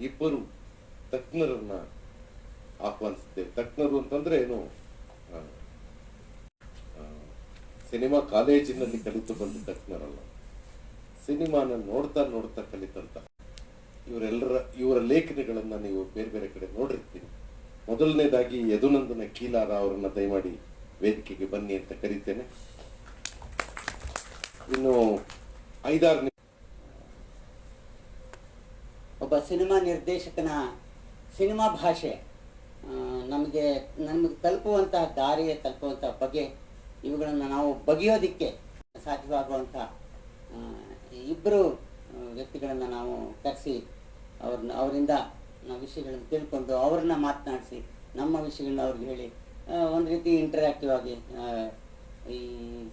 ಇಬ್ಬರು ತಜ್ಞರನ್ನ ಆಹ್ವಾನಿಸಿದ್ದೇವೆ. ತಜ್ಞರು ಅಂತಂದ್ರೆ ಏನು, ಸಿನಿಮಾ ಕಾಲೇಜಿನಲ್ಲಿ ಕಲಿತು ಬಂದ ತಜ್ಞರಲ್ಲ, ಸಿನಿಮಾನ ನೋಡ್ತಾ ನೋಡ್ತಾ ಕಲಿತಂತ ಇವರ ಲೇಖನಗಳನ್ನ ನೀವು ಬೇರೆ ಬೇರೆ ಕಡೆ ನೋಡಿರ್ತೀರಿ. ಮೊದಲನೇದಾಗಿ ಯದುನಂದನ ಕೀಲಾರ ಅವರನ್ನ ದಯಮಾಡಿ ವೇದಿಕೆಗೆ ಬನ್ನಿ ಅಂತ ಕರೀತೇನೆ. ಇನ್ನು 5-6 ಒಬ್ಬ ಸಿನಿಮಾ ನಿರ್ದೇಶಕನ ಸಿನಿಮಾ ಭಾಷೆ ನಮಗೆ ತಲುಪುವಂತಹ ದಾರಿಯ ತಲುಪುವಂತಹ ಬಗೆ, ಇವುಗಳನ್ನು ನಾವು ಬಗೆಯೋದಿಕ್ಕೆ ಸಾಧ್ಯವಾಗುವಂಥ ಇಬ್ಬರು ವ್ಯಕ್ತಿಗಳನ್ನು ನಾವು ಕರೆಸಿ ಅವರಿಂದ ನಾವು ವಿಷಯಗಳನ್ನು ತಿಳ್ಕೊಂಡು ಅವ್ರನ್ನ ಮಾತನಾಡಿಸಿ ನಮ್ಮ ವಿಷಯಗಳನ್ನ ಅವ್ರಿಗೆ ಹೇಳಿ ಒಂದು ರೀತಿ ಇಂಟರ್ಯಾಕ್ಟಿವ್ ಆಗಿ ಈ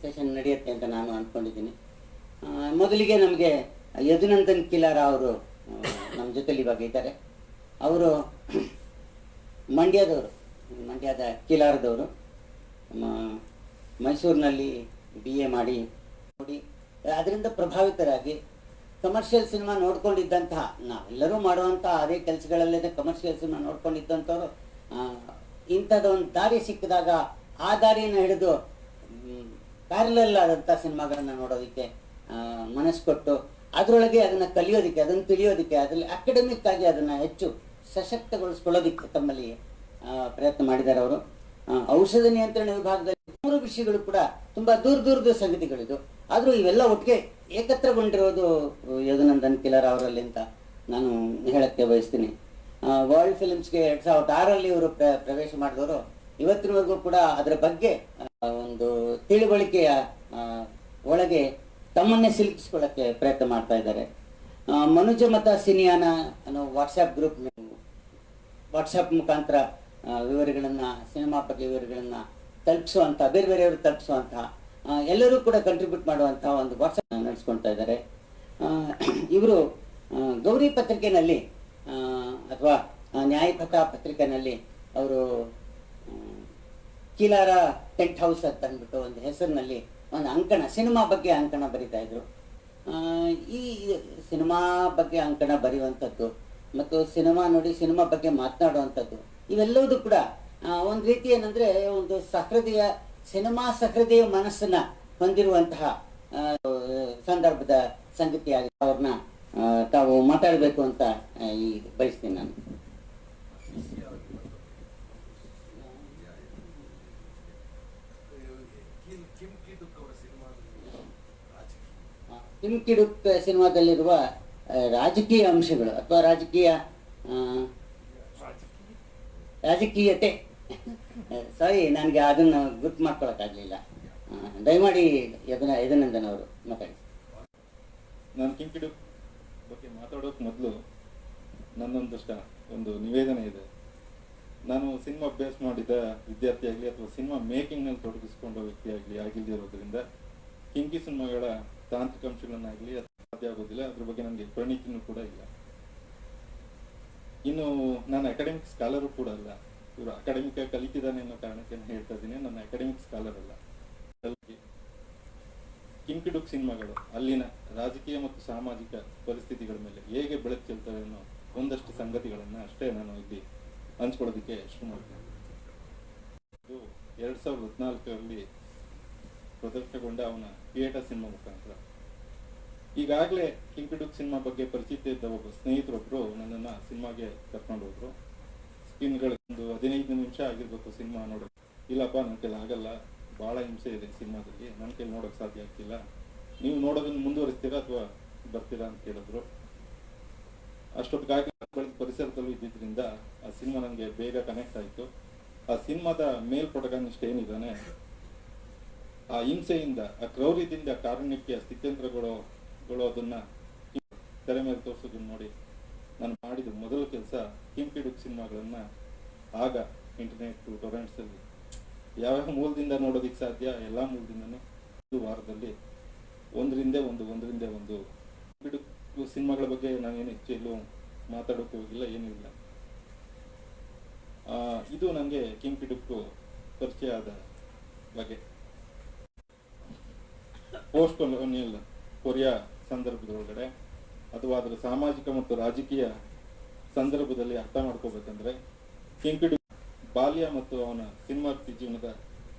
ಸೆಷನ್ ನಡೆಯುತ್ತೆ ಅಂತ ನಾನು ಅಂದ್ಕೊಂಡಿದ್ದೀನಿ. ಮೊದಲಿಗೆ ನಮಗೆ ಯದುನಂದನ್ ಕಿಲಾರ ಅವರು ನಮ್ಮ ಜೊತೆಲಿ ಇವಾಗ ಇದ್ದಾರೆ. ಅವರು ಮಂಡ್ಯದ ಕಿಲಾರದವರು. ಮೈಸೂರಿನಲ್ಲಿ BA ಮಾಡಿ ನೋಡಿ ಅದರಿಂದ ಪ್ರಭಾವಿತರಾಗಿ ಕಮರ್ಷಿಯಲ್ ಸಿನಿಮಾ ನೋಡ್ಕೊಂಡಿದ್ದಂತಹ, ನಾವೆಲ್ಲರೂ ಮಾಡುವಂತಹ ಅದೇ ಕೆಲಸಗಳಲ್ಲೇ ಕಮರ್ಷಿಯಲ್ ಸಿನಿಮಾ ನೋಡ್ಕೊಂಡಿದ್ದಂಥವ್ರು ಇಂಥದ್ದೊಂದು ದಾರಿ ಸಿಕ್ಕಿದಾಗ ಆ ದಾರಿಯನ್ನು ಹಿಡಿದು ಪ್ಯಾರಲಲ್ ಆದಂಥ ಸಿನಿಮಾಗಳನ್ನು ನೋಡೋದಕ್ಕೆ ಮನಸ್ಸು ಕೊಟ್ಟು ಅದರೊಳಗೆ ಅದನ್ನು ಕಲಿಯೋದಕ್ಕೆ, ಅದನ್ನು ತಿಳಿಯೋದಕ್ಕೆ, ಅದರಲ್ಲಿ ಅಕಾಡೆಮಿಕ್ ಆಗಿ ಅದನ್ನು ಹೆಚ್ಚು ಸಶಕ್ತಗೊಳಿಸ್ಕೊಳ್ಳೋದಕ್ಕೆ ತಮ್ಮಲ್ಲಿ ಪ್ರಯತ್ನ ಮಾಡಿದ್ದಾರೆ ಅವರು. ಔಷಧ ನಿಯಂತ್ರಣ ವಿಭಾಗದಲ್ಲಿ 3 ವಿಷಯಗಳು ಕೂಡ ತುಂಬಾ ದೂರದ ಸಂಗತಿಗಳಿದು. ಆದರೂ ಇವೆಲ್ಲ ಒಟ್ಟಿಗೆ ಏಕತ್ರಗೊಂಡಿರೋದು ಯದುನಂದನ್ ಕಿಲಾರ ಅವರಲ್ಲಿ ಅಂತ ನಾನು ಹೇಳಕ್ಕೆ ಬಯಸ್ತೀನಿ. ವರ್ಲ್ಡ್ ಫಿಲ್ಮ್ಸ್ಗೆ 2006ರಲ್ಲಿ ಇವರು ಪ್ರವೇಶ ಮಾಡಿದವರು ಇವತ್ತಿನವರೆಗೂ ಕೂಡ ಅದರ ಬಗ್ಗೆ ಒಂದು ತಿಳುವಳಿಕೆಯ ಒಳಗೆ ತಮ್ಮನ್ನೇ ಸಿಲುಕಿಸ್ಕೊಳ್ಳಕ್ಕೆ ಪ್ರಯತ್ನ ಮಾಡ್ತಾ ಇದ್ದಾರೆ. ಮನುಜ ಮತ ಸಿನಿಯಾನ ಅನ್ನೋ ವಾಟ್ಸಪ್ ಮುಖಾಂತರ ವಿವರಗಳನ್ನು, ಸಿನಿಮಾ ಬಗ್ಗೆ ವಿವರಗಳನ್ನು ತಲುಪಿಸುವಂಥ, ಬೇರೆಯವರು ತಲುಪಿಸುವಂಥ, ಎಲ್ಲರೂ ಕೂಡ ಕಂಟ್ರಿಬ್ಯೂಟ್ ಮಾಡುವಂಥ ಒಂದು ವಾಟ್ಸಪ್ ನಡೆಸ್ಕೊಳ್ತಾ ಇದ್ದಾರೆ. ಇವರು ಗೌರಿ ಪತ್ರಿಕೆಯಲ್ಲಿ ಅಥವಾ ನ್ಯಾಯಪಥ ಪತ್ರಿಕೆಯಲ್ಲಿ ಅವರು ಕಿಲಾರ ಟೆಂಟ್ ಹೌಸ್ ಅಂತ ಅಂದ್ಬಿಟ್ಟು ಒಂದು ಹೆಸರಿನಲ್ಲಿ ಒಂದು ಅಂಕಣ, ಸಿನಿಮಾ ಬಗ್ಗೆ ಅಂಕಣ ಬರಿತಾ ಇದ್ರು. ಈ ಸಿನಿಮಾ ಬಗ್ಗೆ ಅಂಕಣ ಬರೆಯುವಂಥದ್ದು ಮತ್ತು ಸಿನಿಮಾ ನೋಡಿ ಸಿನಿಮಾ ಬಗ್ಗೆ ಮಾತನಾಡುವಂಥದ್ದು ಇವೆಲ್ಲವೂ ಕೂಡ ಒಂದು ರೀತಿ ಏನಂದ್ರೆ ಒಂದು ಸಿನಿಮಾ ಸಹೃದಯ ಮನಸ್ಸನ್ನ ಹೊಂದಿರುವಂತಹ ಸಂದರ್ಭದ ಸಂಗತಿಯಾಗಿ ಅವ್ರನ್ನ ತಾವು ಮಾತಾಡಬೇಕು ಅಂತ ಬಯಸ್ತೀನಿ ನಾನು. ಕಿಮ್ ಕಿಡುಕ್ ಸಿನಿಮಾದಲ್ಲಿರುವ ರಾಜಕೀಯ ಅಂಶಗಳು ಅಥವಾ ರಾಜಕೀಯತೆ ಸಾರಿ, ನನಗೆ ಅದನ್ನು ಗುರ್ತು ಮಾಡ್ಕೊಳಕ್ಕಾಗಲಿಲ್ಲ. ದಯಮಾಡಿ ಯದುನಂದನ್ ಅವರು ಮಾತಾಡಿ. ನಾನು ಕಿಮ್ ಕಿಡುಕ್ ಬಗ್ಗೆ ಮಾತಾಡೋಕೆ ಮೊದಲು ಒಂದು ನಿವೇದನೆ ಇದೆ. ನಾನು ಸಿನಿಮಾ ಅಭ್ಯಾಸ ಮಾಡಿದ ವಿದ್ಯಾರ್ಥಿ ಆಗಲಿ ಅಥವಾ ಸಿನಿಮಾ ಮೇಕಿಂಗ್ನಲ್ಲಿ ತೊಡಗಿಸ್ಕೊಂಡ ವ್ಯಕ್ತಿ ಆಗಲಿ ಆಗಿಲ್ದಿರೋದ್ರಿಂದ ಹಿಂದಿ ಸಿನಿಮಾಗಳ ತಾಂತ್ರಿಕ ಅಂಶಗಳನ್ನಾಗಲಿ ಸಾಧ್ಯ ಆಗೋದಿಲ್ಲ. ಅದ್ರ ಬಗ್ಗೆ ನನಗೆ ಪರಿಣಿತಿನೂ ಕೂಡ ಇಲ್ಲ. ಇನ್ನು ನಾನು ಅಕಾಡೆಮಿಕ್ ಸ್ಕಾಲರು ಕೂಡ ಅಲ್ಲ. ಇವರು ಅಕಾಡೆಮಿಕ್ ಕಲಿತಿದ್ದಾನೆ ಅನ್ನೋ ಕಾರಣಕ್ಕೆ ಹೇಳ್ತಾ ಇದ್ದೀನಿ, ನನ್ನ ಅಕಾಡೆಮಿಕ್ ಸ್ಕಾಲರ್ ಅಲ್ಲ. ಕಿಮ್ ಕಿಡುಕ್ ಸಿನಿಮಾಗಳು ಅಲ್ಲಿನ ರಾಜಕೀಯ ಮತ್ತು ಸಾಮಾಜಿಕ ಪರಿಸ್ಥಿತಿಗಳ ಮೇಲೆ ಹೇಗೆ ಬೆಳಕು ಚೆಲ್ತವೆ ಅನ್ನೋ ಒಂದಷ್ಟು ಸಂಗತಿಗಳನ್ನ ಅಷ್ಟೇ ನಾನು ಇಲ್ಲಿ ಹಂಚ್ಕೊಳ್ಳೋದಕ್ಕೆ ಶುರು ಮಾಡ್ತೇನೆ. 2014ರಲ್ಲಿ ಪ್ರದರ್ಶನಗೊಂಡ ಅವನ ಥಿಯೇಟರ್ ಸಿನಿಮಾ ಮುಖಾಂತರ ಈಗಾಗಲೇ ಕಿಮ್ ಕಿಡುಕ್ ಸಿನಿಮಾ ಬಗ್ಗೆ ಪರಿಚಿತ ಇದ್ದ ಒಬ್ಬ ಸ್ನೇಹಿತರೊಬ್ರು ನನ್ನನ್ನ ಸಿನಿಮಾಗೆ ಕರ್ಕೊಂಡು ಹೋದ್ರು. ಸ್ಕ್ರೀನ್ಗಳೊಂದು 15 ನಿಮಿಷ ಆಗಿರ್ಬೇಕು ಸಿನಿಮಾ ನೋಡೋಕೆ. ಇಲ್ಲಪ್ಪ ನನ್ನ ಕೈಲಿ ಆಗಲ್ಲ, ಬಹಳ ಹಿಂಸೆ ಇದೆ ಸಿನಿಮಾದಲ್ಲಿ, ನನ್ನ ಕೈಲಿ ನೋಡೋಕೆ ಸಾಧ್ಯ ಆಗ್ತಿಲ್ಲ, ನೀವು ನೋಡೋದನ್ನ ಮುಂದುವರಿಸ್ತೀರಾ ಅಥವಾ ಬರ್ತೀರಾ ಅಂತ ಕೇಳಿದ್ರು. ಅಷ್ಟೊತ್ತಿಗಾಗಿ ಪರಿಸರದಲ್ಲೂ ಇದ್ದಿದ್ರಿಂದ ಆ ಸಿನಿಮಾ ನನಗೆ ಬೇಗ ಕನೆಕ್ಟ್ ಆಯಿತು. ಆ ಸಿನಿಮಾದ ಮೇಲ್ ಪ್ರೊಟಗನಿಸ್ಟ್ ಏನಿದ್ದಾನೆ, ಆ ಹಿಂಸೆಯಿಂದ, ಆ ಕ್ರೌರ್ಯದಿಂದ ಕಾರುಣ್ಯಕ್ಕೆ ಸ್ಥಿತ್ಯಂತರಗೊಳ್ಳೋದನ್ನ ತೆರೆ ಮೇಲೆ ತೋರಿಸೋದನ್ನ ನೋಡಿ ನಾನು ಮಾಡಿದ ಮೊದಲ ಕೆಲಸ ಕಿಮ್ ಕಿಡುಕ್ ಸಿನಿಮಾಗಳನ್ನ ಆಗ ಇಂಟರ್ನೆಟ್ ಟೊರೆಂಟ್ಸ್ ಅಲ್ಲಿ ಯಾವ್ಯಾವ ಮೂಲದಿಂದ ನೋಡೋದಿಕ್ಕೆ ಸಾಧ್ಯ ಎಲ್ಲ ಮೂಲದಿಂದನೂ ವಾರದಲ್ಲಿ ಒಂದರಿಂದ ಒಂದು ಕಿಡುಕ್ ಸಿನಿಮಾಗಳ ಬಗ್ಗೆ ನಾನೇನು ಹೆಚ್ಚು ಎಲ್ಲೂ ಮಾತಾಡೋಕೆ ಹೋಗಿಲ್ಲ, ಏನೂ ಇಲ್ಲ. ಇದು ನನಗೆ ಕಿಮ್ ಕಿಡುಕ್ ಪರಿಚಯ ಆದ ಬಗೆ. ಪೋಸ್ಟ್ ಕೊಲೋನಿಯಲ್ ಕೊರಿಯಾ ಸಂದರ್ಭದೊಳಗಡೆ ಅಥವಾ ಅದರ ಸಾಮಾಜಿಕ ಮತ್ತು ರಾಜಕೀಯ ಸಂದರ್ಭದಲ್ಲಿ ಅರ್ಥ ಮಾಡ್ಕೋಬೇಕಂದ್ರೆ ಕಿಂಗ್ ಬಾಲ್ಯ ಮತ್ತು ಅವನ ಸಿನಿಮಾ ಜೀವನದ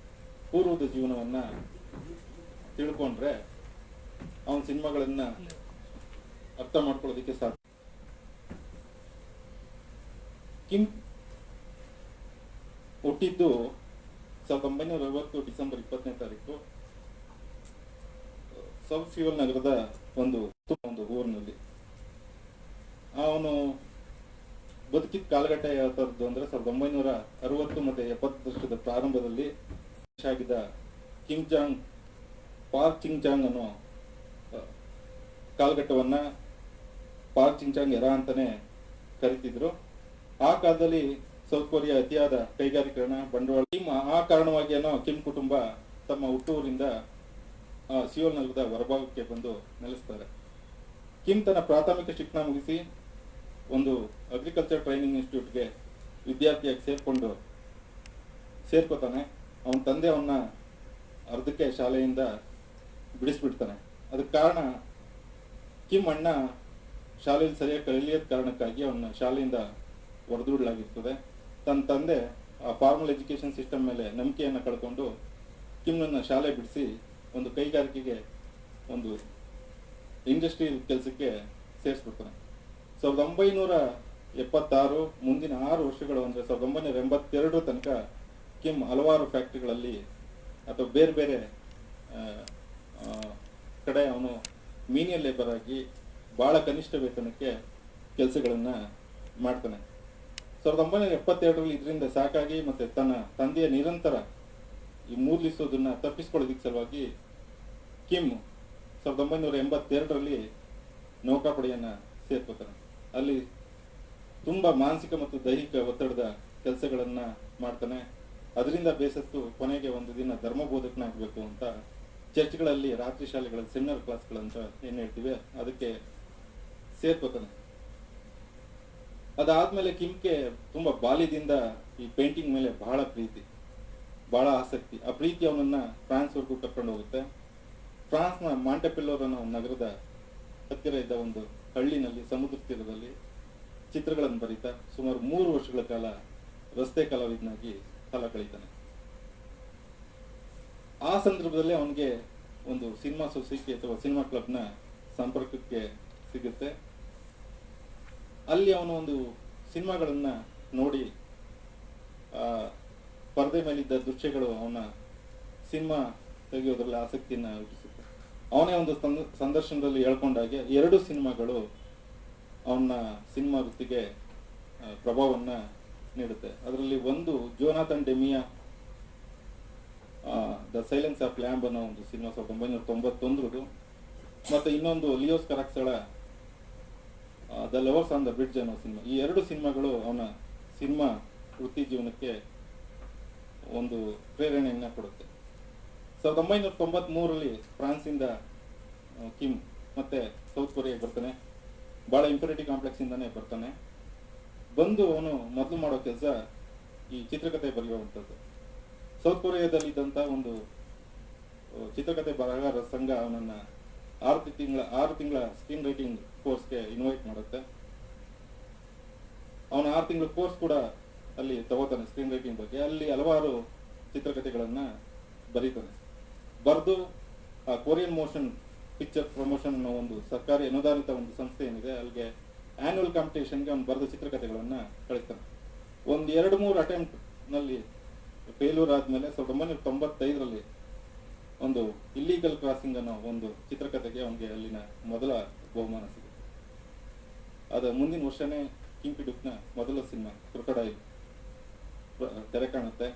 ಪೂರ್ವದ ಜೀವನವನ್ನ ತಿಳ್ಕೊಂಡ್ರೆ ಅವನ ಸಿನಿಮಾಗಳನ್ನ ಅರ್ಥ ಮಾಡ್ಕೊಳ್ಳೋದಕ್ಕೆ ಸಾಧ್ಯ. ಕಿಮ್ ಹುಟ್ಟಿದ್ದು 1960 ಡಿಸೆಂಬರ್ 20ನೇ ತಾರೀಕು ಸೌತ್ ಫ್ಯೂಲ್ ನಗರದ ಒಂದು ಊರಿನಲ್ಲಿ. ಅವನು ಬದುಕಿದ ಕಾಲಘಟ್ಟ ಯಾವ ಥರದ್ದು ಅಂದ್ರೆ 1960 ಮತ್ತೆ 70 ದಶಕದ ಪ್ರಾರಂಭದಲ್ಲಿ ಆಗಿದ್ದ ಪಾರ್ಕ್ ಚಿಂಗ್ ಜಾಂಗ್ ಅನ್ನೋ ಕಾಲಘಟ್ಟವನ್ನ ಪಾರ್ಕ್ ಚಿಂಗ್ ಜಾಂಗ್ ಎರಾ ಅಂತಾನೆ ಕರಿತಿದ್ರು. ಆ ಕಾಲದಲ್ಲಿ ಸೌತ್ ಕೊರಿಯಾ ಅತಿಯಾದ ಕೈಗಾರಿಕರಣ ಬಂಡವಾಳ ಆ ಕಾರಣವಾಗಿ ಏನೋ ಕಿಮ್ ಕುಟುಂಬ ತಮ್ಮ ಹುಟ್ಟೂರಿಂದ ಸಿಯೋಲ್ ನಗರದ ಹೊರಭಾಗಕ್ಕೆ ಬಂದು ನೆಲೆಸ್ತಾರೆ. ಕಿಮ್ ತನ್ನ ಪ್ರಾಥಮಿಕ ಶಿಕ್ಷಣ ಮುಗಿಸಿ ಒಂದು ಅಗ್ರಿಕಲ್ಚರ್ ಟ್ರೈನಿಂಗ್ ಇನ್ಸ್ಟಿಟ್ಯೂಟ್ಗೆ ವಿದ್ಯಾರ್ಥಿಯಾಗಿ ಸೇರ್ಕೋತಾನೆ. ಅವನ ತಂದೆ ಅವನ್ನ ಅರ್ಧಕ್ಕೆ ಶಾಲೆಯಿಂದ ಬಿಡಿಸ್ಬಿಡ್ತಾನೆ. ಅದಕ್ಕೆ ಕಾರಣ ಕಿಮ್ ಅಣ್ಣ ಶಾಲೆಯಲ್ಲಿ ಸರಿಯಾಗಿ ಕಲಿಯದ ಕಾರಣಕ್ಕಾಗಿ ಅವನ್ನ ಶಾಲೆಯಿಂದ ಹೊರದೂಡಲಾಗಿರ್ತದೆ. ತನ್ನ ತಂದೆ ಆ ಫಾರ್ಮಲ್ ಎಜುಕೇಶನ್ ಸಿಸ್ಟಮ್ ಮೇಲೆ ನಂಬಿಕೆಯನ್ನು ಕಳ್ಕೊಂಡು ಕಿಮ್ನನ್ನ ಶಾಲೆ ಬಿಡಿಸಿ ಒಂದು ಕೈಗಾರಿಕೆಗೆ ಒಂದು ಇಂಡಸ್ಟ್ರಿಯಲ್ ಕೆಲಸಕ್ಕೆ ಸೇರಿಸ್ಬಿಡ್ತಾನೆ. 1976 ಮುಂದಿನ 6 ವರ್ಷಗಳು ಅಂದರೆ 1982 ತನಕ ಕಿಮ್ ಹಲವಾರು ಫ್ಯಾಕ್ಟ್ರಿಗಳಲ್ಲಿ ಅಥವಾ ಬೇರೆ ಬೇರೆ ಕಡೆ ಅವನು ಮೀನಿಯಲ್ ಲೇಬರ್ ಆಗಿ ಬಹಳ ಕನಿಷ್ಠ ವೇತನಕ್ಕೆ ಕೆಲಸಗಳನ್ನ ಮಾಡ್ತಾನೆ. 1972 ಇದರಿಂದ ಸಾಕಾಗಿ ಮತ್ತೆ ತನ್ನ ತಂದೆಯ ನಿರಂತರ ಈ ಮೂರ್ಲಿಸೋದನ್ನ ತಪ್ಪಿಸ್ಕೊಳ್ಳೋದಿಕ್ಕೆ ಸಲುವಾಗಿ ಕಿಮ್ 1982 ನೌಕಾಪಡೆಯನ್ನ ಸೇರ್ಕೋತಾನೆ. ಅಲ್ಲಿ ತುಂಬಾ ಮಾನಸಿಕ ಮತ್ತು ದೈಹಿಕ ಒತ್ತಡದ ಕೆಲಸಗಳನ್ನ ಮಾಡ್ತಾನೆ. ಅದರಿಂದ ಬೇಸತ್ತು ಕೊನೆಗೆ ಒಂದು ದಿನ ಧರ್ಮಬೋಧಕನಾಗಬೇಕು ಅಂತ ಚರ್ಚ್ಗಳಲ್ಲಿ ರಾತ್ರಿ ಶಾಲೆಗಳ ಸೆಮಿನಾರ್ ಕ್ಲಾಸ್ಗಳಂತ ಏನ್ ಹೇಳ್ತೀವಿ ಅದಕ್ಕೆ ಸೇರ್ಕೋತಾನೆ. ಅದಾದ್ಮೇಲೆ ಕಿಮ್ಗೆ ತುಂಬಾ ಬಾಲ್ಯದಿಂದ ಈ ಪೇಂಟಿಂಗ್ ಮೇಲೆ ಬಹಳ ಪ್ರೀತಿ, ಬಹಳ ಆಸಕ್ತಿ. ಆ ಪ್ರೀತಿ ಅವನನ್ನ ಫ್ರಾನ್ಸ್ ವರ್ಗೂ ಕರ್ಕೊಂಡು ಹೋಗುತ್ತೆ. ಫ್ರಾನ್ಸ್ನ ಮಾಂಟೆಪೆಲ್ಲೋರ್ ಅನ್ನೋ ನಗರದ ಹತ್ತಿರ ಇದ್ದ ಒಂದು ಹಳ್ಳಿನಲ್ಲಿ ಸಮುದ್ರ ತೀರದಲ್ಲಿ ಚಿತ್ರಗಳನ್ನು ಬರೀತಾ ಸುಮಾರು 3 ವರ್ಷಗಳ ಕಾಲ ರಸ್ತೆ ಕಲಾವಿದನಾಗಿ ಕಾಲ ಕಳೀತಾನೆ. ಆ ಸಂದರ್ಭದಲ್ಲಿ ಅವನಿಗೆ ಒಂದು ಸಿನಿಮಾ ಸೊಸೈಟಿ ಅಥವಾ ಸಿನಿಮಾ ಕ್ಲಬ್ನ ಸಂಪರ್ಕಕ್ಕೆ ಸಿಗುತ್ತೆ. ಅಲ್ಲಿ ಅವನು ಒಂದು ಸಿನಿಮಾಗಳನ್ನ ನೋಡಿ ಪರದೆ ಮೇಲಿದ್ದ ದೃಶ್ಯಗಳು ಅವನ ಸಿನಿಮಾ ತೆಗೆಯೋದ್ರಲ್ಲಿ ಆಸಕ್ತಿಯನ್ನ ಹುಟ್ಟಿಸುತ್ತೆ. ಅವನೇ ಒಂದು ಸಂದರ್ಶನದಲ್ಲಿ ಹೇಳ್ಕೊಂಡಾಗೆ 2 ಸಿನಿಮಾಗಳು ಅವನ ಸಿನಿಮಾ ವೃತ್ತಿಗೆ ಪ್ರಭಾವವನ್ನ ನೀಡುತ್ತೆ. ಅದರಲ್ಲಿ ಒಂದು Jonathan Demme the silence of lamb ಅನ್ನೋ ಒಂದು ಸಿನಿಮಾ 1991 ಮತ್ತೆ ಇನ್ನೊಂದು ಲಿಯೋಸ್ ಕರಾಕ್ಸಳ the lovers on the bridge ಅನ್ನೋ ಸಿನಿಮಾ. ಈ 2 ಸಿನಿಮಾಗಳು ಅವನ ಸಿನಿಮಾ ವೃತ್ತಿ ಜೀವನಕ್ಕೆ ಒಂದು ಪ್ರೇರಣೆಯನ್ನ ಕೊಡುತ್ತೆ. 1993 ಫ್ರಾನ್ಸಿಂದ ಕಿಮ್ ಮತ್ತೆ ಸೌತ್ ಕೊರಿಯಾಗೆ ಬರ್ತಾನೆ. ಬಹಳ ಇಂಪೀರಿಟಿ ಕಾಂಪ್ಲೆಕ್ಸ್ ಇಂದಾನೆ ಬರ್ತಾನೆ. ಬಂದು ಅವನು ಮೊದಲು ಮಾಡೋ ಕೆಲಸ ಈ ಚಿತ್ರಕಥೆ ಬರೆಯುವಂಥದ್ದು. ಸೌತ್ ಕೊರಿಯಾದಲ್ಲಿದ್ದಂಥ ಒಂದು ಚಿತ್ರಕಥೆ ಬರಹಗಾರರ ಸಂಘ ಅವನನ್ನ 6 ತಿಂಗಳ ಸ್ಕ್ರೀನ್ ರೈಟಿಂಗ್ ಕೋರ್ಸ್ಗೆ ಇನ್ವೈಟ್ ಮಾಡುತ್ತೆ. ಅವನ 6 ತಿಂಗಳ ಕೋರ್ಸ್ ಕೂಡ ಅಲ್ಲಿ ತಗೋತಾನೆ ಸ್ಕ್ರೀನ್ ರೈಟಿಂಗ್ ಬಗ್ಗೆ. ಅಲ್ಲಿ ಹಲವಾರು ಚಿತ್ರಕಥೆಗಳನ್ನ ಬರೀತಾನೆ. ಬರೆದು ಆ ಕೊರಿಯನ್ ಮೋಷನ್ ಪಿಕ್ಚರ್ ಪ್ರಮೋಷನ್ ಅನ್ನೋ ಒಂದು ಸರ್ಕಾರಿ ಅನುದಾನಿತ ಒಂದು ಸಂಸ್ಥೆ ಏನಿದೆ ಅಲ್ಲಿಗೆ ಆನ್ಯುವಲ್ ಕಾಂಪಿಟೇಷನ್ಗೆ ಅವ್ನು ಬರೆದ ಚಿತ್ರಕಥೆಗಳನ್ನ ಕಳಿಸ್ತಾನೆ. ಒಂದು 2-3 ಅಟೆಂಪ್ಟ್ ನಲ್ಲಿ ಫೇಲ್ಯೂರ್ ಆದ್ಮೇಲೆ 1995 ಒಂದು ಇಲ್ಲೀಗಲ್ ಕ್ರಾಸಿಂಗ್ ಅನ್ನೋ ಒಂದು ಚಿತ್ರಕಥೆಗೆ ಅವನಿಗೆ ಅಲ್ಲಿನ ಮೊದಲ ಬಹುಮಾನ ಸಿಗುತ್ತೆ. ಅದ ಮುಂದಿನ ವರ್ಷನೇ ಕಿಂಗ್ ಕಿಡುಕ್ನ ಮೊದಲ ಸಿನಿಮಾ ಕ್ರೊಕೊಡೈಲ್ ತೆರೆ ಕಾಣುತ್ತೆ.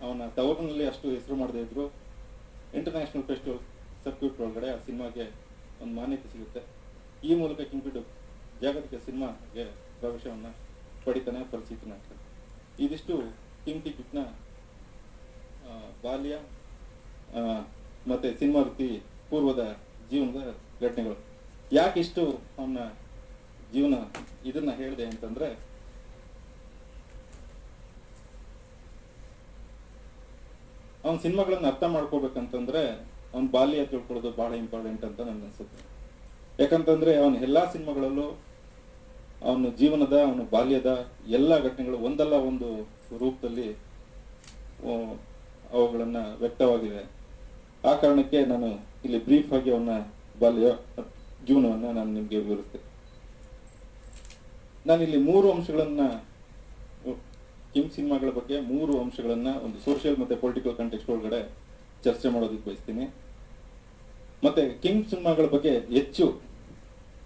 ಅವನ ತವರಿನಲ್ಲಿ ಅಷ್ಟು ಹೆಸರು ಮಾಡದೇ ಇದ್ರು ಇಂಟರ್ನ್ಯಾಷನಲ್ ಫೆಸ್ಟಿವಲ್ ಸರ್ಕ್ಯೂಟ್ ಒಳಗಡೆ ಆ ಸಿನಿಮಾಗೆ ಒಂದು ಮಾನ್ಯತೆ ಸಿಗುತ್ತೆ. ಈ ಮೂಲಕ ಕಿಂಗ್ ಕಿಡುಕ್ ಜಾಗತಿಕ ಸಿನಿಮಾಗೆ ಪ್ರವೇಶವನ್ನ ಪಡಿತಾನೆ, ಪರಿಚಿತನಾಗ್ತಾನೆ. ಇದಿಷ್ಟು ಕಿಂಗ್ ಕಿಡುಕ್ನ ಬಾಲ್ಯ ಮತ್ತೆ ಸಿನಿಮಾ ವೃತ್ತಿ ಪೂರ್ವದ ಜೀವನದ ಘಟನೆಗಳು. ಯಾಕಿಷ್ಟು ಅವನ ಜೀವನ ಇದನ್ನ ಹೇಳಿದೆ ಅಂತಂದ್ರೆ ಅವನ ಸಿನಿಮಾಗಳನ್ನ ಅರ್ಥ ಮಾಡ್ಕೋಬೇಕಂತಂದ್ರೆ ಅವನ ಬಾಲ್ಯ ತಿಳ್ಕೊಳ್ಳೋದು ಬಹಳ ಇಂಪಾರ್ಟೆಂಟ್ ಅಂತ ನನ್ಗೆ ಅನ್ಸುತ್ತೆ. ಯಾಕಂತಂದ್ರೆ ಅವನ ಎಲ್ಲಾ ಸಿನಿಮಾಗಳಲ್ಲೂ ಅವನ ಜೀವನದ, ಅವನ ಬಾಲ್ಯದ ಎಲ್ಲ ಘಟನೆಗಳು ಒಂದಲ್ಲ ಒಂದು ರೂಪದಲ್ಲಿ ಅವುಗಳನ್ನ ವ್ಯಕ್ತವಾಗಿದೆ. ಆ ಕಾರಣಕ್ಕೆ ನಾನು ಇಲ್ಲಿ ಬ್ರೀಫ್ ಆಗಿ ಅವನ ಬಾಲ್ಯ ಜೀವನವನ್ನ ನಾನು ನಿಮಗೆ ವಿವರಿಸ್ತೇನೆ. ನಾನಿಲ್ಲಿ 3 ಅಂಶಗಳನ್ನ, ಕಿಮ್ ಸಿನಿಮಾಗಳ ಬಗ್ಗೆ 3 ಅಂಶಗಳನ್ನ ಒಂದು ಸೋಷಿಯಲ್ ಮತ್ತೆ ಪೊಲಿಟಿಕಲ್ ಕಾಂಟೆಕ್ಸ್ಟ್ ಒಳಗಡೆ ಚರ್ಚೆ ಮಾಡೋದಕ್ಕೆ ಬಯಸ್ತೀನಿ. ಮತ್ತೆ ಕಿಮ್ ಸಿನಿಮಾಗಳ ಬಗ್ಗೆ ಹೆಚ್ಚು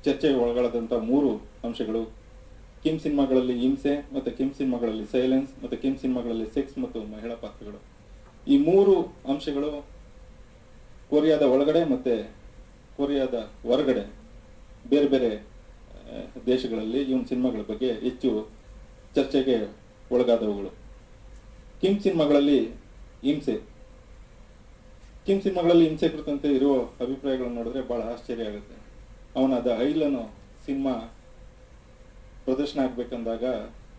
ಚರ್ಚೆಗೆ ಒಳಗಾದಂತ 3 ಅಂಶಗಳು: ಕಿಮ್ ಸಿನಿಮಾಗಳಲ್ಲಿ ಹಿಂಸೆ, ಮತ್ತೆ ಕಿಮ್ ಸಿನಿಮಾಗಳಲ್ಲಿ ಸೈಲೆನ್ಸ್, ಮತ್ತೆ ಕಿಮ್ ಸಿನಿಮಾಗಳಲ್ಲಿ ಸೆಕ್ಸ್ ಮತ್ತು ಮಹಿಳಾ ಪಾತ್ರಗಳು. ಈ 3 ಅಂಶಗಳು ಕೊರಿಯಾದ ಒಳಗಡೆ ಮತ್ತೆ ಕೊರಿಯಾದ ಹೊರಗಡೆ ಬೇರೆ ಬೇರೆ ದೇಶಗಳಲ್ಲಿ ಇವನ್ ಸಿನಿಮಾಗಳ ಬಗ್ಗೆ ಹೆಚ್ಚು ಚರ್ಚೆಗೆ ಒಳಗಾದವುಗಳು. ಕಿಮ್ ಸಿನಿಮಾಗಳಲ್ಲಿ ಹಿಂಸೆ ಕುರಿತಂತೆ ಇರುವ ಅಭಿಪ್ರಾಯಗಳನ್ನು ನೋಡಿದ್ರೆ ಬಹಳ ಆಶ್ಚರ್ಯ ಆಗುತ್ತೆ. ಅವನ ದ ಐಲ್ ಅನ್ನೋ ಸಿನಿಮಾ ಪ್ರದರ್ಶನ ಆಗ್ಬೇಕಂದಾಗ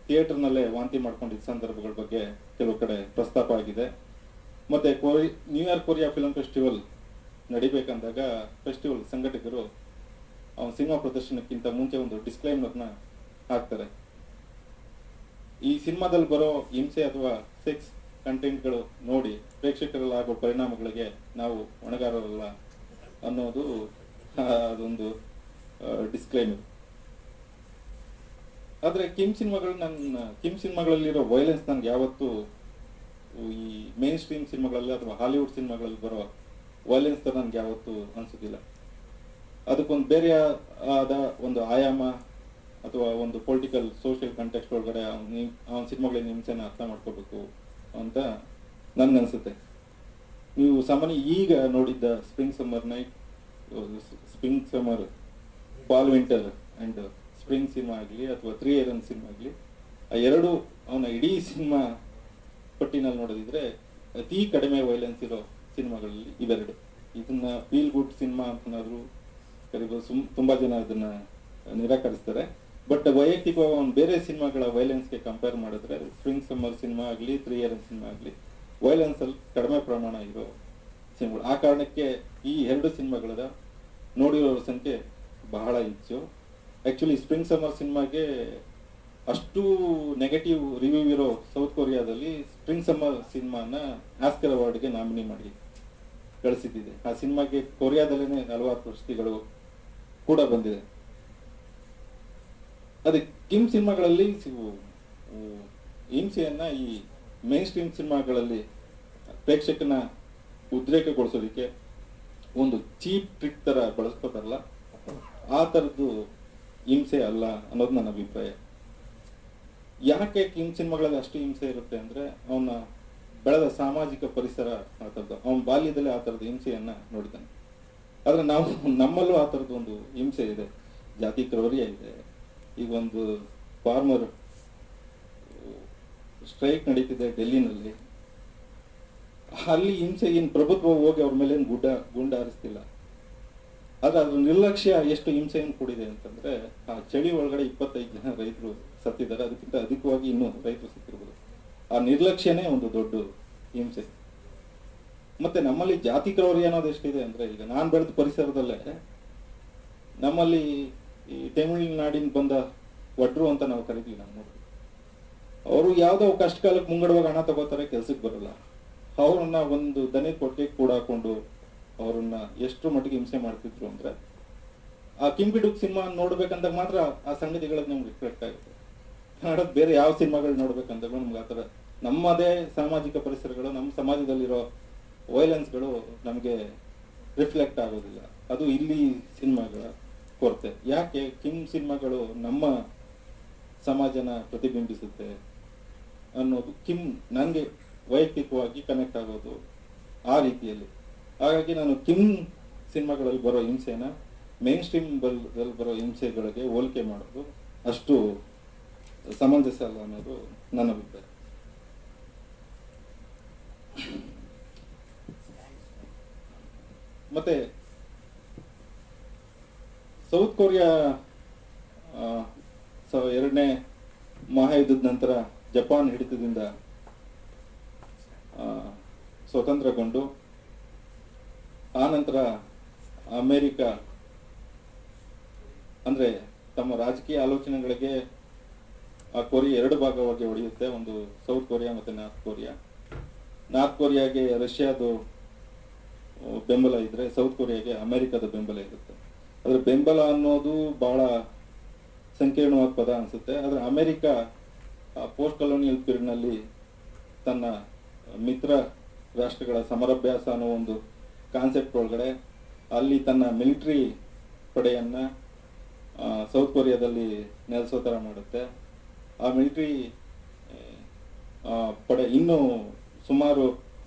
ಥಿಯೇಟರ್ನಲ್ಲೇ ವಾಂತಿ ಮಾಡ್ಕೊಂಡಿದ್ದ ಸಂದರ್ಭಗಳ ಬಗ್ಗೆ ಕೆಲವು ಕಡೆ ಪ್ರಸ್ತಾಪ ಆಗಿದೆ. ಮತ್ತೆ ನ್ಯೂಯಾರ್ಕ್ ಕೊರಿಯಾ ಫಿಲ್ಮ್ ಫೆಸ್ಟಿವಲ್ ನಡಿಬೇಕಂದಾಗ ಫೆಸ್ಟಿವಲ್ ಸಂಘಟಕರು ಅವನ ಸಿನಿಮಾ ಪ್ರದರ್ಶನಕ್ಕಿಂತ ಮುಂಚೆ ಒಂದು ಡಿಸ್ಕ್ಲೈಮರ್ನ ಹಾಕ್ತಾರೆ. ಈ ಸಿನಿಮಾದಲ್ಲಿ ಬರೋ ಹಿಂಸೆ ಅಥವಾ ಸೆಕ್ಸ್ ಕಂಟೆಂಟ್ಗಳು ನೋಡಿ ಪ್ರೇಕ್ಷಕರಲ್ಲಿ ಆಗೋ ಪರಿಣಾಮಗಳಿಗೆ ನಾವು ಹೊಣೆಗಾರರಲ್ಲ ಅನ್ನೋದು ಅದೊಂದು ಡಿಸ್ಕ್ಲೈಮರ್. ಆದ್ರೆ ಕಿಮ್ ಸಿನಿಮಾಗಳಲ್ಲಿರೋ ವೈಲೆನ್ಸ್ ನನ್ಗೆ ಯಾವತ್ತೂ ಈ ಮೇನ್ ಸ್ಟ್ರೀಮ್ ಸಿನಿಮಾಗಳಲ್ಲಿ ಅಥವಾ ಹಾಲಿವುಡ್ ಸಿನಿಮಾಗಳಲ್ಲಿ ಬರೋ ವೈಲೆನ್ಸ್ ತರ ನನ್ಗೆ ಯಾವತ್ತೂ ಅನ್ಸೋದಿಲ್ಲ. ಅದಕ್ಕೊಂದು ಬೇರೆ ಆದ ಒಂದು ಆಯಾಮ ಅಥವಾ ಒಂದು ಪೊಲಿಟಿಕಲ್ ಸೋಷಿಯಲ್ ಕಾಂಟೆಕ್ಸ್ಟ್ ಒಳಗಡೆ ಅವನ ಸಿನಿಮಾಗಳಿನ ಹಿಂಸೆನ ಅರ್ಥ ಮಾಡ್ಕೋಬೇಕು ಅಂತ ನನ್ಗನ್ಸುತ್ತೆ. ನೀವು ಸಾಮಾನ್ಯ ಈಗ ನೋಡಿದ್ದ spring summer fall winter and spring cinema ಆಗಲಿ ಅಥವಾ 3 Iron ಸಿನಿಮಾ ಆಗಲಿ, ಆ ಎರಡು ಅವನ ಇಡೀ ಸಿನಿಮಾ ಪಟ್ಟಿನಲ್ಲಿ ನೋಡೋದಿದ್ರೆ ಅತಿ ಕಡಿಮೆ ವೈಲೆನ್ಸ್ ಇರೋ ಸಿನಿಮಾಗಳಲ್ಲಿ ಇವೆರಡು. ಇದನ್ನ ಫೀಲ್ ಗುಡ್ ಸಿನಿಮಾ ಅಂತನಾದ್ರೂ ಕರಿಬೋದು. ತುಂಬಾ ಜನ ಅದನ್ನ ನಿರಾಕರಿಸ್ತಾರೆ. ಬಟ್ ವೈಯಕ್ತಿಕವಾಗಿ ಅವ್ನು ಬೇರೆ ಸಿನಿಮಾಗಳ ವೈಲೆನ್ಸ್ಗೆ ಕಂಪೇರ್ ಮಾಡಿದ್ರೆ ಸ್ಪ್ರಿಂಗ್ ಸಮ್ಮರ್ ಸಿನಿಮಾ ಆಗಲಿ 3 Iron ಸಿನಿಮಾ ಆಗಲಿ ವೈಲೆನ್ಸ್ ಅಲ್ಲಿ ಕಡಿಮೆ ಪ್ರಮಾಣ ಇರೋ ಸಿನಿಮಾಗಳು. ಆ ಕಾರಣಕ್ಕೆ ಈ 2 ಸಿನಿಮಾಗಳ ನೋಡಿರೋರ ಸಂಖ್ಯೆ ಬಹಳ ಹೆಚ್ಚು. ಆಕ್ಚುಲಿ ಸ್ಪ್ರಿಂಗ್ ಸಮ್ಮರ್ ಸಿನಿಮಾಗೆ ಅಷ್ಟು ನೆಗೆಟಿವ್ ರಿವ್ಯೂ ಇರೋ ಸೌತ್ ಕೊರಿಯಾದಲ್ಲಿ ಸ್ಪ್ರಿಂಗ್ ಸಮ್ಮರ್ ಸಿನಿಮಾನ ಆಸ್ಕರ್ ಅವಾರ್ಡ್ಗೆ ನಾಮಿನಿ ಮಾಡಿ ಕಳಿಸಿದ್ದಿದೆ. ಆ ಸಿನಿಮಾಗೆ ಕೊರಿಯಾದಲ್ಲೇ ಹಲವಾರು ಪ್ರಶಸ್ತಿಗಳು ಕೂಡ ಬಂದಿದೆ. ಅದೇ ಕಿಮ್ ಸಿನಿಮಾಗಳಲ್ಲಿ ಹಿಂಸೆಯನ್ನ ಈ ಮೇನ್ ಸ್ಟ್ರೀಮ್ ಸಿನಿಮಾಗಳಲ್ಲಿ ಪ್ರೇಕ್ಷಕನ ಉದ್ರೇಕಗೊಳಿಸೋದಕ್ಕೆ ಒಂದು ಚೀಪ್ ಟ್ರಿಕ್ ತರ ಬಳಸ್ಕೋತಾರಲ್ಲ, ಆ ತರದ್ದು ಹಿಂಸೆ ಅಲ್ಲ ಅನ್ನೋದು ನನ್ನ ಅಭಿಪ್ರಾಯ. ಯಾಕೆ ಕಿಮ್ ಸಿನಿಮಾಗಳಲ್ಲಿ ಅಷ್ಟು ಹಿಂಸೆ ಇರುತ್ತೆ ಅಂದ್ರೆ ಅವನ ಬೆಳೆದ ಸಾಮಾಜಿಕ ಪರಿಸರ ಆ ಥರದ್ದು, ಅವನ ಬಾಲ್ಯದಲ್ಲಿ ಆ ಥರದ ಹಿಂಸೆಯನ್ನ ನೋಡಿದ್ದಾನೆ. ಆದ್ರೆ ನಮ್ಮಲ್ಲೂ ಆ ಥರದ್ದು ಒಂದು ಹಿಂಸೆ ಇದೆ, ಜಾತಿ ಕ್ರೌರ್ಯ ಇದೆ. ಈಗ ಒಂದು ಫಾರ್ಮರ್ ಸ್ಟ್ರೈಕ್ ನಡೀತಿದೆ ಡೆಲ್ಲಿನಲ್ಲಿ, ಅಲ್ಲಿ ಹಿಂಸೆ ಏನ್ ಪ್ರಭುತ್ವ ಹೋಗಿ ಅವ್ರ ಮೇಲೆ ಏನು ಗುಂಡ ಹಾರಿಸ್ತಿಲ್ಲ. ಆದ್ರೆ ಅದ್ರ ನಿರ್ಲಕ್ಷ್ಯ ಎಷ್ಟು ಹಿಂಸೆಯನ್ನು ಕೂಡಿದೆ ಅಂತಂದ್ರೆ, ಆ ಚಳಿ ಒಳಗಡೆ 25 ಜನ ರೈತರು ಸತ್ತಿದ್ದಾರೆ, ಅದಕ್ಕಿಂತ ಅಧಿಕವಾಗಿ ಇನ್ನೂ ರೈತರು ಸತ್ತಿರ್ಬೋದು. ಆ ನಿರ್ಲಕ್ಷ್ಯನೇ ಒಂದು ದೊಡ್ಡ ಹಿಂಸೆ. ಮತ್ತೆ ನಮ್ಮಲ್ಲಿ ಜಾತಿ ಕ್ರೌರ್ಯ ಅನ್ನೋದು ಎಷ್ಟಿದೆ ಅಂದ್ರೆ, ಈಗ ನಾನ್ ಬೆಳೆದ ಪರಿಸರದಲ್ಲೇ ನಮ್ಮಲ್ಲಿ ಈ ತಮಿಳುನಾಡಿನ ಬಂದ ಒಡ್ರು ಅಂತ ನಾವು ಕರಿತೀವಿ. ನಾವು ನೋಡಿ ಅವರು ಯಾವ್ದೋ ಕಷ್ಟ ಕಾಲಕ್ಕೆ ಮುಂಗಡವಾಗಿ ಹಣ ತಗೋತಾರೆ, ಕೆಲ್ಸಕ್ಕೆ ಬರಲ್ಲ. ಅವ್ರನ್ನ ಒಂದು ದನಿ ಕೊಟ್ಟಿಗೆ ಕೂಡ ಹಾಕೊಂಡು ಅವ್ರನ್ನ ಎಷ್ಟು ಮಟ್ಟಿಗೆ ಹಿಂಸೆ ಮಾಡ್ತಿದ್ರು ಅಂದ್ರೆ, ಆ ಕಿಂಬಿಡುಕ್ ಸಿನಿಮಾ ನೋಡ್ಬೇಕಂದಾಗ ಮಾತ್ರ ಆ ಸಂಗತಿಗಳನ್ನ ನಮ್ಗೆ ರಿಫ್ಲೆಕ್ಟ್ ಆಗುತ್ತೆ. ಕನ್ನಡದ ಬೇರೆ ಯಾವ ಸಿನಿಮಾಗಳು ನೋಡ್ಬೇಕಂದಾಗ ನಮ್ಗೆ ಆತರ ನಮ್ಮದೇ ಸಾಮಾಜಿಕ ಪರಿಸರಗಳು, ನಮ್ಮ ಸಮಾಜದಲ್ಲಿರೋ ವೈಲೆನ್ಸ್ಗಳು ನಮಗೆ ರಿಫ್ಲೆಕ್ಟ್ ಆಗೋದಿಲ್ಲ. ಅದು ಇಲ್ಲಿ ಸಿನಿಮಾಗಳ ಕೊರತೆ. ಯಾಕೆ ಕಿಮ್ ಸಿನಿಮಾಗಳು ನಮ್ಮ ಸಮಾಜನ ಪ್ರತಿಬಿಂಬಿಸುತ್ತೆ ಅನ್ನೋದು ನನಗೆ ವೈಯಕ್ತಿಕವಾಗಿ ಕನೆಕ್ಟ್ ಆಗೋದು ಆ ರೀತಿಯಲ್ಲಿ. ಹಾಗಾಗಿ ನಾನು ಕಿಮ್ ಸಿನಿಮಾಗಳಲ್ಲಿ ಬರೋ ಹಿಂಸೆನ ಮೇನ್ ಸ್ಟ್ರೀಮ್ ಬರೋ ಹಿಂಸೆಗಳಿಗೆ ಹೋಲಿಕೆ ಮಾಡೋದು ಅಷ್ಟು ಸಮಂಜಸ ಅಲ್ಲ ಅನ್ನೋದು ನನ್ನ ಅಭಿಪ್ರಾಯ. ಮತ್ತೆ ಸೌತ್ ಕೊರಿಯಾ 2ನೇ ಮಹಾಯುದ್ಧದ ನಂತರ ಜಪಾನ್ ಹಿಡಿತದಿಂದ ಸ್ವತಂತ್ರಗೊಂಡು, ಆ ನಂತರ ಅಮೆರಿಕ ಅಂದ್ರೆ ತಮ್ಮ ರಾಜಕೀಯ ಆಲೋಚನೆಗಳಿಗೆ ಆ ಕೊರಿಯಾ ಎರಡು ಭಾಗವಾಗಿ ಹೊಡೆಯುತ್ತೆ. ಒಂದು ಸೌತ್ ಕೊರಿಯಾ ಮತ್ತು ನಾರ್ತ್ ಕೊರಿಯಾ. ನಾರ್ತ್ ಕೊರಿಯಾಗೆ ರಷ್ಯಾದು ಬೆಂಬಲ ಇದ್ರೆ ಸೌತ್ ಕೊರಿಯಾಗೆ ಅಮೆರಿಕದ ಬೆಂಬಲ ಇರುತ್ತೆ. ಅದ್ರ ಬೆಂಬಲ ಅನ್ನೋದು ಬಹಳ ಸಂಕೀರ್ಣವಾದ ಪದ ಅನಿಸುತ್ತೆ. ಆದರೆ ಅಮೆರಿಕ ಪೋಸ್ಟ್ ಕಲೋನಿಯಲ್ ಪೀರಿಯಡ್ನಲ್ಲಿ ತನ್ನ ಮಿತ್ರ ರಾಷ್ಟ್ರಗಳ ಸಮರಾಭ್ಯಾಸ ಅನ್ನೋ ಒಂದು ಕಾನ್ಸೆಪ್ಟ್ ಒಳಗಡೆ ಅಲ್ಲಿ ತನ್ನ ಮಿಲಿಟರಿ ಪಡೆಯನ್ನು ಸೌತ್ ಕೊರಿಯಾದಲ್ಲಿ ನೆಲೆಸೋ ಥರ ಮಾಡುತ್ತೆ. ಆ ಮಿಲಿಟರಿ ಪಡೆ ಇನ್ನೂ ಸುಮಾರು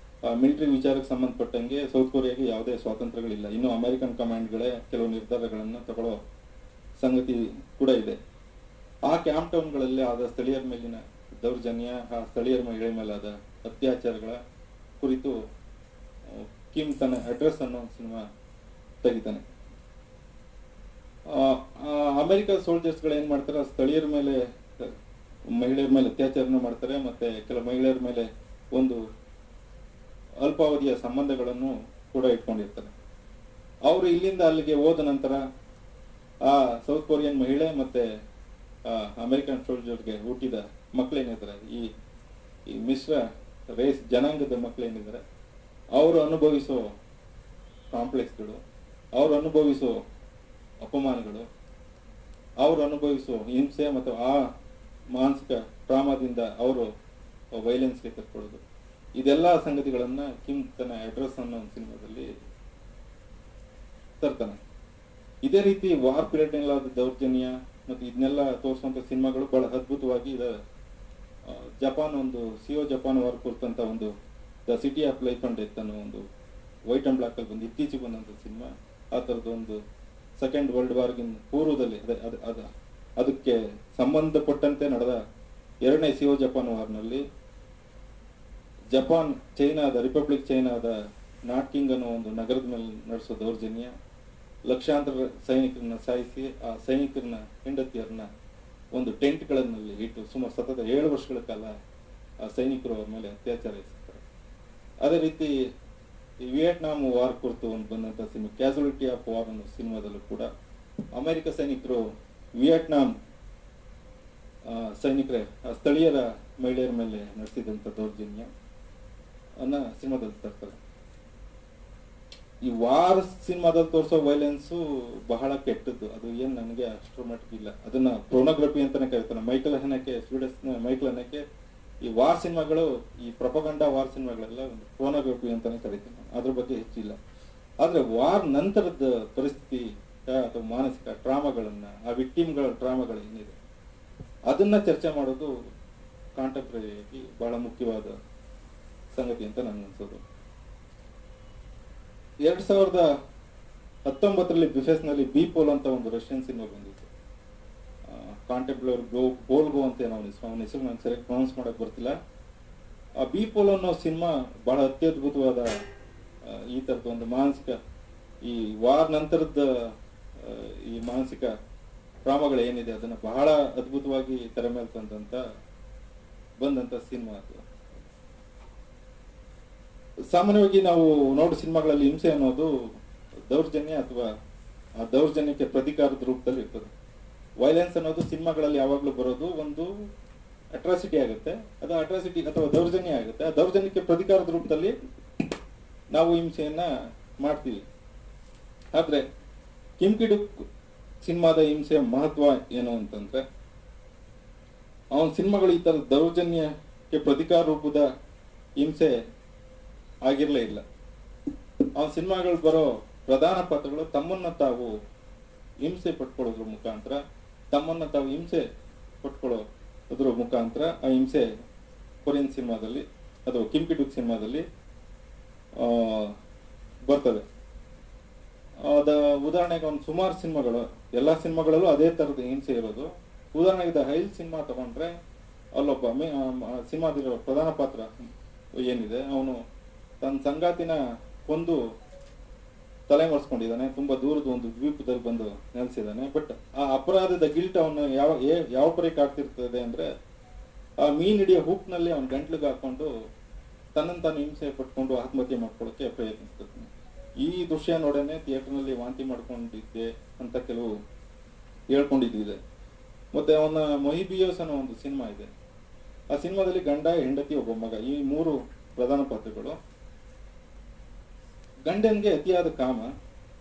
ಮಿಲಿಟರಿ ವಿಚಾರಕ್ಕೆ ಸಂಬಂಧಪಟ್ಟಂಗೆ ಸೌತ್ ಕೊರಿಯಾಗೆ ಯಾವುದೇ ಸ್ವಾತಂತ್ರ್ಯಗಳಿಲ್ಲ. ಇನ್ನೂ ಅಮೆರಿಕನ್ ಕಮಾಂಡ್ಗಳೇ ಕೆಲವು ನಿರ್ಧಾರಗಳನ್ನು ತಗೊಳ್ಳೋ ಸಂಗತಿ ಕೂಡ ಇದೆ. ಆ ಕ್ಯಾಂಪ್ ಟೌನ್ಗಳಲ್ಲಿ ಆದ ಸ್ಥಳೀಯರ ಮೇಲಿನ ದೌರ್ಜನ್ಯ, ಆ ಸ್ಥಳೀಯರ ಮಹಿಳೆ ಮೇಲಾದ ಅತ್ಯಾಚಾರಗಳ ಕುರಿತು ಕಿಮ್ ತನ್ನ ಅಡ್ರೆಸ್ ಅನ್ನೋ ಒಂದು ಸಿನಿಮಾ ತೆಗಿತಾನೆ. ಅಮೆರಿಕ ಸೋಲ್ಜರ್ಸ್ಗಳು ಏನು ಮಾಡ್ತಾರೆ, ಸ್ಥಳೀಯರ ಮೇಲೆ ಮಹಿಳೆಯರ ಮೇಲೆ ಅತ್ಯಾಚಾರನೂ ಮಾಡ್ತಾರೆ, ಮತ್ತೆ ಕೆಲವು ಮಹಿಳೆಯರ ಮೇಲೆ ಒಂದು ಅಲ್ಪಾವಧಿಯ ಸಂಬಂಧಗಳನ್ನು ಕೂಡ ಇಟ್ಕೊಂಡಿರ್ತಾರೆ. ಅವರು ಇಲ್ಲಿಂದ ಅಲ್ಲಿಗೆ ಹೋದ ನಂತರ ಆ ಸೌತ್ ಕೊರಿಯನ್ ಮಹಿಳೆ ಮತ್ತೆ ಅಮೆರಿಕನ್ ಸೋಲ್ಜರ್ಗೆ ಹುಟ್ಟಿದ ಮಕ್ಕಳೇನಿದ್ದಾರೆ, ಈ ಮಿಶ್ರ ರೇಸ್ ಜನಾಂಗದ ಮಕ್ಕಳೇನಿದ್ದಾರೆ, ಅವರು ಅನುಭವಿಸೋ ಕಾಂಪ್ಲೆಕ್ಸ್ಗಳು, ಅವರು ಅನುಭವಿಸೋ ಅಪಮಾನಗಳು, ಅವರು ಅನುಭವಿಸೋ ಹಿಂಸೆ ಮತ್ತು ಆ ಮಾನಸಿಕ ಟ್ರಾಮಾದಿಂದ ಅವರು ವೈಲೆನ್ಸ್ಗೆ ಕರ್ಕೊಳ್ಳೋದು, ಇದೆಲ್ಲ ಸಂಗತಿಗಳನ್ನು ಕಿಮ್ ತನ್ನ ಅಡ್ರೆಸ್ ಅನ್ನೋ ಒಂದು ಸಿನಿಮಾದಲ್ಲಿ ತರ್ತಾನೆ. ಇದೇ ರೀತಿ ವಾರ್ ಪೀರಿಯಡ್ನಲ್ಲಾದ ದೌರ್ಜನ್ಯ ಮತ್ತು ಇದನ್ನೆಲ್ಲ ತೋರಿಸುವಂಥ ಸಿನಿಮಾಗಳು ಬಹಳ ಅದ್ಭುತವಾಗಿ ಇದಾವೆ. ಜಪಾನ್ ಒಂದು ಸಿಯೋ ಜಪಾನ್ ವಾರ್ ಕುರಿತಂತ ಒಂದು the city of life and death ಅನ್ನೋ ಒಂದು ವೈಟ್ ಅಂಡ್ ಬ್ಲಾಕ್ ಅಲ್ಲಿ ಬಂದು ಇತ್ತೀಚೆಗೆ ಬಂದಂಥ ಸಿನಿಮಾ. ಆ ಥರದ್ದು ಒಂದು ಸೆಕೆಂಡ್ ವರ್ಲ್ಡ್ ವಾರ್ಗಿನ ಪೂರ್ವದಲ್ಲಿ ಅದಕ್ಕೆ ಸಂಬಂಧಪಟ್ಟಂತೆ ನಡೆದ ಎರಡನೇ ಸಿಯೋ ಜಪಾನ್ ವಾರ್ನಲ್ಲಿ ಜಪಾನ್ ಚೈನಾದ ರಿಪಬ್ಲಿಕ್ ಚೈನಾದ ನಾಟ್ಕಿಂಗ್ ಅನ್ನೋ ಒಂದು ನಗರದ ಮೇಲೆ ನಡೆಸೋ ದೌರ್ಜನ್ಯ, ಲಕ್ಷಾಂತರ ಸೈನಿಕರನ್ನ ಸಾಯಿಸಿ ಆ ಸೈನಿಕರನ್ನ ಹೆಂಡತಿಯರನ್ನ ಒಂದು ಟೆಂಟ್ಗಳಲ್ಲಿ ಇಟ್ಟು ಸುಮಾರು ಸತತ 7 ವರ್ಷಗಳ ಕಾಲ ಆ ಸೈನಿಕರು ಅವ್ರ ಮೇಲೆ ಅತ್ಯಾಚಾರ ಎಸಗ್ತಾರೆ. ಅದೇ ರೀತಿ ಈ ವಿಯೆಟ್ನಾಂ ವಾರ್ ಕುರಿತು ಒಂದು ಬಂದಂಥ ಸಿನಿಮಾ ಕ್ಯಾಸುಯಾಲಿಟಿ ಆಫ್ ವಾರ್ ಅನ್ನೋ ಸಿನಿಮಾದಲ್ಲೂ ಕೂಡ ಅಮೆರಿಕ ಸೈನಿಕರು ವಿಯೆಟ್ನಾಂ ಸೈನಿಕರೇ ಸ್ಥಳೀಯರ ಮಹಿಳೆಯರ ಮೇಲೆ ನಡೆಸಿದಂಥ ದೌರ್ಜನ್ಯ ಅನ್ನ ಸಿನಿಮಾದಲ್ಲಿ ತರ್ತಾರೆ. ಈ ವಾರ್ ಸಿನಿಮಾದಲ್ಲಿ ತೋರಿಸೋ ವೈಲೆನ್ಸು ಬಹಳ ಕೆಟ್ಟದ್ದು. ಅದು ಏನು ನನಗೆ ಅಷ್ಟರ ಮಟ್ಟಿಗೆ ಇಲ್ಲ. ಅದನ್ನ ಪ್ರೊನೋಗ್ರಫಿ ಅಂತಾನೆ ಕರೀತಾರೆ. ಮೈಕಲ್ ಹೆನಕೆ, ಸ್ವೀಡನ್ ಮೈಕಲ್ ಹೆನಕೆ ಈ ವಾರ್ ಸಿನಿಮಾಗಳು, ಈ ಪ್ರೊಪಗಂಡಾ ವಾರ್ ಸಿನಿಮಾಗಳೆಲ್ಲ ಒಂದು ಪ್ರೊನೋಗ್ರಫಿ ಅಂತಾನೆ ಕರೀತೀನಿ. ಅದ್ರ ಬಗ್ಗೆ ಹೆಚ್ಚಿಲ್ಲ. ಆದ್ರೆ ವಾರ್ ನಂತರದ ಪರಿಸ್ಥಿತಿ ಅಥವಾ ಮಾನಸಿಕ ಟ್ರಾಮಾಗಳನ್ನ, ಆ ವಿಕ್ಟಿಮ್ಗಳ ಟ್ರಾಮಾಗಳು ಏನಿದೆ ಅದನ್ನ ಚರ್ಚೆ ಮಾಡೋದು ಕಾಂಟೆಂಪ್ರರಿಯಾಗಿ ಬಹಳ ಮುಖ್ಯವಾದ ಸಂಗತಿ ಅಂತ ನನ್ಗೆ ಅನ್ಸೋದು. 2019ರಲ್ಲಿ ಬಿಫೆಸ್ನಲ್ಲಿ ಬಿ ಪೋಲ್ ಅಂತ ಒಂದು ರಷ್ಯನ್ ಸಿನಿಮಾ ಬಂದಿತ್ತು. ಕಾಂಟೆಂಪ್ರರಿ ಗೋಲ್ಗೋ ಅಂತ ಅವನ ಹೆಸರು ನಂಗೆ ಸರಿಯಾಗಿ ಪ್ರೊನೌನ್ಸ್ ಮಾಡಕ್ ಬರ್ತಿಲ್ಲ. ಆ ಬಿ ಪೋಲ್ ಅನ್ನೋ ಸಿನಿಮಾ ಬಹಳ ಅತ್ಯದ್ಭುತವಾದ ಈ ಥರದ ಒಂದು ಮಾನಸಿಕ, ಈ ವಾರ್ ನಂತರದ ಈ ಮಾನಸಿಕ ಡ್ರಾಮಾಗಳು ಏನಿದೆ ಅದನ್ನ ಬಹಳ ಅದ್ಭುತವಾಗಿ ತೆರೆ ಮೇಲೆ ಬಂದಂತ ಸಿನಿಮಾ ಅದು. ಸಾಮಾನ್ಯವಾಗಿ ನಾವು ನೋಡೋ ಸಿನಿಮಾಗಳಲ್ಲಿ ಹಿಂಸೆ ಅನ್ನೋದು ದೌರ್ಜನ್ಯ ಅಥವಾ ಆ ದೌರ್ಜನ್ಯಕ್ಕೆ ಪ್ರತಿಕಾರದ ರೂಪದಲ್ಲಿ ಇರ್ತದೆ. ವೈಲೆನ್ಸ್ ಅನ್ನೋದು ಸಿನಿಮಾಗಳಲ್ಲಿ ಯಾವಾಗಲೂ ಬರೋದು ಒಂದು ಅಟ್ರಾಸಿಟಿ ಆಗುತ್ತೆ. ಅದು ಅಟ್ರಾಸಿಟಿ ಅಥವಾ ದೌರ್ಜನ್ಯ ಆಗುತ್ತೆ. ಆ ದೌರ್ಜನ್ಯಕ್ಕೆ ಪ್ರತಿಕಾರದ ರೂಪದಲ್ಲಿ ನಾವು ಹಿಂಸೆಯನ್ನ ಮಾಡ್ತೀವಿ. ಆದ್ರೆ ಕಿಮ್ ಕಿಡುಕ್ ಸಿನಿಮಾದ ಹಿಂಸೆಯ ಮಹತ್ವ ಏನು ಅಂತಂದ್ರೆ, ಅವನ ಸಿನಿಮಾಗಳು ಈ ತರದ ದೌರ್ಜನ್ಯಕ್ಕೆ ಪ್ರತಿಕಾರ ರೂಪದ ಹಿಂಸೆ ಆಗಿರ್ಲೇ ಇಲ್ಲ. ಅವನ ಸಿನಿಮಾಗಳು ಬರೋ ಪ್ರಧಾನ ಪಾತ್ರಗಳು ತಮ್ಮನ್ನ ತಾವು ಹಿಂಸೆ ಪಟ್ಕೊಳ್ಳೋದ್ರ ಮುಖಾಂತರ, ತಮ್ಮನ್ನ ತಾವು ಹಿಂಸೆ ಪಟ್ಕೊಳ್ಳೋದ್ರ ಮುಖಾಂತರ ಆ ಹಿಂಸೆ ಕೊರಿಯನ್ ಸಿನಿಮಾದಲ್ಲಿ ಅಥವಾ ಕಿಮ್ ಕಿಡುಕ್ ಸಿನಿಮಾದಲ್ಲಿ ಬರ್ತದೆ. ಉದಾಹರಣೆಗೆ ಒಂದು ಸುಮಾರು ಸಿನಿಮಾಗಳು, ಎಲ್ಲ ಸಿನಿಮಾಗಳಲ್ಲೂ ಅದೇ ತರದ ಹಿಂಸೆ ಇರೋದು. ಉದಾಹರಣೆಗೆ ದ ಹೈಲ್ ಸಿನಿಮಾ ತಗೊಂಡ್ರೆ ಅಲ್ಲೊಬ್ಬ ಸಿನಿಮಾದಿರೋ ಪ್ರಧಾನ ಪಾತ್ರ ಏನಿದೆ, ಅವನು ತನ್ನ ಸಂಗಾತಿನ ಕೊಂದು ತಲೆ ಮರೆಸ್ಕೊಂಡಿದ್ದಾನೆ. ತುಂಬಾ ದೂರದ ಒಂದು ದ್ವೀಪದಲ್ಲಿ ಬಂದು ನೆಲೆಸಿದ್ದಾನೆ. ಬಟ್ ಆ ಅಪರಾಧದ ಗಿಲ್ಟ್ ಅವನು ಯಾವ ಪರೀಕ್ಷೆ ಆಗ್ತಿರ್ತದೆ ಅಂದ್ರೆ, ಆ ಮೀನ್ ಹಿಡಿಯೋ ಹುಕ್ನಲ್ಲಿ ಅವನ ಗಂಟ್ಲಿಗೆ ಹಾಕೊಂಡು ತನ್ನನ್ನು ತಾನು ಹಿಂಸೆ ಪಟ್ಕೊಂಡು ಆತ್ಮಹತ್ಯೆ ಮಾಡ್ಕೊಳ್ಳೋಕೆ ಪ್ರಯತ್ನಿಸ್ತಾನೆ. ಈ ದೃಶ್ಯ ನೋಡೇನೆ ಥಿಯೇಟರ್ನಲ್ಲಿ ವಾಂತಿ ಮಾಡ್ಕೊಂಡಿದ್ದೆ ಅಂತ ಕೆಲವು ಹೇಳ್ಕೊಂಡಿದ್ದಿದೆ. ಮತ್ತೆ ಅವನ ಮೊಹಿಬಿಯೋಸ್ ಅನ್ನೋ ಒಂದು ಸಿನಿಮಾ ಇದೆ. ಆ ಸಿನಿಮಾದಲ್ಲಿ ಗಂಡ, ಹೆಂಡತಿ, ಒಬ್ಬ ಮಗ, ಈ 3 ಪ್ರಧಾನ ಪಾತ್ರಗಳು. ಗಂಡನಿಗೆ ಅತಿಯಾದ ಕಾಮ,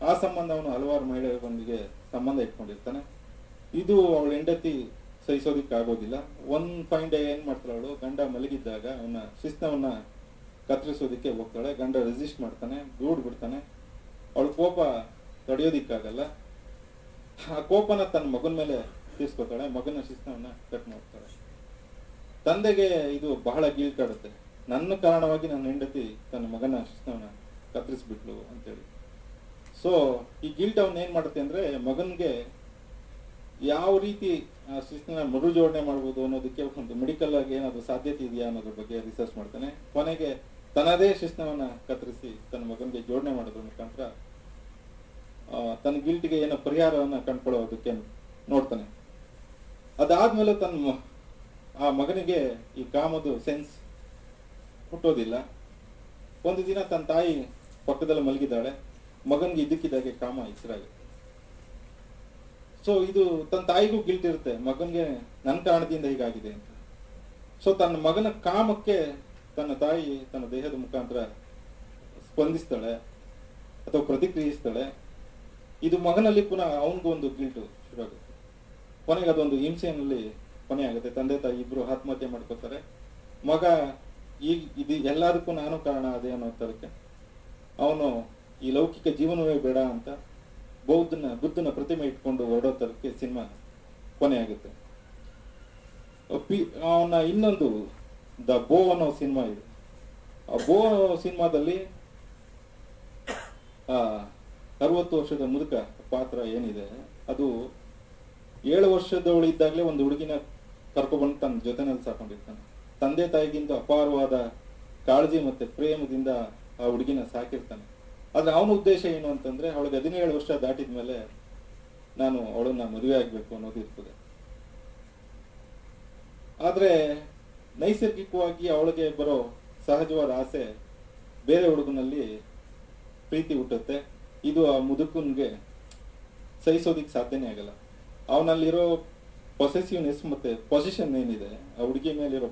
ಆ ಸಂಬಂಧ ಅವನು ಹಲವಾರು ಮಹಿಳೆಯರೊಂದಿಗೆ ಸಂಬಂಧ ಇಟ್ಕೊಂಡಿರ್ತಾನೆ. ಇದು ಅವಳ ಹೆಂಡತಿ ಸಹಿಸೋದಿಕ್ಕಾಗೋದಿಲ್ಲ. ಒನ್ ಫೈನ್ ಡೇ ಏನ್ ಮಾಡ್ತಾಳೆ ಅವಳು, ಗಂಡ ಮಲಗಿದ್ದಾಗ ಅವನ ಶಿಸ್ನವನ್ನ ಕತ್ತರಿಸೋದಿಕ್ಕೆ ಹೋಗ್ತಾಳೆ. ಗಂಡ ರೆಸಿಸ್ಟ್ ಮಾಡ್ತಾನೆ, ದೂಡ್ ಬಿಡ್ತಾನೆ. ಅವಳ ಕೋಪ ತಡೆಯೋದಿಕ್ಕಾಗಲ್ಲ. ಆ ಕೋಪನ ತನ್ನ ಮಗನ ಮೇಲೆ ತೀರ್ಸ್ಕೊತಾಳೆ. ಮಗನ ಶಿಸ್ನವನ್ನ ಕಟ್ ಮಾಡ್ತಾಳೆ. ತಂದೆಗೆ ಇದು ಬಹಳ ಗೀಳ್ಕಾಡುತ್ತೆ. ನನ್ನ ಕಾರಣವಾಗಿ ನನ್ನ ಹೆಂಡತಿ ತನ್ನ ಮಗನ ಶಿಸ್ನವನ್ನ ಕತ್ತರಿಸ್ಬಿಟ್ಲು ಅಂತೇಳಿ. ಸೊ ಈ ಗಿಲ್ಟ್ ಅವನ್ ಏನ್ ಮಾಡುತ್ತೆ ಅಂದ್ರೆ, ಮಗನ್ಗೆ ಯಾವ ರೀತಿ ಆ ಶಿಸ್ನ ಮರು ಜೋಡಣೆ ಮಾಡ್ಬೋದು ಅನ್ನೋದಕ್ಕೆ ಒಂದು ಮೆಡಿಕಲ್ ಆಗಿ ಏನಾದ್ರು ಸಾಧ್ಯತೆ ಇದೆಯಾ ಅನ್ನೋದ್ರ ಬಗ್ಗೆ ರಿಸರ್ಚ್ ಮಾಡ್ತಾನೆ. ಕೊನೆಗೆ ತನ್ನದೇ ಶಿಸ್ನವನ್ನ ಕತ್ತರಿಸಿ ತನ್ನ ಮಗನಿಗೆ ಜೋಡಣೆ ಮಾಡೋದ್ರ ಮುಖಾಂತರ ತನ್ನ ಗಿಲ್ಟ್ಗೆ ಏನೋ ಪರಿಹಾರವನ್ನ ಕಂಡುಕೊಳ್ಳೋದಕ್ಕೆ ನೋಡ್ತಾನೆ. ಅದಾದ್ಮೇಲೆ ಆ ಮಗನಿಗೆ ಈ ಕಾಮದು ಸೆನ್ಸ್ ಹುಟ್ಟೋದಿಲ್ಲ. ಒಂದು ದಿನ ತನ್ನ ತಾಯಿ ಪಕ್ಕದಲ್ಲಿ ಮಲಗಿದ್ದಾಳೆ. ಮಗನ್ಗೆ ಇದ್ದಕ್ಕಿದ್ದಾಗೆ ಕಾಮ ಹೆಸರಾಗುತ್ತೆ. ಸೊ ಇದು ತನ್ನ ತಾಯಿಗೂ ಗಿಲ್ಟ್ ಇರುತ್ತೆ, ಮಗನ್ಗೆ ನನ್ನ ಕಾರಣದಿಂದ ಹೀಗಾಗಿದೆ ಅಂತ. ಸೊ ತನ್ನ ಮಗನ ಕಾಮಕ್ಕೆ ತನ್ನ ತಾಯಿ ತನ್ನ ದೇಹದ ಮುಖಾಂತರ ಸ್ಪಂದಿಸ್ತಾಳೆ ಅಥವಾ ಪ್ರತಿಕ್ರಿಯಿಸ್ತಾಳೆ. ಇದು ಮಗನಲ್ಲಿ ಪುನಃ ಅವನಿಗೂ ಒಂದು ಗಿಲ್ಟು ಶುರುವಾಗುತ್ತೆ. ಕೊನೆಗೆ ಅದೊಂದು ಹಿಂಸೆಯಲ್ಲಿ ಕೊನೆ ಆಗುತ್ತೆ. ತಂದೆ ತಾಯಿ ಇಬ್ರು ಆತ್ಮಹತ್ಯೆ ಮಾಡ್ಕೋತಾರೆ. ಮಗ ಇದು ಎಲ್ಲದಕ್ಕೂ ನಾನು ಕಾರಣ ಅದೇ ಅನ್ನೋ ತರಕ್ಕೆ ಅವನು ಈ ಲೌಕಿಕ ಜೀವನವೇ ಬೇಡ ಅಂತ ಬುದ್ಧನ ಪ್ರತಿಮೆ ಇಟ್ಕೊಂಡು ಹೊರಡೋ ತರಕ್ಕೆ ಸಿನಿಮಾ ಕೊನೆ ಆಗುತ್ತೆ. ಅವನ ಇನ್ನೊಂದು ದ ಬೋ ಅನ್ನೋ ಸಿನಿಮಾ ಇದೆ. ಆ ಬೋ ಸಿನಿಮಾದಲ್ಲಿ 60 ವರ್ಷದ ಮುದುಕ ಪಾತ್ರ ಏನಿದೆ, ಅದು 7 ವರ್ಷದವಳಿದ್ದಾಗಲೇ ಒಂದು ಹುಡುಗಿನ ಕರ್ಕೊಬಂದು ತನ್ನ ಜೊತೆನಲ್ಲಿ ಸಾಕೊಂಡಿರ್ತಾನೆ. ತಂದೆ ತಾಯಿಗಿಂತ ಅಪಾರವಾದ ಕಾಳಜಿ ಮತ್ತೆ ಪ್ರೇಮದಿಂದ ಆ ಹುಡುಗಿನ ಸಾಕಿರ್ತಾನೆ. ಆದ್ರೆ ಅವನ ಉದ್ದೇಶ ಏನು ಅಂತಂದ್ರೆ, ಅವಳಿಗೆ 17 ವರ್ಷ ದಾಟಿದ್ಮೇಲೆ ನಾನು ಅವಳನ್ನ ಮದುವೆ ಆಗ್ಬೇಕು ಅನ್ನೋದು ಇರ್ತದೆ. ಆದ್ರೆ ನೈಸರ್ಗಿಕವಾಗಿ ಅವಳಿಗೆ ಬರೋ ಸಹಜವಾದ ಆಸೆ ಬೇರೆ ಹುಡುಗನಲ್ಲಿ ಪ್ರೀತಿ ಹುಟ್ಟುತ್ತೆ. ಇದು ಆ ಮುದುಕನ್ಗೆ ಸಹಿಸೋದಿಕ್ ಸಾಧ್ಯನೇ ಆಗಲ್ಲ. ಅವನಲ್ಲಿರೋ ಪೊಸೆಸಿವ್ನೆಸ್ ಮತ್ತೆ ಪೊಸಿಷನ್ ಏನಿದೆ, ಆ ಹುಡುಗಿ ಮೇಲಿರೋ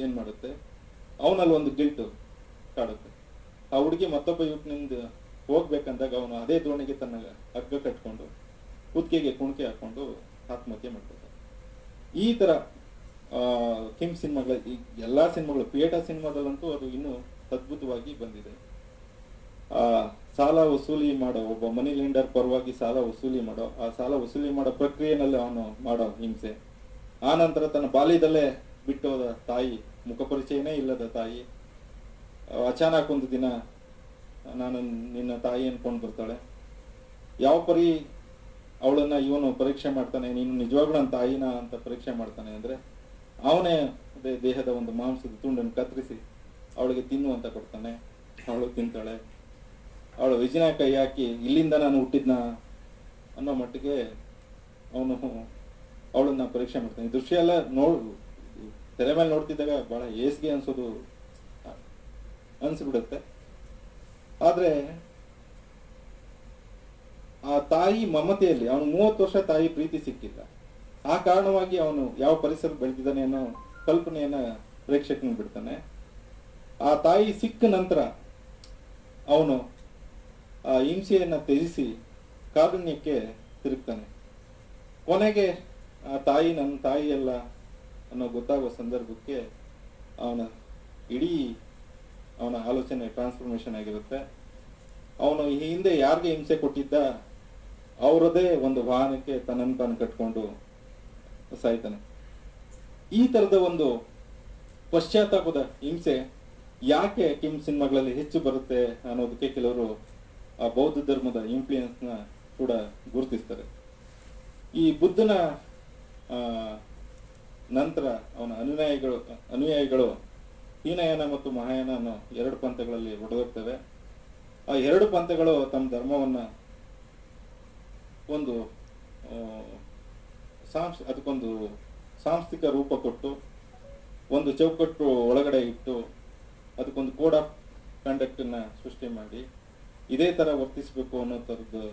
ಏನ್ ಮಾಡುತ್ತೆ, ಅವನಲ್ಲಿ ಒಂದು ಗಿಲ್ಟ್ ಕಾಡುತ್ತೆ. ಆ ಹುಡುಗಿ ಮತ್ತೊಬ್ಬ ಯುವಕನಿಂದ ಹೋಗ್ಬೇಕಂದಾಗ ಅವನು ಅದೇ ದೋಣಿಗೆ ತನ್ನ ಹಗ್ಗ ಕಟ್ಕೊಂಡು ಕುತ್ತಿಗೆಗೆ ಕುಣಿಕೆ ಹಾಕೊಂಡು ಆತ್ಮಹತ್ಯೆ ಮಾಡ್ಕೊಳ್ತಾನೆ. ಈ ತರ ಕಿಮ್ ಸಿನಿಮಾಗಳ ಈ ಎಲ್ಲಾ ಸಿನಿಮಾಗಳು, ಪಿಯೇಟಾ ಸಿನಿಮಾದಲ್ಲಂತೂ ಅದು ಇನ್ನೂ ಅದ್ಭುತವಾಗಿ ಬಂದಿದೆ. ಸಾಲ ವಸೂಲಿ ಮಾಡೋ ಒಬ್ಬ ಮನಿ ಲೆಂಡರ್ ಪರವಾಗಿ ಸಾಲ ವಸೂಲಿ ಮಾಡೋ, ಆ ಸಾಲ ವಸೂಲಿ ಮಾಡೋ ಪ್ರಕ್ರಿಯೆನಲ್ಲಿ ಅವನು ಮಾಡೋ ಹಿಂಸೆ. ಆ ನಂತರ ತನ್ನ ಬಾಲ್ಯದಲ್ಲೇ ಬಿಟ್ಟೋದ ತಾಯಿ, ಮುಖಪರಿಚಯನೇ ಇಲ್ಲದ ತಾಯಿ, ಅಚಾನಕ್ ಒಂದು ದಿನ ನಾನು ನಿನ್ನ ತಾಯಿ ಅನ್ಕೊಂಡು ಬರ್ತಾಳೆ. ಯಾವ ಪರಿ ಅವಳನ್ನ ಇವನು ಪರೀಕ್ಷೆ ಮಾಡ್ತಾನೆ, ನೀನು ನಿಜವಾಗ್ಲೂ ನನ್ನ ತಾಯಿನ ಅಂತ ಪರೀಕ್ಷೆ ಮಾಡ್ತಾನೆ ಅಂದ್ರೆ, ಅವನೇ ಅದೇ ದೇಹದ ಒಂದು ಮಾಂಸದ ತುಂಡನ್ನು ಕತ್ತರಿಸಿ ಅವಳಿಗೆ ತಿನ್ನು ಅಂತ ಕೊಡ್ತಾನೆ. ಅವಳು ತಿಂತಾಳೆ. ಅವಳ ವಿಜಯನ ಕೈ ಹಾಕಿ ಇಲ್ಲಿಂದ ನಾನು ಹುಟ್ಟಿದ್ನ ಅನ್ನೋ ಮಟ್ಟಿಗೆ ಅವನು ಅವಳನ್ನ ಪರೀಕ್ಷೆ ಮಾಡ್ತಾನೆ. ಈ ದೃಶ್ಯ ಎಲ್ಲ ತೆರೆ ಮೇಲೆ ನೋಡ್ತಿದ್ದಾಗ ಬಹಳ ಏಸ್ಗೆ ಅನ್ಸ್ಬಿಡುತ್ತೆ. ಆದ್ರೆ ಆ ತಾಯಿ ಮಮತೆಯಲ್ಲಿ ಅವನು 30 ವರ್ಷ ತಾಯಿ ಪ್ರೀತಿ ಸಿಕ್ಕಿಲ್ಲ. ಆ ಕಾರಣವಾಗಿ ಅವನು ಯಾವ ಪರಿಸರ ಬೆಳೆದಿದ್ದಾನೆ ಅನ್ನೋ ಕಲ್ಪನೆಯನ್ನ ಪ್ರೇಕ್ಷಕನಿಗೆ ಬಿಡ್ತಾನೆ. ಆ ತಾಯಿ ಸಿಕ್ಕ ನಂತರ ಅವನು ಆ ಹಿಂಸೆಯನ್ನ ತ್ಯಜಿಸಿ ಕಾರುಣ್ಯಕ್ಕೆ ತಿರುಗ್ತಾನೆ. ಕೊನೆಗೆ ಆ ತಾಯಿ ನನ್ನ ತಾಯಿ ಅಲ್ಲ ಅನ್ನೋ ಗೊತ್ತಾಗುವ ಸಂದರ್ಭಕ್ಕೆ ಅವನ ಆಲೋಚನೆ ಟ್ರಾನ್ಸ್ಫಾರ್ಮೇಶನ್ ಆಗಿರುತ್ತೆ. ಅವನು ಈ ಹಿಂದೆ ಯಾರಿಗೆ ಹಿಂಸೆ ಕೊಟ್ಟಿದ್ದ ಅವರದೇ ಒಂದು ವಾಹನಕ್ಕೆ ತನ್ನನ್ನು ತಾನು ಕಟ್ಕೊಂಡು ಸಾಯ್ತಾನೆ. ಈ ತರದ ಒಂದು ಪಶ್ಚಾತ್ತಾಪದ ಹಿಂಸೆ ಯಾಕೆ ಕಿಮ್ ಸಿನಿಮಾಗಳಲ್ಲಿ ಹೆಚ್ಚು ಬರುತ್ತೆ ಅನ್ನೋದಕ್ಕೆ ಕೆಲವರು ಆ ಬೌದ್ಧ ಧರ್ಮದ ಇನ್ಫ್ಲೂಯೆನ್ಸ್ ನ ಕೂಡ ಗುರುತಿಸ್ತಾರೆ. ಈ ಬುದ್ಧನ ನಂತರ ಅವನ ಅನುಯಾಯಿಗಳು ಹೀನಯಾನ ಮತ್ತು ಮಹಾಯಾನ ಅನ್ನೋ 2 ಪಂಥಗಳಲ್ಲಿ ಒಡೆದೋಗ್ತವೆ. ಆ 2 ಪಂಥಗಳು ತಮ್ಮ ಧರ್ಮವನ್ನ ಒಂದು ಅದಕ್ಕೊಂದು ಸಾಂಸ್ಥಿಕ ರೂಪ ಕೊಟ್ಟು, ಒಂದು ಚೌಕಟ್ಟು ಒಳಗಡೆ ಇಟ್ಟು, ಅದಕ್ಕೊಂದು ಕೋಡ್ ಆಫ್ ಕಂಡಕ್ಟ್ ನ ಸೃಷ್ಟಿ ಮಾಡಿ ಇದೇ ತರ ವರ್ತಿಸಬೇಕು ಅನ್ನೋ ತರದ್ದು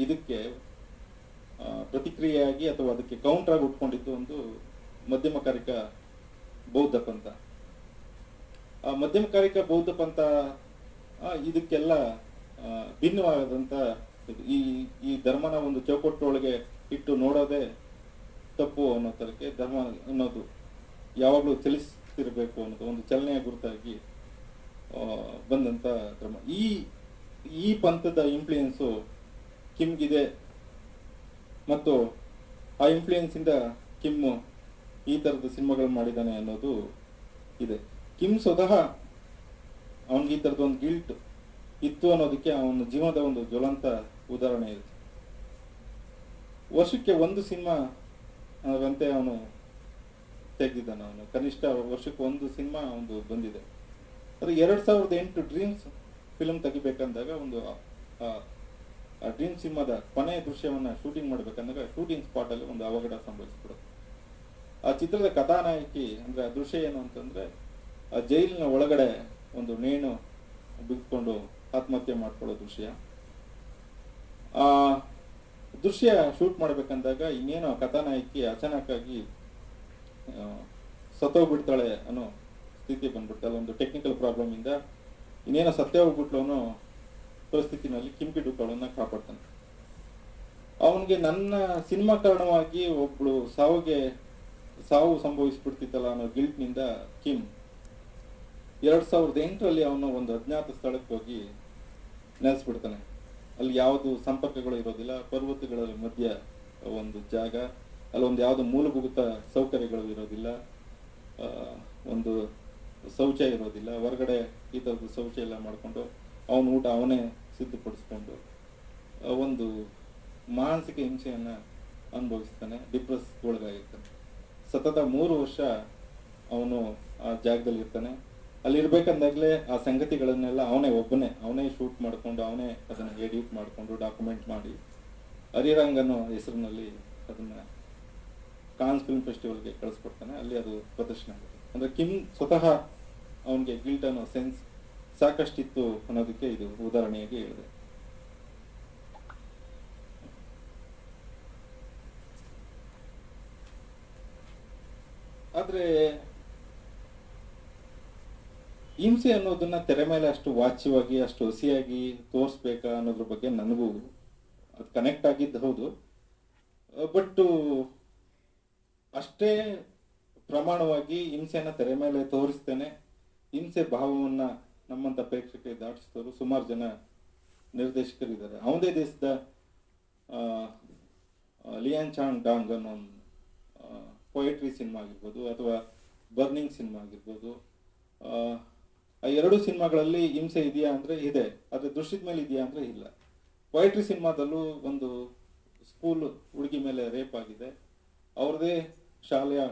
ಇದಕ್ಕೆ ಪ್ರತಿಕ್ರಿಯೆಯಾಗಿ ಅಥವಾ ಅದಕ್ಕೆ ಕೌಂಟರ್ ಆಗಿ ಉಟ್ಕೊಂಡಿದ್ದು ಒಂದು ಮಧ್ಯಮಕಾಲಿಕ ಬೌದ್ಧ ಪಂಥ. ಆ ಮಧ್ಯಮಕಾಲಿಕ ಬೌದ್ಧ ಪಂಥ ಇದಕ್ಕೆಲ್ಲ ಭಿನ್ನವಾದಂಥ ಈ ಈ ಧರ್ಮನ ಒಂದು ಚೌಕಟ್ಟೊಳಗೆ ಇಟ್ಟು ನೋಡೋದೇ ತಪ್ಪು ಅನ್ನೋ ಥರಕ್ಕೆ ಧರ್ಮ ಅನ್ನೋದು ಯಾವಾಗಲೂ ಚಲಿಸ್ತಿರ್ಬೇಕು ಅನ್ನೋದು ಒಂದು ಚಲನೆಯ ಗುರುತಾಗಿ ಬಂದಂಥ ಧರ್ಮ. ಈ ಪಂಥದ ಇನ್ಫ್ಲೂಯೆನ್ಸು ಕಿಮ್ಗಿದೆ ಮತ್ತು ಆ ಇನ್ಫ್ಲೂಯೆನ್ಸಿಂದ ಕಿಮ್ ಈ ಥರದ ಸಿನಿಮಾಗಳು ಮಾಡಿದ್ದಾನೆ ಅನ್ನೋದು ಇದೆ. ಕಿಮ್ ಸ್ವತಃ ಅವನಿಗೆ ಈ ಥರದ ಒಂದು ಗಿಲ್ಟ್ ಇತ್ತು ಅನ್ನೋದಕ್ಕೆ ಅವನ ಜೀವನದ ಒಂದು ಜ್ವಲಂತ ಉದಾಹರಣೆ ಇದೆ. ವರ್ಷಕ್ಕೆ ಒಂದು ಸಿನಿಮಾ ಅಂತೆ ಅವನು ತೆಗೆದಿದ್ದಾನೆ. ಅವನು ಕನಿಷ್ಠ ವರ್ಷಕ್ಕೆ ಒಂದು ಸಿನಿಮಾ ಒಂದು ಬಂದಿದೆ. ಅದು 2008 ಡ್ರೀಮ್ಸ್ ಫಿಲ್ಮ್ ತೆಗಿಬೇಕಂದಾಗ ಒಂದು ಆ ಡ್ರೀಮ್ ಸಿನಿಮಾದ ಕೊನೆಯ ದೃಶ್ಯವನ್ನ ಶೂಟಿಂಗ್ ಮಾಡ್ಬೇಕಂದಾಗ ಶೂಟಿಂಗ್ ಸ್ಪಾಟ್ ಅಲ್ಲಿ ಒಂದು ಅವಘಡ ಸಂಭವಿಸ್ಬಿಡುತ್ತೆ. ಆ ಚಿತ್ರದ ಕಥಾನಾಯಕಿ ಅಂದ್ರೆ ಆ ದೃಶ್ಯ ಏನು ಅಂತಂದ್ರೆ, ಆ ಜೈಲಿನ ಒಳಗಡೆ ಒಂದು ನೇಣು ಬಿಟ್ಕೊಂಡು ಆತ್ಮಹತ್ಯೆ ಮಾಡ್ಕೊಳ್ಳೋ ದೃಶ್ಯ. ಆ ದೃಶ್ಯ ಶೂಟ್ ಮಾಡ್ಬೇಕಂದಾಗ ಇನ್ನೇನು ಆ ಕಥಾನಾಯಕಿ ಅಚಾನಕ್ಕಾಗಿ ಸತ್ತೋಗ್ಬಿಡ್ತಾಳೆ ಅನ್ನೋ ಸ್ಥಿತಿ ಬಂದ್ಬಿಡ್ತಲ್ಲ. ಒಂದು ಟೆಕ್ನಿಕಲ್ ಪ್ರಾಬ್ಲಮ್ ಇಂದ ಇನ್ನೇನೋ ಸತ್ಯ ಹೋಗ್ಬಿಟ್ಲು ಅನ್ನೋ ಪರಿಸ್ಥಿತಿನಲ್ಲಿ ಕಿಮ್ ಕಿಡುಕ್ ಅವಳನ್ನ ಕಾಪಾಡ್ತಾನೆ. ಅವನಿಗೆ ನನ್ನ ಸಿನಿಮಾ ಕಾರಣವಾಗಿ ಒಬ್ಳು ಸಾವು ಸಂಭವಿಸ್ಬಿಡ್ತಿತ್ತಲ್ಲ ಅನ್ನೋ ಗಿಲ್ಟ್ ನಿಂದ ಕಿಮ್ 2008ರಲ್ಲಿ ಅವನು ಒಂದು ಅಜ್ಞಾತ ಸ್ಥಳಕ್ಕೆ ಹೋಗಿ ನೆಲೆಸ್ಬಿಡ್ತಾನೆ. ಅಲ್ಲಿ ಯಾವುದು ಸಂಪರ್ಕಗಳು ಇರೋದಿಲ್ಲ, ಪರ್ವತಗಳ ಮಧ್ಯ ಒಂದು ಜಾಗ, ಅಲ್ಲೊಂದು ಯಾವುದು ಮೂಲಭೂತ ಸೌಕರ್ಯಗಳು ಇರೋದಿಲ್ಲ, ಒಂದು ಶೌಚ ಇರೋದಿಲ್ಲ. ಹೊರಗಡೆ ಈ ಥರದ್ದು ಶೌಚ ಎಲ್ಲ ಮಾಡಿಕೊಂಡು ಅವನ ಊಟ ಅವನೇ ಸಿದ್ಧಪಡಿಸ್ಕೊಂಡು ಒಂದು ಮಾನಸಿಕ ಹಿಂಸೆಯನ್ನ ಅನುಭವಿಸ್ತಾನೆ, ಡಿಪ್ರೆಸ್ ಒಳಗಾಗಿರ್ತಾನೆ. ಸತತ 3 ವರ್ಷ ಅವನು ಆ ಜಾಗದಲ್ಲಿ ಇರ್ತಾನೆ. ಅಲ್ಲಿ ಇರ್ಬೇಕಂದಾಗಲೇ ಆ ಸಂಗತಿಗಳನ್ನೆಲ್ಲ ಅವನೇ ಶೂಟ್ ಮಾಡಿಕೊಂಡು ಅವನೇ ಅದನ್ನ ಎಡಿಟ್ ಮಾಡಿಕೊಂಡು ಡಾಕ್ಯುಮೆಂಟ್ ಮಾಡಿ ಹರಿರಂಗ್ ಅನ್ನೋ ಹೆಸರಿನಲ್ಲಿ ಅದನ್ನ ಕಾನ್ಸ್ ಫಿಲ್ಮ್ ಫೆಸ್ಟಿವಲ್ಗೆ ಕಳಿಸ್ಕೊಡ್ತಾನೆ. ಅಲ್ಲಿ ಅದು ಪ್ರದರ್ಶನ ಆಗುತ್ತೆ. ಅಂದ್ರೆ ಕಿಮ್ ಸ್ವತಃ ಅವನಿಗೆ ಗಿಲ್ಟ್ ಅನ್ನೋ ಸೆನ್ಸ್ ಸಾಕಷ್ಟಿತ್ತು ಅನ್ನೋದಕ್ಕೆ ಇದು ಉದಾಹರಣೆಯಾಗಿ ಹೇಳಿದೆ. ಆದ್ರೆ ಹಿಂಸೆ ಅನ್ನೋದನ್ನ ತೆರೆ ಮೇಲೆ ಅಷ್ಟು ವಾಚ್ಯವಾಗಿ ಅಷ್ಟು ಹಸಿಯಾಗಿ ತೋರಿಸ್ಬೇಕಾ ಅನ್ನೋದ್ರ ಬಗ್ಗೆ ನನಗೂ ಅದು ಕನೆಕ್ಟ್ ಆಗಿದ್ದು ಹೌದು. ಬಟ್ ಅಷ್ಟೇ ಪ್ರಮಾಣವಾಗಿ ಹಿಂಸೆಯನ್ನ ತೆರೆ ಮೇಲೆ ತೋರಿಸ್ತೇನೆ, ಹಿಂಸೆ ಭಾವವನ್ನ ನಮ್ಮಂತ ಪ್ರೇಕ್ಷಕರಿಗೆ ದಾಟಿಸಿದವರು ಸುಮಾರು ಜನ ನಿರ್ದೇಶಕರಿದ್ದಾರೆ. ಅವನದೇ ದೇಶದ ಲಿಯಾನ್ ಚಾಂಗ್ ಡಾಂಗ್ ಅನ್ನೋ ಪೊಯೆಟ್ರಿ ಸಿನಿಮಾ ಆಗಿರ್ಬೋದು ಅಥವಾ ಬರ್ನಿಂಗ್ ಸಿನಿಮಾ ಆಗಿರ್ಬೋದು, ಆ 2 ಸಿನಿಮಾಗಳಲ್ಲಿ ಹಿಂಸೆ ಇದೆಯಾ ಅಂದ್ರೆ ಇದೆ, ಆದ್ರೆ ದೃಶ್ಯದ ಮೇಲೆ ಇದೆಯಾ ಅಂದ್ರೆ ಇಲ್ಲ. ಪೊಯೆಟ್ರಿ ಸಿನಿಮಾದಲ್ಲೂ ಒಂದು ಸ್ಕೂಲ್ ಹುಡುಗಿ ಮೇಲೆ ರೇಪ್ ಆಗಿದೆ. ಅವ್ರದೇ ಶಾಲೆಯ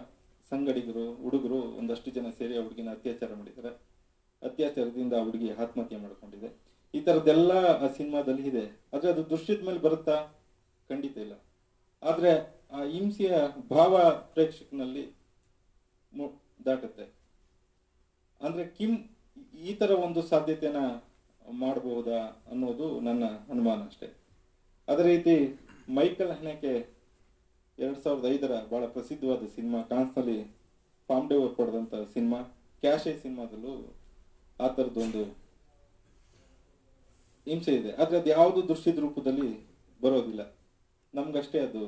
ಸಂಗಡಿಗರು ಹುಡುಗರು ಒಂದಷ್ಟು ಜನ ಸೇರಿ ಆ ಹುಡುಗಿನ ಅತ್ಯಾಚಾರ ಮಾಡಿದ್ದಾರೆ. ಅತ್ಯಾಚಾರದಿಂದ ಆ ಹುಡುಗಿ ಆತ್ಮಹತ್ಯೆ ಮಾಡ್ಕೊಂಡಿದೆ. ಈ ತರದ್ದೆಲ್ಲ ಆ ಸಿನಿಮಾದಲ್ಲಿ ಇದೆ. ಆದ್ರೆ ಅದು ದೃಶ್ಯದ ಮೇಲೆ ಬರುತ್ತಾ? ಖಂಡಿತ ಇಲ್ಲ. ಆದ್ರೆ ಆ ಹಿಂಸೆಯ ಭಾವ ಪ್ರೇಕ್ಷಕನಲ್ಲಿ ದಾಟುತ್ತೆ. ಅಂದ್ರೆ ಕಿಮ್ ಈ ತರ ಒಂದು ಸಾಧ್ಯತೆನ ಮಾಡಬಹುದಾ ಅನ್ನೋದು ನನ್ನ ಅನುಮಾನ ಅಷ್ಟೇ. ಅದೇ ರೀತಿ ಮೈಕಲ್ ಹನೆಕೆ 2005ರ ಬಹಳ ಪ್ರಸಿದ್ಧವಾದ ಸಿನಿಮಾ ಕಾನ್ಸ್ನಲ್ಲಿ ಫಾರ್ಮ್ ಡೇ ವರ್ಕ್ ಪಡೆದಂತ ಸಿನಿಮಾ ಕ್ಯಾಶೆ ಸಿನಿಮಾದಲ್ಲೂ ಆ ತರದೊಂದು ಹಿಂಸೆ ಇದೆ. ಆದ್ರೆ ಅದು ಯಾವುದು ದೃಶ್ಯದ ರೂಪದಲ್ಲಿ ಬರೋದಿಲ್ಲ, ನಮ್ಗಷ್ಟೇ ಅದು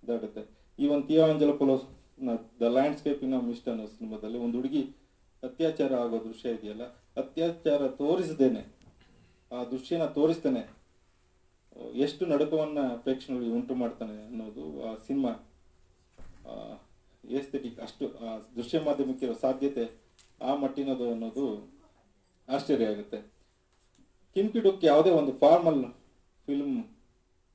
ದಾಟುತ್ತೆ. Even Theo Angelopoulos the landscape in mist ಅನ್ನೋ ಸಿನಿಮಾದಲ್ಲಿ ಒಂದು ಹುಡುಗಿ ಅತ್ಯಾಚಾರ ಆಗೋ ದೃಶ್ಯ ಇದೆಯಲ್ಲ, ಅತ್ಯಾಚಾರ ತೋರಿಸದೇನೆ ಆ ದೃಶ್ಯನ ತೋರಿಸ್ತೇನೆ ಎಷ್ಟು ನಡುಕವನ್ನ ಪ್ರೇಕ್ಷಕರಿಗೆ ಉಂಟು ಮಾಡ್ತಾನೆ ಅನ್ನೋದು ಆ ಸಿನಿಮಾ ಎಸ್ಥೆಟಿಕ್ ಅಷ್ಟು ಆ ದೃಶ್ಯ ಮಾಧ್ಯಮಕ್ಕೆ ಇರೋ ಸಾಧ್ಯತೆ ಆ ಮಟ್ಟಿನದು ಅನ್ನೋದು ಆಶ್ಚರ್ಯ ಆಗುತ್ತೆ. ಕಿಮ್ ಕಿಡುಕ್ ಯಾವುದೇ ಒಂದು ಫಾರ್ಮಲ್ ಫಿಲ್ಮ್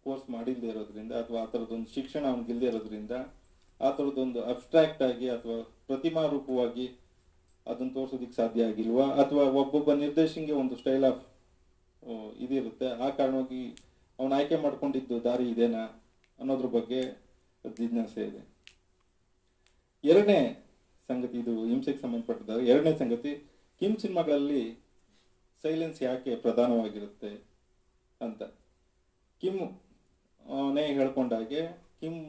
ಕೋರ್ಸ್ ಮಾಡಿಲ್ಲದೆ ಇರೋದ್ರಿಂದ ಅಥವಾ ಆ ಥರದೊಂದು ಶಿಕ್ಷಣ ಅವನಿಗಿಲ್ಲದೆ ಇರೋದ್ರಿಂದ ಆ ಥರದೊಂದು ಅಬ್ಸ್ಟ್ರಾಕ್ಟ್ ಆಗಿ ಅಥವಾ ಪ್ರತಿಮಾ ರೂಪವಾಗಿ ಅದನ್ನು ತೋರಿಸೋದಿಕ್ಕೆ ಸಾಧ್ಯ ಆಗಿಲ್ವಾ, ಅಥವಾ ಒಬ್ಬೊಬ್ಬ ನಿರ್ದೇಶನಿಗೆ ಒಂದು ಸ್ಟೈಲ್ ಆಫ್ ಇದಿರುತ್ತೆ, ಆ ಕಾರಣವಾಗಿ ಅವನು ಆಯ್ಕೆ ಮಾಡ್ಕೊಂಡಿದ್ದು ದಾರಿ ಇದೇನಾ ಅನ್ನೋದ್ರ ಬಗ್ಗೆ ಜಿಜ್ಞಾಸೆ ಇದೆ. ಎರಡನೇ ಸಂಗತಿ, ಇದು ಹಿಂಸೆಗೆ ಸಂಬಂಧಪಟ್ಟಿದ್ದಾರೆ. ಎರಡನೇ ಸಂಗತಿ, ಕಿಮ್ ಸಿನಿಮಾಗಳಲ್ಲಿ ಸೈಲೆನ್ಸ್ ಯಾಕೆ ಪ್ರಧಾನವಾಗಿರುತ್ತೆ ಅಂತ ಕಿಮ್ ನೇ ಹೇಳ್ಕೊಂಡಾಗೆ ಕಿಮ್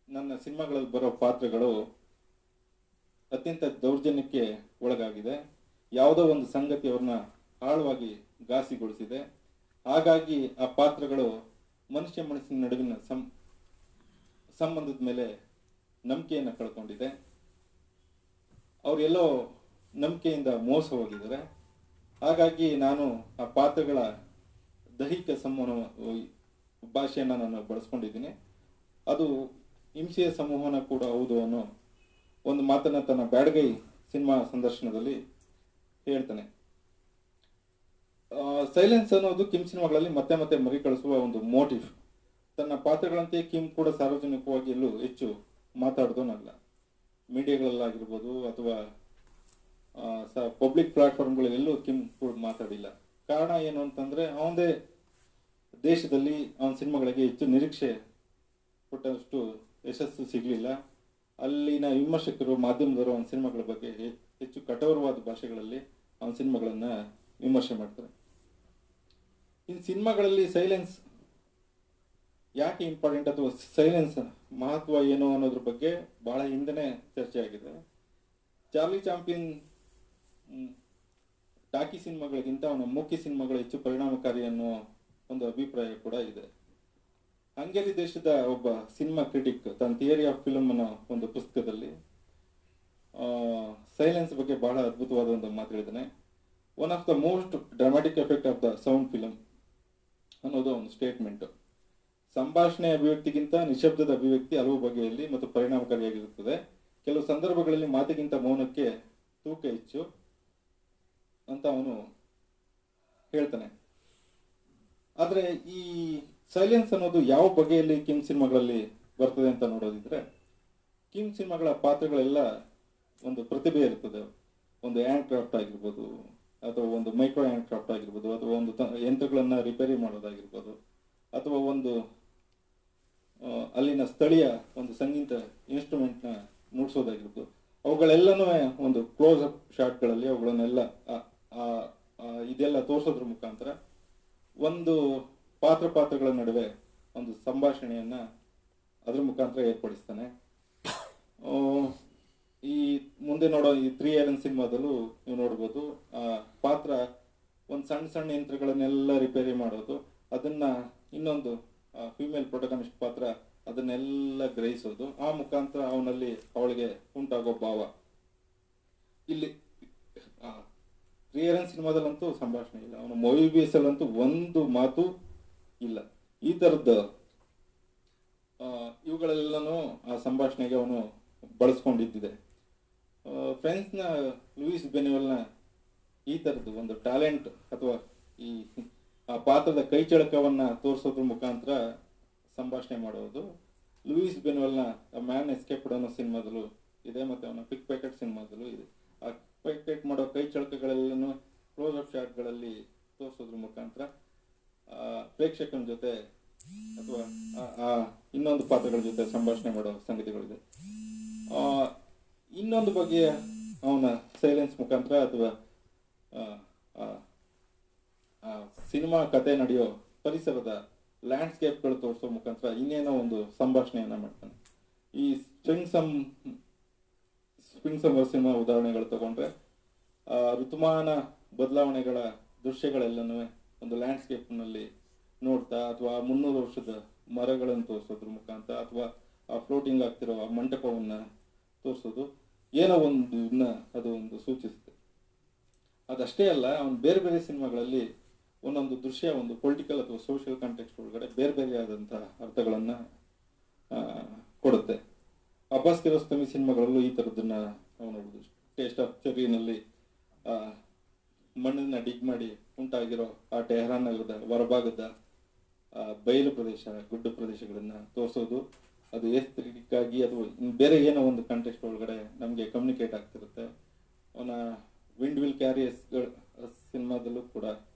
ನನ್ನ ಸಿನಿಮಾಗಳಲ್ಲಿ ಬರೋ ಪಾತ್ರಗಳು ಅತ್ಯಂತ ದೌರ್ಜನ್ಯಕ್ಕೆ ಒಳಗಾಗಿದೆ. ಯಾವುದೋ ಒಂದು ಸಂಗತಿ ಅವ್ರನ್ನ ಆಳವಾಗಿ ಘಾಸಿಗೊಳಿಸಿದೆ. ಹಾಗಾಗಿ ಆ ಪಾತ್ರಗಳು ಮನುಷ್ಯ ಮನಸ್ಸಿನ ನಡುವಿನ ಸಂಬಂಧದ ಮೇಲೆ ನಂಬಿಕೆಯನ್ನು ಕಳ್ಕೊಂಡಿದೆ. ಅವರೆಲ್ಲೋ ನಂಬಿಕೆಯಿಂದ ಮೋಸ ಹೋಗಿದ್ದಾರೆ. ಹಾಗಾಗಿ ನಾನು ಆ ಪಾತ್ರಗಳ ದೈಹಿಕ ಸಂವಹನ ಭಾಷೆಯನ್ನು ನಾನು ಬಳಸ್ಕೊಂಡಿದ್ದೀನಿ. ಅದು ಹಿಂಸೆಯ ಸಂವಹನ ಕೂಡ ಹೌದು ಅನ್ನೋ ಒಂದು ಮಾತನ್ನ ತನ್ನ ಬ್ಯಾಡಗೈ ಸಿನಿಮಾ ಸಂದರ್ಶನದಲ್ಲಿ ಹೇಳ್ತಾನೆ. ಸೈಲೆನ್ಸ್ ಅನ್ನೋದು ಕಿಮ್ ಸಿನಿಮಾಗಳಲ್ಲಿ ಮತ್ತೆ ಮತ್ತೆ ಮರುಕಳಿಸುವ ಒಂದು ಮೋಟಿವ್. ತನ್ನ ಪಾತ್ರಗಳಂತೆ ಕಿಮ್ ಕೂಡ ಸಾರ್ವಜನಿಕವಾಗಿ ಎಲ್ಲೂ ಹೆಚ್ಚು ಮಾತಾಡೋದನ್ನಲ್ಲ. ಮೀಡಿಯಾಗಳಲ್ಲಾಗಿರ್ಬೋದು ಅಥವಾ ಪಬ್ಲಿಕ್ ಪ್ಲಾಟ್ಫಾರ್ಮ್ಗಳಲ್ಲೆಲ್ಲೂ ಕಿಮ್ ಕೂಡ ಮಾತಾಡಿಲ್ಲ. ಕಾರಣ ಏನು ಅಂತಂದ್ರೆ ಅವನದೇ ದೇಶದಲ್ಲಿ ಅವನ ಸಿನಿಮಾಗಳಿಗೆ ಹೆಚ್ಚು ನಿರೀಕ್ಷೆ ಕೊಟ್ಟಷ್ಟು ಯಶಸ್ಸು ಸಿಗಲಿಲ್ಲ. ಅಲ್ಲಿನ ವಿಮರ್ಶಕರು, ಮಾಧ್ಯಮದವರು ಅವನ ಸಿನಿಮಾಗಳ ಬಗ್ಗೆ ಹೆಚ್ಚು ಕಠೋರವಾದ ಭಾಷೆಗಳಲ್ಲಿ ಅವನ ಸಿನಿಮಾಗಳನ್ನ ವಿಮರ್ಶೆ ಮಾಡ್ತಾರೆ. ಇನ್ನು ಸಿನಿಮಾಗಳಲ್ಲಿ ಸೈಲೆನ್ಸ್ ಯಾಕೆ ಇಂಪಾರ್ಟೆಂಟ್ ಅಥವಾ ಸೈಲೆನ್ಸ್ ಮಹತ್ವ ಏನು ಅನ್ನೋದ್ರ ಬಗ್ಗೆ ಬಹಳ ಹಿಂದೆನೇ ಚರ್ಚೆ ಆಗಿದೆ. ಚಾರ್ಲಿ ಚಾಂಪಿಯನ್ ಟಾಕಿ ಸಿನಿಮಾಗಳಿಗಿಂತ ಅವನ ಮೂಕಿ ಸಿನಿಮಾಗಳು ಹೆಚ್ಚು ಪರಿಣಾಮಕಾರಿ ಅನ್ನೋ ಒಂದು ಅಭಿಪ್ರಾಯ ಕೂಡ ಇದೆ. ಹಂಗೇರಿ ದೇಶದ ಒಬ್ಬ ಸಿನಿಮಾ ಕ್ರಿಟಿಕ್ ತನ್ನ ಥಿಯರಿ ಆಫ್ ಫಿಲ್ಮ್ ಅನ್ನೋ ಒಂದು ಪುಸ್ತಕದಲ್ಲಿ ಸೈಲೆನ್ಸ್ ಬಗ್ಗೆ ಬಹಳ ಅದ್ಭುತವಾದ ಒಂದು ಮಾತು ಹೇಳಿದ್ದಾನೆ. One of the most dramatic effect of the sound film ಅನ್ನೋದು ಒಂದು ಸ್ಟೇಟ್ಮೆಂಟ್. ಸಂಭಾಷಣೆ ಅಭಿವ್ಯಕ್ತಿಗಿಂತ ನಿಶಬ್ದದ ಅಭಿವ್ಯಕ್ತಿ ಹಲವು ಬಗೆಯಲ್ಲಿ ಮತ್ತು ಪರಿಣಾಮಕಾರಿಯಾಗಿರುತ್ತದೆ. ಕೆಲವು ಸಂದರ್ಭಗಳಲ್ಲಿ ಮಾತಿಗಿಂತ ಮೌನಕ್ಕೆ ತೂಕ ಹೆಚ್ಚು ಅಂತ ಅವನು ಹೇಳ್ತಾನೆ. ಆದ್ರೆ ಈ ಸೈಲೆನ್ಸ್ ಅನ್ನೋದು ಯಾವ ಬಗೆಯಲ್ಲಿ ಕಿಮ್ ಸಿನಿಮಾಗಳಲ್ಲಿ ಬರ್ತದೆ ಅಂತ ನೋಡೋದಿದ್ರೆ, ಕಿಮ್ ಸಿನಿಮಾಗಳ ಪಾತ್ರಗಳೆಲ್ಲ ಒಂದು ಪ್ರತಿಭೆ ಇರ್ತದೆ. ಒಂದು ಹ್ಯಾಂಡ್ ಕ್ರಾಫ್ಟ್ ಆಗಿರ್ಬೋದು, ಅಥವಾ ಒಂದು ಮೈಕ್ರೋ ಹ್ಯಾಂಡ್ ಕ್ರಾಫ್ಟ್ ಆಗಿರ್ಬೋದು, ಅಥವಾ ಒಂದು ಯಂತ್ರಗಳನ್ನ ರಿಪೇರಿ ಮಾಡೋದಾಗಿರ್ಬೋದು, ಅಥವಾ ಒಂದು ಅಲ್ಲಿನ ಸ್ಥಳೀಯ ಒಂದು ಸಂಗೀತ ಇನ್ಸ್ಟ್ರೂಮೆಂಟ್ನ ನುಡಿಸೋದಾಗಿರ್ಬೋದು, ಅವುಗಳೆಲ್ಲನೂ ಒಂದು ಕ್ಲೋಸ್ ಅಪ್ ಶಾಟ್ಗಳಲ್ಲಿ ಅವುಗಳನ್ನೆಲ್ಲ ಇದೆಲ್ಲ ತೋರಿಸೋದ್ರ ಮುಖಾಂತರ ಒಂದು ಪಾತ್ರಗಳ ನಡುವೆ ಒಂದು ಸಂಭಾಷಣೆಯನ್ನ ಅದ್ರ ಮುಖಾಂತರ ಏರ್ಪಡಿಸ್ತಾನೆ. ಈ ಮುಂದೆ ನೋಡೋ ಈ 3 ಐರನ್ ಸಿನಿಮಾದಲ್ಲೂ ನೀವು ನೋಡ್ಬೋದು, ಆ ಪಾತ್ರ ಒಂದು ಸಣ್ಣ ಸಣ್ಣ ಯಂತ್ರಗಳನ್ನೆಲ್ಲ ರಿಪೇರಿ ಮಾಡೋದು, ಅದನ್ನ ಇನ್ನೊಂದು ಫಿಮೇಲ್ ಪ್ರೊಟಗನಿಸ್ಟ್ ಪಾತ್ರ ಅದನ್ನೆಲ್ಲ ಗ್ರಹಿಸೋದು, ಆ ಮುಖಾಂತರ ಅವನಲ್ಲಿ ಅವಳಿಗೆ ಉಂಟಾಗೋ ಭಾವ. ಇಲ್ಲಿ 3 ಐರನ್ ಸಿನಿಮಾದಲ್ಲಂತೂ ಸಂಭಾಷಣೆ ಇಲ್ಲ, ಅವನ ಮೊಬಿಬಿಎಸ್ ಅಲ್ಲಂತೂ ಒಂದು ಮಾತು ಇಲ್ಲ. ಈ ತರದ ಇವುಗಳೆಲ್ಲನೂ ಆ ಸಂಭಾಷಣೆಗೆ ಅವನು ಬಳಸ್ಕೊಂಡಿದ್ದಿದೆ. ಫ್ರೆಂಡ್ಸ್ನ ಲೂಯಿಸ್ ಬೆನ್ಯುವೆಲ್ನ ಈ ತರದ್ದು ಒಂದು ಟ್ಯಾಲೆಂಟ್ ಅಥವಾ ಈ ಆ ಪಾತ್ರದ ಕೈಚಳಕವನ್ನ ತೋರಿಸೋದ್ರ ಮುಖಾಂತರ ಸಂಭಾಷಣೆ ಮಾಡೋದು ಲೂಯಿಸ್ ಬೆನ್ಯುವೆಲ್ನ ಮ್ಯಾನ್ ಎಸ್ಕೇಪ್ಡ್ ಅನ್ನೋ ಸಿನಿಮಾದಲ್ಲೂ ಇದೆ, ಮತ್ತೆ ಅವನ ಪಿಕ್ ಪ್ಯಾಕೆಟ್ ಸಿನಿಮಾದಲ್ಲೂ ಇದೆ. ಆ ಪಿಕ್ ಪ್ಯಾಕೆಟ್ ಮಾಡೋ ಕೈಚಳಕಗಳೆಲ್ಲನೂ ಕ್ಲೋಸ್ ಅಪ್ ಶಾಟ್ಗಳಲ್ಲಿ ತೋರಿಸೋದ್ರ ಮುಖಾಂತರ ಪ್ರೇಕ್ಷಕನ ಜೊತೆ ಅಥವಾ ಇನ್ನೊಂದು ಪಾತ್ರಗಳ ಜೊತೆ ಸಂಭಾಷಣೆ ಮಾಡೋ ಸಂಗತಿಗಳಿದೆ. ಇನ್ನೊಂದು ಬಗೆಯ ಅವನ ಸೈಲೆನ್ಸ್ ಮುಖಾಂತರ ಅಥವಾ ಸಿನಿಮಾ ಕತೆ ನಡೆಯೋ ಪರಿಸರದ ಲ್ಯಾಂಡ್ಸ್ಕೇಪ್ಗಳು ತೋರಿಸೋ ಮುಖಾಂತರ ಇನ್ನೇನೋ ಒಂದು ಸಂಭಾಷಣೆಯನ್ನ ಮಾಡ್ತಾನೆ. ಈ ಸ್ಪ್ರಿಂಗ್ ಸಮ್ಮರ್ ಸಿನಿಮಾ ಉದಾಹರಣೆಗಳು ತಗೊಂಡ್ರೆ ಋತುಮಾನ ಬದಲಾವಣೆಗಳ ದೃಶ್ಯಗಳೆಲ್ಲನೂ ಒಂದು ಲ್ಯಾಂಡ್ಸ್ಕೇಪ್ ನಲ್ಲಿ ನೋಡ್ತಾ, ಅಥವಾ 300 ವರ್ಷದ ಮರಗಳನ್ನು ತೋರಿಸೋದ್ರ ಮುಖಾಂತರ, ಅಥವಾ ಆ ಫ್ಲೋಟಿಂಗ್ ಆಗ್ತಿರೋ ಆ ಮಂಟಪವನ್ನ ತೋರಿಸೋದು ಏನೋ ಒಂದು ಅದು ಒಂದು ಸೂಚಿಸುತ್ತೆ. ಅದಷ್ಟೇ ಅಲ್ಲ, ಅವನು ಬೇರೆ ಬೇರೆ ಸಿನಿಮಾಗಳಲ್ಲಿ ಒಂದೊಂದು ದೃಶ್ಯ ಒಂದು ಪೊಲಿಟಿಕಲ್ ಅಥವಾ ಸೋಷಿಯಲ್ ಕಾಂಟೆಕ್ಸ್ಟ್ ಒಳಗಡೆ ಬೇರೆ ಬೇರೆ ಆದಂತಹ ಅರ್ಥಗಳನ್ನ ಕೊಡುತ್ತೆ. ಅಬ್ಬಾಸ್ ಕಿಯಾರೋಸ್ತಮಿ ಸಿನಿಮಾಗಳಲ್ಲೂ ಈ ತರದನ್ನ ನಾವು ನೋಡುದು. ಟೇಸ್ಟ್ ಆಫ್ ಚೆರ್ರಿನಲ್ಲಿ ಮಣ್ಣನ್ನ ಡಿಗ್ ಮಾಡಿ ಉಂಟಾಗಿರೋ ಆ ಟೆಹರಾನ್ ನಗರದ ಹೊರಭಾಗದ ಬಯಲು ಪ್ರದೇಶ, ಗುಡ್ಡ ಪ್ರದೇಶಗಳನ್ನ ತೋರಿಸೋದು, ಅದು ಎಸ್ಥೆಟಿಕ್ ಆಗಿ ಅಥವಾ ಬೇರೆ ಏನೋ ಒಂದು ಕಾಂಟೆಕ್ಸ್ಟ್ ಒಳಗಡೆ ನಮಗೆ ಕಮ್ಯುನಿಕೇಟ್ ಆಗ್ತಿರುತ್ತೆ. ಅವನ ವಿಂಡ್ ವಿಲ್ ಕ್ಯಾರಿಯರ್ಸ್ ಸಿನಿಮಾದಲ್ಲೂ ಕೂಡ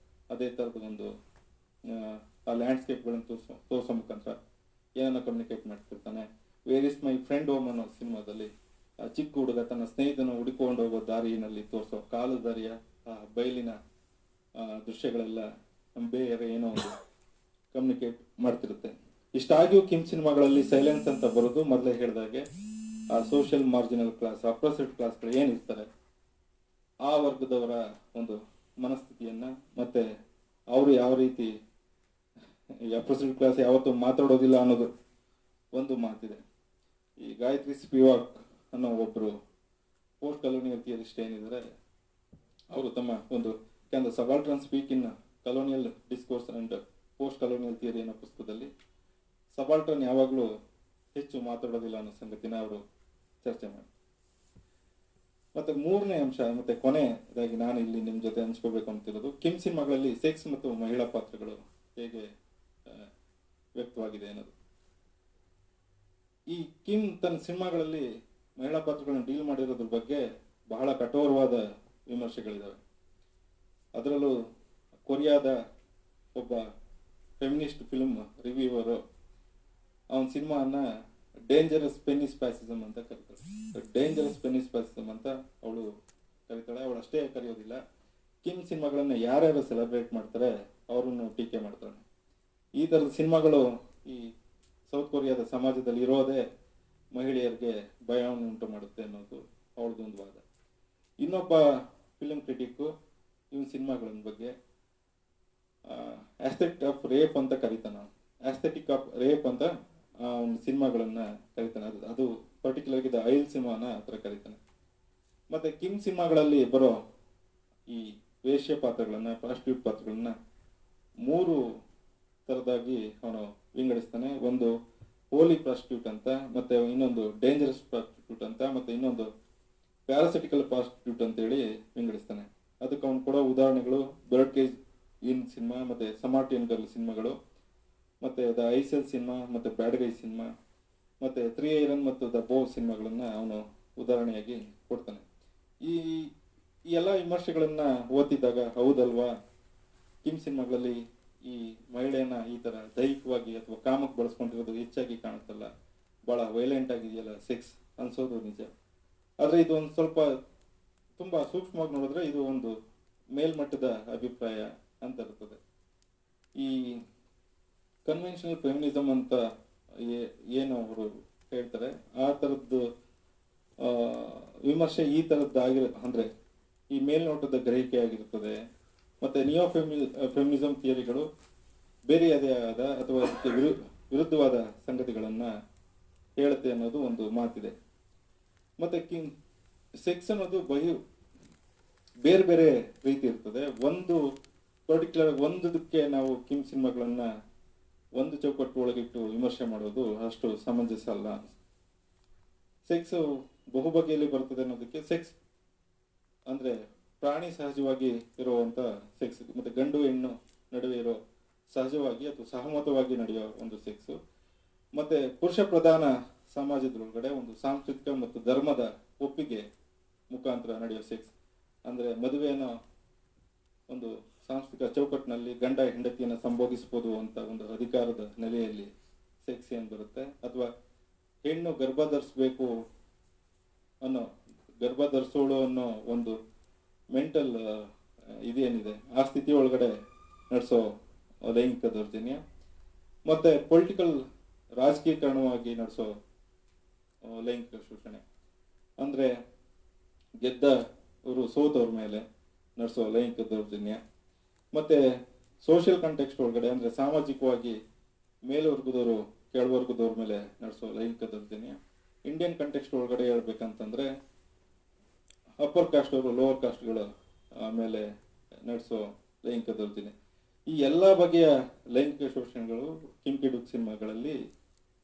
ಅದೇ ತರದ ಒಂದು ಆ ಲ್ಯಾಂಡ್ಸ್ಕೇಪ್ಗಳನ್ನು ತೋರಿಸೋ ಮುಖಾಂತರ ಏನನ್ನ ಕಮ್ಯುನಿಕೇಟ್ ಮಾಡ್ತಿರ್ತಾನೆ. Where is my friend home ಅನ್ನೋ ಸಿನಿಮಾದಲ್ಲಿ ಚಿಕ್ಕ ಹುಡುಗ ತನ್ನ ಸ್ನೇಹಿತನ ಹುಡುಕೊಂಡು ಹೋಗೋ ದಾರಿನಲ್ಲಿ ತೋರಿಸೋ ಕಾಲು ದಾರಿಯ ಬಯಲಿನ ದೃಶ್ಯಗಳೆಲ್ಲ ಬೇರೆ ಏನೋ ಒಂದು ಕಮ್ಯುನಿಕೇಟ್ ಮಾಡ್ತಿರುತ್ತೆ. ಇಷ್ಟಾಗಿಯೂ ಕಿಮ್ ಸಿನಿಮಾಗಳಲ್ಲಿ ಸೈಲೆನ್ಸ್ ಅಂತ ಬರೋದು ಮೊದಲೇ ಹೇಳಿದಾಗೆ ಆ ಸೋಷಿಯಲ್ ಮಾರ್ಜಿನಲ್ ಕ್ಲಾಸ್, ಅಪ್ರಸಿಡ್ ಕ್ಲಾಸ್ಗಳು ಏನಿರ್ತಾರೆ ಆ ವರ್ಗದವರ ಒಂದು ಮನಸ್ಥಿತಿಯನ್ನ, ಮತ್ತೆ ಅವರು ಯಾವ ರೀತಿ ಅಪ್ರಸಿಡ್ ಕ್ಲಾಸ್ ಯಾವತ್ತೂ ಮಾತಾಡೋದಿಲ್ಲ ಅನ್ನೋದು ಒಂದು ಮಾತಿದೆ. ಈ ಗಾಯತ್ರಿ ಸ್ಪಿವಾಕ್ ಅನ್ನೋ ಒಬ್ರು ಪೋಸ್ಟ್ ಕಲೋನಿಯಲ್ ಥಿಯರಿಸ್ಟ್ ಏನಿದ್ದಾರೆ, ಅವರು ತಮ್ಮ ಒಂದು can the subaltern speak in colonial discourse and post colonial theory ಅನ್ನೋ ಪುಸ್ತಕದಲ್ಲಿ ಸಬಾಲ್ಟರ್ನ್ ಯಾವಾಗಲೂ ಹೆಚ್ಚು ಮಾತಾಡೋದಿಲ್ಲ ಅನ್ನೋ ಸಂಗತಿನ ಅವರು ಚರ್ಚೆ ಮಾಡಿ. ಮತ್ತೆ ಮೂರನೇ ಅಂಶ ಮತ್ತೆ ಕೊನೆಯದಾಗಿ ನಾನು ಇಲ್ಲಿ ನಿಮ್ಮ ಜೊತೆ ಹಂಚ್ಕೋಬೇಕು ಅಂತಿರೋದು, ಕಿಮ್ ಸಿನಿಮಾಗಳಲ್ಲಿ ಸೆಕ್ಸ್ ಮತ್ತು ಮಹಿಳಾ ಪಾತ್ರಗಳು ಹೇಗೆ ವ್ಯಕ್ತವಾಗಿದೆ ಅನ್ನೋದು. ಈ ಕಿಮ್ ತನ್ನ ಸಿನಿಮಾಗಳಲ್ಲಿ ಮಹಿಳಾ ಪಾತ್ರಗಳನ್ನು ಡೀಲ್ ಮಾಡಿರೋದ್ರ ಬಗ್ಗೆ ಬಹಳ ಕಠೋರವಾದ ವಿಮರ್ಶೆಗಳಿದಾವೆ. ಅದರಲ್ಲೂ ಕೊರಿಯಾದ ಒಬ್ಬ ಫೆಮಿನಿಸ್ಟ್ ಫಿಲ್ಮ್ ರಿವ್ಯೂವರು ಅವನ ಸಿನಿಮಾನ ಡೇಂಜರಸ್ ಪೆನಿಸ್ಪ್ಯಾಸಿಸಮ್ ಅಂತ ಕರೀತಾಳೆ. ಡೇಂಜರಸ್ ಪೆನಿಸ್ಪ್ಯಾಸಿಸಮ್ ಅಂತ ಅವಳು ಕರೀತಾಳೆ. ಅವಳು ಅಷ್ಟೇ ಕರೆಯೋದಿಲ್ಲ, ಕಿಮ್ ಸಿನಿಮಾಗಳನ್ನ ಯಾರ್ಯಾರು ಸೆಲೆಬ್ರೇಟ್ ಮಾಡ್ತಾರೆ ಅವರನ್ನು ಟೀಕೆ ಮಾಡ್ತಾಳೆ. ಈ ಥರದ ಸಿನಿಮಾಗಳು ಈ ಸೌತ್ ಕೊರಿಯಾದ ಸಮಾಜದಲ್ಲಿ ಇರೋದೇ ಮಹಿಳೆಯರಿಗೆ ಭಯವನ್ನು ಉಂಟು ಮಾಡುತ್ತೆ ಅನ್ನೋದು ಅವಳದೊಂದು ವಾದ. ಇನ್ನೊಬ್ಬ ಫಿಲ್ಮ್ ಕ್ರಿಟಿಕ್ಕು ಇವನ್ ಸಿನಿಮಾಗಳ ಬಗ್ಗೆ ಆಸ್ಥೆಟಿಕ್ ಆಫ್ ರೇಪ್ ಅಂತ ಕರೀತಾನೆ. ಆಸ್ಥೆಟಿಕ್ ಆಫ್ ರೇಪ್ ಅಂತ ಒಂದು ಸಿನಿಮಾಗಳನ್ನ ಕರೀತಾನೆ. ಅದು ಪರ್ಟಿಕ್ಯುಲರ್ ದ ಐಲ್ ಸಿನಿಮಾನ ಆ ಥರ ಕರೀತಾನೆ. ಮತ್ತೆ ಕಿಮ್ ಸಿನಿಮಾಗಳಲ್ಲಿ ಬರೋ ಈ ವೇಶ್ಯ ಪಾತ್ರಗಳನ್ನ, ಪ್ರಾಸ್ಟಿಟ್ಯೂಟ್ ಪಾತ್ರಗಳನ್ನ 3 ಥರದಾಗಿ ಅವನು ವಿಂಗಡಿಸ್ತಾನೆ. ಒಂದು ಹೋಲಿ ಪ್ರಾಸ್ಟಿಟ್ಯೂಟ್ ಅಂತ, ಮತ್ತೆ ಇನ್ನೊಂದು ಡೇಂಜರಸ್ ಪ್ರಾಸ್ಟಿಟ್ಯೂಟ್ ಅಂತ, ಮತ್ತೆ ಇನ್ನೊಂದು ಪ್ಯಾರಾಸಿಟಿಕಲ್ ಪ್ರಾಸ್ಟಿಟ್ಯೂಟ್ ಅಂತೇಳಿ ವಿಂಗಡಿಸ್ತಾನೆ. ಅದಕ್ಕೆ ಅವನು ಕೊಡೋ ಉದಾಹರಣೆಗಳು ಬರ್ಡ್ ಕೇಜ್ ಇನ್ ಸಿನಿಮಾ, ಮತ್ತೆ ಸಮಾರ್ಟಿಯನ್ ಗರ್ಲ್ ಸಿನಿಮಾಗಳು, ಮತ್ತೆ ದ ಐಸೆಲ್ ಸಿನಿಮಾ, ಮತ್ತೆ ಬ್ಯಾಡ್ ಗೈ ಸಿನಿಮಾ, ಮತ್ತೆ 3 ಐರನ್ ಮತ್ತು ದ ಬೋ ಸಿನಿಮಾಗಳನ್ನ ಅವನು ಉದಾಹರಣೆಯಾಗಿ ಕೊಡ್ತಾನೆ. ಈ ಎಲ್ಲ ವಿಮರ್ಶೆಗಳನ್ನ ಓದಿದಾಗ ಹೌದಲ್ವಾ, ಕಿಮ್ ಸಿನಿಮಾಗಳಲ್ಲಿ ಈ ಮಹಿಳೆಯನ್ನ ಈ ತರ ದೈಹಿಕವಾಗಿ ಅಥವಾ ಕಾಮಕ್ಕೆ ಬಳಸ್ಕೊಂಡಿರೋದು ಹೆಚ್ಚಾಗಿ ಕಾಣುತ್ತಲ್ಲ, ಬಹಳ ವೈಲೆಂಟ್ ಆಗಿದೆಯಲ್ಲ ಸೆಕ್ಸ್ ಅನ್ಸೋದು ನಿಜ. ಆದ್ರೆ ಇದು ಒಂದು ಸ್ವಲ್ಪ ತುಂಬಾ ಸೂಕ್ಷ್ಮವಾಗಿ ನೋಡಿದ್ರೆ ಇದು ಒಂದು ಮೇಲ್ಮಟ್ಟದ ಅಭಿಪ್ರಾಯ ಅಂತ ಇರ್ತದೆ. ಈ ಕನ್ವೆನ್ಷನಲ್ ಫೆಮಿನಿಸಮ್ ಅಂತ ಏನು ಅವರು ಹೇಳ್ತಾರೆ, ಆ ಥರದ್ದು ವಿಮರ್ಶೆ ಈ ಥರದ್ದು ಅಂದ್ರೆ ಈ ಮೇಲ್ನೋಟದ ಗ್ರಹಿಕೆ ಆಗಿರ್ತದೆ. ಮತ್ತೆ ನಿಯೋ ಫೆಮಿನಿಸಮ್ ಥಿಯರಿಗಳು ಬೇರೆಯದೇ ಆದ ಅಥವಾ ಅದಕ್ಕೆ ವಿರುದ್ಧವಾದ ಸಂಗತಿಗಳನ್ನ ಹೇಳುತ್ತೆ ಅನ್ನೋದು ಒಂದು ಮಾತಿದೆ. ಮತ್ತೆ ಸೆಕ್ಸ್ ಅನ್ನೋದು ಬೇರೆ ಬೇರೆ ರೀತಿ ಇರ್ತದೆ. ಒಂದು ಪರ್ಟಿಕ್ಯುಲರ್ ಒಂದಕ್ಕೆ ನಾವು ಕಿಮ್ ಸಿನಿಮಾಗಳನ್ನ ಒಂದು ಚೌಕಟ್ಟು ಒಳಗಿಟ್ಟು ವಿಮರ್ಶೆ ಮಾಡೋದು ಅಷ್ಟು ಸಮಂಜಸ ಅಲ್ಲ. ಸೆಕ್ಸ್ ಬಹುಬಗೆಯಲ್ಲಿ ಬರ್ತದೆ ಅನ್ನೋದಕ್ಕೆ, ಸೆಕ್ಸ್ ಅಂದ್ರೆ ಪ್ರಾಣಿ ಸಹಜವಾಗಿ ಇರುವಂತ ಸೆಕ್ಸ್, ಮತ್ತೆ ಗಂಡು ಹೆಣ್ಣು ನಡುವೆ ಇರೋ ಸಹಜವಾಗಿ ಅಥವಾ ಸಹಮತವಾಗಿ ನಡೆಯೋ ಒಂದು ಸೆಕ್ಸ್, ಮತ್ತೆ ಪುರುಷ ಪ್ರಧಾನ ಸಮಾಜದೊಳಗಡೆ ಒಂದು ಸಾಂಸ್ಕೃತಿಕ ಮತ್ತು ಧರ್ಮದ ಒಪ್ಪಿಗೆ ಮುಖಾಂತರ ನಡೆಯೋ ಸೆಕ್ಸ್. ಅಂದ್ರೆ ಮದುವೆಯನ್ನು ಒಂದು ಸಾಂಸ್ಕೃತಿಕ ಚೌಕಟ್ಟಿನಲ್ಲಿ ಗಂಡ ಹೆಂಡತಿಯನ್ನು ಸಂಭೋಗಿಸಬಹುದು ಅಂತ ಒಂದು ಅಧಿಕಾರದ ನೆಲೆಯಲ್ಲಿ ಸೆಕ್ಸ್ ಏನ್ ಬರುತ್ತೆ, ಅಥವಾ ಹೆಣ್ಣು ಗರ್ಭ ಧರಿಸೋಳು ಅನ್ನೋ ಒಂದು ಮೆಂಟಲ್ ಇದೇನಿದೆ ಆ ಸ್ಥಿತಿ ಒಳಗಡೆ ನಡೆಸೋ ಲೈಂಗಿಕ ದೌರ್ಜನ್ಯ, ಮತ್ತೆ ಪೊಲಿಟಿಕಲ್ ರಾಜಕೀಕರಣವಾಗಿ ನಡೆಸೋ ಲೈಂಗಿಕ ಶೋಷಣೆ, ಅಂದ್ರೆ ಗೆದ್ದವರು ಸೋತವ್ರ ಮೇಲೆ ನಡೆಸೋ ಲೈಂಗಿಕ ದೌರ್ಜನ್ಯ, ಮತ್ತೆ ಸೋಷಿಯಲ್ ಕಾಂಟೆಕ್ಸ್ಟ್ ಒಳಗಡೆ ಅಂದ್ರೆ ಸಾಮಾಜಿಕವಾಗಿ ಮೇಲ್ವರ್ಗದವರು ಕೆಳವರ್ಗದವ್ರ ಮೇಲೆ ನಡೆಸೋ ಲೈಂಗಿಕ ದೌರ್ಜನ್ಯ. ಇಂಡಿಯನ್ ಕಾಂಟೆಕ್ಸ್ಟ್ ಒಳಗಡೆ ಹೇಳ್ಬೇಕಂತಂದ್ರೆ ಅಪ್ಪರ್ ಕಾಸ್ಟ್ ಅವರು ಲೋವರ್ ಕಾಸ್ಟ್ಗಳ ಮೇಲೆ ನಡೆಸೋ ಲೈಂಗಿಕ ದೌರ್ಜನ್ಯ. ಈ ಎಲ್ಲ ಬಗೆಯ ಲೈಂಗಿಕ ಶೋಷಣೆಗಳು ಕಿಮ್ ಕಿಡುಕ್ ಸಿನಿಮಾಗಳಲ್ಲಿ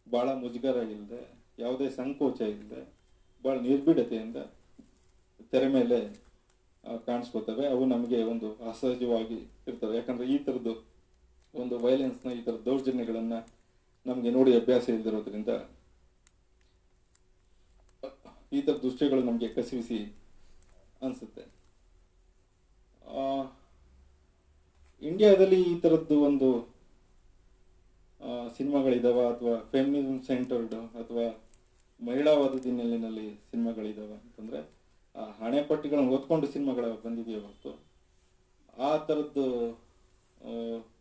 ಬಹಳ ಮುಜುಗರ ಇಲ್ಲದೆ, ಯಾವುದೇ ಸಂಕೋಚ ಇಲ್ಲದೆ, ಬಹಳ ನಿರ್ಭೀಡತೆಯಿಂದ ತೆರೆ ಮೇಲೆ ಕಾಣಿಸ್ಕೊತವೆ. ಅವು ನಮಗೆ ಒಂದು ಅಸಹಜವಾಗಿ ಇರ್ತವೆ. ಯಾಕಂದ್ರೆ ಈ ತರದ್ದು ಒಂದು ವೈಲೆನ್ಸ್ನ, ಈ ತರದ ದೌರ್ಜನ್ಯಗಳನ್ನ ನಮ್ಗೆ ನೋಡಿ ಅಭ್ಯಾಸ ಇಲ್ದಿರೋದ್ರಿಂದ ಈ ತರ ದೃಶ್ಯಗಳು ನಮ್ಗೆ ಕಸಿವಿಸಿ ಅನ್ಸುತ್ತೆ. ಇಂಡಿಯಾದಲ್ಲಿ ಈ ತರದ್ದು ಒಂದು ಸಿನಿಮಾಗಳಿದಾವ, ಅಥವಾ ಫೆಮಿನಿಸಮ್ ಸೆಂಟರ್ಡ್ ಅಥವಾ ಮಹಿಳಾವಾದದ ಹಿನ್ನೆಲೆಯಲ್ಲಿ ಸಿನಿಮಾಗಳಿದಾವ ಅಂತಂದ್ರೆ ಹಣೆಪಟ್ಟಿಗಳನ್ನ ಓದ್ಕೊಂಡು ಸಿನಿಮಾಗಳ ಬಂದಿದೆಯೇ ಹೊರತು ಆ ಥರದ್ದು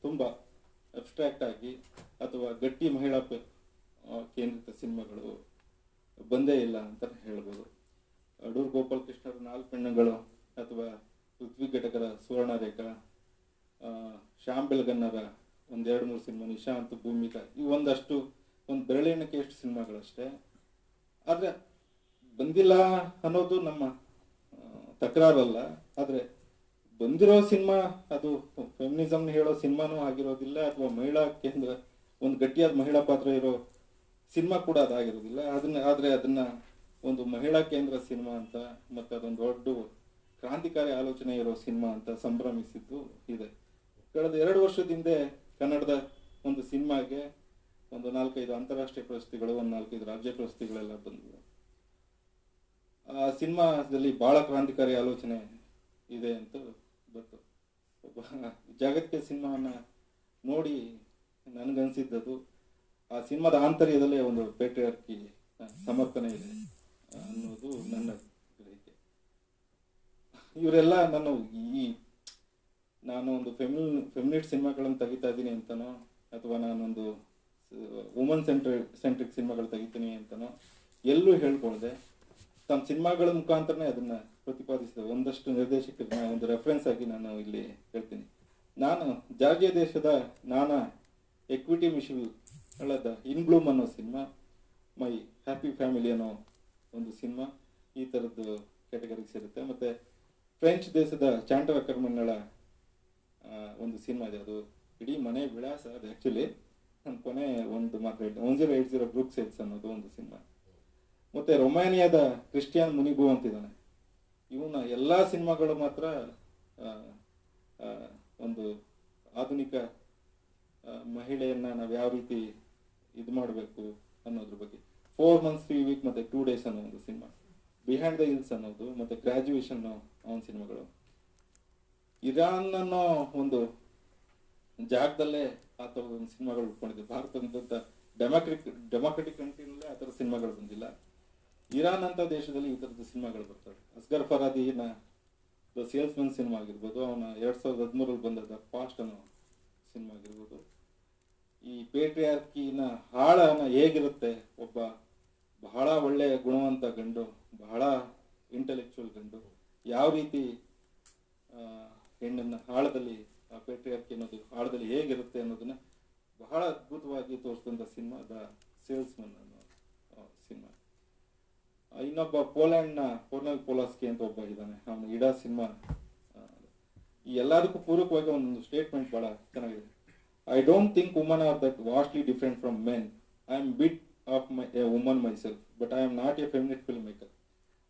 ತುಂಬಾ ಅಬ್ಸ್ಟ್ರಾಕ್ಟ್ ಆಗಿ ಅಥವಾ ಗಟ್ಟಿ ಮಹಿಳಾ ಕೇಂದ್ರಿತ ಸಿನಿಮಾಗಳು ಬಂದೇ ಇಲ್ಲ ಅಂತ ಹೇಳ್ಬೋದು. ಅಡೂರು ಗೋಪಾಲ್ ಕೃಷ್ಣರ 4 ಹೆಣ್ಣುಗಳು ಅಥವಾ ಪೃಥ್ವಿ ಘಟಕರ ಸುವರ್ಣರೇಖಾ, ಶ್ಯಾಮ್ ಬೆಳಗನ್ನರ 1-2-3 ಸಿನಿಮಾ, ನಿಶಾಂತ್, ಭೂಮಿಕಾ, ಇವು ಒಂದಷ್ಟು ಒಂದು ಬೆರಳೆಣ್ಣಕ್ಕೆ ಎಷ್ಟು ಸಿನಿಮಾಗಳಷ್ಟೇ. ಆದರೆ ಬಂದಿಲ್ಲ ಅನ್ನೋದು ನಮ್ಮ ತಕರಾರಲ್ಲ. ಆದರೆ ಬಂದಿರೋ ಸಿನಿಮಾ ಅದು ಫೆಮಿನಿಸಮ್ ಹೇಳೋ ಸಿನಿಮಾನೂ ಆಗಿರೋದಿಲ್ಲ, ಅಥವಾ ಮಹಿಳಾ ಕೇಂದ್ರ ಒಂದು ಗಟ್ಟಿಯಾದ ಮಹಿಳಾ ಪಾತ್ರ ಇರೋ ಸಿನಿಮಾ ಕೂಡ ಅದಾಗಿರೋದಿಲ್ಲ. ಆದರೆ ಅದನ್ನ ಒಂದು ಮಹಿಳಾ ಕೇಂದ್ರ ಸಿನಿಮಾ ಅಂತ ಮತ್ತು ಅದೊಂದು ದೊಡ್ಡ ಕ್ರಾಂತಿಕಾರಿ ಆಲೋಚನೆ ಇರೋ ಸಿನಿಮಾ ಅಂತ ಸಂಭ್ರಮಿಸಿದ್ದು ಇದೆ. ಕಳೆದ 2 ವರ್ಷದ ಹಿಂದೆ ಕನ್ನಡದ ಒಂದು ಸಿನಿಮಾಗೆ ಒಂದು 4-5 ಅಂತಾರಾಷ್ಟ್ರೀಯ ಪ್ರಶಸ್ತಿಗಳು, ಒಂದು 4-5 ರಾಜ್ಯ ಪ್ರಶಸ್ತಿಗಳೆಲ್ಲ ಬಂದಿವೆ. ಆ ಸಿನಿಮಾದಲ್ಲಿ ಬಹಳ ಕ್ರಾಂತಿಕಾರಿ ಆಲೋಚನೆ ಇದೆ ಅಂತ ಗೊತ್ತು. ಒಬ್ಬ ಜಾಗತಿಕ ಸಿನಿಮಾವನ್ನ ನೋಡಿ ನನಗನ್ಸಿದ್ದದು ಆ ಸಿನಿಮಾದ ಆಂತರ್ಯದಲ್ಲೇ ಒಂದು ಪೇಟ್ರಿಯಾರ್ಕಿ ಸಮರ್ಥನೆ ಇದೆ ಅನ್ನೋದು ನನ್ನ ಗ್ರಹಿಕೆ. ಇವರೆಲ್ಲ ನಾನು ಒಂದು ಫೆಮಿನಿಸ್ಟ್ ಸಿನಿಮಾಗಳನ್ನು ತೆಗಿತಾ ಇದ್ದೀನಿ ಅಂತನೋ, ಅಥವಾ ನಾನೊಂದು ವುಮನ್ ಸೆಂಟ್ರಿಕ್ ಸಿನಿಮಾಗಳು ತೆಗಿತೀನಿ ಅಂತನೋ ಎಲ್ಲೂ ಹೇಳ್ಕೊಳ್ದೆ ತಮ್ಮ ಸಿನಿಮಾಗಳ ಮುಖಾಂತರನೇ ಅದನ್ನ ಪ್ರತಿಪಾದಿಸಿದ ಒಂದಷ್ಟು ನಿರ್ದೇಶಕರನ್ನ ಒಂದು ರೆಫರೆನ್ಸ್ ಆಗಿ ನಾನು ಇಲ್ಲಿ ಹೇಳ್ತೀನಿ. ನಾನು ಜಾರ್ಜಿಯಾ ದೇಶದ ನಾನಾ ಎಕ್ವಿಟಿ ಮಿಷನ್ ಹೇಳದ ಇನ್ ಬ್ಲೂಮ್ ಅನ್ನೋ ಸಿನಿಮಾ, ಮೈ ಹ್ಯಾಪಿ ಫ್ಯಾಮಿಲಿ ಅನ್ನೋ ಒಂದು ಸಿನಿಮಾ ಈ ಥರದ್ದು ಕ್ಯಾಟಗರಿಗೆ ಸೇರುತ್ತೆ. ಮತ್ತೆ ಫ್ರೆಂಚ್ ದೇಶದ ಚಾಂಟರ್ ಅಕರ್ಮನ್ನಳ ಒಂದು ಸಿನಿಮಾ ಇದೆ, ಅದು ಇಡೀ ಮನೆ ವಿಳಾಸ. ಅದು ಆ್ಯಕ್ಚುಲಿ ನನ್ನ ಕೊನೆ ಒಂದು ಮಾತು ಹೇಳ್ತೀನಿ, 1080 ಬ್ರೂಕ್ ಸೇಲ್ಸ್ ಅನ್ನೋದು ಒಂದು ಸಿನಿಮಾ. ಮತ್ತೆ ರೊಮಾನಿಯಾದ ಕ್ರಿಸ್ಟಿಯಾನ್ ಮುನಿಬು ಅಂತಿದ್ದಾನೆ. ಇವನ ಎಲ್ಲ ಸಿನಿಮಾಗಳು ಮಾತ್ರ ಒಂದು ಆಧುನಿಕ ಮಹಿಳೆಯನ್ನ ನಾವು ಯಾವ ರೀತಿ ಇದು ಮಾಡಬೇಕು ಅನ್ನೋದ್ರ ಬಗ್ಗೆ. 4 months 3 weeks ಮತ್ತೆ 2 days ಅನ್ನೋ ಒಂದು ಸಿನಿಮಾ, ಬಿಹೈಂಡ್ ದ ಹಿಲ್ಸ್ ಅನ್ನೋದು, ಮತ್ತೆ ಗ್ರಾಜುಯೇಷನ್ ಅವನ ಸಿನಿಮಾಗಳು. ಇರಾನ್ ಅನ್ನೋ ಒಂದು ಜಾಗದಲ್ಲೇ ಆ ಥರದ ಒಂದು ಸಿನಿಮಾಗಳು ಉಟ್ಕೊಂಡಿದೆ. ಭಾರತದಂತ ಡೆಮಾಕ್ರೆಟಿಕ್ ಕಂಟ್ರಿನಲ್ಲೇ ಆ ಥರ ಸಿನಿಮಾಗಳು ಬಂದಿಲ್ಲ. ಇರಾನ್ ಅಂತ ದೇಶದಲ್ಲಿ ಈ ಥರದ ಸಿನಿಮಾಗಳು ಬರ್ತವೆ. ಅಸ್ಗರ್ ಫರಾದಿನ ದ ಸೇಲ್ಸ್ಮನ್ ಸಿನಿಮಾ ಆಗಿರ್ಬೋದು, ಅವನ 2013 ಬಂದದ ಫಾಸ್ಟ್ ಅನ್ನೋ ಸಿನಿಮಾ ಆಗಿರ್ಬೋದು. ಈ ಪೇಟ್ರಿಯಾರ್ಕಿನ ಹಾಳನ ಹೇಗಿರುತ್ತೆ, ಒಬ್ಬ ಬಹಳ ಒಳ್ಳೆಯ ಗುಣವಂತ ಗಂಡು, ಬಹಳ ಇಂಟೆಲೆಕ್ಚುಯಲ್ ಗಂಡು ಯಾವ ರೀತಿ ಹೆಣ್ಣನ್ನ ಹಾಳದಲ್ಲಿ, ಆ ಪೇಟ್ರಿಯಾರ್ಕಿ ಅನ್ನೋದು ಹಾಳದಲ್ಲಿ ಹೇಗಿರುತ್ತೆ ಅನ್ನೋದನ್ನ ಬಹಳ ಅದ್ಭುತವಾಗಿ ತೋರಿಸಿದಂಥ ಸಿನಿಮಾ ದ ಸೇಲ್ಸ್ಮನ್ ಅನ್ನೋ ಸಿನಿಮಾ. ಇನ್ನೊಬ್ಬ ಪೋಲ್ಯಾಂಡ್ನ ಪೋರ್ನಲ್ ಪೋಲಾಸ್ಕಿ ಅಂತ ಒಬ್ಬ ಇದ್ದಾನೆ, ಅವನು ಇಡಾ ಸಿನಿಮಾ. ಈ ಎಲ್ಲದಕ್ಕೂ ಪೂರಕವಾಗಿ ಒಂದು ಸ್ಟೇಟ್ಮೆಂಟ್ ಬಹಳ ಚೆನ್ನಾಗಿದೆ. I don't think women are that vastly different from men. I am a bit of a woman myself, but I am not a feminist filmmaker.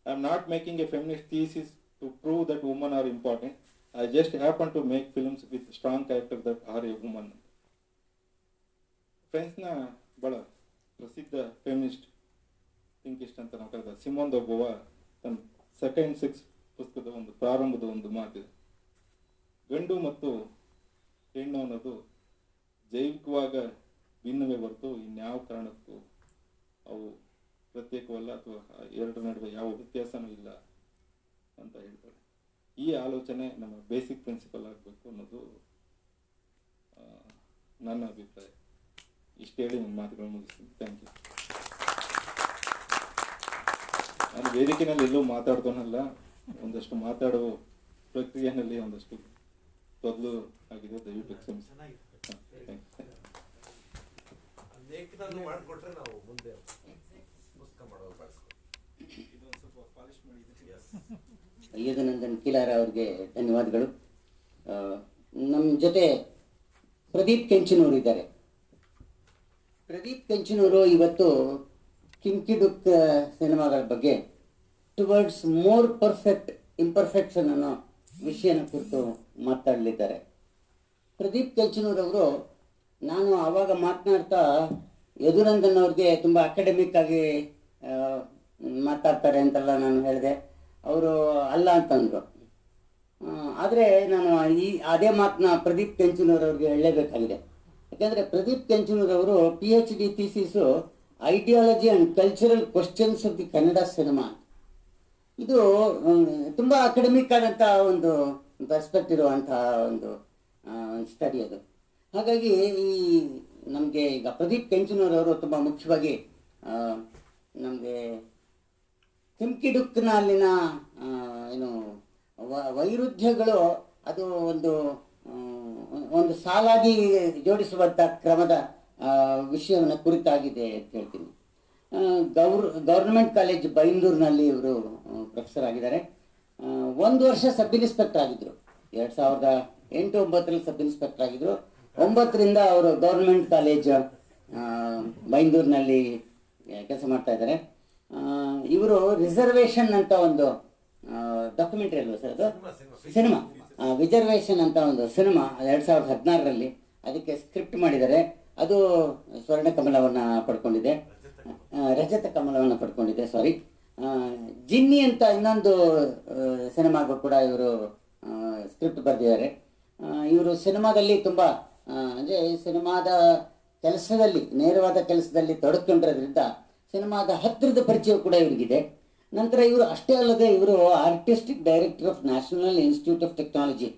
I am not making a feminist thesis to prove that women are important. I just happen to make films with strong characters that are a woman. ಫ್ರೆಂಚ್ನ ಬಹಳ ಪ್ರಸಿದ್ಧ feminist ಥಿಂಕಿಸ್ಟ್ ಅಂತ ನಾವು ಕರೆದ Simon the Beauvoir ತನ್ನ second sex ಪುಸ್ತಕದ ಒಂದು ಪ್ರಾರಂಭದ ಒಂದು ಮಾತಿದೆ. ಗಂಡು ಮತ್ತು ಹೆಣ್ಣು ಅನ್ನೋದು ಜೈವಿಕವಾಗ ಭಿನ್ನವೇ ಹೊರತು ಇನ್ಯಾವ ಕಾರಣಕ್ಕೂ ಅವು ಪ್ರತ್ಯೇಕವಲ್ಲ, ಅಥವಾ ಎರಡರ ನಡುವೆ ಯಾವ ವ್ಯತ್ಯಾಸನೂ ಇಲ್ಲ ಅಂತ ಹೇಳ್ತಾರೆ. ಈ ಆಲೋಚನೆ ನಮ್ಮ ಬೇಸಿಕ್ ಪ್ರಿನ್ಸಿಪಲ್ ಆಗಬೇಕು ಅನ್ನೋದು ನನ್ನ ಅಭಿಪ್ರಾಯ. ಇಷ್ಟು ಹೇಳಿ ನನ್ನ ಮಾತುಗಳು ಮುಗಿಸ್ತೀನಿ. Thank you. ನಾನು ವೇದಿಕೆಯಲ್ಲಿ ಎಲ್ಲೂ ಮಾತಾಡ್ತಾನಲ್ಲ, ಒಂದಷ್ಟು ಮಾತಾಡುವ ಪ್ರಕ್ರಿಯೆಯಲ್ಲಿ ಒಂದಷ್ಟು ತೊದಲು ಆಗಿದೆ, ದಯವಿಟ್ಟು ಕ್ಷಮಿಸಿ. ಮಾಡಿಕೊಟ್ರೆ ನಾವು ಮುಂದೆ ಪುಸ್ತಕ ಮಾಡೋದು. ಯೋಧನಂದನ್ ಕಿಲಾರ ಅವ್ರಿಗೆ ಧನ್ಯವಾದಗಳು. ನಮ್ಮ ಜೊತೆ ಪ್ರದೀಪ್ ಕೆಂಚನೂರು ಇದ್ದಾರೆ. ಪ್ರದೀಪ್ ಕೆಂಚನೂರು ಇವತ್ತು ಕಿಂಕಿಡುಕ್ ಸಿನಿಮಾಗಳ ಬಗ್ಗೆ ಟುವರ್ಡ್ಸ್ ಮೋರ್ ಪರ್ಫೆಕ್ಟ್ ಇಂಪರ್ಫೆಕ್ಷನ್ ಅನ್ನೋ ವಿಷಯನ ಕುರಿತು ಮಾತಾಡಲಿದ್ದಾರೆ. ಪ್ರದೀಪ್ ಕೆಂಚನೂರು ಅವರು, ನಾನು ಆವಾಗ ಮಾತನಾಡ್ತಾ ಯದುನಂದನ್ ಅವ್ರಿಗೆ ತುಂಬ ಅಕಾಡೆಮಿಕ್ ಆಗಿ ಮಾತಾಡ್ತಾರೆ ಅಂತೆಲ್ಲ ನಾನು ಹೇಳಿದೆ. ಅವರು ಅಲ್ಲ ಅಂತಂದರು. ಆದರೆ ನಾನು ಅದೇ ಮಾತನ್ನ ಪ್ರದೀಪ್ ಕೆಂಚನೂರು ಅವ್ರಿಗೆ ಹೇಳಲೇಬೇಕಾಗಿದೆ. ಯಾಕೆಂದರೆ ಪ್ರದೀಪ್ ಕೆಂಚನೂರು ಅವರು PhD thesis ideology and cultural questions of the Kannada cinema. ಇದು ತುಂಬ ಅಕಾಡೆಮಿಕ್ ಆದಂಥ ಒಂದು ಪರ್ಸ್ಪೆಕ್ಟ್ ಇರುವಂಥ ಒಂದು ಸ್ಟಡಿ ಅದು. ಹಾಗಾಗಿ ಈ ನಮಗೆ ಈಗ ಪ್ರದೀಪ್ ಕೆಂಚನೂರವರು ತುಂಬ ಮುಖ್ಯವಾಗಿ ನಮಗೆ ಕಿಮ್ಕಿಡುಕ್ನ ಅಲ್ಲಿನ ಏನು ವೈರುಧ್ಯಗಳು ಅದು ಒಂದು ಸಾಲಾಗಿ ಜೋಡಿಸುವಂಥ ಕ್ರಮದ ವಿಷಯವನ್ನು ಕುರಿತಾಗಿದೆ ಅಂತ ಹೇಳ್ತೀನಿ. ಗೌರ್ಮೆಂಟ್ ಕಾಲೇಜ್ ಬೈಂದೂರಿನಲ್ಲಿ ಇವರು ಪ್ರೊಫೆಸರ್ ಆಗಿದ್ದಾರೆ. 1 ವರ್ಷ ಸಬ್ ಇನ್ಸ್ಪೆಕ್ಟರ್ ಆಗಿದ್ದರು. 2008-09 ಸಬ್ ಇನ್ಸ್ಪೆಕ್ಟರ್ ಆಗಿದ್ದರು. 9ರಿಂದ ಅವರು ಗೌರ್ಮೆಂಟ್ ಕಾಲೇಜ್ ಬೈಂದೂರಿನಲ್ಲಿ ಕೆಲಸ ಮಾಡ್ತಾ ಇದ್ದಾರೆ. ಇವರು ರಿಸರ್ವೇಷನ್ ಅಂತ ಒಂದು ಡಾಕ್ಯುಮೆಂಟ್ರಿ ಅಲ್ವಾ ಸರ್ ಅದು? ಸಿನಿಮಾ ರಿಸರ್ವೇಷನ್ ಅಂತ ಒಂದು ಸಿನಿಮಾ 2016ರಲ್ಲಿ ಅದಕ್ಕೆ ಸ್ಕ್ರಿಪ್ಟ್ ಮಾಡಿದ್ದಾರೆ. ಅದು ಸ್ವರ್ಣ ಕಮಲವನ್ನು ಪಡ್ಕೊಂಡಿದೆ, ರಜತ ಕಮಲವನ್ನು ಪಡ್ಕೊಂಡಿದೆ. ಸಾರಿ, ಜಿನ್ನಿ ಅಂತ ಇನ್ನೊಂದು ಸಿನಿಮಾಗೂ ಕೂಡ ಇವರು ಸ್ಕ್ರಿಪ್ಟ್ ಬರೆದಿದ್ದಾರೆ. ಇವರು ಸಿನಿಮಾದಲ್ಲಿ ತುಂಬ ಅಂದರೆ ಸಿನಿಮಾದ ಕೆಲಸದಲ್ಲಿ ನೇರವಾದ ಕೆಲಸದಲ್ಲಿ ತೊಡಕೊಂಡಿರೋದ್ರಿಂದ ಸಿನಿಮಾದ ಹತ್ತಿರದ ಪರಿಚಯ ಕೂಡ ಇವರಿಗಿದೆ. ನಂತರ ಇವರು ಅಷ್ಟೇ ಅಲ್ಲದೆ ಇವರು artistic director of national institute of technology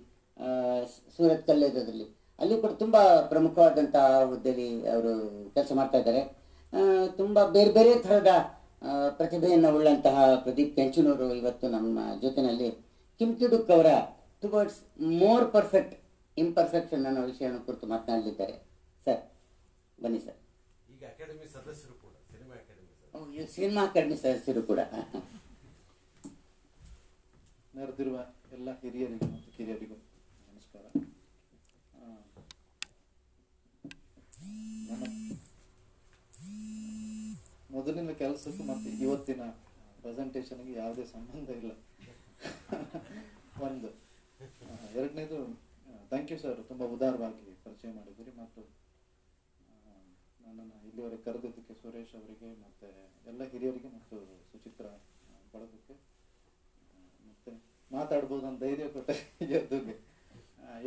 Surat ಕಲ್ಲೇದಲ್ಲಿ, ಅಲ್ಲಿ ಕೂಡ ತುಂಬ ಪ್ರಮುಖವಾದಂಥ ಹುದ್ದೆಯಲ್ಲಿ ಅವರು ಕೆಲಸ ಮಾಡ್ತಾ ಇದ್ದಾರೆ. ತುಂಬ ಬೇರೆ ಬೇರೆ ಥರದ ಪ್ರತಿಭೆಯನ್ನು ಉಳ್ಳಂತಹ ಪ್ರದೀಪ್ ಕೆಂಚನೂರು ಇವತ್ತು ನಮ್ಮ ಜೊತೆಯಲ್ಲಿ ಕಿಮ್ಕಿಡುಕ್ ಅವರ ಟುವರ್ಡ್ಸ್ ಮೋರ್ ಪರ್ಫೆಕ್ಟ್ ಇಂಪರ್ಫೆಕ್ಷನ್ ಅನ್ನೋ ವಿಷಯವನ್ನು ಕುರಿತು ಮಾತನಾಡಲಿದ್ದಾರೆ. ಸರ್ ಬನ್ನಿ ಸರ್. ಈಗ ಅಕಾಡೆಮಿ ಸದಸ್ಯರು ಕೂಡ, ಸಿನಿಮಾ ಅಕಾಡೆಮಿ ಸದಸ್ಯರು ಕೂಡ. ನೆರೆದಿರುವ ಎಲ್ಲ ಹಿರಿಯರಿಗೂ ಮತ್ತು ಕಿರಿಯರಿಗೂ ನಮಸ್ಕಾರ. ನನ್ನ ಮೊದಲಿನ ಕೆಲಸಕ್ಕೂ ಮತ್ತು ಇವತ್ತಿನ ಪ್ರೆಸೆಂಟೇಷನ್ಗೆ ಯಾವುದೇ ಸಂಬಂಧ ಇಲ್ಲ. ಒಂದು ಎರಡನೇದು, ಥ್ಯಾಂಕ್ ಯು ಸರ್, ತುಂಬ ಉದಾರವಾಗಿ ಪರಿಚಯ ಮಾಡಿದ್ದೀರಿ ಮತ್ತು ನನ್ನನ್ನು ಇಲ್ಲಿವರೆಗೆ ಕರೆದಿದ್ದಕ್ಕೆ ಸುರೇಶ್ ಅವರಿಗೆ ಮತ್ತು ಎಲ್ಲ ಹಿರಿಯರಿಗೆ ಮತ್ತು ಸುಚಿತ್ರ ಬಳಗಕ್ಕೆ ಮತ್ತು ಮಾತಾಡ್ಬೋದು ಅಂತ ಧೈರ್ಯ ಕೊಟ್ಟೆ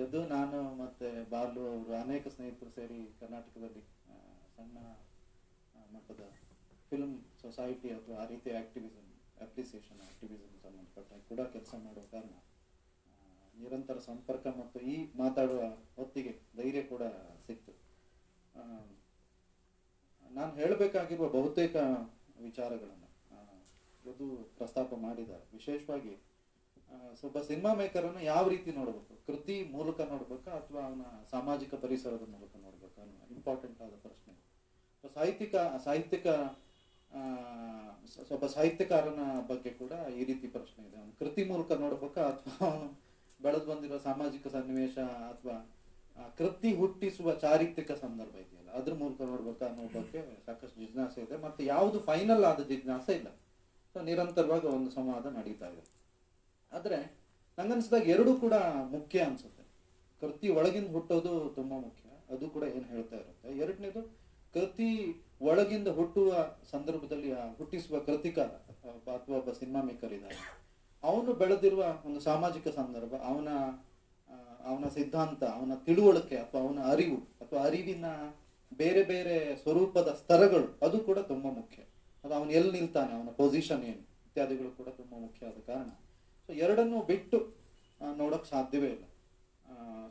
ಎದ್ದು ನಾನು ಮತ್ತು ಬಾಲು ಅವರು ಅನೇಕ ಸ್ನೇಹಿತರು ಸೇರಿ ಕರ್ನಾಟಕದಲ್ಲಿ ಸಣ್ಣ ಮಟ್ಟದ ಫಿಲ್ಮ್ ಸೊಸೈಟಿ ಅಥವಾ ಆ ರೀತಿಯ ಅಪ್ರಿಸಿಯೇಷನ್ ಆಕ್ಟಿವಿಸಮ್ ಸಂಬಂಧಪಟ್ಟ ಕೂಡ ಕೆಲಸ ಮಾಡುವ ಕಾರಣ ನಿರಂತರ ಸಂಪರ್ಕ ಮತ್ತು ಈ ಮಾತಾಡುವ ಹೊತ್ತಿಗೆ ಧೈರ್ಯ ಕೂಡ ಸಿಕ್ತು. ನಾನು ಹೇಳಬೇಕಾಗಿರುವ ಬಹುತೇಕ ವಿಚಾರಗಳನ್ನು ಇದು ಪ್ರಸ್ತಾಪ ಮಾಡಿದ್ದಾರೆ. ವಿಶೇಷವಾಗಿ ಒಬ್ಬ ಸಿನಿಮಾ ಮೇಕರನ್ನು ಯಾವ ರೀತಿ ನೋಡಬೇಕು, ಕೃತಿ ಮೂಲಕ ನೋಡ್ಬೇಕಾ ಅಥವಾ ಅವನ ಸಾಮಾಜಿಕ ಪರಿಸರದ ಮೂಲಕ ನೋಡ್ಬೇಕಾ ಅನ್ನೋ ಇಂಪಾರ್ಟೆಂಟ್ ಆದ ಪ್ರಶ್ನೆ. ಒಬ್ಬ ಸಾಹಿತ್ಯಕಾರನ ಬಗ್ಗೆ ಕೂಡ ಈ ರೀತಿ ಪ್ರಶ್ನೆ ಇದೆ. ಅವನು ಕೃತಿ ಮೂಲಕ ನೋಡ್ಬೇಕಾ ಅಥವಾ ಅವನು ಬೆಳೆದು ಬಂದಿರೋ ಸಾಮಾಜಿಕ ಸನ್ನಿವೇಶ ಅಥವಾ ಕೃತಿ ಹುಟ್ಟಿಸುವ ಚಾರಿತ್ರಿಕ ಸಂದರ್ಭ ಇದೆಯಲ್ಲ ಅದ್ರ ಮೂಲಕ ನೋಡ್ಬೇಕಾ ಅನ್ನೋ ಬಗ್ಗೆ ಸಾಕಷ್ಟು ಜಿಜ್ಞಾಸೆ ಇದೆ. ಮತ್ತೆ ಯಾವುದು ಫೈನಲ್ ಆದ ಜಿಜ್ಞಾಸೆ ಇಲ್ಲ. ಸೊ ನಿರಂತರವಾಗಿ ಒಂದು ಸಂವಾದ ನಡೀತಾ ಇದೆ. ಆದ್ರೆ ನಂಗನ್ಸಿದಾಗ ಎರಡೂ ಕೂಡ ಮುಖ್ಯ ಅನ್ಸುತ್ತೆ. ಕೃತಿ ಒಳಗಿಂದ ಹುಟ್ಟೋದು ತುಂಬಾ ಮುಖ್ಯ, ಅದು ಕೂಡ ಏನ್ ಹೇಳ್ತಾ ಇರುತ್ತೆ. ಎರಡನೇದು, ಕೃತಿ ಒಳಗಿಂದ ಹುಟ್ಟುವ ಸಂದರ್ಭದಲ್ಲಿ ಹುಟ್ಟಿಸುವ ಕೃತಿಕಾರ ಅಥವಾ ಒಬ್ಬ ಸಿನಿಮಾ ಮೇಕರ್ ಇದ್ದಾನೆ, ಅವನು ಬೆಳೆದಿರುವ ಒಂದು ಸಾಮಾಜಿಕ ಸಂದರ್ಭ, ಅವನ ಸಿದ್ಧಾಂತ, ಅವನ ತಿಳುವಳಿಕೆ ಅಥವಾ ಅವನ ಅರಿವು ಅಥವಾ ಅರಿವಿನ ಬೇರೆ ಬೇರೆ ಸ್ವರೂಪದ ಸ್ತರಗಳು, ಅದು ಕೂಡ ತುಂಬಾ ಮುಖ್ಯ. ಅದು ಅವನು ಎಲ್ಲಿ ನಿಲ್ತಾನೆ, ಅವನ ಪೊಸಿಷನ್ ಏನು ಇತ್ಯಾದಿಗಳು ಕೂಡ ತುಂಬಾ ಮುಖ್ಯ ಆದ ಕಾರಣ ಸೊ ಎರಡನ್ನೂ ಬಿಟ್ಟು ನೋಡಕ್ ಸಾಧ್ಯವೇ ಇಲ್ಲ.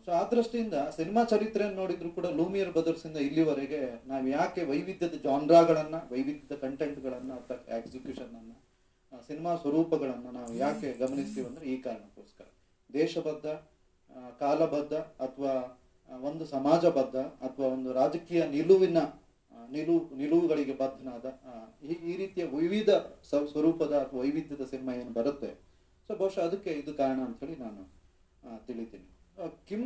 ಸೊ ಆ ದೃಷ್ಟಿಯಿಂದ ಸಿನಿಮಾ ಚರಿತ್ರೆಯನ್ನು ನೋಡಿದ್ರು ಕೂಡ ಲೂಮಿಯರ್ ಬ್ರದರ್ಸ್ ಇಂದ ಇಲ್ಲಿವರೆಗೆ ನಾವು ಯಾಕೆ ವೈವಿಧ್ಯದ ಜಾನ್ರಾಗಳನ್ನ, ವೈವಿಧ್ಯದ ಕಂಟೆಂಟ್ಗಳನ್ನ ಅಥವಾ ಎಕ್ಸಿಕ್ಯೂಷನ್ ಅನ್ನ, ಸಿನಿಮಾ ಸ್ವರೂಪಗಳನ್ನ ನಾವು ಯಾಕೆ ಗಮನಿಸ್ತೀವಿ ಅಂದ್ರೆ ಈ ಕಾರಣಕ್ಕೋಸ್ಕರ. ದೇಶಬದ್ಧ, ಕಾಲಬದ್ಧ ಅಥವಾ ಒಂದು ಸಮಾಜಬದ್ಧ ಅಥವಾ ಒಂದು ರಾಜಕೀಯ ನಿಲುವುಗಳಿಗೆ ಬದ್ಧನಾದ ಈ ರೀತಿಯ ವಿವಿಧ ಸ್ವರೂಪದ ಅಥವಾ ವೈವಿಧ್ಯದ ಸಿನಿಮಾ ಏನು ಬರುತ್ತೆ, ಸೊ ಬಹುಶಃ ಅದಕ್ಕೆ ಇದು ಕಾರಣ ಅಂತ ಹೇಳಿ ನಾನು ತಿಳಿತೀನಿ. ಕಿಮ್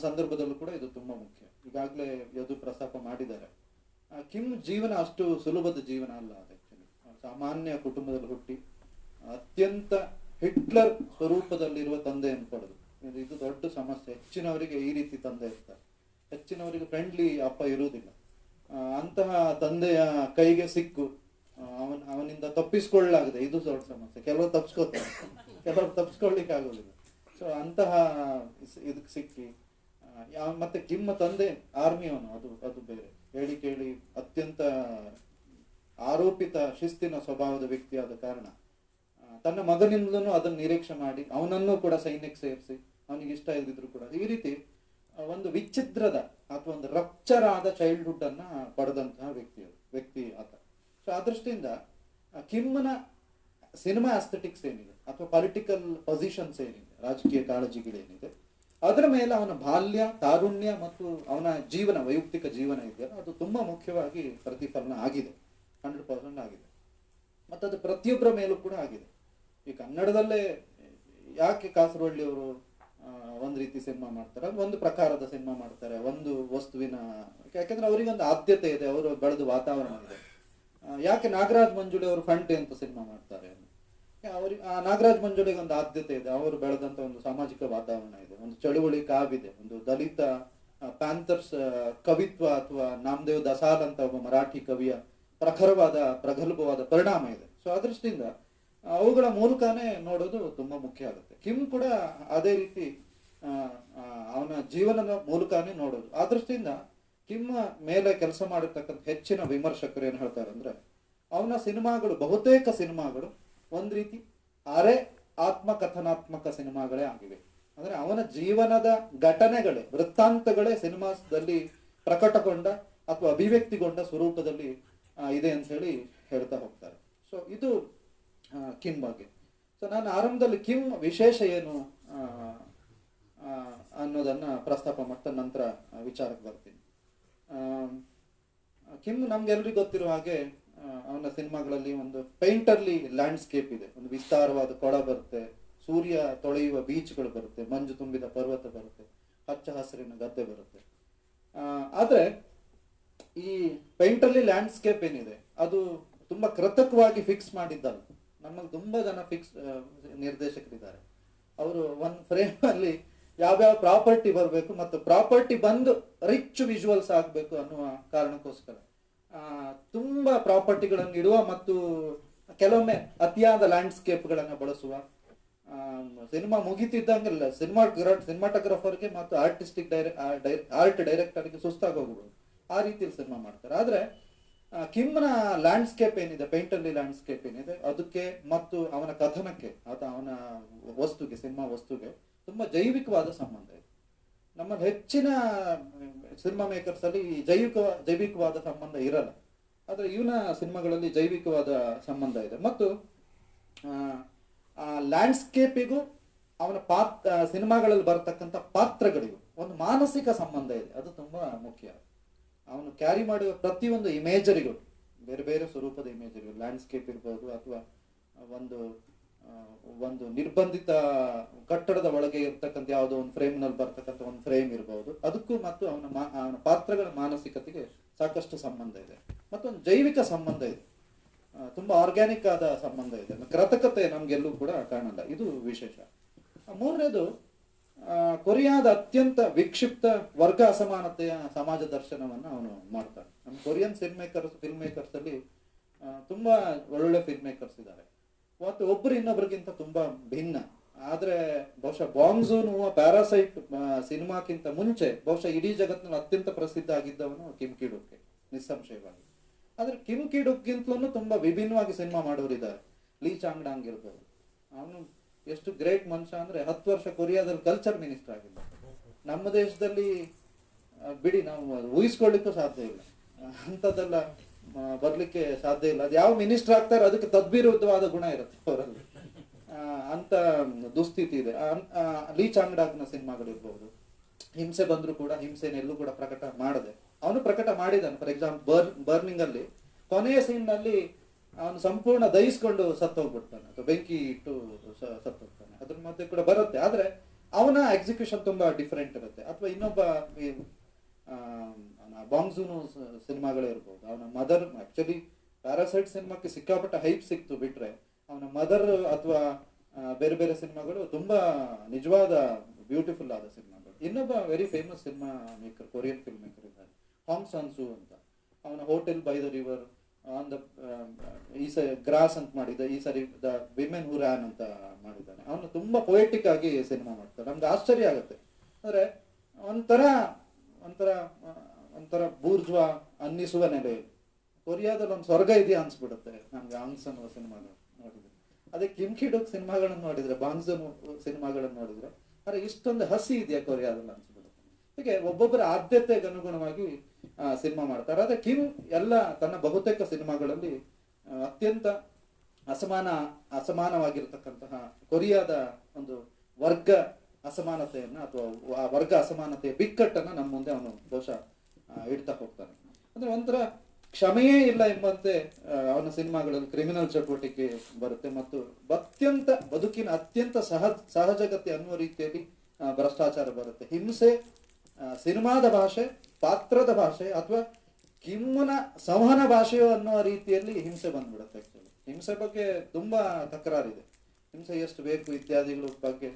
ಸಂದರ್ಭದಲ್ಲೂ ಕೂಡ ಇದು ತುಂಬಾ ಮುಖ್ಯ. ಈಗಾಗಲೇ ಯದು ಪ್ರಸ್ತಾಪ ಮಾಡಿದ್ದಾರೆ. ಕಿಮ್ ಜೀವನ ಅಷ್ಟು ಸುಲಭದ ಜೀವನ ಅಲ್ಲ. ಅದು ಆಕ್ಚುಲಿ ಸಾಮಾನ್ಯ ಕುಟುಂಬದಲ್ಲಿ ಹುಟ್ಟಿ ಅತ್ಯಂತ ಹಿಟ್ಲರ್ ಸ್ವರೂಪದಲ್ಲಿರುವ ತಂದೆಯನ್ನು ಪಡೆದು, ಇದು ದೊಡ್ಡ ಸಮಸ್ಯೆ. ಹೆಚ್ಚಿನವರಿಗೆ ಈ ರೀತಿ ತಂದೆ ಇರ್ತಾರೆ, ಹೆಚ್ಚಿನವರಿಗೆ ಫ್ರೆಂಡ್ಲಿ ಅಪ್ಪ ಇರುವುದಿಲ್ಲ. ಅಂತಹ ತಂದೆಯ ಕೈಗೆ ಸಿಕ್ಕು ಅವನಿಂದ ತಪ್ಪಿಸ್ಕೊಳ್ಳಾಗದೆ, ಇದು ದೊಡ್ಡ ಸಮಸ್ಯೆ. ಕೆಲವರು ತಪ್ಪಿಸ್ಕೋತಾರೆ, ಕೆಲವರು ತಪ್ಪಿಸ್ಕೊಳ್ಳಿಕ್ಕೆ ಆಗೋದಿಲ್ಲ. ಸೊ ಅಂತಹ ಇದಕ್ಕೆ ಸಿಕ್ಕಿ ಮತ್ತೆ ಕಿಮ್ಮ ತಂದೆ ಆರ್ಮಿಯವನು, ಅದು ಬೇರೆ. ಹೇಳಿ ಕೇಳಿ ಅತ್ಯಂತ ಆರೋಪಿತ ಶಿಸ್ತಿನ ಸ್ವಭಾವದ ವ್ಯಕ್ತಿಯಾದ ಕಾರಣ ತನ್ನ ಮಗನಿಂದಲೂ ಅದನ್ನು ನಿರೀಕ್ಷೆ ಮಾಡಿ ಅವನನ್ನು ಕೂಡ ಸೈನ್ಯಕ್ಕೆ ಸೇರಿಸಿ ಅವನಿಗೆ ಇಷ್ಟ ಇಲ್ದಿದ್ರು ಕೂಡ ಈ ರೀತಿ ಒಂದು ವಿಚಿತ್ರದ ಅಥವಾ ಒಂದು ರಪ್ಚರ್ ಆದ ಚೈಲ್ಡ್ಹುಡ್ ಅನ್ನ ಪಡೆದಂತಹ ವ್ಯಕ್ತಿ ಆತ. ಸೊ ಆ ದೃಷ್ಟಿಯಿಂದ ಕಿಮ್ನ ಸಿನಿಮಾ ಅಸ್ಥೆಟಿಕ್ಸ್ ಏನಿದೆ ಅಥವಾ ಪೊಲಿಟಿಕಲ್ ಪೊಸಿಷನ್ಸ್ ಏನಿದೆ, ರಾಜಕೀಯ ಕಾಳಜಿಗಳೇನಿದೆ, ಅದರ ಮೇಲೆ ಅವನ ಬಾಲ್ಯ, ತಾರುಣ್ಯ ಮತ್ತು ಅವನ ಜೀವನ, ವೈಯಕ್ತಿಕ ಜೀವನ ಇದೆಯಲ್ಲ, ಅದು ತುಂಬಾ ಮುಖ್ಯವಾಗಿ ಪ್ರತಿಫಲನ ಆಗಿದೆ. 100% ಆಗಿದೆ. ಮತ್ತು ಅದು ಪ್ರತಿಯೊಬ್ಬರ ಮೇಲೂ ಕೂಡ ಆಗಿದೆ. ಈ ಕನ್ನಡದಲ್ಲೇ ಯಾಕೆ ಕಾಸರವಳ್ಳಿಯವರು ಒಂದು ರೀತಿ ಸಿನಿಮಾ ಮಾಡ್ತಾರೆ, ಒಂದು ಪ್ರಕಾರದ ಸಿನಿಮಾ ಮಾಡ್ತಾರೆ, ಒಂದು ವಸ್ತುವಿನ, ಯಾಕೆಂದ್ರೆ ಅವರಿಗೆ ಒಂದು ಆದ್ಯತೆ ಇದೆ, ಅವರು ಬೆಳೆದ ವಾತಾವರಣ ಇದೆ. ಯಾಕೆ ನಾಗರಾಜ್ ಮಂಜುಳಿ ಅವರು ಫಂಟೆ ಅಂತ ಸಿನಿಮಾ ಮಾಡ್ತಾರೆ, ಅವ್ರಿಗೆ ನಾಗರಾಜ್ ಮಂಜುಳಿಗೆ ಒಂದು ಆದ್ಯತೆ ಇದೆ, ಅವರು ಬೆಳೆದಂತ ಒಂದು ಸಾಮಾಜಿಕ ವಾತಾವರಣ ಇದೆ, ಒಂದು ಚಳುವಳಿ ಕಾವಿದೆ, ಒಂದು ದಲಿತ ಪ್ಯಾಂಥರ್ಸ್ ಕವಿತ್ವ ಅಥವಾ ನಾಮದೇವ್ ದಸಾಲ್ ಅಂತ ಒಬ್ಬ ಮರಾಠಿ ಕವಿಯ ಪ್ರಗಲ್ಭವಾದ ಪರಿಣಾಮ ಇದೆ. ಸೊ ಆ ದೃಷ್ಟಿಯಿಂದ ಅವುಗಳ ಮೂಲಕನೇ ನೋಡೋದು ತುಂಬಾ ಮುಖ್ಯ ಆಗುತ್ತೆ. ಕಿಮ್ ಕೂಡ ಅದೇ ರೀತಿ ಅವನ ಜೀವನದ ಮೂಲಕನೇ ನೋಡೋದು. ಆ ದೃಷ್ಟಿಯಿಂದ ಕಿಮ್ ಮೇಲೆ ಕೆಲಸ ಮಾಡಿರ್ತಕ್ಕಂಥ ಹೆಚ್ಚಿನ ವಿಮರ್ಶಕರು ಏನ್ ಹೇಳ್ತಾರೆ ಅಂದ್ರೆ, ಅವನ ಸಿನಿಮಾಗಳು, ಬಹುತೇಕ ಸಿನಿಮಾಗಳು ಒಂದ್ ರೀತಿ ಅರೆ ಆತ್ಮಕಥನಾತ್ಮಕ ಸಿನಿಮಾಗಳೇ ಆಗಿವೆ. ಅಂದ್ರೆ ಅವನ ಜೀವನದ ಘಟನೆಗಳೇ, ವೃತ್ತಾಂತಗಳೇ ಸಿನಿಮಾದಲ್ಲಿ ಪ್ರಕಟಗೊಂಡ ಅಥವಾ ಅಭಿವ್ಯಕ್ತಿಗೊಂಡ ಸ್ವರೂಪದಲ್ಲಿ ಇದೆ ಅಂತ ಹೇಳಿ ಹೇಳ್ತಾ ಹೋಗ್ತಾರೆ. ಸೊ ಇದು ಕಿಮ್ ಬಗ್ಗೆ. ಸೊ ನಾನು ಆರಂಭದಲ್ಲಿ ಕಿಮ್ ವಿಶೇಷ ಏನು ಅನ್ನೋದನ್ನ ಪ್ರಸ್ತಾಪ ಮಾಡ್ತಾ ನಂತರ ವಿಚಾರಕ್ಕೆ ಬರ್ತೀನಿ. ಕಿಮ್ ನಮ್ಗೆಲ್ರಿಗೂ ಗೊತ್ತಿರೋ ಹಾಗೆ ಅವನ ಸಿನಿಮಾಗಳಲ್ಲಿ ಒಂದು ಪೇಂಟರ್ಲಿ ಲ್ಯಾಂಡ್ಸ್ಕೇಪ್ ಇದೆ, ಒಂದು ವಿಸ್ತಾರವಾದ ಕೊಳ ಬರುತ್ತೆ, ಸೂರ್ಯ ತೊಳೆಯುವ ಬೀಚ್ಗಳು ಬರುತ್ತೆ, ಮಂಜು ತುಂಬಿದ ಪರ್ವತ ಬರುತ್ತೆ, ಹಚ್ಚ ಹಸಿರಿನ ಗದ್ದೆ ಬರುತ್ತೆ. ಆದ್ರೆ ಈ ಪೇಂಟರ್ಲಿ ಲ್ಯಾಂಡ್ಸ್ಕೇಪ್ ಏನಿದೆ ಅದು ತುಂಬಾ ಕೃತಕವಾಗಿ ಫಿಕ್ಸ್ ಮಾಡಿದ್ದಲ್ಲ. ನಮ್ಮಲ್ಲಿ ತುಂಬಾ ಜನ ನಿರ್ದೇಶಕರಿದ್ದಾರೆ, ಅವರು ಒಂದ್ ಫ್ರೇಮ್ ಅಲ್ಲಿ ಯಾವ್ಯಾವ ಪ್ರಾಪರ್ಟಿ ಬರಬೇಕು ಮತ್ತು ಪ್ರಾಪರ್ಟಿ ಬಂದು ರಿಚ್ ವಿಜುವಲ್ಸ್ ಆಗ್ಬೇಕು ಅನ್ನುವ ಕಾರಣಕ್ಕೋಸ್ಕರ ತುಂಬಾ ಪ್ರಾಪರ್ಟಿಗಳನ್ನು ಇಡುವ ಮತ್ತು ಕೆಲವೊಮ್ಮೆ ಅತಿಯಾದ ಲ್ಯಾಂಡ್ಸ್ಕೇಪ್ ಗಳನ್ನ ಬಳಸುವ, ಸಿನಿಮಾ ಮುಗಿತಿದ್ದಂಗೆಲ್ಲ ಸಿನಿಮಾಟೋಗ್ರಾಫರ್ಗೆ ಮತ್ತು ಆರ್ಟ್ ಡೈರೆಕ್ಟರ್ಗೆ ಸುಸ್ತಾಗಿ ಹೋಗ್ಬೋದು, ಆ ರೀತಿಯಲ್ಲಿ ಸಿನಿಮಾ ಮಾಡ್ತಾರೆ. ಆದ್ರೆ ಕಿಮ್ನ ಲ್ಯಾಂಡ್ಸ್ಕೇಪ್ ಏನಿದೆ, ಪೇಂಟರ್ಲಿ ಲ್ಯಾಂಡ್ಸ್ಕೇಪ್ ಏನಿದೆ, ಅದಕ್ಕೆ ಮತ್ತು ಅವನ ಕಥನಕ್ಕೆ ಅಥವಾ ಅವನ ವಸ್ತುಗೆ, ಸಿನಿಮಾ ವಸ್ತುಗೆ ತುಂಬಾ ಜೈವಿಕವಾದ ಸಂಬಂಧ ಇದೆ. ನಮ್ಮಲ್ಲಿ ಹೆಚ್ಚಿನ ಸಿನಿಮಾ ಮೇಕರ್ಸ್ ಅಲ್ಲಿ ಜೈವಿಕವಾದ ಸಂಬಂಧ ಇರಲ್ಲ, ಆದ್ರೆ ಇವನ ಸಿನಿಮಾಗಳಲ್ಲಿ ಜೈವಿಕವಾದ ಸಂಬಂಧ ಇದೆ. ಮತ್ತು ಆ ಲ್ಯಾಂಡ್ಸ್ಕೇಪಿಗೂ ಅವನ ಸಿನಿಮಾಗಳಲ್ಲಿ ಬರತಕ್ಕಂಥ ಪಾತ್ರಗಳಿಗೂ ಒಂದು ಮಾನಸಿಕ ಸಂಬಂಧ ಇದೆ, ಅದು ತುಂಬಾ ಮುಖ್ಯ. ಅವನು ಕ್ಯಾರಿ ಮಾಡುವ ಪ್ರತಿಯೊಂದು ಇಮೇಜರಿಗಳು, ಬೇರೆ ಬೇರೆ ಸ್ವರೂಪದ ಇಮೇಜರಿಗಳು, ಲ್ಯಾಂಡ್ಸ್ಕೇಪ್ ಇರ್ಬೋದು ಅಥವಾ ಒಂದು ನಿರ್ಬಂಧಿತ ಕಟ್ಟಡದ ಒಳಗೆ ಇರ್ತಕ್ಕಂಥ ಯಾವುದೋ ಒಂದು ಫ್ರೇಮ್ ನಲ್ಲಿ ಬರ್ತಕ್ಕಂಥ ಒಂದು ಫ್ರೇಮ್ ಇರಬಹುದು, ಅದಕ್ಕೂ ಮತ್ತು ಅವನ ಪಾತ್ರಗಳ ಮಾನಸಿಕತೆಗೆ ಸಾಕಷ್ಟು ಸಂಬಂಧ ಇದೆ. ಮತ್ತೊಂದು ಜೈವಿಕ ಸಂಬಂಧ ಇದೆ, ತುಂಬಾ ಆರ್ಗ್ಯಾನಿಕ್ ಆದ ಸಂಬಂಧ ಇದೆ, ಕೃತಕತೆ ನಮ್ಗೆಲ್ಲೂ ಕೂಡ ಕಾಣಲ್ಲ, ಇದು ವಿಶೇಷ. ಮೂರನೇದು, ಕೊರಿಯಾದ ಅತ್ಯಂತ ವಿಕ್ಷಿಪ್ತ ವರ್ಗ ಅಸಮಾನತೆಯ ಸಮಾಜ ದರ್ಶನವನ್ನ ಅವನು ಮಾಡ್ತಾನೆ. ನಮ್ಮ ಕೊರಿಯನ್ ಫಿಲ್ಮ್ ಮೇಕರ್ಸ್ ಅಲ್ಲಿ ತುಂಬಾ ಒಳ್ಳೊಳ್ಳೆ ಫಿಲ್ಮ್ ಮೇಕರ್ಸ್ ಇದ್ದಾರೆ, ಮತ್ತು ಒಬ್ಬರು ಇನ್ನೊಬ್ರಿಗಿಂತ ತುಂಬಾ ಭಿನ್ನ. ಆದ್ರೆ ಬಹುಶಃ ಬಾಂಗ್ ಜೂನ್ ಪ್ಯಾರಾಸೈಟ್ ಸಿನಿಮಾಕ್ಕಿಂತ ಮುಂಚೆ ಬಹುಶಃ ಇಡೀ ಜಗತ್ತಿನಲ್ಲಿ ಅತ್ಯಂತ ಪ್ರಸಿದ್ಧ ಆಗಿದ್ದವನು ಕಿಮ್ ಕಿ-ಡುಕ್, ನಿಸ್ಸಂಶಯವಾಗಿ. ಆದ್ರೆ ಕಿಮ್ ಕಿ-ಡುಕ್ಗಿಂತಲೂ ತುಂಬಾ ವಿಭಿನ್ನವಾಗಿ ಸಿನಿಮಾ ಮಾಡೋರಿದ್ದಾರೆ. ಲೀ ಚಾಂಗ್-ಡಾಂಗ್ ಇರ್ಬೋದು, ಅವನು ಎಷ್ಟು ಗ್ರೇಟ್ ಮನುಷ್ಯ ಅಂದ್ರೆ 10 ವರ್ಷ ಕೊರಿಯಾದಲ್ಲಿ ಕಲ್ಚರ್ ಮಿನಿಸ್ಟರ್ ಆಗಿದ್ದ. ನಮ್ಮ ದೇಶದಲ್ಲಿ ಬಿಡಿ, ನಾವು ಊಹಿಸ್ಕೊಳ್ಳಿಕ್ಕೂ ಸಾಧ್ಯ ಇಲ್ಲ, ಅಂಥದ್ದೆಲ್ಲ ಬರ್ಲಿಕ್ಕೆ ಸಾಧ್ಯ ಇಲ್ಲ. ಅದು ಯಾವ ಮಿನಿಸ್ಟರ್ ಆಗ್ತಾರೆ ಅದಕ್ಕೆ ತದ್ವಿರುದ್ಧವಾದ ಗುಣ ಇರುತ್ತೆ ಅವರಲ್ಲಿ, ಅಂತ ದುಸ್ಥಿತಿ ಇದೆ. ಲೀ ಚಾಂಗ್-ಡಾಂಗ್ನ ಸಿನಿಮಾಗಳಿರ್ಬೋದು, ಹಿಂಸೆ ಬಂದ್ರು ಕೂಡ ಹಿಂಸೆನೆಲ್ಲೂ ಕೂಡ ಪ್ರಕಟ ಮಾಡದೆ ಅವನು ಪ್ರಕಟ ಮಾಡಿದಾನೆ. ಫಾರ್ ಎಕ್ಸಾಂಪಲ್ ಬರ್ನಿಂಗ್ ಅಲ್ಲಿ ಕೊನೆಯ ಸೀನ್ ನಲ್ಲಿ ಅವನು ಸಂಪೂರ್ಣ ದಹಿಸ್ಕೊಂಡು ಸತ್ತೋಗ್ಬಿಡ್ತಾನೆ ಅಥವಾ ಬೆಂಕಿ ಇಟ್ಟು ಸತ್ತೋಗ್ತಾನೆ, ಅದ್ರ ಮಧ್ಯೆ ಕೂಡ ಬರುತ್ತೆ. ಆದ್ರೆ ಅವನ ಎಕ್ಸಿಕ್ಯೂಷನ್ ತುಂಬಾ ಡಿಫರೆಂಟ್ ಇರುತ್ತೆ. ಅಥವಾ ಇನ್ನೊಬ್ಬ ಬಾಂಗ್ ಜೂನ್ ಸಿನಿಮಾಗಳೇ ಇರ್ಬೋದು, ಅವನ ಮದರ್, ಆಕ್ಚುಲಿ ಪ್ಯಾರಾಸೈಟ್ ಸಿನಿಮಾಕ್ಕೆ ಸಿಕ್ಕಾಪಟ್ಟ ಹೈಪ್ ಸಿಕ್ತು, ಬಿಟ್ರೆ ಅವನ ಮದರ್ ಅಥವಾ ಬೇರೆ ಬೇರೆ ಸಿನಿಮಾಗಳು ತುಂಬಾ ನಿಜವಾದ ಬ್ಯೂಟಿಫುಲ್ ಆದ ಸಿನಿಮಾಗಳು. ಇನ್ನೊಬ್ಬ very famous cinema maker, Korean film maker ಇದ್ದಾರೆ, ಹಾಂಗ್ ಸಾನ್-ಸೂ ಅಂತ. ಅವನ hotel by the river, on the grass ಅಂತ ಮಾಡಿದ, ಈ ಸರಿ ದ ವಿಮೆನ್ ಹೂ ರ್ಯಾನ್ ಅಂತ ಮಾಡಿದ್ದಾನೆ. ಅವನು ತುಂಬಾ ಪೊಯೆಟಿಕ್ ಆಗಿ ಸಿನಿಮಾ ಮಾಡ್ತಾನೆ. ನಮ್ಗೆ ಆಶ್ಚರ್ಯ ಆಗುತ್ತೆ, ಅಂದ್ರೆ ಒಂಥರ ಬೂರ್ಜ್ವಾ ಅನ್ನಿಸುವ ನೆಲೆ. ಕೊರಿಯಾದಲ್ಲಿ ಒಂದು ಸ್ವರ್ಗ ಇದೆಯಾ ಅನ್ಸ್ಬಿಡುತ್ತೆ ನಮ್ಗೆ ಆಂಗ್ ಸಾನ್ ಸಿನಿಮಾ ನೋಡಿದ್ರೆ. ಅದೇ ಕಿಮ್ ಕಿ-ಡುಕ್ ಸಿನಿಮಾಗಳನ್ನ ನೋಡಿದ್ರೆ, ಬಾಂಗ್ ಜೂನ್ ಸಿನಿಮಾಗಳನ್ನ ನೋಡಿದ್ರೆ, ಅರೆ ಇಷ್ಟೊಂದು ಹಸಿ ಇದೆಯಾ ಕೊರಿಯಾದಲ್ಲಿ ಅನ್ಸ್ಬಿಡುತ್ತೆ. ಹೀಗೆ ಒಬ್ಬೊಬ್ಬರ ಆದ್ಯತೆಗೆ ಅನುಗುಣವಾಗಿ ಸಿನಿಮಾ ಮಾಡ್ತಾರೆ. ಆದ್ರೆ ಕಿಮ್ ಎಲ್ಲ ತನ್ನ ಬಹುತೇಕ ಸಿನಿಮಾಗಳಲ್ಲಿ ಅತ್ಯಂತ ಅಸಮಾನವಾಗಿರತಕ್ಕಂತಹ ಕೊರಿಯಾದ ಒಂದು ವರ್ಗ ಅಸಮಾನತೆಯನ್ನ ಅಥವಾ ಆ ವರ್ಗ ಅಸಮಾನತೆಯ ಬಿಕ್ಕಟ್ಟನ್ನ ನಮ್ಮ ಮುಂದೆ ಅವನು ಬಹುಶಃ ಇಡ್ತಾ ಹೋಗ್ತಾನೆ. ಅಂದ್ರೆ ಒಂಥರ ಕ್ಷಮೆಯೇ ಇಲ್ಲ ಎಂಬಂತೆ ಅವನ ಸಿನಿಮಾಗಳಲ್ಲಿ ಕ್ರಿಮಿನಲ್ ಚಟುವಟಿಕೆ ಬರುತ್ತೆ ಮತ್ತು ಬದುಕಿನ ಅತ್ಯಂತ ಸಹಜಗತೆ ಅನ್ನುವ ರೀತಿಯಲ್ಲಿ ಭ್ರಷ್ಟಾಚಾರ ಬರುತ್ತೆ. ಹಿಂಸೆ ಸಿನಿಮಾದ ಭಾಷೆ, ಪಾತ್ರದ ಭಾಷೆ ಅಥವಾ ಕಿಮ್ಮನ ಸಂವಹನ ಭಾಷೆಯೋ ಅನ್ನುವ ರೀತಿಯಲ್ಲಿ ಹಿಂಸೆ ಬಂದ್ಬಿಡುತ್ತೆ. ಆಕ್ಚುಲಿ ಹಿಂಸೆ ಬಗ್ಗೆ ತುಂಬಾ ತಕರಾರಿದೆ. ಹಿಂಸೆ ಎಷ್ಟು ಬೇಕು ಇತ್ಯಾದಿಗಳ ಬಗ್ಗೆ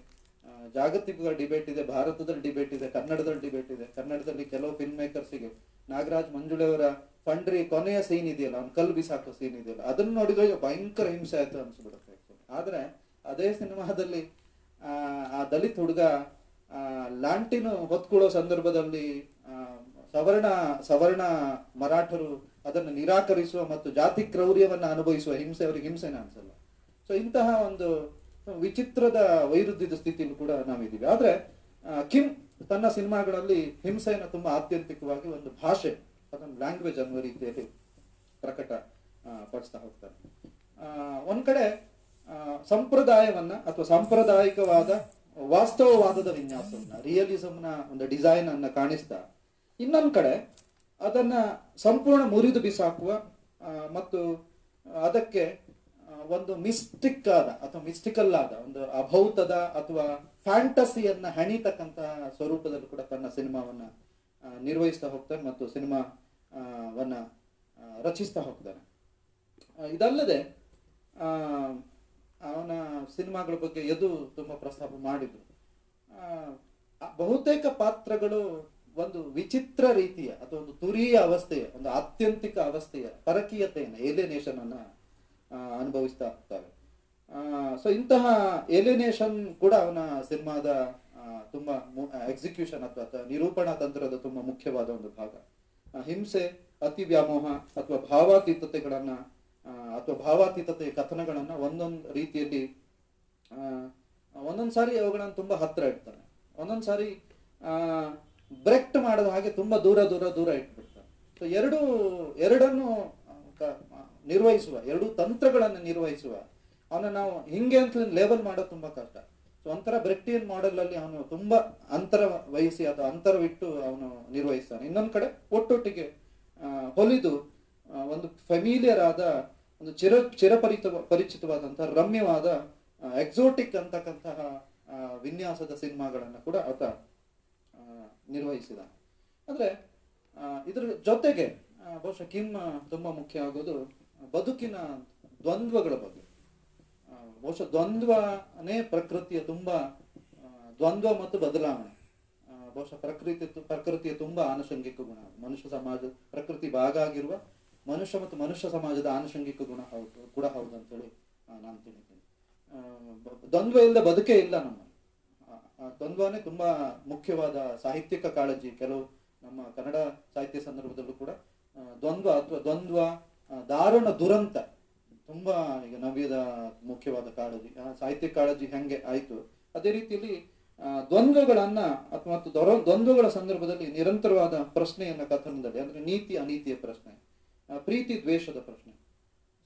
ಜಾಗತಿಕ ಡಿಬೇಟ್ ಇದೆ, ಭಾರತದಲ್ಲಿ ಡಿಬೇಟ್ ಇದೆ, ಕನ್ನಡದಲ್ಲಿ ಡಿಬೇಟ್ ಇದೆ. ಕನ್ನಡದಲ್ಲಿ ಕೆಲವು ಫಿಲ್ಮ್ ಮೇಕರ್ಸ್ಗೆ ನಾಗರಾಜ್ ಮಂಜುಳೆಯವರ ಫಂಡ್ರಿ ಕೊನೆಯ ಸೀನ್ ಇದೆಯಲ್ಲ, ಅವ್ನು ಕಲ್ಲು ಬಿಸಾಕೋ ಸೀನ್ ಇದೆಯಲ್ಲ, ಅದನ್ನ ನೋಡಿದ್ರೆ ಭಯಂಕರ ಹಿಂಸೆ ಆಯ್ತು ಅನ್ಸ್ಬಿಡುತ್ತೆ. ಆದ್ರೆ ಅದೇ ಸಿನಿಮಾದಲ್ಲಿ ಆ ದಲಿತ ಹುಡುಗ ಲಾಂಟಿನ ಹೊತ್ಕೊಳ್ಳೋ ಸಂದರ್ಭದಲ್ಲಿ ಸವರ್ಣ ಮರಾಠರು ಅದನ್ನು ನಿರಾಕರಿಸುವ ಮತ್ತು ಜಾತಿ ಕ್ರೌರ್ಯವನ್ನ ಅನುಭವಿಸುವ ಹಿಂಸೆ ಅವರಿಗೆ ಹಿಂಸೆನ ಅನ್ಸಲ್ಲ. ಸೊ ಇಂತಹ ಒಂದು ವಿಚಿತ್ರದ ವೈರುಧ್ಯದ ಸ್ಥಿತಿಯಲ್ಲಿ ಕೂಡ ನಾವಿದ್ದೀವಿ. ಆದ್ರೆ ಕಿಮ್ ತನ್ನ ಸಿನಿಮಾಗಳಲ್ಲಿ ಹಿಂಸೆಯನ್ನು ತುಂಬಾ ಆತ್ಯಂತಿಕವಾಗಿ ಒಂದು ಭಾಷೆ, ಅದನ್ನು ಲ್ಯಾಂಗ್ವೇಜ್ ಅನ್ನುವ ರೀತಿಯಲ್ಲಿ ಪ್ರಕಟ ಪಡಿಸ್ತಾ ಹೋಗ್ತಾರೆ. ಒಂದ್ ಕಡೆ ಸಂಪ್ರದಾಯವನ್ನ ಅಥವಾ ಸಾಂಪ್ರದಾಯಿಕವಾದ ವಾಸ್ತವವಾದದ ವಿನ್ಯಾಸವನ್ನ, ರಿಯಲಿಸಮ್ನ ಒಂದು ಡಿಸೈನ್ ಅನ್ನ ಕಾಣಿಸ್ತಾ, ಇನ್ನೊಂದ್ ಕಡೆ ಅದನ್ನ ಸಂಪೂರ್ಣ ಮುರಿದು ಬಿಸಾಕುವ ಮತ್ತು ಅದಕ್ಕೆ ಒಂದು ಮಿಸ್ಟಿಕಲ್ ಆದ ಒಂದು ಅಭೌತದ ಅಥವಾ ಫ್ಯಾಂಟಸಿಯನ್ನ ಹೆಣಿತಕ್ಕಂತಹ ಸ್ವರೂಪದಲ್ಲಿ ಕೂಡ ತನ್ನ ಸಿನಿಮಾವನ್ನ ನಿರ್ವಹಿಸ್ತಾ ಹೋಗ್ತಾನೆ ಮತ್ತು ಸಿನಿಮಾವನ್ನ ರಚಿಸ್ತಾ ಹೋಗ್ತಾನೆ. ಇದಲ್ಲದೆ ಅವನ ಸಿನಿಮಾಗಳ ಬಗ್ಗೆ ತುಂಬಾ ಪ್ರಸ್ತಾಪ ಮಾಡಿದ್ರು. ಬಹುತೇಕ ಪಾತ್ರಗಳು ಒಂದು ವಿಚಿತ್ರ ರೀತಿಯ ಅಥವಾ ಒಂದು ತುರಿಯ ಅವಸ್ಥೆಯ, ಒಂದು ಆತ್ಯಂತಿಕ ಅವಸ್ಥೆಯ ಪರಕೀಯತೆಯನ್ನು, ಏಲಿಯನೇಷನ್ ಅನ್ನ ಅನುಭವಿಸ್ತಾ ಹೋಗ್ತಾರೆ. ಸೊ ಇಂತಹ ಏಲಿಯನೇಷನ್ ಕೂಡ ಅವನ ಸಿನಿಮಾದ ತುಂಬಾ ಎಕ್ಸಿಕ್ಯೂಷನ್ ಅಥವಾ ನಿರೂಪಣಾ ತಂತ್ರದ ತುಂಬಾ ಮುಖ್ಯವಾದ ಒಂದು ಭಾಗ. ಹಿಂಸೆ, ಅತಿ ವ್ಯಾಮೋಹ ಅಥವಾ ಭಾವಾತೀತತೆಗಳನ್ನ ಅಥವಾ ಭಾವಾತೀತತೆಯ ಕಥನಗಳನ್ನ ಒಂದೊಂದು ರೀತಿಯಲ್ಲಿ ಒಂದೊಂದ್ ಸಾರಿ ಅವುಗಳನ್ನ ತುಂಬಾ ಹತ್ರ ಇಡ್ತಾನೆ, ಒಂದೊಂದ್ ಸಾರಿ ಬ್ರೆಕ್ಟ್ ಮಾಡದ ಹಾಗೆ ತುಂಬಾ ದೂರ ಇಟ್ಬಿಡ್ತಾನೆ. ಸೊ ಎರಡನ್ನು ನಿರ್ವಹಿಸುವ, ಎರಡು ತಂತ್ರಗಳನ್ನು ನಿರ್ವಹಿಸುವ ಅವನ ನಾವು ಹಿಂಗೆ ಅಂತ ಲೇಬಲ್ ಮಾಡೋದು ತುಂಬಾ ಕಷ್ಟ. ಸೊ ಒಂಥರ ಬ್ರೆಕ್ಟಿಯನ್ ಮಾಡೆಲ್ ಅಲ್ಲಿ ಅವನು ತುಂಬಾ ಅಂತರ ವಹಿಸಿ ಅಥವಾ ಅಂತರವಿಟ್ಟು ಅವನು ನಿರ್ವಹಿಸ್ತಾನೆ. ಇನ್ನೊಂದ್ ಕಡೆ ಒಟ್ಟೊಟ್ಟಿಗೆ ಹೊಲಿದು ಒಂದು ಫೆಮಿಲಿಯರ್ ಆದ ಒಂದು ಪರಿಚಿತವಾದಂತಹ ರಮ್ಯವಾದ ಎಕ್ಸೋಟಿಕ್ ಅಂತಕ್ಕಂತಹ ವಿನ್ಯಾಸದ ಸಿನಿಮಾಗಳನ್ನ ಕೂಡ ಆತ ನಿರ್ವಹಿಸಿದ. ಅಂದ್ರೆ ಇದ್ರ ಜೊತೆಗೆ ಬಹುಶಃ ಕಿಮ್ ತುಂಬಾ ಮುಖ್ಯ ಆಗೋದು ಬದುಕಿನ ದ್ವಂದ್ವಗಳ ಬಗ್ಗೆ. ಬಹುಶಃ ದ್ವಂದ್ವನೇ ಪ್ರಕೃತಿಯ ತುಂಬಾ ದ್ವಂದ್ವ ಮತ್ತು ಬದಲಾವಣೆ. ಬಹುಶಃ ಪ್ರಕೃತಿಯ ತುಂಬಾ ಆನುಷಂಗಿಕ ಗುಣ, ಮನುಷ್ಯ ಸಮಾಜ ಪ್ರಕೃತಿ ಭಾಗ ಆಗಿರುವ ಮನುಷ್ಯ ಮತ್ತು ಮನುಷ್ಯ ಸಮಾಜದ ಆನುಷಂಗಿಕ ಗುಣ ಕೂಡ ಹೌದು ಅಂತೇಳಿ ನಾನು ತಿಳಿತೀನಿ. ದ್ವಂದ್ವ ಇಲ್ಲದೆ ಬದುಕೇ ಇಲ್ಲ ನಮ್ಮಲ್ಲಿ. ದ್ವಂದ್ವನೇ ತುಂಬಾ ಮುಖ್ಯವಾದ ಸಾಹಿತ್ಯಿಕ ಕಾಳಜಿ. ಕೆಲವು ನಮ್ಮ ಕನ್ನಡ ಸಾಹಿತ್ಯ ಸಂದರ್ಭದಲ್ಲೂ ಕೂಡ ದ್ವಂದ್ವ ದಾರುಣ ದುರಂತ ತುಂಬಾ ಈಗ ನವ್ಯದ ಮುಖ್ಯವಾದ ಕಾಳಜಿ, ಸಾಹಿತ್ಯ ಕಾಳಜಿ ಹೆಂಗೆ ಆಯ್ತು ಅದೇ ರೀತಿಯಲ್ಲಿ ದ್ವಂದ್ವಗಳನ್ನ ಮತ್ತು ದ್ವಂದ್ವಗಳ ಸಂದರ್ಭದಲ್ಲಿ ನಿರಂತರವಾದ ಪ್ರಶ್ನೆಯನ್ನ ಕಥನದಲ್ಲಿ, ಅಂದ್ರೆ ನೀತಿ ಅನೀತಿಯ ಪ್ರಶ್ನೆ, ಪ್ರೀತಿ ದ್ವೇಷದ ಪ್ರಶ್ನೆ,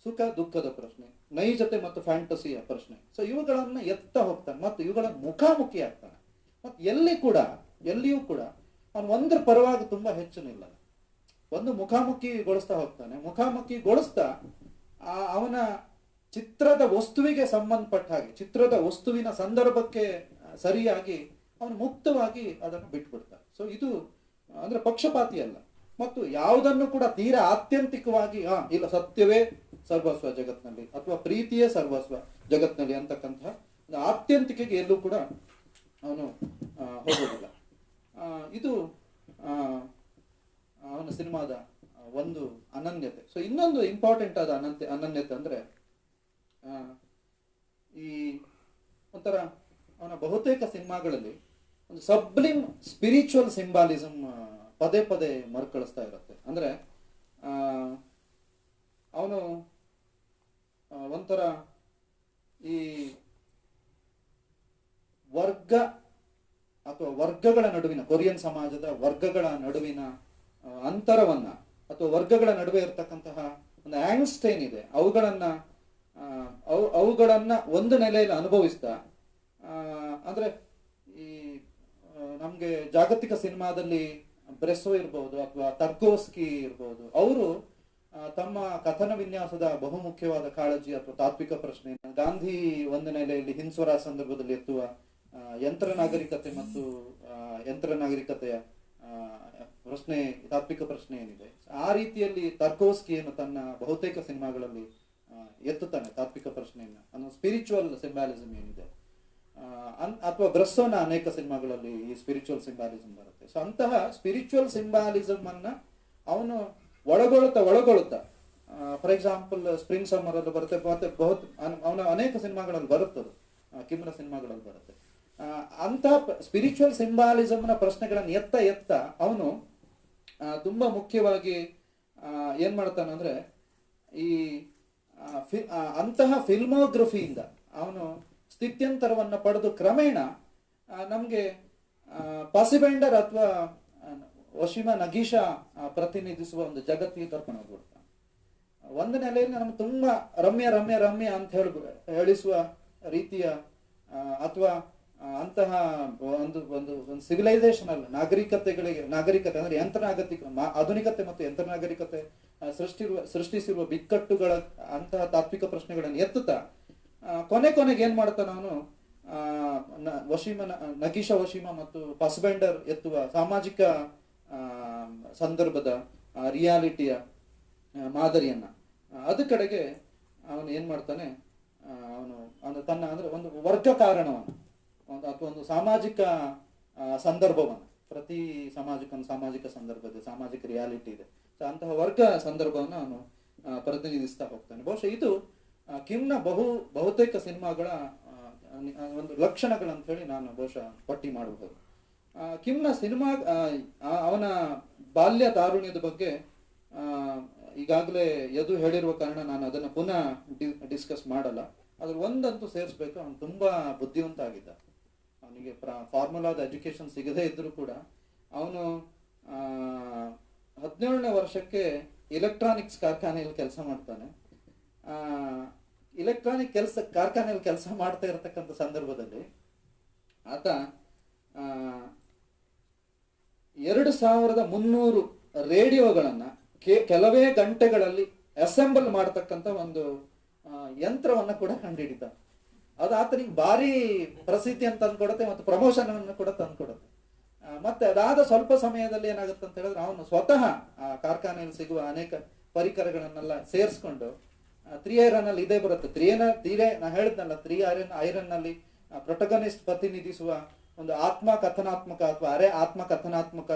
ಸುಖ ದುಃಖದ ಪ್ರಶ್ನೆ, ನೈಜತೆ ಮತ್ತು ಫ್ಯಾಂಟಸಿಯ ಪ್ರಶ್ನೆ. ಸೊ ಇವುಗಳನ್ನ ಎತ್ತಾ ಹೋಗ್ತಾನೆ ಮತ್ತು ಇವುಗಳ ಮುಖಾಮುಖಿ ಆಗ್ತಾನೆ. ಮತ್ತು ಎಲ್ಲಿಯೂ ಕೂಡ ಅವನು ಒಂದರ ಪರವಾಗಿ ತುಂಬಾ ಹೆಚ್ಚು ನಿಲ್ಲಲ್ಲ. ಒಂದು ಮುಖಾಮುಖಿಗೊಳಿಸ್ತಾ ಹೋಗ್ತಾನೆ. ಮುಖಾಮುಖಿಗೊಳಿಸ್ತಾ ಅವನ ಚಿತ್ರದ ವಸ್ತುವಿಗೆ ಸಂಬಂಧಪಟ್ಟ ಹಾಗೆ, ಚಿತ್ರದ ವಸ್ತುವಿನ ಸಂದರ್ಭಕ್ಕೆ ಸರಿಯಾಗಿ ಅವನು ಮುಕ್ತವಾಗಿ ಅದನ್ನು ಬಿಟ್ಬಿಡ್ತಾನೆ. ಸೊ ಇದು ಅಂದ್ರೆ ಪಕ್ಷಪಾತಿ ಅಲ್ಲ ಮತ್ತು ಯಾವುದನ್ನು ಕೂಡ ತೀರಾ ಆತ್ಯಂತಿಕವಾಗಿ ಇಲ್ಲ ಸತ್ಯವೇ ಸರ್ವಸ್ವ ಜಗತ್ನಲ್ಲಿ ಅಥವಾ ಪ್ರೀತಿಯೇ ಸರ್ವಸ್ವ ಜಗತ್ನಲ್ಲಿ ಅಂತಕ್ಕಂತಹ ಆತ್ಯಂತಿಕೆಗೆ ಎಲ್ಲೂ ಕೂಡ ಅವನು ಹೋಗೋದಿಲ್ಲ. ಇದು ಅವನ ಸಿನಿಮಾದ ಒಂದು ಅನನ್ಯತೆ. ಸೊ ಇನ್ನೊಂದು ಇಂಪಾರ್ಟೆಂಟ್ ಆದ ಅನನ್ಯತೆ ಅಂದ್ರೆ ಈ ಒಂಥರ ಅವನ ಬಹುತೇಕ ಸಿನಿಮಾಗಳಲ್ಲಿ ಒಂದು ಸಬ್ಲಿಮ್ ಸ್ಪಿರಿಚುವಲ್ ಸಿಂಬಾಲಿಸಮ್ ಪದೇ ಪದೇ ಮರುಕಳಿಸ್ತಾ ಇರುತ್ತೆ. ಅಂದ್ರೆ ಅವನು ಒಂಥರ ಈ ವರ್ಗ ಅಥವಾ ವರ್ಗಗಳ ನಡುವಿನ, ಕೊರಿಯನ್ ಸಮಾಜದ ವರ್ಗಗಳ ನಡುವಿನ ಅಂತರವನ್ನ ಅಥವಾ ವರ್ಗಗಳ ನಡುವೆ ಇರತಕ್ಕಂತಹ ಒಂದು ಆಂಗ್ಸ್ಟ್ ಏನಿದೆ ಅವುಗಳನ್ನ ಒಂದು ನೆಲೆಯಲ್ಲಿ ಅನುಭವಿಸ್ತಾ, ಅಂದ್ರೆ ಈ ನಮ್ಗೆ ಜಾಗತಿಕ ಸಿನಿಮಾದಲ್ಲಿ ಬ್ರೆಸೋ ಇರ್ಬೋದು ಅಥವಾ ಟರ್ಕೋಸ್ಕಿ ಇರ್ಬೋದು, ಅವರು ತಮ್ಮ ಕಥನ ವಿನ್ಯಾಸದ ಬಹುಮುಖ್ಯವಾದ ಕಾಳಜಿ ಅಥವಾ ತಾತ್ವಿಕ ಪ್ರಶ್ನೆ, ಗಾಂಧಿ ಒಂದು ನೆಲೆಯಲ್ಲಿ ಹಿಂಸ್ವರ ಸಂದರ್ಭದಲ್ಲಿ ಎತ್ತುವ ಯಂತ್ರ ನಾಗರಿಕತೆ ಮತ್ತು ಯಂತ್ರ ನಾಗರಿಕತೆಯ ಪ್ರಶ್ನೆ, ತಾತ್ವಿಕ ಪ್ರಶ್ನೆ ಏನಿದೆ, ಆ ರೀತಿಯಲ್ಲಿ ಟರ್ಕೋಸ್ಕಿಯನ್ನು ತನ್ನ ಬಹುತೇಕ ಸಿನಿಮಾಗಳಲ್ಲಿ ಎತ್ತುತ್ತಾನೆ ತಾತ್ವಿಕ ಪ್ರಶ್ನೆಯನ್ನ, ಅನ್ನೋ ಸ್ಪಿರಿಚುವಲ್ ಸಿಂಬಾಲಿಸಮ್ ಏನಿದೆ. ಅಥವಾ ಬ್ರೆಸ್ಸೋನ ಅನೇಕ ಸಿನಿಮಾಗಳಲ್ಲಿ ಈ ಸ್ಪಿರಿಚುವಲ್ ಸಿಂಬಾಲಿಸಮ್ ಬರುತ್ತೆ. ಸೊ ಅಂತಹ ಸ್ಪಿರಿಚುವಲ್ ಸಿಂಬಾಲಿಸಮ್ ಅನ್ನ ಅವನು ಒಳಗೊಳ್ಳುತ್ತಾ ಫಾರ್ ಎಕ್ಸಾಂಪಲ್ ಸ್ಪ್ರಿಂಗ್ ಸಮ್ಮರ್ ಅಲ್ಲಿ ಬರುತ್ತೆ, ಮತ್ತೆ ಅವನ ಅನೇಕ ಸಿನಿಮಾಗಳಲ್ಲಿ ಬರುತ್ತದೆ, ಕಿಮ್ನ ಸಿನಿಮಾಗಳಲ್ಲಿ ಬರುತ್ತೆ. ಅಂತಹ ಸ್ಪಿರಿಚುವಲ್ ಸಿಂಬಾಲಿಸಮ್ ನ ಪ್ರಶ್ನೆಗಳನ್ನು ಎತ್ತ ಅವನು ತುಂಬಾ ಮುಖ್ಯವಾಗಿ ಏನ್ ಮಾಡ್ತಾನೆ ಅಂದ್ರೆ, ಈ ಅಂತಹ ಫಿಲ್ಮೋಗ್ರಫಿಯಿಂದ ಅವನು ಸ್ಥಿತ್ಯಂತರವನ್ನ ಪಡೆದು ಕ್ರಮೇಣ ನಮ್ಗೆ ಪಾಸಿಬೆಂಡರ್ ಅಥವಾ ಒಶಿಮಾ ನಗೀಶಾ ಪ್ರತಿನಿಧಿಸುವ ಒಂದು ಜಗತ್ತಿಗೆ ಕರ್ಕೊಂಡು ಹೋಗ್ಬಿಡ್ತಾನೆ. ಒಂದು ನೆಲೆಯಲ್ಲಿ ನಮ್ಗೆ ತುಂಬಾ ರಮ್ಯ ಅಂತ ಹೇಳಿಸುವ ರೀತಿಯ ಅಥವಾ ಅಂತಹ ಒಂದು ಸಿವಿಲೈಸೇಷನಲ್ ನಾಗರಿಕತೆ ಅಂದ್ರೆ ಆಧುನಿಕತೆ ಮತ್ತು ಯಂತ್ರ ನಾಗರಿಕತೆ ಸೃಷ್ಟಿಸಿರುವ ಬಿಕ್ಕಟ್ಟುಗಳ ಅಂತಹ ತಾತ್ವಿಕ ಪ್ರಶ್ನೆಗಳನ್ನು ಎತ್ತುತ್ತಾ ಕೊನೆಗೆ ಏನ್ ಮಾಡ್ತಾನ ಅವನು, ನಗೀಶಾ ಒಶಿಮಾ ಮತ್ತು ಪಾಸ್ಬೆಂಡರ್ ಎತ್ತುವ ಸಾಮಾಜಿಕ ಸಂದರ್ಭದ ರಿಯಾಲಿಟಿಯ ಮಾದರಿಯನ್ನ ಅದ ಕಡೆಗೆ ಅವನು ಏನ್ ಮಾಡ್ತಾನೆ, ಅವನು ತನ್ನ ಅಂದ್ರೆ ಒಂದು ವರ್ಗ ಕಾರಣವನ್ನು ಅಥವಾ ಒಂದು ಸಾಮಾಜಿಕ ಸಂದರ್ಭವನ್ನು, ಪ್ರತಿ ಸಾಮಾಜಿಕ ಸಂದರ್ಭದ ಸಾಮಾಜಿಕ ರಿಯಾಲಿಟಿ ಇದೆ, ಅಂತಹ ವರ್ಗ ಸಂದರ್ಭವನ್ನು ಅವನು ಪ್ರತಿನಿಧಿಸ್ತಾ ಹೋಗ್ತಾನೆ. ಬಹುಶಃ ಇದು ಕಿಮ್ನ ಬಹುತೇಕ ಸಿನಿಮಾಗಳ ಒಂದು ಲಕ್ಷಣಗಳಂತ ಹೇಳಿ ನಾನು ಬಹುಶಃ ಪಟ್ಟಿ ಮಾಡಬಹುದು. ಕಿಮ್ನ ಸಿನಿಮಾ ಅವನ ಬಾಲ್ಯ ತಾರುಣ್ಯದ ಬಗ್ಗೆ ಈಗಾಗಲೇ ಯದು ಹೇಳಿರುವ ಕಾರಣ ನಾನು ಅದನ್ನ ಪುನಃ ಡಿಸ್ಕಸ್ ಮಾಡಲ್ಲ. ಅದ್ರ ಒಂದಂತೂ ಸೇರಿಸ್ಬೇಕು, ಅವನು ತುಂಬಾ ಬುದ್ಧಿವಂತ ಆಗಿದ್ದ. ಅವನಿಗೆ ಫಾರ್ಮುಲಾದ ಎಜುಕೇಶನ್ ಸಿಗದೇ ಇದ್ರೂ ಕೂಡ ಅವನು 17ನೇ ವರ್ಷಕ್ಕೆ ಇಲೆಕ್ಟ್ರಾನಿಕ್ಸ್ ಕಾರ್ಖಾನೆಯಲ್ಲಿ ಕೆಲಸ ಮಾಡ್ತಾನೆ. ಕಾರ್ಖಾನೆಯಲ್ಲಿ ಕೆಲಸ ಮಾಡ್ತಾ ಇರತಕ್ಕಂಥ ಸಂದರ್ಭದಲ್ಲಿ ಆತ 2300 ರೇಡಿಯೋಗಳನ್ನ ಕೆಲವೇ ಗಂಟೆಗಳಲ್ಲಿ ಅಸೆಂಬಲ್ ಮಾಡ್ತಕ್ಕಂಥ ಒಂದು ಯಂತ್ರವನ್ನ ಕೂಡ ಕಂಡುಹಿಡಿತ. ಅದು ಆತನಿಗೆ ಭಾರಿ ಪ್ರಸಿದ್ಧಿ ಅಂತ ತಂದ್ಕೊಡುತ್ತೆ ಮತ್ತು ಪ್ರಮೋಷನ್ ಅನ್ನು ಕೂಡ ತಂದ್ಕೊಡುತ್ತೆ. ಮತ್ತೆ ಅದಾದ ಸ್ವಲ್ಪ ಸಮಯದಲ್ಲಿ ಏನಾಗುತ್ತೆ ಅಂತ ಹೇಳಿದ್ರೆ, ಅವನು ಸ್ವತಃ ಆ ಕಾರ್ಖಾನೆಯಲ್ಲಿ ಸಿಗುವ ಅನೇಕ ಪರಿಕರಗಳನ್ನೆಲ್ಲ ಸೇರಿಸ್ಕೊಂಡು 3 ಐರನ್ ಅಲ್ಲಿ ಇದೇ ಬರುತ್ತೆ, ನಾ ಹೇಳಿದ್ನಲ್ಲ 3 ಐರನ್ ನಲ್ಲಿ ಪ್ರೊಟಗನಿಸ್ಟ್ ಪ್ರತಿನಿಧಿಸುವ ಒಂದು ಆತ್ಮಕಥನಾತ್ಮಕ ಅಥವಾ ಆತ್ಮಕಥನಾತ್ಮಕ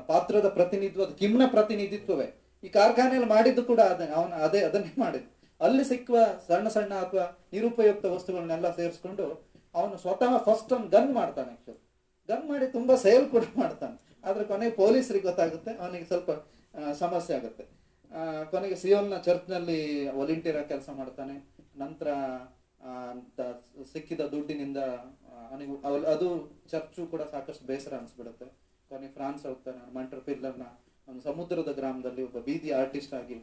ಪಾತ್ರದ ಪ್ರತಿನಿಧಿತ್ವ, ಕಿಮ್ನ ಪ್ರತಿನಿಧಿತ್ವವೇ ಈ ಕಾರ್ಖಾನೆಯಲ್ಲಿ ಮಾಡಿದ್ದು ಕೂಡ ಅದನ್ನೇ ಮಾಡಿದ್ದು. ಅಲ್ಲಿ ಸಿಕ್ಕುವ ಸಣ್ಣ ಅಥವಾ ನಿರುಪಯುಕ್ತ ವಸ್ತುಗಳನ್ನೆಲ್ಲ ಸೇರಿಸ್ಕೊಂಡು ಅವನು ಸ್ವತಃ ಫಸ್ಟ್ ಒಂದು ಗನ್ ಮಾಡ್ತಾನೆ. ಗನ್ ಮಾಡಿ ತುಂಬಾ ಸೇಲ್ ಕೂಡ ಮಾಡ್ತಾನೆ. ಆದ್ರೆ ಕೊನೆಗೆ ಪೊಲೀಸರಿಗೆ ಗೊತ್ತಾಗುತ್ತೆ, ಅವನಿಗೆ ಸ್ವಲ್ಪ ಸಮಸ್ಯೆ ಆಗುತ್ತೆ. ಕೊನೆಗೆ ಸಿಯೋಲ್ನ ಚರ್ಚ್ನಲ್ಲಿ ವಾಲಂಟಿಯರ್ ಆಗಿ ಕೆಲಸ ಮಾಡ್ತಾನೆ. ನಂತರ ಸಿಕ್ಕಿದ ದುಡ್ಡಿನಿಂದ ಅವನಿಗೆ ಅದು ಚರ್ಚು ಕೂಡ ಸಾಕಷ್ಟು ಬೇಸರ ಅನಿಸ್ಬಿಡುತ್ತೆ. ಕೊನೆಗೆ ಫ್ರಾನ್ಸ್ ಹೋಗ್ತಾನೆ. ಮಾಂಟ್ರೆಪಿಲ್ಲರ್ನ ಒಂದು ಸಮುದ್ರದ ಗ್ರಾಮದಲ್ಲಿ ಒಬ್ಬ ಬೀದಿ ಆರ್ಟಿಸ್ಟ್ ಆಗಿ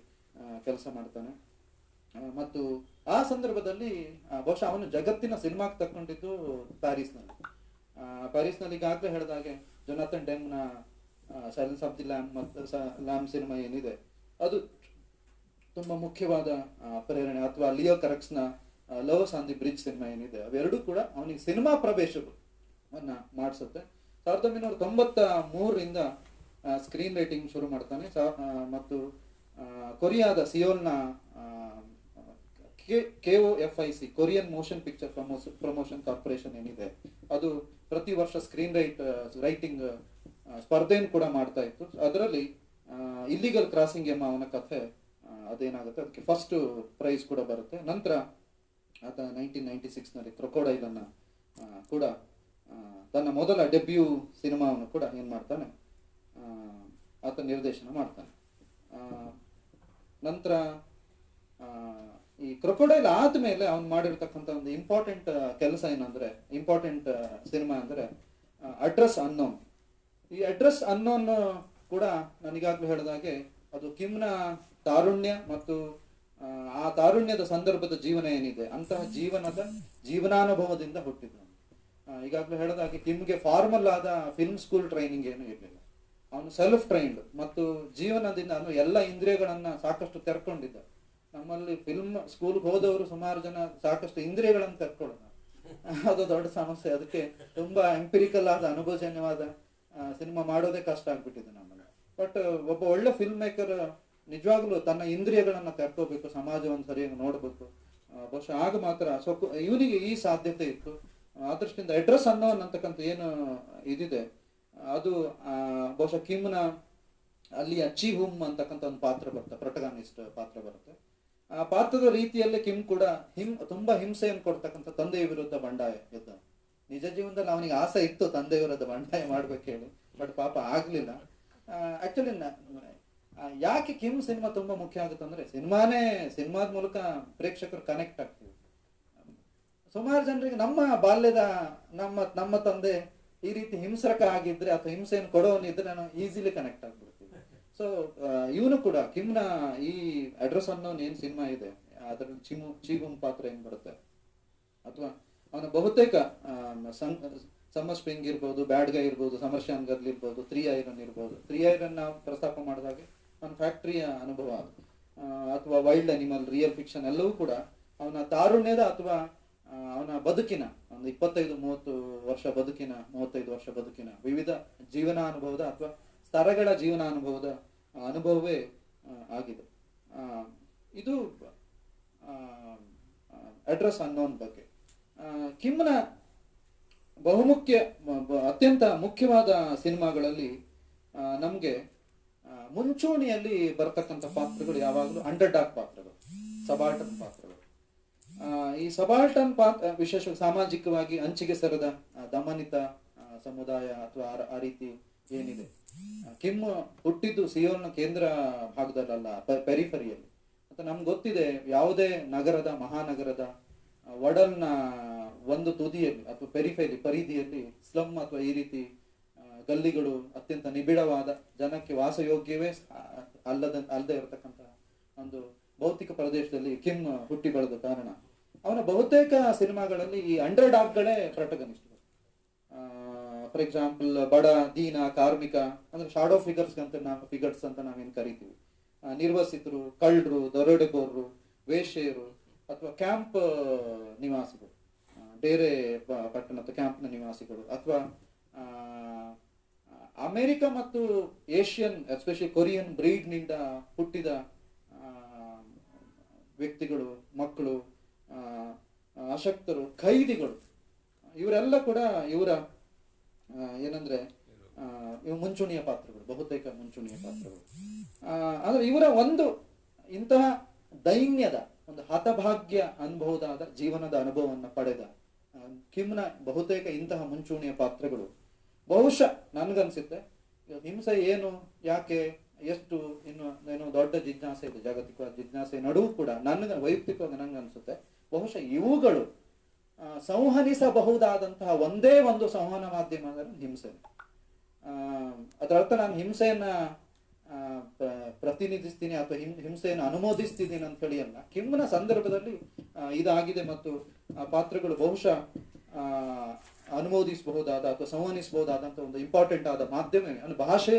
ಕೆಲಸ ಮಾಡ್ತಾನೆ. ಮತ್ತು ಆ ಸಂದರ್ಭದಲ್ಲಿ ಬಹುಶಃ ಅವನು ಜಗತ್ತಿನ ಸಿನಿಮಾಗೆ ತಕ್ಕೊಂಡಿದ್ದು ಪ್ಯಾರಿಸ್ನಲ್ಲಿ ಈಗಾಗಲೇ ಹೇಳಿದಾಗೆ ಜೊನಾಥನ್ ಡೆಮ್ನ ಸೈಲೆನ್ಸ್ ಆಫ್ ದಿ ಲ್ಯಾಂಬ್ ಮತ್ತು ಲ್ಯಾಂಬ್ ಸಿನಿಮಾ ಏನಿದೆ ಅದು ತುಂಬಾ ಮುಖ್ಯವಾದ ಪ್ರೇರಣೆ. ಅಥವಾ ಲಿಯೋ ಕರೆಕ್ಸ್ನ lovers on the bridge cinema ಏನಿದೆ, ಅವೆರಡೂ ಕೂಡ ಅವನಿಗೆ ಸಿನಿಮಾ ಪ್ರವೇಶವನ್ನ ಮಾಡಿಸುತ್ತೆ. 1993ರಿಂದ ಸ್ಕ್ರೀನ್ ರೈಟಿಂಗ್ ಶುರು ಮಾಡ್ತಾನೆ. ಮತ್ತು ಕೊರಿಯಾದ ಸಿಯೋಲ್ನ KOFIC Korean motion picture promotion corporation ಏನಿದೆ, ಅದು ಪ್ರತಿ ವರ್ಷ ಸ್ಕ್ರೀನ್ ರೈಟಿಂಗ್ ಸ್ಪರ್ಧೆಯನ್ನು ಕೂಡ ಮಾಡ್ತಾ ಇತ್ತು. ಅದರಲ್ಲಿ ಇಲ್ಲಿಗಲ್ ಕ್ರಾಸಿಂಗ್ ಎಂಬ ಅವನ ಕಥೆ ಅದೇನಾಗುತ್ತೆ, ಅದಕ್ಕೆ ಫಸ್ಟ್ ಪ್ರೈಸ್ ಕೂಡ ಬರುತ್ತೆ. ನಂತರ ಆತ 1996ನಲ್ಲಿ ಕ್ರೊಕೊಡೈಲ್ ಅನ್ನ ಕೂಡ ತನ್ನ ಮೊದಲ ಡೆಬ್ಯೂ ಸಿನಿಮಾವನ್ನು ಕೂಡ ಏನ್ ಮಾಡ್ತಾನೆ, ಆತ ನಿರ್ದೇಶನ ಮಾಡ್ತಾನೆ. ನಂತರ ಈ ಕ್ರೊಕೊಡೈಲ್ ಆದ್ಮೇಲೆ ಅವ್ನು ಮಾಡಿರ್ತಕ್ಕಂಥ ಒಂದು ಇಂಪಾರ್ಟೆಂಟ್ ಕೆಲಸ ಏನಂದ್ರೆ, ಇಂಪಾರ್ಟೆಂಟ್ ಸಿನಿಮಾ ಅಂದ್ರೆ ಅಡ್ರೆಸ್ ಅನ್ನೋನ್. ಈ ಅಡ್ರೆಸ್ ಅನ್ನೋನ್ ಕೂಡ ನನಗಾಗ್ಲೂ ಹೇಳಿದಾಗೆ ಅದು ಕಿಮ್ನ ತಾರುಣ್ಯ ಮತ್ತು ಆ ತಾರುಣ್ಯದ ಸಂದರ್ಭದ ಜೀವನ ಏನಿದೆ ಅಂತಹ ಜೀವನಾನುಭವದಿಂದ ಹುಟ್ಟಿದ್ದು. ಈಗಾಗಲೇ ಹೇಳಿದಾಗೆ ಕಿಮ್ಗೆ ಫಾರ್ಮಲ್ ಆದ ಫಿಲ್ಮ್ ಸ್ಕೂಲ್ ಟ್ರೈನಿಂಗ್ ಏನು ಇರಲಿಲ್ಲ. ಅವನು ಸೆಲ್ಫ್ ಟ್ರೈನ್ಡ್ ಮತ್ತು ಜೀವನದಿಂದ ಅವನು ಎಲ್ಲ ಇಂದ್ರಿಯಗಳನ್ನ ಸಾಕಷ್ಟು ತೆರ್ಕೊಂಡಿದ್ದ. ನಮ್ಮಲ್ಲಿ ಫಿಲ್ಮ್ ಸ್ಕೂಲ್ಗೆ ಹೋದವರು ಸುಮಾರು ಜನ ಸಾಕಷ್ಟು ಇಂದ್ರಿಯಗಳನ್ನು ತೆರ್ಕೊಳ್ಳೋಣ, ಅದು ದೊಡ್ಡ ಸಮಸ್ಯೆ. ಅದಕ್ಕೆ ತುಂಬಾ ಎಂಪಿರಿಕಲ್ ಆದ ಅನುಭವಜನ್ಯವಾದ ಸಿನಿಮಾ ಮಾಡೋದೇ ಕಷ್ಟ ಆಗ್ಬಿಟ್ಟಿದೆ ನಮ್ಮಲ್ಲಿ. ಬಟ್ ಒಬ್ಬ ಒಳ್ಳೆ ಫಿಲ್ಮ್ ಮೇಕರ್ ನಿಜವಾಗ್ಲೂ ತನ್ನ ಇಂದ್ರಿಯಗಳನ್ನ ತೆರ್ಕೋಬೇಕು, ಸಮಾಜವನ್ನು ಸರಿಯಾಗಿ ನೋಡ್ಬೇಕು. ಬಹುಶಃ ಆಗ ಮಾತ್ರ ಇವನಿಗೆ ಈ ಸಾಧ್ಯತೆ ಇತ್ತು. ಅದೃಷ್ಟಿಯಿಂದ ಅಡ್ರೆಸ್ ಅನ್ನೋನ್ ಅಂತಕ್ಕಂಥ ಏನು ಇದಿದೆ ಅದು ಬಹುಶಃ ಕಿಮ್ನ ಅಲ್ಲಿ ಚಿ ಹುಮ್ ಅಂತಕ್ಕಂಥ ಒಂದು ಪಾತ್ರ ಬರುತ್ತೆ, ಪ್ರೊಟಗಾನಿಸ್ಟ್ ಪಾತ್ರ ಬರುತ್ತೆ. ಆ ಪಾತ್ರದ ರೀತಿಯಲ್ಲೇ ಕಿಮ್ ಕೂಡ ತುಂಬಾ ಹಿಂಸೆಯನ್ನು ಕೊಡ್ತಕ್ಕಂಥ ತಂದೆಯ ವಿರುದ್ಧ ಬಂಡಾಯ ಎದ್ದ. ನಿಜ ಜೀವನದಲ್ಲಿ ಅವನಿಗೆ ಆಸೆ ಇತ್ತು ತಂದೆಯ ವಿರುದ್ಧ ಬಂಡಾಯ ಮಾಡ್ಬೇಕು ಹೇಳಿ, ಬಟ್ ಪಾಪ ಆಗ್ಲಿಲ್ಲ. ಆಕ್ಚುಲಿ ಯಾಕೆ ಕಿಮ್ ಸಿನಿಮಾ ತುಂಬಾ ಮುಖ್ಯ ಆಗುತ್ತೆ ಅಂದ್ರೆ ಸಿನಿಮಾದ ಮೂಲಕ ಪ್ರೇಕ್ಷಕರು ಕನೆಕ್ಟ್ ಆಗ್ತೀವಿ. ಸುಮಾರು ಜನರಿಗೆ ನಮ್ಮ ಬಾಲ್ಯದ ನಮ್ಮ ತಂದೆ ಈ ರೀತಿ ಹಿಂಸಕ ಆಗಿದ್ರೆ ಅಥವಾ ಹಿಂಸೆಯನ್ನು ಕೊಡೋನಿದ್ರೆ ನಾನು ಈಸಿಲಿ ಕನೆಕ್ಟ್ ಆಗ್ಬಿಡ್ತೀನಿ. ಸೊ ಇವನು ಕೂಡ ಕಿಮ್ನ ಈ ಅಡ್ರೆಸ್ ಅನ್ನೋ ಏನ್ ಸಿನಿಮಾ ಇದೆ ಅದರಲ್ಲಿ ಚೀಗುಮ್ ಪಾತ್ರ ಏನ್ ಬರುತ್ತೆ, ಅಥವಾ ಅವನ ಬಹುತೇಕ ಸಮ್ಮರ್ ಸ್ಪ್ರಿಂಗ್ ಇರ್ಬೋದು, ಬ್ಯಾಡ್ ಗೈ ಇರ್ಬೋದು, ಸಮರ್ ಶಾನ್ ಗರ್ಲ್ ಇರ್ಬೋದು, 3 ಐರನ್ ಇರ್ಬೋದು. 3 ಐರನ್ ನಾವು ಪ್ರಸ್ತಾಪ ಮಾಡಿದಾಗೆ ಅವನ ಫ್ಯಾಕ್ಟ್ರಿಯ ಅನುಭವ ಅಥವಾ ವೈಲ್ಡ್ ಅನಿಮಲ್, ರಿಯಲ್ ಫಿಕ್ಷನ್ ಎಲ್ಲವೂ ಕೂಡ ಅವನ ತಾರುಣ್ಯದ ಅಥವಾ ಅವನ ಬದುಕಿನ ಒಂದು 25-30 ವರ್ಷ ಬದುಕಿನ 35 ವರ್ಷ ಬದುಕಿನ ವಿವಿಧ ಜೀವನಾನುಭವದ ಅಥವಾ ಸ್ತರಗಳ ಜೀವನಾನುಭವದ ಅನುಭವವೇ ಆಗಿದೆ. ಇದು ಅಡ್ರೆಸ್ ಅನ್ನೋನ್ ಬಗ್ಗೆ. ಕಿಮ್ನ ಬಹುಮುಖ್ಯ ಅತ್ಯಂತ ಮುಖ್ಯವಾದ ಸಿನಿಮಾಗಳಲ್ಲಿ ನಮ್ಗೆ ಮುಂಚೂಣಿಯಲ್ಲಿ ಬರ್ತಕ್ಕಂಥ ಪಾತ್ರಗಳು ಯಾವಾಗಲೂ ಅಂಡರ್ ಡಾಗ್ ಪಾತ್ರಗಳು, ಸಬಾಲ್ಟನ್ ಪಾತ್ರಗಳು. ಈ ಸಬಾಲ್ಟನ್ ಪಾತ್ರ ವಿಶೇಷವಾಗಿ ಸಾಮಾಜಿಕವಾಗಿ ಅಂಚಿಗೆ ಸರದ ದಮನಿತ ಸಮುದಾಯ ಅಥವಾ ಆ ರೀತಿ ಏನಿದೆ. ಕಿಮ್ ಹುಟ್ಟಿದ್ದು ಸಿಯೋಲ್ನ ಕೇಂದ್ರ ಭಾಗದಲ್ಲ, ಪೆರಿಫರಿಯಲ್ಲಿ. ಮತ್ತೆ ನಮ್ಗೆ ಗೊತ್ತಿದೆ ಯಾವುದೇ ನಗರದ ಮಹಾನಗರದ ಒಡಲ್ನ ಒಂದು ತುದಿಯಲ್ಲಿ ಅಥವಾ ಪರಿಧಿಯಲ್ಲಿ ಸ್ಲಮ್ ಅಥವಾ ಈ ರೀತಿ ಗಲ್ಲಿಗಳು ಅತ್ಯಂತ ನಿಬಿಡವಾದ ಜನಕ್ಕೆ ವಾಸಯೋಗ್ಯವೇ ಅಲ್ಲದೆ ಇರತಕ್ಕಂತ ಒಂದು ಭೌತಿಕ ಪ್ರದೇಶದಲ್ಲಿ ಕಿಮ್ ಹುಟ್ಟಿ ಬೆಳೆದ ಕಾರಣ ಅವನ ಬಹುತೇಕ ಸಿನಿಮಾಗಳಲ್ಲಿ ಈ ಅಂಡರ್ ಡಾಗ್ಗಳೇ ಪ್ರೊಟಗನಿಸ್ಟ್. ಫಾರ್ ಎಕ್ಸಾಂಪಲ್ ಬಡ, ದೀನ, ಕಾರ್ಮಿಕ ಅಂದ್ರೆ ಶಾಡೋ ಫಿಗರ್ಸ್ ಅಂತ ನಾವೇನ್ ಕರಿತೀವಿ. ನಿರ್ವಸಿತರು, ಕಳ್ಳರು, ದರೋಡೆಕೋರರು, ವೇಶ್ಯೆಯರು ಅಥವಾ ಕ್ಯಾಂಪ್ ನಿವಾಸಿಗಳು, ಡೇರೆ ಪಟ್ಟಣದ ಕ್ಯಾಂಪ್ನ ನಿವಾಸಿಗಳು, ಅಥವಾ ಅಮೆರಿಕ ಮತ್ತು ಏಷ್ಯನ್ ಎಸ್ಪೆಷಲಿ ಕೊರಿಯನ್ ಬ್ರೀಡ್ನಿಂದ ಹುಟ್ಟಿದ ವ್ಯಕ್ತಿಗಳು, ಮಕ್ಕಳು, ಅಶಕ್ತರು, ಖೈದಿಗಳು, ಇವರೆಲ್ಲ ಕೂಡ ಇವರ ಏನಂದ್ರೆ ಇವು ಮುಂಚೂಣಿಯ ಪಾತ್ರಗಳು, ಬಹುತೇಕ ಮುಂಚೂಣಿಯ ಪಾತ್ರಗಳು. ಅಂದ್ರೆ ಇವರ ಒಂದು ಇಂತಹ ದೈನ್ಯದ ಒಂದು ಹತಭಾಗ್ಯ ಅನುಭವದಾದ ಜೀವನದ ಅನುಭವವನ್ನು ಪಡೆದ ಕಿಮ್ನ ಬಹುತೇಕ ಇಂತಹ ಮುಂಚೂಣಿಯ ಪಾತ್ರಗಳು ಬಹುಶಃ ನನ್ಗನ್ಸುತ್ತೆ ಹಿಂಸೆ ಏನು, ಯಾಕೆ, ಎಷ್ಟು ಏನೋ ದೊಡ್ಡ ಜಿಜ್ಞಾಸೆ ಇದೆ, ಜಾಗತಿಕವಾದ ಜಿಜ್ಞಾಸೆ ನಡುವು ಕೂಡ ವೈಯಕ್ತಿಕವಾಗಿ ನಂಗೆ ಅನ್ಸುತ್ತೆ ಬಹುಶಃ ಇವುಗಳು ಸಂವಹನಿಸಬಹುದಾದಂತಹ ಒಂದೇ ಒಂದು ಸಂವಹನ ಮಾಧ್ಯಮ ಅಂದರೆ ಹಿಂಸೆ. ಅದರ ಅರ್ಥ ನಾನು ಹಿಂಸೆಯನ್ನ ಪ್ರತಿನಿಧಿಸ್ತೀನಿ ಅಥವಾ ಹಿಂಸೆಯನ್ನು ಅನುಮೋದಿಸ್ತಿದ್ದೀನಿ ಅಂತ ಹೇಳಿ ಅಲ್ಲ. ಕಿಮ್ನ ಸಂದರ್ಭದಲ್ಲಿ ಇದಾಗಿದೆ ಮತ್ತು ಪಾತ್ರಗಳು ಬಹುಶಃ ಅನುಮೋದಿಸಬಹುದಾದ ಅಥವಾ ಸಂವಹನಿಸಬಹುದಾದಂತ ಒಂದು ಇಂಪಾರ್ಟೆಂಟ್ ಆದ ಮಾಧ್ಯಮ ಭಾಷೆ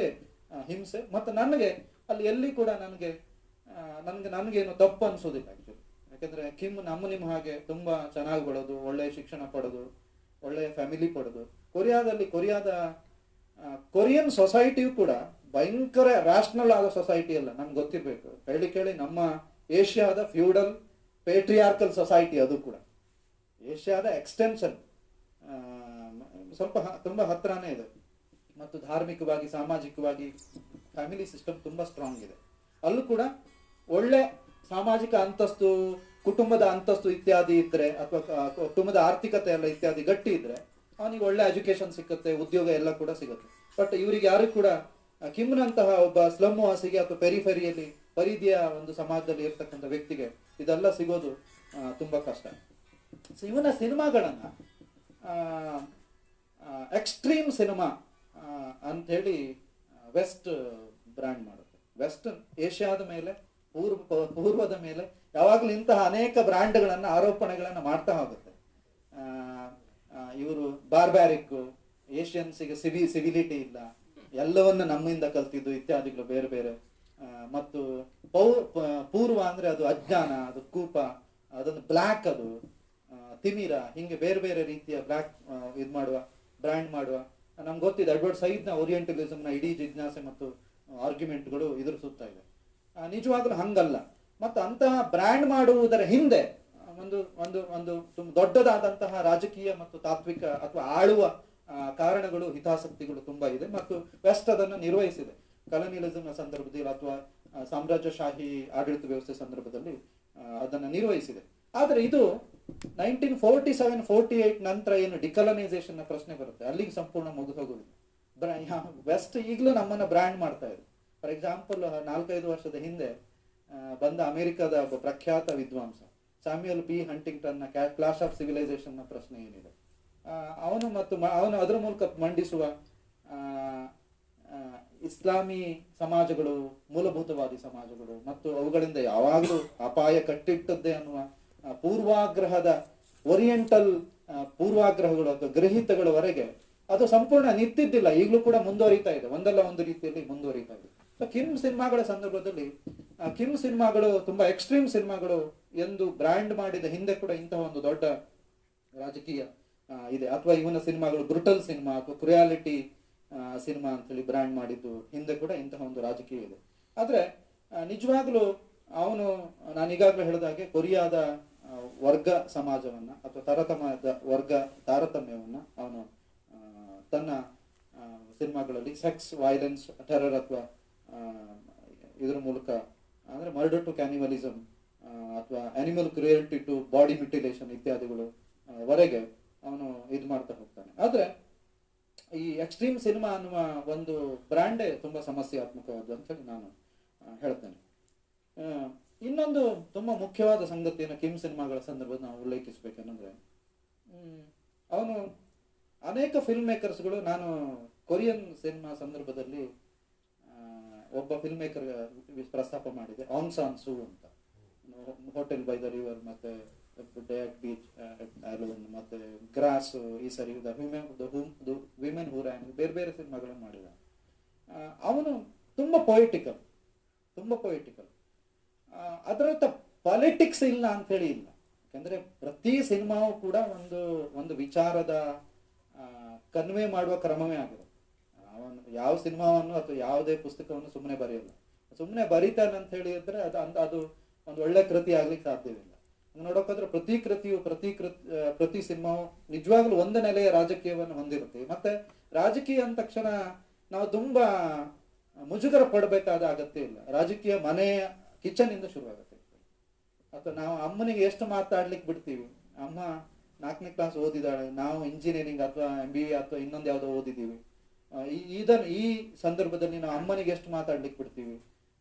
ಹಿಂಸೆ. ಮತ್ತು ನನಗೆ ಅಲ್ಲಿ ಎಲ್ಲಿ ಕೂಡ ನನಗೇನು ತಪ್ಪು ಅನ್ಸೋದಿಲ್ಲ ಆಕ್ಚುಲಿ. ಯಾಕಂದ್ರೆ ಕಿಮ್ ನಿಮ್ಮ ಹಾಗೆ ತುಂಬಾ ಚೆನ್ನಾಗಿ ಬೆಳೆದು, ಒಳ್ಳೆಯ ಶಿಕ್ಷಣ ಪಡೆದು, ಒಳ್ಳೆಯ ಫ್ಯಾಮಿಲಿ ಪಡೆದು, ಕೊರಿಯಾದ ಕೊರಿಯನ್ ಸೊಸೈಟಿಯು ಕೂಡ ಭಯಂಕರ ರ್ಯಾಷನಲ್ ಆದ ಸೊಸೈಟಿ ಅಲ್ಲ. ನಮ್ಗೆ ಗೊತ್ತಿರ್ಬೇಕು, ಕೇಳಿ ನಮ್ಮ ಏಷ್ಯಾದ ಫ್ಯೂಡಲ್ ಪೇಟ್ರಿಯಾರ್ಕಲ್ ಸೊಸೈಟಿ ಅದು ಕೂಡ ಏಷ್ಯಾದ ಎಕ್ಸ್ಟೆನ್ಷನ್, ಸ್ವಲ್ಪ ತುಂಬಾ ಹತ್ರನೇ ಇದೆ. ಮತ್ತು ಧಾರ್ಮಿಕವಾಗಿ, ಸಾಮಾಜಿಕವಾಗಿ ಫ್ಯಾಮಿಲಿ ಸಿಸ್ಟಮ್ ತುಂಬಾ ಸ್ಟ್ರಾಂಗ್ ಇದೆ. ಅಲ್ಲೂ ಕೂಡ ಒಳ್ಳೆ ಸಾಮಾಜಿಕ ಅಂತಸ್ತು, ಕುಟುಂಬದ ಅಂತಸ್ತು ಇತ್ಯಾದಿ ಇದ್ರೆ ಅಥವಾ ಕುಟುಂಬದ ಆರ್ಥಿಕತೆ ಎಲ್ಲ ಇತ್ಯಾದಿ ಗಟ್ಟಿ ಇದ್ರೆ ಅವನಿಗೆ ಒಳ್ಳೆ ಎಜುಕೇಶನ್ ಸಿಕ್ಕುತ್ತೆ, ಉದ್ಯೋಗ ಎಲ್ಲ ಕೂಡ ಸಿಗುತ್ತೆ. ಬಟ್ ಇವರಿಗೆ ಯಾರು ಕೂಡ ಕಿಮ್ನಂತಹ ಒಬ್ಬ ಸ್ಲಮ್ ವಾಸಿಗೆ ಅಥವಾ ಪರಿಧಿಯ ಒಂದು ಸಮಾಜದಲ್ಲಿ ಇರ್ತಕ್ಕಂಥ ವ್ಯಕ್ತಿಗೆ ಇದೆಲ್ಲ ಸಿಗೋದು ತುಂಬಾ ಕಷ್ಟ. ಇವನ ಸಿನಿಮಾಗಳನ್ನ ಎಕ್ಸ್ಟ್ರೀಮ್ ಸಿನಿಮಾ ಅಂಥೇಳಿ ವೆಸ್ಟ್ ಬ್ರ್ಯಾಂಡ್ ಮಾಡುತ್ತೆ. ವೆಸ್ಟ್ ಏಷ್ಯಾದ ಮೇಲೆ ಪೂರ್ವದ ಮೇಲೆ ಯಾವಾಗಲೂ ಇಂತಹ ಅನೇಕ ಬ್ರ್ಯಾಂಡ್ಗಳನ್ನು ಆರೋಪಣೆಗಳನ್ನು ಮಾಡ್ತಾ ಹೋಗುತ್ತೆ. ಇವರು ಬಾರ್ಬ್ಯಾರಿಕ್, ಏಷ್ಯನ್ಸಿಗೆ ಸಿವಿಲಿಟಿ ಇಲ್ಲ, ಎಲ್ಲವನ್ನು ನಮ್ಮಿಂದ ಕಲ್ತಿದ್ದು ಇತ್ಯಾದಿಗಳು ಬೇರೆ ಬೇರೆ. ಮತ್ತು ಪೂರ್ವ ಅಂದ್ರೆ ಅದು ಅಜ್ಞಾನ, ಅದು ಕೂಪ, ಅದೊಂದು ಬ್ಲ್ಯಾಕ್, ಅದು ತಿಮಿರ, ಹಿಂಗೆ ಬೇರೆ ಬೇರೆ ರೀತಿಯ ಬ್ಲ್ಯಾಕ್ ಇದು ಮಾಡುವ, ಬ್ರ್ಯಾಂಡ್ ಮಾಡುವ. ನಮ್ಗೆ ಗೊತ್ತಿದೆ ಎಡ್ವರ್ಡ್ ಸೈಡ್ನ ಓರಿಯೆಂಟಲಿಸಮ್ನ ಇಡೀ ಜಿಜ್ಞಾಸೆ ಮತ್ತು ಆರ್ಗ್ಯುಮೆಂಟ್ಗಳು ಇದ್ರ ಸುತ್ತ ಇದೆ. ನಿಜವಾಗ್ಲೂ ಹಂಗಲ್ಲ. ಮತ್ತು ಅಂತಹ ಬ್ರ್ಯಾಂಡ್ ಮಾಡುವುದರ ಹಿಂದೆ ಒಂದು ಒಂದು ಒಂದು ತುಂಬ ದೊಡ್ಡದಾದಂತಹ ರಾಜಕೀಯ ಮತ್ತು ತಾತ್ವಿಕ ಅಥವಾ ಆಳುವ ಕಾರಣಗಳು, ಹಿತಾಸಕ್ತಿಗಳು ತುಂಬಾ ಇದೆ. ಮತ್ತು ವೆಸ್ಟ್ ಅದನ್ನು ನಿರ್ವಹಿಸಿದೆ ಕಲೋನಿಯಲಿಸಮ್ನ ಸಂದರ್ಭದಲ್ಲಿ ಅಥವಾ ಸಾಮ್ರಾಜ್ಯಶಾಹಿ ಆಡಳಿತ ವ್ಯವಸ್ಥೆ ಸಂದರ್ಭದಲ್ಲಿ ಅದನ್ನು ನಿರ್ವಹಿಸಿದೆ. ಆದರೆ ಇದು 1947-48 ನಂತರ ಏನು ಡಿಕಲನೈಸೇಷನ್ ನ ಪ್ರಶ್ನೆ ಬರುತ್ತೆ, ಅಲ್ಲಿಗೆ ಸಂಪೂರ್ಣ ಮುಗಿದು ಹೋಗುದಿಲ್ಲ. ವೆಸ್ಟ್ ಈಗಲೂ ನಮ್ಮನ್ನ ಬ್ರ್ಯಾಂಡ್ ಮಾಡ್ತಾ ಇದೆ. ಫಾರ್ ಎಕ್ಸಾಂಪಲ್ 4-5 ವರ್ಷದ ಹಿಂದೆ ಬಂದ ಅಮೆರಿಕದ ಒಬ್ಬ ಪ್ರಖ್ಯಾತ ವಿದ್ವಾಂಸ ಸ್ಯಾಮ್ಯುಯಲ್ ಪಿ ಹಂಟಿಂಗ್ಟನ್ ನ ಕ್ಲಾಶ್ ಆಫ್ ಸಿವಿಲೈಸೇಷನ್ ನ ಪ್ರಶ್ನೆ ಏನಿದೆ, ಅವನು ಅದರ ಮೂಲಕ ಮಂಡಿಸುವ ಇಸ್ಲಾಮಿ ಸಮಾಜಗಳು ಮೂಲಭೂತವಾದಿ ಸಮಾಜಗಳು ಮತ್ತು ಅವುಗಳಿಂದ ಯಾವಾಗಲೂ ಅಪಾಯ ಕಟ್ಟಿಟ್ಟದ್ದೇ ಅನ್ನುವ ಪೂರ್ವಾಗ್ರಹದ ಓರಿಯೆಂಟಲ್ ಪೂರ್ವಾಗ್ರಹಗಳು ಅಥವಾ ಗ್ರಹಿತಗಳವರೆಗೆ ಅದು ಸಂಪೂರ್ಣ ನಿಂತಿದ್ದಿಲ್ಲ, ಈಗಲೂ ಕೂಡ ಮುಂದುವರಿತಾ ಇದೆ, ಒಂದಲ್ಲ ಒಂದು ರೀತಿಯಲ್ಲಿ ಮುಂದುವರಿತಾ ಇದೆ. ಸೊ ಕಿಮ್ ಸಿನಿಮಾಗಳ ಸಂದರ್ಭದಲ್ಲಿ ಕಿಮ್ ಸಿನಿಮಾಗಳು ತುಂಬಾ ಎಕ್ಸ್ಟ್ರೀಮ್ ಸಿನಿಮಾಗಳು ಎಂದು ಬ್ರ್ಯಾಂಡ್ ಮಾಡಿದ ಹಿಂದೆ ಕೂಡ ಇಂತಹ ಒಂದು ದೊಡ್ಡ ರಾಜಕೀಯ ಇದೆ. ಅಥವಾ ಇವನ ಸಿನಿಮಾಗಳು ಬ್ರುಟಲ್ ಸಿನಿಮಾ ಅಥವಾ ಕ್ರಿಯಾಲಿಟಿ ಸಿನಿಮಾ ಅಂತೇಳಿ ಬ್ರ್ಯಾಂಡ್ ಮಾಡಿದ್ದು ಹಿಂದೆ ಕೂಡ ಇಂತಹ ಒಂದು ರಾಜಕೀಯ ಇದೆ. ಆದ್ರೆ ನಿಜವಾಗ್ಲೂ ಅವನು, ನಾನು ಈಗಾಗಲೇ ಹೇಳಿದ ಹಾಗೆ, ಕೊರಿಯಾದ ವರ್ಗ ಸಮಾಜವನ್ನ ಅಥವಾ ವರ್ಗ ತಾರತಮ್ಯವನ್ನ ಅವನು ತನ್ನ ಸಿನಿಮಾಗಳಲ್ಲಿ ಸೆಕ್ಸ್, ವೈಲೆನ್ಸ್, ಟೆರರ್ ಅಥವಾ ಇದ್ರ ಮೂಲಕ ಅಂದ್ರೆ ಮರ್ಡರ್ ಟು ಕ್ಯಾನಿಮಲಿಸಮ್ ಅಥವಾ ಅನಿಮಲ್ ಕ್ರುಯಲ್ಟಿ ಟು ಬಾಡಿ ಮ್ಯುಟಿಲೇಷನ್ ಇತ್ಯಾದಿಗಳು ವರೆಗೆ ಅವನು ಇದು ಮಾಡ್ತಾ ಹೋಗ್ತಾನೆ. ಆದ್ರೆ ಈ ಎಕ್ಸ್ಟ್ರೀಮ್ ಸಿನಿಮಾ ಅನ್ನುವ ಒಂದು ಬ್ರ್ಯಾಂಡೇ ತುಂಬಾ ಸಮಸ್ಯಾತ್ಮಕವಾದ್ದು ಅಂತ ಹೇಳಿ ನಾನು ಹೇಳ್ತೇನೆ. ಇನ್ನೊಂದು ತುಂಬಾ ಮುಖ್ಯವಾದ ಸಂಗತಿಯನ್ನು ಕಿಮ್ ಸಿನಿಮಾಗಳ ಸಂದರ್ಭದಲ್ಲಿ ನಾವು ಉಲ್ಲೇಖಿಸಬೇಕಂದ್ರೆ, ಅವನು ಅನೇಕ ಫಿಲ್ಮ್ ಮೇಕರ್ಸ್ಗಳು, ನಾನು ಕೊರಿಯನ್ ಸಿನಿಮಾ ಸಂದರ್ಭದಲ್ಲಿ ಒಬ್ಬ ಫಿಲ್ಮ್ ಮೇಕರ್ ಪ್ರಸ್ತಾಪ ಮಾಡಿದೆ, ಆಂಗ್ ಸಾನ್ ಸೂ ಅಂತ, ಹೋಟೆಲ್ ಬೈ ದ ರಿವರ್ ಮತ್ತೆ ಡಯಾಕ್ ಬೀಚ್ ಅಲೋನ್ ಮತ್ತೆ ಗ್ರಾಸ್, ಈ ಸರಿ ವಿಮೆನ್ ಹೂ ರ್ಯಾನ್, ಬೇರೆ ಬೇರೆ ಸಿನಿಮಾಗಳನ್ನು ಮಾಡಿದ. ಅವನು ತುಂಬಾ ಪೊಯಿಟಿಕಲ್. ಅದರತ್ತ ಪಾಲಿಟಿಕ್ಸ್ ಇಲ್ಲ ಅಂತ ಹೇಳಿ ಇಲ್ಲ, ಯಾಕಂದ್ರೆ ಪ್ರತಿ ಸಿನಿಮಾವು ಕೂಡ ಒಂದು ವಿಚಾರದ ಕನ್ವೆ ಮಾಡುವ ಕ್ರಮವೇ ಆಗಿದೆ. ಅವನು ಯಾವ ಸಿನಿಮಾವನ್ನು ಅಥವಾ ಯಾವುದೇ ಪುಸ್ತಕವನ್ನು ಸುಮ್ಮನೆ ಬರೆಯಲ್ಲ. ಸುಮ್ಮನೆ ಬರೀತಾನೆ ಅಂತ ಹೇಳಿದ್ರೆ ಅದು ಒಂದು ಒಳ್ಳೆ ಕೃತಿ ಆಗ್ಲಿಕ್ಕೆ ಸಾಧ್ಯವಿಲ್ಲ. ನೋಡೋಕಾದ್ರೆ ಪ್ರತಿ ಸಿನಿಮಾವು ನಿಜವಾಗ್ಲೂ ಒಂದು ನೆಲೆಯ ರಾಜಕೀಯವನ್ನು ಹೊಂದಿರುತ್ತೆ. ಮತ್ತೆ ರಾಜಕೀಯ ಅಂದ ತಕ್ಷಣ ನಾವು ತುಂಬಾ ಮುಜುಗರ ಪಡಬೇಕಾದ ಅಗತ್ಯ ಇಲ್ಲ. ರಾಜಕೀಯ ಮನೆಯ ಕಿಚನ್ ಇಂದ ಶುರುವಾಗುತ್ತೆ. ಅಥವಾ ನಾವು ಅಮ್ಮನಿಗೆ ಎಷ್ಟು ಮಾತಾಡ್ಲಿಕ್ಕೆ ಬಿಡ್ತೀವಿ, ಅಮ್ಮ 4ನೇ ಕ್ಲಾಸ್ ಓದಿದಾಳೆ, ನಾವು ಇಂಜಿನಿಯರಿಂಗ್ ಅಥವಾ MBA ಅಥವಾ ಇನ್ನೊಂದು ಯಾವುದೋ ಓದಿದ್ದೀವಿ, ಈ ಸಂದರ್ಭದಲ್ಲಿ ನಾವು ಅಮ್ಮನಿಗೆ ಎಷ್ಟು ಮಾತಾಡ್ಲಿಕ್ಕೆ ಬಿಡ್ತೀವಿ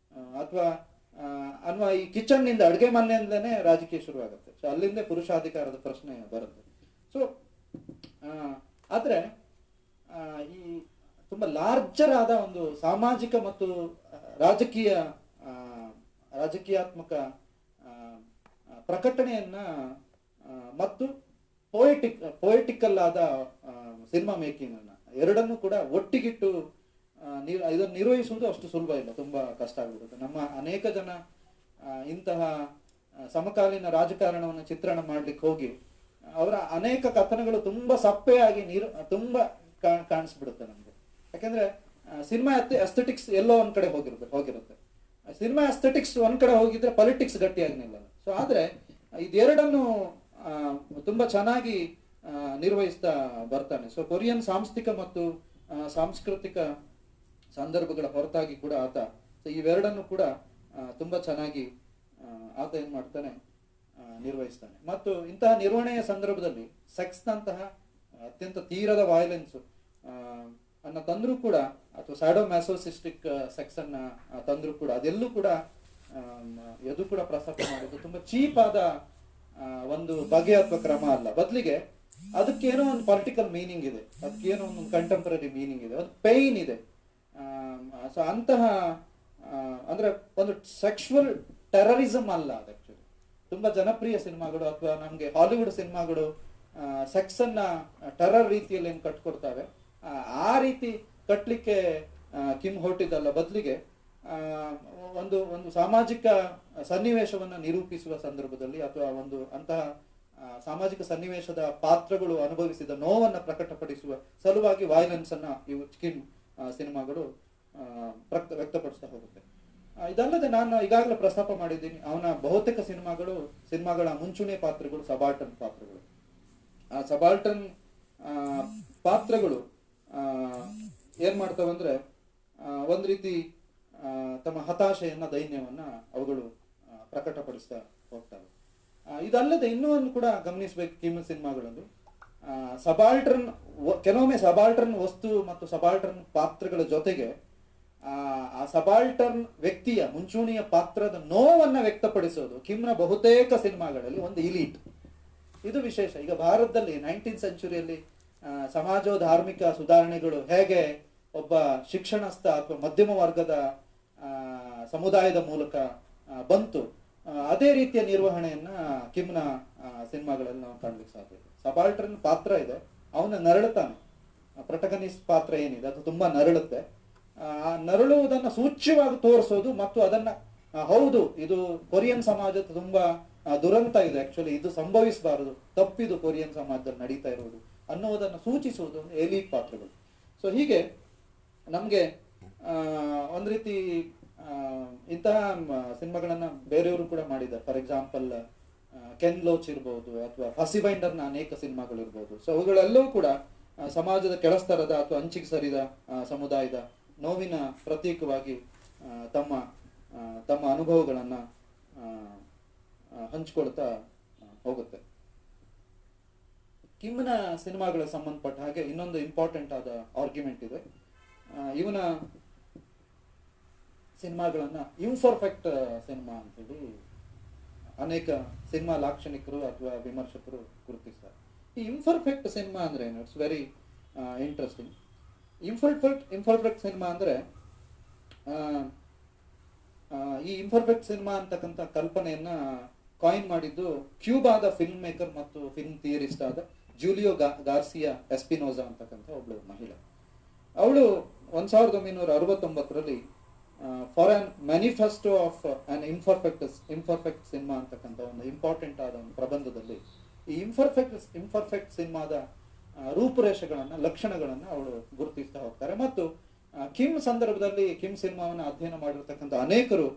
ಅಥವಾ ಅನ್ನುವ ಈ ಕಿಚನ್ ನಿಂದ, ಅಡುಗೆ ಮನೆಯಿಂದಲೇ ರಾಜಕೀಯ ಶುರುವಾಗುತ್ತೆ. ಸೊ ಅಲ್ಲಿಂದ ಪುರುಷಾಧಿಕಾರದ ಪ್ರಶ್ನೆ ಬರುತ್ತೆ. ಸೊ ಆದ್ರೆ ಈ ತುಂಬಾ ಲಾರ್ಜರ್ ಆದ ಒಂದು ಸಾಮಾಜಿಕ ಮತ್ತು ರಾಜಕೀಯಾತ್ಮಕ ಪ್ರಕಟಣೆಯನ್ನ ಮತ್ತು ಪೊಯಿಟಿಕಲ್ ಆದ ಸಿನಿಮಾ ಮೇಕಿಂಗ್ ಅನ್ನ ಎರಡನ್ನೂ ಕೂಡ ಒಟ್ಟಿಗಿಟ್ಟು ಇದನ್ನು ನಿರ್ವಹಿಸುವುದು ಅಷ್ಟು ಸುಲಭ ಇಲ್ಲ, ತುಂಬಾ ಕಷ್ಟ ಆಗಿಬಿಡುತ್ತೆ. ನಮ್ಮ ಅನೇಕ ಜನ ಇಂತಹ ಸಮಕಾಲೀನ ರಾಜಕಾರಣವನ್ನು ಚಿತ್ರಣ ಮಾಡ್ಲಿಕ್ಕೆ ಹೋಗಿ ಅವರ ಅನೇಕ ಕಥನಗಳು ತುಂಬಾ ಸಪ್ಪೆಯಾಗಿ ತುಂಬಾ ಕಾಣಿಸ್ಬಿಡುತ್ತೆ ನಮ್ಗೆ. ಯಾಕಂದ್ರೆ ಸಿನಿಮಾ ಅಸ್ಥೆಟಿಕ್ಸ್ ಎಲ್ಲೋ ಒಂದ್ ಕಡೆ ಹೋಗಿರುತ್ತೆ. ಸಿನಿಮಾ ಅಸ್ಥೆಟಿಕ್ಸ್ ಒಂದ್ ಕಡೆ ಹೋಗಿದ್ರೆ ಪೊಲಿಟಿಕ್ಸ್ ಗಟ್ಟಿಯಾಗಿ ನಿಲ್ಲಲ್ಲ. ಸೊ ಆದ್ರೆ ಇದೆರಡನ್ನು ತುಂಬಾ ಚೆನ್ನಾಗಿ ನಿರ್ವಹಿಸ್ತಾ ಬರ್ತಾನೆ. ಸೊ ಕೊರಿಯನ್ ಸಾಂಸ್ಥಿಕ ಮತ್ತು ಸಾಂಸ್ಕೃತಿಕ ಸಂದರ್ಭಗಳ ಹೊರತಾಗಿ ಕೂಡ ಆತ ಇವೆರಡನ್ನು ಕೂಡ ತುಂಬಾ ಚೆನ್ನಾಗಿ ಆತ ಏನ್ ಮಾಡ್ತಾನೆ, ನಿರ್ವಹಿಸ್ತಾನೆ. ಮತ್ತು ಇಂತಹ ನಿರ್ವಹಣೆಯ ಸಂದರ್ಭದಲ್ಲಿ ಸೆಕ್ಸ್ ನಂತಹ ಅತ್ಯಂತ ತೀರದ ವೈಲೆನ್ಸ್ ಅನ್ನ ತಂದ್ರೂ ಕೂಡ, ಅಥವಾ ಸ್ಯಾಡೋ ಮ್ಯಾಸೋಸಿಸ್ಟಿಕ್ ಸೆಕ್ಸ್ ಅನ್ನ ತಂದ್ರೂ ಕೂಡ ಅದೆಲ್ಲೂ ಕೂಡ ಪ್ರಸ್ತಾಪ ಮಾಡಿದ್ದು ತುಂಬಾ ಚೀಪ್ ಆದ ಒಂದು ಬಗೆ ಅಥವಾ ಕ್ರಮ ಅಲ್ಲ. ಬದಲಿಗೆ ಅದಕ್ಕೇನೋ ಒಂದು ಪೊಲಿಟಿಕಲ್ ಮೀನಿಂಗ್ ಇದೆ, ಅದಕ್ಕೇನೋ ಒಂದು ಕಂಟೆಂಪರರಿ ಮೀನಿಂಗ್ ಇದೆ, ಒಂದು ಪೈನ್ ಇದೆ. ಸೊ ಅಂತಹ ಅಂದ್ರೆ ಒಂದು ಸೆಕ್ಷುವಲ್ ಟೆರರಿಸಮ್ ಅಲ್ಲ ಅದು. ಆಕ್ಚುಲಿ ತುಂಬಾ ಜನಪ್ರಿಯ ಸಿನಿಮಾಗಳು ಅಥವಾ ನಮ್ಗೆ ಹಾಲಿವುಡ್ ಸಿನಿಮಾಗಳು ಸೆಕ್ಸ್ ಅನ್ನ ಟೆರರ್ ರೀತಿಯಲ್ಲಿ ಏನು ಕಟ್ಕೊಡ್ತಾವೆ, ಆ ರೀತಿ ಕಟ್ಲಿಕ್ಕೆ ಕಿಮ್ ಹೊರಟಿದ್ದಲ್ಲ, ಬದಲಿಗೆ ಒಂದು ಒಂದು ಸಾಮಾಜಿಕ ಸನ್ನಿವೇಶವನ್ನ ನಿರೂಪಿಸುವ ಸಂದರ್ಭದಲ್ಲಿ ಅಥವಾ ಒಂದು ಅಂತಹ ಸಾಮಾಜಿಕ ಸನ್ನಿವೇಶದ ಪಾತ್ರಗಳು ಅನುಭವಿಸಿದ ನೋವನ್ನ ಪ್ರಕಟಪಡಿಸುವ ಸಲುವಾಗಿ ವೈಲೆನ್ಸ್ ಅನ್ನ ಇವು ಕಿಮ್ ಸಿನಿಮಾಗಳು ವ್ಯಕ್ತಪಡಿಸ್ತಾ ಹೋಗುತ್ತೆ. ಇದಲ್ಲದೆ ನಾನು ಈಗಾಗಲೇ ಪ್ರಸ್ತಾಪ ಮಾಡಿದ್ದೀನಿ, ಅವನ ಬಹುತೇಕ ಸಿನಿಮಾಗಳ ಮುಂಚೂಣಿ ಪಾತ್ರಗಳು ಸಬಾಲ್ಟರ್ನ್ ಪಾತ್ರಗಳು. ಆ ಸಬಾಲ್ಟರ್ನ್ ಪಾತ್ರಗಳು ಏನ್ ಮಾಡ್ತಾವಂದ್ರೆ ಒಂದ್ ರೀತಿ ತಮ್ಮ ಹತಾಶೆಯನ್ನ, ದೈನ್ಯವನ್ನ ಅವುಗಳು ಪ್ರಕಟಪಡಿಸ್ತಾ ಹೋಗ್ತವೆ. ಇದಲ್ಲದೆ ಇನ್ನೂ ಒಂದು ಕೂಡ ಗಮನಿಸಬೇಕು ಕಿಮ್ ಸಿನಿಮಾಗಳಲ್ಲಿ, ಕೆಲವೊಮ್ಮೆ ಸಬಾಲ್ಟರ್ನ್ ವಸ್ತು ಮತ್ತು ಸಬಾಲ್ಟರ್ನ್ ಪಾತ್ರಗಳ ಜೊತೆಗೆ ಆ ಸಬಾಲ್ಟರ್ನ್ ವ್ಯಕ್ತಿಯ ಮುಂಚೂಣಿಯ ಪಾತ್ರದ ನೋವನ್ನ ವ್ಯಕ್ತಪಡಿಸೋದು ಕಿಮ್ನ ಬಹುತೇಕ ಸಿನಿಮಾಗಳಲ್ಲಿ ಒಂದು ಇಲೀಟ್. ಇದು ವಿಶೇಷ. ಈಗ ಭಾರತದಲ್ಲಿ 19th ಸೆಂಚುರಿಯಲ್ಲಿ ಸಮಾಜ ಧಾರ್ಮಿಕ ಸುಧಾರಣೆಗಳು ಹೇಗೆ ಒಬ್ಬ ಶಿಕ್ಷಣಸ್ಥ ಅಥವಾ ಮಧ್ಯಮ ವರ್ಗದ ಸಮುದಾಯದ ಮೂಲಕ ಬಂತು, ಅದೇ ರೀತಿಯ ನಿರ್ವಹಣೆಯನ್ನ ಕಿಮ್ನ ಸಿನಿಮಾಗಳಲ್ಲಿ ನಾವು ಕಾಣ್ಲಿಕ್ಕೆ ಸಾಧ್ಯ ಇದೆ. ಸಬಾಲ್ಟರ್ನ್ ಪಾತ್ರ ಇದೆ, ಅವನ ನರಳುತ್ತಾನೆ. ಪ್ರೊಟಗನಿಸ್ಟ್ ಪಾತ್ರ ಏನಿದೆ ಅದು ತುಂಬಾ ನರಳುತ್ತೆ. ಆ ನರಳುವುದನ್ನ ಸೂಚ್ಯವಾಗಿ ತೋರಿಸೋದು ಮತ್ತು ಅದನ್ನ ಹೌದು ಇದು ಕೊರಿಯನ್ ಸಮಾಜದ ತುಂಬಾ ದುರಂತ ಇದೆ, ಆಕ್ಚುಲಿ ಇದು ಸಂಭವಿಸಬಾರದು, ತಪ್ಪಿದು ಕೊರಿಯನ್ ಸಮಾಜದಲ್ಲಿ ನಡೀತಾ ಇರುವುದು ಅನ್ನುವುದನ್ನು ಸೂಚಿಸುವುದು ಎಲೀಟ್ ಪಾತ್ರಗಳು. ಸೊ ಹೀಗೆ ನಮ್ಗೆ ಒಂದ್ ರೀತಿ ಇಂತಹ ಸಿನಿಮಾಗಳನ್ನ ಬೇರೆಯವರು ಕೂಡ ಮಾಡಿದ್ದಾರೆ. ಫಾರ್ ಎಕ್ಸಾಂಪಲ್ ಕೆನ್ ಲೋಚ್ ಇರ್ಬೋದು ಅಥವಾ ಫಸಿಬೈಂಡರ್ನ ಅನೇಕ ಸಿನಿಮಾಗಳು ಇರ್ಬೋದು. ಸೊ ಅವುಗಳೆಲ್ಲವೂ ಕೂಡ ಸಮಾಜದ ಕೆಳಸ್ತರದ ಅಥವಾ ಅಂಚಿಗೆ ಸರಿದ ಸಮುದಾಯದ ನೋವಿನ ಪ್ರತೀಕವಾಗಿ ತಮ್ಮ ತಮ್ಮ ಅನುಭವಗಳನ್ನ ಹಂಚಿಕೊಳ್ತಾ ಹೋಗುತ್ತೆ. ಕಿಮ್ನ ಸಿನಿಮಾಗಳ ಸಂಬಂಧಪಟ್ಟ ಹಾಗೆ ಇನ್ನೊಂದು ಇಂಪಾರ್ಟೆಂಟ್ ಆದ ಆರ್ಗ್ಯುಮೆಂಟ್ ಇದೆ. ಇವನ ಸಿನಿಮಾಗಳನ್ನ ಇಂಪರ್ಫೆಕ್ಟ್ ಸಿನಿಮಾ ಅಂತೇಳಿ ಅನೇಕ ಸಿನಿಮಾ ಲಾಕ್ಷಣಿಕರು ಅಥವಾ ವಿಮರ್ಶಕರು ಗುರುತಿಸ್ತಾರೆ. ಈ ಇಂಪರ್ಫೆಕ್ಟ್ ಸಿನಿಮಾ ಅಂದ್ರೆ ಏನು? It's very interesting. Imperfect cinema ಅಂದ್ರೆ ಈ ಇಂಪರ್ಫೆಕ್ಟ್ ಸಿನಿಮಾ ಅಂತಕ್ಕಂಥ ಕಲ್ಪನೆಯನ್ನ ಕಾಯಿನ್ ಮಾಡಿದ್ದು ಕ್ಯೂಬಾದ ಫಿಲ್ಮ್ ಮೇಕರ್ ಮತ್ತು ಫಿಲ್ಮ್ ಥಿಯರಿಸ್ಟ್ ಆದ ಜೂಲಿಯೋ ಗಾರ್ಸಿಯಾ ಎಸ್ಪಿನೋಜಾ ಅಂತಕ್ಕಂಥ ಒಬ್ಳು ಮಹಿಳೆ. ಅವಳು 1969ರಲ್ಲಿ for an manifesto of an imperfect cinema ಅಂತಕ್ಕಂಥ ಒಂದು ಇಂಪಾರ್ಟೆಂಟ್ ಆದ ಒಂದು ಪ್ರಬಂಧದಲ್ಲಿ ಈ ಇಂಪರ್ಫೆಕ್ಟ್ ಸಿನಿಮಾದ ರೂಪುರೇಷೆಗಳನ್ನ, ಲಕ್ಷಣಗಳನ್ನ ಅವಳು ಗುರುತಿಸ್ತಾ ಹೋಗ್ತಾರೆ. ಮತ್ತು ಕಿಮ್ ಸಂದರ್ಭದಲ್ಲಿ ಕಿಮ್ ಸಿನಿಮಾವನ್ನ ಅಧ್ಯಯನ ಮಾಡಿರ್ತಕ್ಕಂಥ ಅನೇಕರು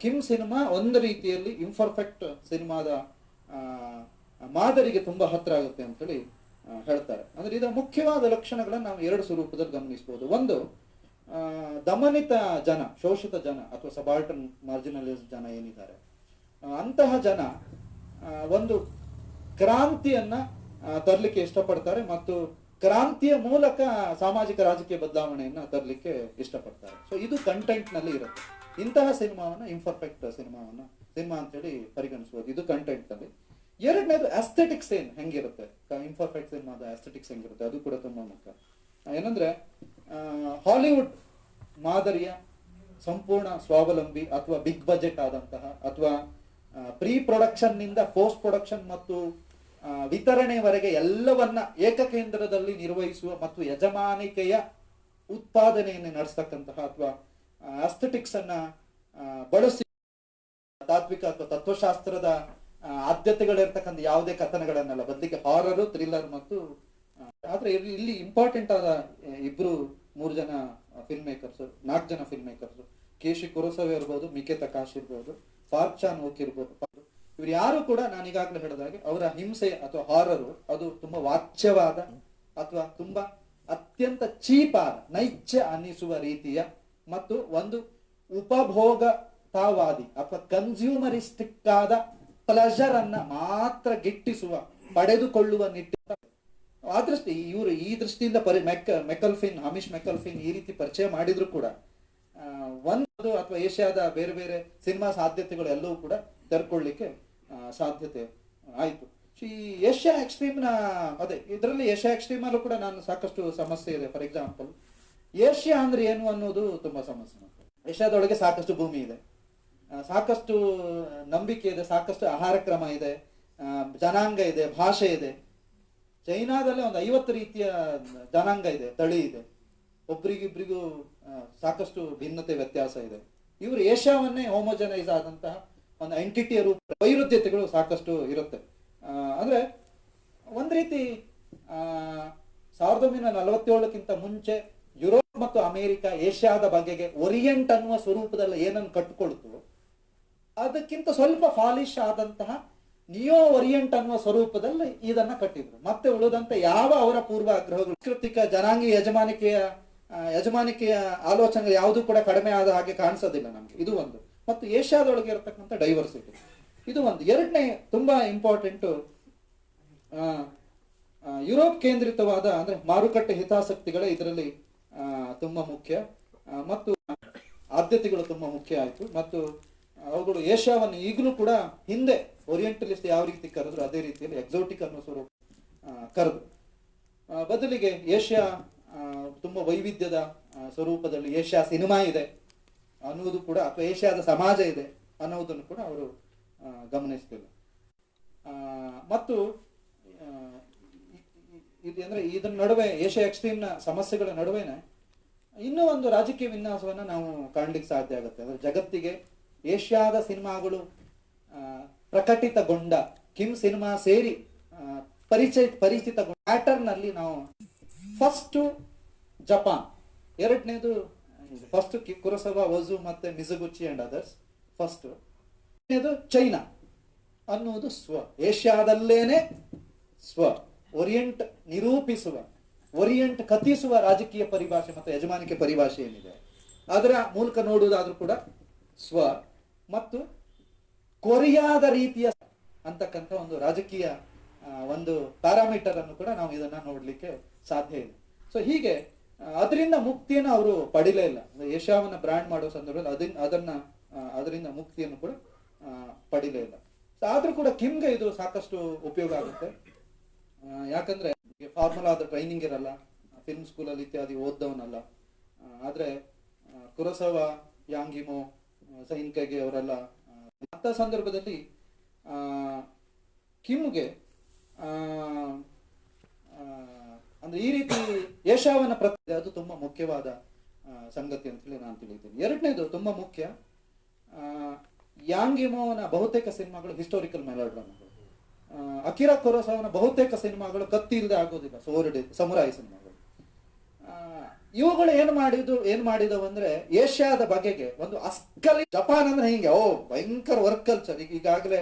ಕಿಮ್ ಸಿನಿಮಾ ಒಂದು ರೀತಿಯಲ್ಲಿ ಇಂಪರ್ಫೆಕ್ಟ್ ಸಿನಿಮಾದ ಮಾದರಿಗೆ ತುಂಬಾ ಹತ್ರ ಆಗುತ್ತೆ ಅಂತೇಳಿ ಹೇಳ್ತಾರೆ. ಅಂದ್ರೆ ಇದರ ಮುಖ್ಯವಾದ ಲಕ್ಷಣಗಳನ್ನ ನಾವು ಎರಡು ಸ್ವರೂಪದಲ್ಲಿ ಗಮನಿಸಬಹುದು. ಒಂದು, ದಮನಿತ ಜನ, ಶೋಷಿತ ಜನ ಅಥವಾ ಸಬಾಲ್ಟರ್ನ್ ಮಾರ್ಜಿನಲೈಸ್ ಜನ ಏನಿದ್ದಾರೆ, ಅಂತಹ ಜನ ಒಂದು ಕ್ರಾಂತಿಯನ್ನ ತರಲಿಕ್ಕೆ ಇಷ್ಟಪಡ್ತಾರೆ ಮತ್ತು ಕ್ರಾಂತಿಯ ಮೂಲಕ ಸಾಮಾಜಿಕ ರಾಜಕೀಯ ಬದಲಾವಣೆಯನ್ನ ತರಲಿಕ್ಕೆ ಇಷ್ಟಪಡ್ತಾರೆ. ಸೊ ಇದು ಕಂಟೆಂಟ್ ನಲ್ಲಿ ಇರುತ್ತೆ. ಇಂತಹ ಸಿನಿಮಾವನ್ನ ಇಂಪರ್ಫೆಕ್ಟ್ ಸಿನಿಮಾ ಅಂತೇಳಿ ಪರಿಗಣಿಸಬಹುದು. ಇದು ಕಂಟೆಂಟ್ ನಲ್ಲಿ. ಎರಡನೇದು ಅಸ್ಥೆಟಿಕ್ಸ್ ಹೆಂಗಿರುತ್ತೆ, ಇಂಪರ್ಫೆಕ್ಟ್ ಸಿನಿಮಾದ ಅಸ್ಥೆಟಿಕ್ಸ್ ಹೆಂಗಿರುತ್ತೆ ಅದು ಕೂಡ ತುಂಬಾ ಮುಖ್ಯ. ಏನಂದ್ರೆ ಹಾಲಿವುಡ್ ಮಾದರಿಯ ಸಂಪೂರ್ಣ ಸ್ವಾವಲಂಬಿ ಅಥವಾ ಬಿಗ್ ಬಜೆಟ್ ಆದಂತಹ ಅಥವಾ ಪ್ರೀ ಪ್ರೊಡಕ್ಷನ್ ನಿಂದ ಪೋಸ್ಟ್ ಪ್ರೊಡಕ್ಷನ್ ಮತ್ತು ವಿತರಣೆವರೆಗೆ ಎಲ್ಲವನ್ನ ಏಕಕೇಂದ್ರದಲ್ಲಿ ನಿರ್ವಹಿಸುವ ಮತ್ತು ಯಜಮಾನಿಕೆಯ ಉತ್ಪಾದನೆಯನ್ನು ನಡೆಸ್ತಕ್ಕಂತಹ ಅಥವಾ ಅಸ್ಥೆಟಿಕ್ಸ್ ಅನ್ನ ಬಳಸಿ ತಾತ್ವಿಕ ಅಥವಾ ತತ್ವಶಾಸ್ತ್ರದ ಆದ್ಯತೆಗಳಿರ್ತಕ್ಕಂಥ ಯಾವುದೇ ಕಥನಗಳನ್ನೆಲ್ಲ, ಬದಲಿಗೆ ಹಾರರು, ಥ್ರಿಲ್ಲರ್ ಮತ್ತು ಆದ್ರೆ ಇಲ್ಲಿ ಇಂಪಾರ್ಟೆಂಟ್ ಆದ 2-3 ಜನ ಫಿಲ್ಮ್ ಮೇಕರ್ಸ್, 4 ಜನ ಫಿಲ್ಮ್ ಮೇಕರ್ಸ್, ಕೇಶಿ ಕುರೋಸವೆ ಇರ್ಬೋದು, ಮಿಕೆ ತಕಾಶ್ ಇರ್ಬೋದು, ಪಾರ್ಕ್ ಚಾನ್ ಓಕ್ ಇರ್ಬೋದು, ಇವ್ರು ಯಾರು ಕೂಡ ನಾನು ಈಗಾಗಲೇ ಹೇಳಿದಾಗೆ ಅವರ ಹಿಂಸೆ ಅಥವಾ ಹಾರರು ಅದು ತುಂಬಾ ವಾಚ್ಯವಾದ ಅಥವಾ ತುಂಬಾ ಅತ್ಯಂತ ಚೀಪಾದ, ನೈಜ ಅನ್ನಿಸುವ ರೀತಿಯ ಮತ್ತು ಒಂದು ಉಪಭೋಗತಾವಾದಿ ಅಥವಾ ಕನ್ಸ್ಯೂಮರಿಸ್ಟಿಕ್ ಆದ ಪ್ಲೆಜರ್ ಅನ್ನ ಮಾತ್ರ ಗಿಟ್ಟಿಸುವ, ಪಡೆದುಕೊಳ್ಳುವ ನಿಟ್ಟಿನ ಆ ದೃಷ್ಟಿ ಇವರು ಈ ದೃಷ್ಟಿಯಿಂದ ಹಮಿಶ್ ಮೆಕಲ್ಫಿನ್ ಈ ರೀತಿ ಪರಿಚಯ ಮಾಡಿದ್ರು ಕೂಡ ಒಂದು ಅಥವಾ ಏಷ್ಯಾದ ಬೇರೆ ಬೇರೆ ಸಿನಿಮಾ ಸಾಧ್ಯತೆಗಳು ಎಲ್ಲವೂ ಕೂಡ ತೆರ್ಕೊಳ್ಳಿಕ್ಕೆ ಸಾಧ್ಯತೆ ಆಯ್ತು. ಈ ಏಷ್ಯಾ ಎಕ್ಸ್ಟ್ರೀಮ್ನ ಅದೇ ಇದರಲ್ಲಿ ಏಷ್ಯಾ ಎಕ್ಸ್ಟ್ರೀಮ್ ಅಲ್ಲೂ ಕೂಡ ನಾನು ಸಾಕಷ್ಟು ಸಮಸ್ಯೆ ಇದೆ. ಫಾರ್ ಎಕ್ಸಾಂಪಲ್ ಏಷ್ಯಾ ಅಂದ್ರೆ ಏನು ಅನ್ನೋದು ತುಂಬಾ ಸಮಸ್ಯೆ. ಏಷ್ಯಾದೊಳಗೆ ಸಾಕಷ್ಟು ಭೂಮಿ ಇದೆ, ಸಾಕಷ್ಟು ನಂಬಿಕೆ ಇದೆ, ಸಾಕಷ್ಟು ಆಹಾರ ಕ್ರಮ ಇದೆ, ಜನಾಂಗ ಇದೆ, ಭಾಷೆ ಇದೆ. ಚೈನಾದಲ್ಲಿ ಒಂದು 50 ರೀತಿಯ ಜನಾಂಗ ಇದೆ, ತಳಿ ಇದೆ, ಒಬ್ರಿಗಿಬ್ರಿಗೂ ಸಾಕಷ್ಟು ಭಿನ್ನತೆ ವ್ಯತ್ಯಾಸ ಇದೆ. ಇವರು ಏಷ್ಯಾವನ್ನೇ ಹೋಮೋಜನೈಸ್ ಆದಂತಹ ಒಂದು ಎಂಟಿಟಿಯ ರೂಪ, ವೈರುಧ್ಯತೆಗಳು ಸಾಕಷ್ಟು ಇರುತ್ತೆ. ಅಂದ್ರೆ ಒಂದ್ ರೀತಿ 1947ಕ್ಕಿಂತ ಮುಂಚೆ ಯುರೋಪ್ ಮತ್ತು ಅಮೆರಿಕ ಏಷ್ಯಾದ ಬಗೆಗೆ ಓರಿಯೆಂಟ್ ಅನ್ನುವ ಸ್ವರೂಪದಲ್ಲಿ ಏನನ್ನು ಕಟ್ಟಿಕೊಳ್ತು, ಅದಕ್ಕಿಂತ ಸ್ವಲ್ಪ ಫಾಲಿಶ್ ಆದಂತಹ ನಿಯೋ ಓರಿಯೆಂಟ್ ಅನ್ನುವ ಸ್ವರೂಪದಲ್ಲಿ ಇದನ್ನ ಕಟ್ಟಿದ್ರು. ಮತ್ತೆ ಉಳಿದಂತೆ ಯಾವ ಅವರ ಪೂರ್ವ ಆಗ್ರಹಗಳು, ಸಾಂಸ್ಕೃತಿಕ ಜನಾಂಗೀಯ ಯಜಮಾನಿಕೆಯ ಆಲೋಚನೆ ಯಾವುದೂ ಕೂಡ ಕಡಿಮೆ ಆದ ಹಾಗೆ ಕಾಣಿಸೋದಿಲ್ಲ ನಮ್ಗೆ. ಇದು ಒಂದು. ಮತ್ತು ಏಷ್ಯಾದೊಳಗೆ ಇರತಕ್ಕಂಥ ಡೈವರ್ಸಿಟಿ ಇದು ಒಂದು. ಎರಡನೇ ತುಂಬಾ ಇಂಪಾರ್ಟೆಂಟು, ಯುರೋಪ್ ಕೇಂದ್ರಿತವಾದ ಅಂದ್ರೆ ಮಾರುಕಟ್ಟೆ ಹಿತಾಸಕ್ತಿಗಳೇ ಇದರಲ್ಲಿ ತುಂಬಾ ಮುಖ್ಯ ಮತ್ತು ಆದ್ಯತೆಗಳು ತುಂಬಾ ಮುಖ್ಯ ಆಯಿತು. ಮತ್ತು ಅವುಗಳು ಏಷ್ಯಾವನ್ನು ಈಗಲೂ ಕೂಡ ಹಿಂದೆ ಓರಿಯೆಂಟಲಿಸ್ಟ್ ಯಾವ ರೀತಿ ಕರೆದ್ರು ಅದೇ ರೀತಿಯಲ್ಲಿ ಎಕ್ಸೋಟಿಕ್ ಅನ್ನೋ ಸ್ವರೂಪ ಕರೆದು, ಬದಲಿಗೆ ಏಷ್ಯಾ ತುಂಬಾ ವೈವಿಧ್ಯದ ಸ್ವರೂಪದಲ್ಲಿ ಏಷ್ಯಾ ಸಿನಿಮಾ ಇದೆ ಅನ್ನುವುದು ಕೂಡ, ಅಥವಾ ಏಷ್ಯಾದ ಸಮಾಜ ಇದೆ ಅನ್ನೋದನ್ನು ಕೂಡ ಅವರು ಗಮನಿಸ್ತಿಲ್ಲ. ಮತ್ತು ಅಂದ್ರೆ ಇದರ ನಡುವೆ ಏಷ್ಯಾ ಎಕ್ಸ್ಟ್ರೀಮ್ನ ಸಮಸ್ಯೆಗಳ ನಡುವೆನೆ ಇನ್ನೂ ಒಂದು ರಾಜಕೀಯ ವಿನ್ಯಾಸವನ್ನ ನಾವು ಕಾಣ್ಲಿಕ್ಕೆ ಸಾಧ್ಯ ಆಗುತ್ತೆ. ಅಂದ್ರೆ ಜಗತ್ತಿಗೆ ಏಷ್ಯಾದ ಸಿನಿಮಾಗಳು ಪ್ರಕಟಿತಗೊಂಡ ಕಿಮ್ ಸಿನಿಮಾ ಸೇರಿ ಪರಿಚಿತಗೊಂಡ ಪ್ಯಾಟರ್ನ್ ಅಲ್ಲಿ ನಾವು ಫಸ್ಟ್ ಜಪಾನ್, ಎರಡನೇದು ಫಸ್ಟ್ ಕುರೋಸವಾ, ಒಜು ಮತ್ತೆ ಮಿಜುಗುಚಿ ಅಂಡ್ ಅದರ್ಸ್ ಫಸ್ಟ್, ಚೈನಾ ಅನ್ನುವುದು ಸ್ವ, ಏಷ್ಯಾದಲ್ಲೇನೆ ಸ್ವ, ಓರಿಯೆಂಟ್ ನಿರೂಪಿಸುವ, ಓರಿಯೆಂಟ್ ಕಥಿಸುವ ರಾಜಕೀಯ ಪರಿಭಾಷೆ ಮತ್ತು ಯಜಮಾನಿಕೆ ಪರಿಭಾಷೆ ಏನಿದೆ ಅದರ ಮೂಲಕ ನೋಡುವುದಾದ್ರೂ ಕೂಡ ಸ್ವ ಮತ್ತು ಕೊರಿಯಾದ ರೀತಿಯ ಅಂತಕ್ಕಂಥ ಒಂದು ರಾಜಕೀಯ ಒಂದು ಪ್ಯಾರಾಮೀಟರ್ ಅನ್ನು ಕೂಡ ನಾವು ಇದನ್ನ ನೋಡ್ಲಿಕ್ಕೆ ಸಾಧ್ಯ ಇದೆ. ಸೊ ಹೀಗೆ ಅದರಿಂದ ಮುಕ್ತಿಯನ್ನು ಅವರು ಪಡಿಲೇ ಇಲ್ಲ. ಏಷ್ಯಾವನ್ನ ಬ್ರ್ಯಾಂಡ್ ಮಾಡೋ ಸಂದರ್ಭದಲ್ಲಿ ಅದರಿಂದ ಮುಕ್ತಿಯನ್ನು ಕೂಡ ಪಡಿಲೇ ಇಲ್ಲ. ಆದ್ರೂ ಕೂಡ ಕಿಮ್ಗೆ ಇದು ಸಾಕಷ್ಟು ಉಪಯೋಗ ಆಗುತ್ತೆ. ಯಾಕಂದ್ರೆ ಫಾರ್ಮುಲಾದ ಟ್ರೈನಿಂಗ್ ಇರಲ್ಲ, ಫಿಲ್ಮ್ ಸ್ಕೂಲಲ್ಲಿ ಇತ್ಯಾದಿ ಓದ್ದವನಲ್ಲ. ಆದ್ರೆ ಕುರೋಸವಾ, ಯಾಂಗಿಮೋ, ಸೈನ್ಕೈಗೆ ಅವರೆಲ್ಲ ಅಂತ ಸಂದರ್ಭದಲ್ಲಿ ಕಿಮ್ಗೆ ಅಂದ್ರೆ ಈ ರೀತಿ ಏಷ್ಯಾವನ್ನ ಅದು ತುಂಬಾ ಮುಖ್ಯವಾದ ಸಂಗತಿ ಅಂತ ಹೇಳಿ ನಾನು ತಿಳಿತೀನಿ. ಎರಡನೇದು ತುಂಬಾ ಮುಖ್ಯ, ಯಾಂಗಿಮೋನ ಬಹುತೇಕ ಸಿನಿಮಾಗಳು ಹಿಸ್ಟೋರಿಕಲ್ ಮೆಲೋಡ್ರಾಮಾಗಳು. ಅಕಿರಾ ಕುರೋಸಾವನ ಬಹುತೇಕ ಸಿನಿಮಾಗಳು ಕತ್ತಿ ಇಲ್ಲದೆ ಆಗೋದಿಲ್ಲ, ಸಮುರಾಯಿ ಸಿನಿಮಾಗಳು. ಇವುಗಳು ಏನ್ ಮಾಡಿದವು ಅಂದ್ರೆ ಏಷ್ಯಾದ ಬಗೆಗೆ ಒಂದು ಅಸ್ಕಲಿ, ಜಪಾನ್ ಅಂದ್ರೆ ಹಿಂಗೆ ಭಯಂಕರ ವರ್ಕ್ ಕಲ್ಚರ್. ಈಗಾಗಲೇ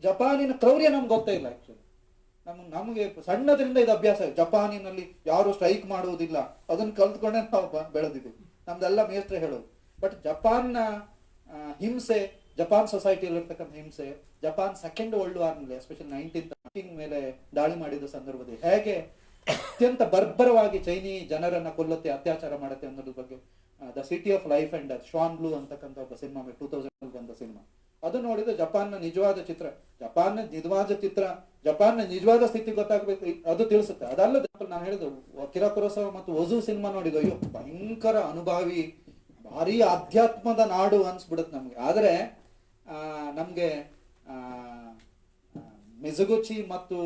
ಜಪಾನಿನ ಕ್ರೌರ್ಯ ನಮ್ಗೆ ಗೊತ್ತೇ ಇಲ್ಲ. ಆಕ್ಚುಲಿ ನಮಗೆ ಸಣ್ಣದ್ರಿಂದ ಇದು ಅಭ್ಯಾಸ. ಜಪಾನಿನಲ್ಲಿ ಯಾರು ಸ್ಟ್ರೈಕ್ ಮಾಡುವುದಿಲ್ಲ, ಅದನ್ನ ಕಲ್ತ್ಕೊಂಡೆ ನಾವು ಬೆಳೆದಿದ್ದೀವಿ. ನಮ್ದೆಲ್ಲ ಮೇಸ್ಟ್ರೆ ಹೇಳೋದು. ಬಟ್ ಜಪಾನ್ನ ಹಿಂಸೆ, ಜಪಾನ್ ಸೊಸೈಟಿಯಲ್ಲಿ ಇರ್ತಕ್ಕಂಥ ಹಿಂಸೆ, ಜಪಾನ್ ಸೆಕೆಂಡ್ ವರ್ಲ್ಡ್ ವಾರ್ ನಲ್ಲಿ ಎಸ್ಪೆಷಲಿ 1913 ಮೇಲೆ ದಾಳಿ ಮಾಡಿದ ಸಂದರ್ಭದಲ್ಲಿ ಹೇಗೆ ಅತ್ಯಂತ ಬರ್ಬರವಾಗಿ ಚೈನೀ ಜನರನ್ನ ಕೊಲ್ಲುತ್ತೆ, ಅತ್ಯಾಚಾರ ಮಾಡುತ್ತೆ ಅನ್ನೋದ್ರ ಬಗ್ಗೆ the city of life and death, ಶಾನ್ ಬ್ಲೂ ಅಂತಕ್ಕಂಥ ಒಬ್ಬ ಸಿನಿಮಾ 2000 ಬಂದ ಸಿನಿಮಾ. ಅದು ನೋಡಿದ್ರೆ ಜಪಾನ್ನ ನಿಜವಾದ ಚಿತ್ರ, ಜಪಾನ್ನ ನಿಜವಾದ ಸ್ಥಿತಿ ಗೊತ್ತಾಗಬೇಕು, ಅದು ತಿಳಿಸುತ್ತೆ. ಅದಲ್ಲದೆ ನಾನು ಹೇಳಿದ್ದು ಅಕಿರಾ ಕುರೋಸಾವಾ ಮತ್ತು ಒಜು ಸಿನಿಮಾ ನೋಡಿದ್ದು, ಅಯ್ಯೋ ಭಯಂಕರ ಅನುಭಾವಿ, ಭಾರಿ ಆಧ್ಯಾತ್ಮದ ನಾಡು ಅನ್ಸ್ಬಿಡುತ್ತೆ ನಮ್ಗೆ. ಆದ್ರೆ ನಮ್ಗೆ ಮಿಜುಗುಚಿ ಮತ್ತು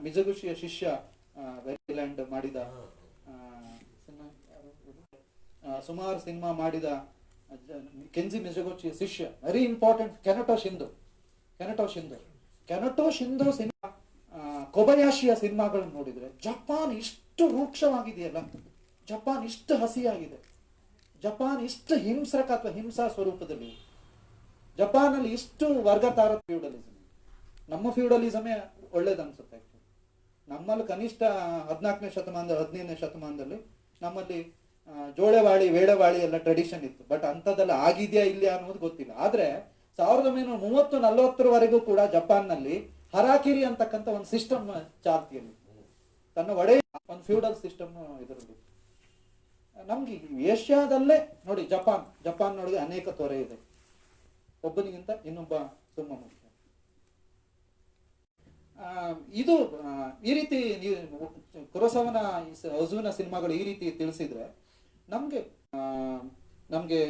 ಮಿಜುಗುಚಿಯ ಶಿಷ್ಯ ವೆರಿಲ್ಯಾಂಡ್ ಮಾಡಿದ ಸುಮಾರು ಸಿನಿಮಾ ಮಾಡಿದ ಕೆಂಜಿ ಮಿಜುಗುಚಿಯ ಶಿಷ್ಯ, ವೆರಿ ಇಂಪಾರ್ಟೆಂಟ್, ಕೆನಟೋ ಶಿಂದೋ ಸಿನಿಮಾ, ಕೊಬಯಾಶಿಯ ಸಿನಿಮಾಗಳನ್ನು ನೋಡಿದ್ರೆ ಜಪಾನ್ ಇಷ್ಟು ರೂಕ್ಷವಾಗಿದೆಯಲ್ಲ, ಜಪಾನ್ ಇಷ್ಟು ಹಸಿಯಾಗಿದೆ, ಜಪಾನ್ ಇಷ್ಟು ಹಿಂಸಕ ಅಥವಾ ಹಿಂಸಾ ಸ್ವರೂಪದಲ್ಲಿ, ಜಪಾನಲ್ಲಿ ಇಷ್ಟು ವರ್ಗತಾರ ಫ್ಯೂಡಲಿಸಮ್. ನಮ್ಮ ಫ್ಯೂಡಲಿಸಮೇ ಒಳ್ಳೇದನ್ಸುತ್ತೆ. ನಮ್ಮಲ್ಲಿ ಕನಿಷ್ಠ 14ನೇ ಶತಮಾನದ 15ನೇ ಶತಮಾನದಲ್ಲಿ ನಮ್ಮಲ್ಲಿ ಜೋಳೆವಾಳಿ, ವೇಳವಾಳಿ ಎಲ್ಲ ಟ್ರೆಡಿಷನ್ ಇತ್ತು. ಬಟ್ ಅಂಥದ್ದೆಲ್ಲ ಆಗಿದೆಯಾ ಇಲ್ಲ ಅನ್ನೋದು ಗೊತ್ತಿಲ್ಲ. ಆದ್ರೆ 1930-40ವರೆಗೂ ಕೂಡ ಜಪಾನ್ನಲ್ಲಿ ಹರಾಕಿರಿ ಅಂತಕ್ಕಂಥ ಒಂದು ಸಿಸ್ಟಮ್ ಚಾಲ್ತಿಯಲ್ಲಿ, ತನ್ನ ಒಡೆಯ ಒಂದು ಫ್ಯೂಡಲ್ ಸಿಸ್ಟಮ್ ಇದರಲ್ಲಿ. ನಮ್ಗೆ ಏಷ್ಯಾದಲ್ಲೇ ನೋಡಿ, ಜಪಾನ್ನೊಳಗೆ ಅನೇಕ ತೊರೆ ಇದೆ, ಒಬ್ಬನಿಗಿಂತ ಇನ್ನೊಬ್ಬ ತುಂಬಾ ಮುಖ್ಯ. ಇದು ಈ ರೀತಿ ನೀವು ಕುರೋಸಾವನ ಒಜುವಿನ ಸಿನಿಮಾಗಳು ಈ ರೀತಿ ತಿಳಿಸಿದ್ರೆ ನಮ್ಗೆ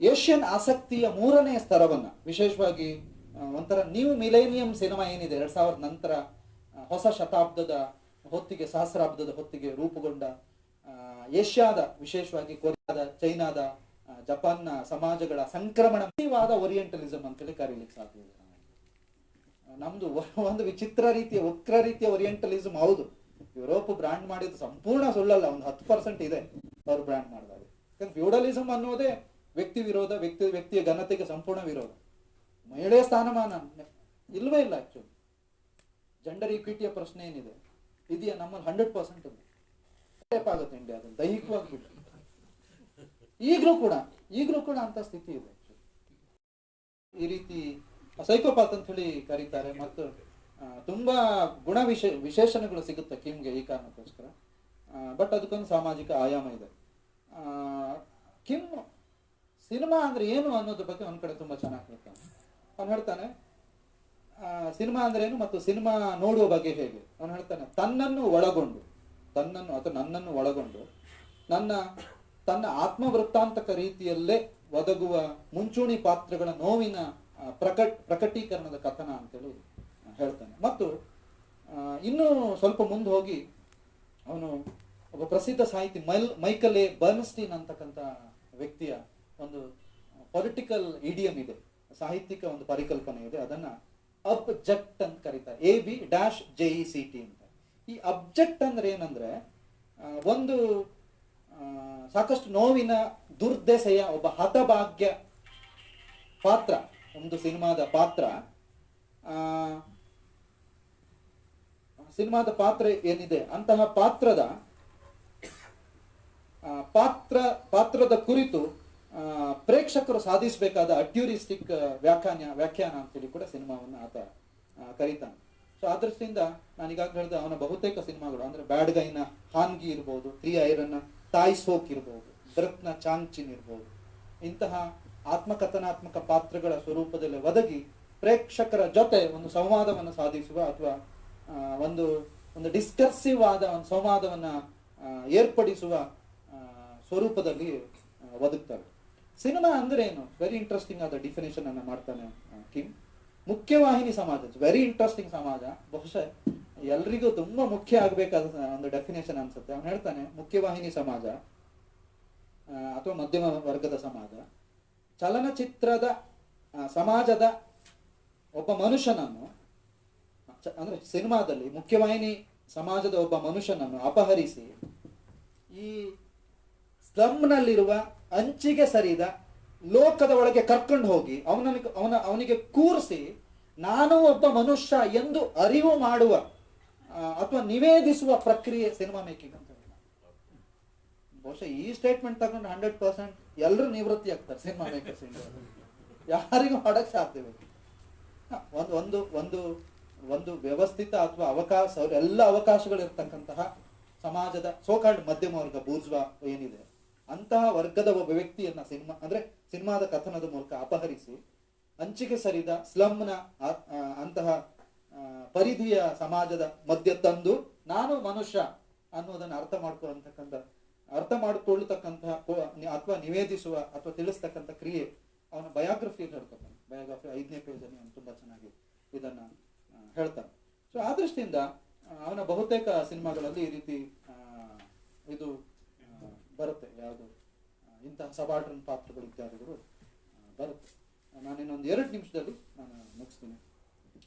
ಏಷ್ಯನ್ ಆಸಕ್ತಿಯ 3ನೇ ಸ್ತರವನ್ನ ವಿಶೇಷವಾಗಿ ಒಂಥರ ನ್ಯೂ ಮಿಲೇನಿಯಂ ಸಿನಿಮಾ ಏನಿದೆ 2000 ನಂತರ ಹೊಸ ಶತಾಬ್ದದ ಹೊತ್ತಿಗೆ ಸಹಸ್ರಾಬ್ದದ ಹೊತ್ತಿಗೆ ರೂಪುಗೊಂಡ ಏಷ್ಯಾದ ವಿಶೇಷವಾಗಿ ಕೊರಿಯಾದ ಚೈನಾದ ಜಪಾನ್ನ ಸಮಾಜಗಳ ಸಂಕ್ರಮಣವಾದ ಓರಿಯೆಂಟಲಿಸಂ ಅಂತೇಳಿ ಕರೀಲಿಕ್ಕೆ ಸಾಧ್ಯ ಇದೆ. ನಮ್ದು ಒಂದು ವಿಚಿತ್ರ ರೀತಿಯ ವಕ್ರ ರೀತಿಯ ಓರಿಯೆಂಟಲಿಸಂ. ಹೌದು, ಯುರೋಪ್ ಬ್ರಾಂಡ್ ಮಾಡಿದ್ದು ಸಂಪೂರ್ಣ ಸುಳ್ಳಲ್ಲ, ಒಂದು 10% ಇದೆ ಅವ್ರು ಬ್ರಾಂಡ್ ಮಾಡಿದಾಗ. ಯಾಕಂದ್ರೆ ಫ್ಯೂಡಲಿಸಂ ಅನ್ನೋದೇ ವ್ಯಕ್ತಿ ವಿರೋಧ, ವ್ಯಕ್ತಿಯ ಘನತೆಗೆ ಸಂಪೂರ್ಣ ವಿರೋಧ. ಮಹಿಳೆಯ ಸ್ಥಾನಮಾನ ಇಲ್ವೇ ಇಲ್ಲ. ಆಕ್ಚುಲಿ ಜೆಂಡರ್ ಈಕ್ವಿಟಿಯ ಪ್ರಶ್ನೆ ಏನಿದೆ ಇದೆಯಾ ನಮ್ಮಲ್ಲಿ 100% ಇದೆ. ಆಗುತ್ತೆ ಇಂಡಿಯಾದಲ್ಲಿ ದೈಹಿಕವಾಗಿ ಬಿಟ್ಟು ಈಗಲೂ ಕೂಡ ಅಂತ ಸ್ಥಿತಿ ಇದೆ. ಈ ರೀತಿ ಸೈಕೋಪಾತ್ ಅಂತ ಹೇಳಿ ಕರೀತಾರೆ ಮತ್ತು ತುಂಬಾ ವಿಶೇಷಣಗಳು ಸಿಗುತ್ತೆ ಕಿಮ್ಗೆ ಈ ಕಾರಣಕ್ಕೋಸ್ಕರ. ಬಟ್ ಅದಕ್ಕೊಂದು ಸಾಮಾಜಿಕ ಆಯಾಮ ಇದೆ. ಕಿಮ್ ಸಿನಿಮಾ ಅಂದ್ರೆ ಏನು ಅನ್ನೋದ್ರ ಬಗ್ಗೆ ಒಂದ್ ಕಡೆ ತುಂಬಾ ಚೆನ್ನಾಗಿ ಹೇಳ್ತಾನೆ. ಅವ್ನು ಹೇಳ್ತಾನೆ ಸಿನಿಮಾ ಅಂದ್ರೆ ಏನು ಮತ್ತು ಸಿನಿಮಾ ನೋಡುವ ಬಗ್ಗೆ ಹೇಗೆ. ಅವನು ಹೇಳ್ತಾನೆ ನನ್ನನ್ನು ಒಳಗೊಂಡು ತನ್ನ ಆತ್ಮವೃತ್ತಾಂತಕ ರೀತಿಯಲ್ಲೇ ಒದಗುವ ಮುಂಚೂಣಿ ಪಾತ್ರಗಳ ನೋವಿನ ಪ್ರಕಟೀಕರಣದ ಕಥನ ಅಂತೇಳಿ ಹೇಳ್ತಾನೆ. ಮತ್ತು ಇನ್ನು ಸ್ವಲ್ಪ ಮುಂದೆ ಹೋಗಿ ಅವನು ಒಬ್ಬ ಪ್ರಸಿದ್ಧ ಸಾಹಿತಿ ಮೈಕಲ್ ಎ ಬರ್ನ್ಸ್ಟೀನ್ ಅಂತಕ್ಕಂಥ ವ್ಯಕ್ತಿಯ ಒಂದು ಪೊಲಿಟಿಕಲ್ ಇಡಿಯಂ ಇದೆ, ಸಾಹಿತ್ಯಿಕ ಒಂದು ಪರಿಕಲ್ಪನೆ ಇದೆ. ಅದನ್ನ ಅಬ್ಜೆಕ್ಟ್ ಅಂತ ಕರೀತಾರೆ, AB-JECT ಅಂತ. ಈ ಅಬ್ಜೆಕ್ಟ್ ಅಂದ್ರೆ ಏನಂದ್ರೆ ಒಂದು ಸಾಕಷ್ಟು ನೋವಿನ ದುರ್ದೆಸೆಯ ಒಬ್ಬ ಹತಭಾಗ್ಯ ಪಾತ್ರ, ಒಂದು ಸಿನಿಮಾದ ಪಾತ್ರ ಏನಿದೆ ಅಂತಹ ಪಾತ್ರದ ಕುರಿತು ಪ್ರೇಕ್ಷಕರು ಸಾಧಿಸಬೇಕಾದ ಅಡ್ಯೂರಿಸ್ಟಿಕ್ ವ್ಯಾಖ್ಯಾನ ಅಂತೇಳಿ ಕೂಡ ಸಿನಿಮಾವನ್ನು ಆತ ಕರೀತಾನೆ. ಸೊ ಆ ದೃಷ್ಟಿಯಿಂದ ನಾನು ಈಗಾಗಲೇ ಹೇಳಿದ ಅವನ ಬಹುತೇಕ ಸಿನಿಮಾಗಳು ಅಂದ್ರೆ ಬ್ಯಾಡ್ ಗೈನ ಹಾನ್ಗಿ ಇರ್ಬೋದು, 3 ಐರನ್ ತಾಯ್ ಸೋಕ್ ಇರ್ಬೋದು, ದೃತ್ನ ಚಾಂಗ್ಚಿನ್ ಇರ್ಬೋದು, ಇಂತಹ ಆತ್ಮಕಥನಾತ್ಮಕ ಪಾತ್ರಗಳ ಸ್ವರೂಪದಲ್ಲಿ ಒದಗಿ ಪ್ರೇಕ್ಷಕರ ಜೊತೆ ಒಂದು ಸಂವಾದವನ್ನು ಸಾಧಿಸುವ ಅಥವಾ ಒಂದು ಡಿಸ್ಕರ್ಸಿವ್ ಆದ ಒಂದು ಸಂವಾದವನ್ನ ಏರ್ಪಡಿಸುವ ಸ್ವರೂಪದಲ್ಲಿ ಒದಗ್ತಾರೆ. ಸಿನಿಮಾ ಅಂದ್ರೆ ಏನು? ವೆರಿ ಇಂಟ್ರೆಸ್ಟಿಂಗ್ ಆದ ಡಿಫಿನೇಷನ್ ಅನ್ನ ಮಾಡ್ತಾನೆ ಕಿಮ್. ಮುಖ್ಯವಾಹಿನಿ ಸಮಾಜ, ವೆರಿ ಇಂಟ್ರೆಸ್ಟಿಂಗ್ ಸಮಾಜ, ಬಹುಶಃ ಎಲ್ರಿಗೂ ತುಂಬಾ ಮುಖ್ಯ ಆಗ್ಬೇಕಾದ ಒಂದು ಡೆಫಿನೇಷನ್ ಅನ್ಸುತ್ತೆ. ಅವನು ಹೇಳ್ತಾನೆ ಮುಖ್ಯವಾಹಿನಿ ಸಮಾಜ ಅಥವಾ ಮಧ್ಯಮ ವರ್ಗದ ಸಮಾಜ ಚಲನಚಿತ್ರದ ಸಮಾಜದ ಒಬ್ಬ ಮನುಷ್ಯನನ್ನು ಅಂದ್ರೆ ಸಿನಿಮಾದಲ್ಲಿ ಮುಖ್ಯವಾಹಿನಿ ಸಮಾಜದ ಒಬ್ಬ ಮನುಷ್ಯನನ್ನು ಅಪಹರಿಸಿ ಈ ಸ್ಲಮ್ನಲ್ಲಿರುವ ಅಂಚಿಗೆ ಸರಿದ ಲೋಕದ ಒಳಗೆ ಕರ್ಕೊಂಡು ಹೋಗಿ ಅವನಿಗೆ ಕೂರಿಸಿ ನಾನು ಒಬ್ಬ ಮನುಷ್ಯ ಎಂದು ಅರಿವು ಮಾಡುವ ಅಥವಾ ನಿವೇದಿಸುವ ಪ್ರಕ್ರಿಯೆ ಸಿನಿಮಾ ಮೇಕಿಂಗ್ ಅಂತ. ಬಹುಶಃ ಈ ಸ್ಟೇಟ್ಮೆಂಟ್ ತಗೊಂಡು 100% ಎಲ್ಲರೂ ನಿವೃತ್ತಿ ಆಗ್ತಾರೆ ಸಿನಿಮಾ ಮೇಕರ್ಸ್. ಯಾರಿಗೂ ಮಾಡಕ್ ಸಾಧ್ಯವಿಲ್ಲ. ಒಂದು ವ್ಯವಸ್ಥಿತ ಅಥವಾ ಅವಕಾಶ, ಎಲ್ಲ ಅವಕಾಶಗಳು ಇರ್ತಕ್ಕಂತಹ ಸಮಾಜದ ಸೋಕಾಲ್ಡ್ ಮಧ್ಯಮ ವರ್ಗ ಬೂರ್ಜ್ವಾ ಏನಿದೆ ಅಂತಹ ವರ್ಗದ ಒಬ್ಬ ವ್ಯಕ್ತಿಯನ್ನ ಸಿನಿಮಾದ ಕಥನದ ಮೂಲಕ ಅಪಹರಿಸಿ ಅಂಚಿಗೆ ಸರಿದ ಸ್ಲಮ್ನ ಅಂತಹ ಪರಿಧಿಯ ಸಮಾಜದ ಮಧ್ಯ ತಂದು ನಾನು ಮನುಷ್ಯ ಅನ್ನೋದನ್ನ ಅರ್ಥ ಮಾಡಿಕೊಳ್ಳತಕ್ಕಂತಹ ಅಥವಾ ನಿವೇದಿಸುವ ಅಥವಾ ತಿಳಿಸ್ತಕ್ಕಂಥ ಕ್ರಿಯೆ ಅವನ ಬಯೋಗ್ರಫಿಯಲ್ಲಿ ಹೇಳ್ತಾನೆ. ಬಯೋಗ್ರಫಿ 5ನೇ ಪೇಜಲ್ಲಿ ಅವನು ತುಂಬಾ ಚೆನ್ನಾಗಿ ಇದನ್ನ ಹೇಳ್ತಾನೆ. ಸೊ ಆ ದೃಷ್ಟಿಯಿಂದ ಅವನ ಬಹುತೇಕ ಸಿನಿಮಾಗಳಲ್ಲಿ ಈ ರೀತಿ ಇದು ಬರುತ್ತೆ, ಯಾವುದು ಇಂತಹ ಸಬಾಲ್ಟರ್ನ್ ಪಾತ್ರಗಳು ಇತ್ಯಾದಿಗಳು ಬರುತ್ತೆ. ನಾನು ಇನ್ನೊಂದು 2 ನಿಮಿಷದಲ್ಲಿ ನಾನು ಮುಗಿಸ್ತೀನಿ.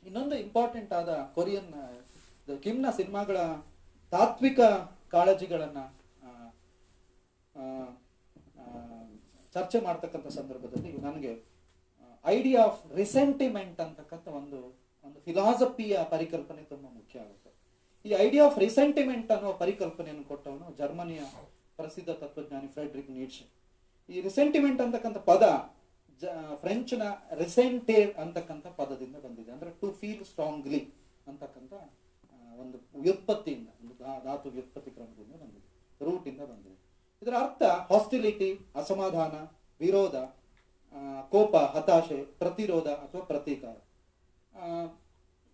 ಇನ್ನೊಂದು ಇಂಪಾರ್ಟೆಂಟ್ ಆದ ಕೊರಿಯನ್ ಕಿಮ್ನ ಸಿನಿಮಾಗಳ ತಾತ್ವಿಕ ಕಾಳಜಿಗಳನ್ನ ಚರ್ಚೆ ಮಾಡ್ತಕ್ಕಂಥ ಸಂದರ್ಭದಲ್ಲಿ ನನಗೆ ಐಡಿಯಾ ಆಫ್ ರಿಸೆಂಟಿಮೆಂಟ್ ಅಂತಕ್ಕಂಥ ಒಂದು ಫಿಲಾಸಫಿಯ ಪರಿಕಲ್ಪನೆ ತುಂಬಾ ಮುಖ್ಯ ಆಗುತ್ತೆ. ಈ ಐಡಿಯಾ ಆಫ್ ರಿಸೆಂಟಿಮೆಂಟ್ ಅನ್ನೋ ಪರಿಕಲ್ಪನೆಯನ್ನು ಕೊಟ್ಟವನು ಜರ್ಮನಿಯ ಪ್ರಸಿದ್ಧ ತತ್ವಜ್ಞಾನಿ ಫ್ರೆಡ್ರಿಕ್ ನೀಟ್ಶೆ. ಈ ರಿಸೆಂಟಿಮೆಂಟ್ ಅಂತಕ್ಕಂಥ ಪದ ಫ್ರೆಂಚ್ನ ರಿಸೆಂಟೇರ್ ಅಂತಕ್ಕಂಥ ಪದದಿಂದ ಬಂದಿದೆ. ಅಂದ್ರೆ ಟು ಫೀಲ್ ಸ್ಟ್ರಾಂಗ್ಲಿ ಅಂತಕ್ಕಂಥ ಒಂದು ವ್ಯುತ್ಪತ್ತಿಯಿಂದ, ಒಂದು ಧಾತು ವ್ಯುತ್ಪತ್ತಿ ಕ್ರಮದಿಂದ ಬಂದಿದೆ, ರೂಟ್ ಇಂದ ಬಂದಿದೆ. ಇದರ ಅರ್ಥ ಹಾಸ್ಟಿಲಿಟಿ, ಅಸಮಾಧಾನ, ವಿರೋಧ, ಕೋಪ, ಹತಾಶೆ, ಪ್ರತಿರೋಧ ಅಥವಾ ಪ್ರತೀಕಾರ.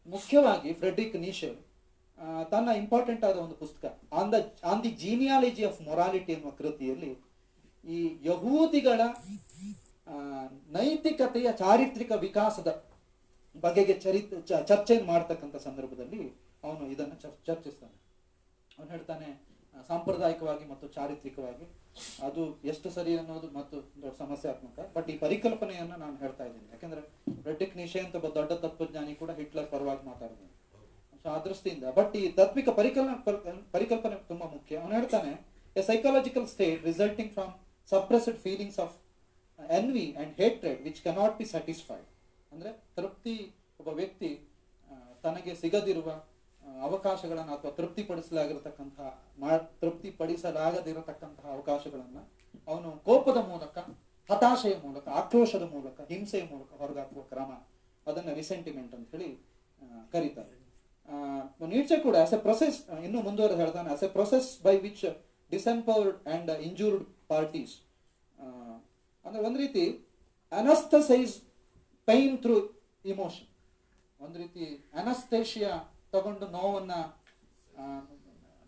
ಮುಖ್ಯವಾಗಿ ಫ್ರೆಡ್ರಿಕ್ ನೀಶೆ ತನ್ನ ಇಂಪಾರ್ಟೆಂಟ್ ಆದ ಒಂದು ಪುಸ್ತಕ on the genealogy of morality ಎನ್ನುವ ಕೃತಿಯಲ್ಲಿ ಈ ಯಹೂದಿಗಳ ನೈತಿಕತೆಯ ಚಾರಿತ್ರಿಕ ವಿಕಾಸದ ಬಗೆಗೆ ಚರ್ಚೆಯನ್ನು ಮಾಡ್ತಕ್ಕಂಥ ಸಂದರ್ಭದಲ್ಲಿ ಅವನು ಇದನ್ನು ಚರ್ಚಿಸ್ತಾನೆ. ಅವನು ಹೇಳ್ತಾನೆ, ಸಾಂಪ್ರದಾಯಿಕವಾಗಿ ಮತ್ತು ಚಾರಿತ್ರಿಕವಾಗಿ ಅದು ಎಷ್ಟು ಸರಿ ಅನ್ನೋದು ಮತ್ತು ದೊಡ್ಡ ಸಮಸ್ಯಾತ್ಮಕ, ಬಟ್ ಈ ಪರಿಕಲ್ಪನೆಯನ್ನ ನಾನು ಹೇಳ್ತಾ ಇದ್ದೀನಿ ಯಾಕಂದ್ರೆ ಫ್ರೆಡ್ರಿಕ್ ನೀಶೆ ಅಂತ ಒಬ್ಬ ದೊಡ್ಡ ತತ್ವಜ್ಞಾನಿ ಕೂಡ ಹಿಟ್ಲರ್ ಪರವಾಗಿ ಮಾತಾಡಿದ್ದಾನೆ. ಸೊ ಆ ದೃಷ್ಟಿಯಿಂದ ಬಟ್ ಈ ತಾತ್ವಿಕ ಪರಿಕಲ್ಪನೆ ತುಂಬಾ ಮುಖ್ಯ. ಅವನು ಹೇಳ್ತಾನೆ, a psychological state resulting from suppressed feelings of envy and hatred which cannot be satisfied. ಅಂದ್ರೆ ತೃಪ್ತಿ, ಒಬ್ಬ ವ್ಯಕ್ತಿ ತನಗೆ ಸಿಗದಿರುವ ಅವಕಾಶಗಳನ್ನು ಅಥವಾ ತೃಪ್ತಿಪಡಿಸಲಾಗದಿರತಕ್ಕಂತಹ ಅವಕಾಶಗಳನ್ನ ಅವನು ಕೋಪದ ಮೂಲಕ, ಹತಾಶೆಯ ಮೂಲಕ, ಆಕ್ರೋಶದ ಮೂಲಕ, ಹಿಂಸೆಯ ಮೂಲಕ ಹೊರಗಾಕುವ ಕ್ರಮ, ಅದನ್ನ ರಿಸೆಂಟಿಮೆಂಟ್ ಅಂತ ಹೇಳಿ ಕರೀತಾರೆ. ನೀಚೆ ಕೂಡ ಆಸ್ ಎ ಪ್ರೊಸೆಸ್, ಇನ್ನು ಮುಂದುವರೆದು ಹೇಳ್ತಾನೆ, as a process by which disempowered and injured parties, ಅಂದ್ರೆ ಒಂದ್ ರೀತಿ ಅನಸ್ಥಸೈಸ್ ಪೈನ್ ಥ್ರೂ ಇಮೋಷನ್, ಒಂದ್ ರೀತಿ ಅನಸ್ಥೇಷಿಯಾ ತಗೊಂಡು ನೋವನ್ನ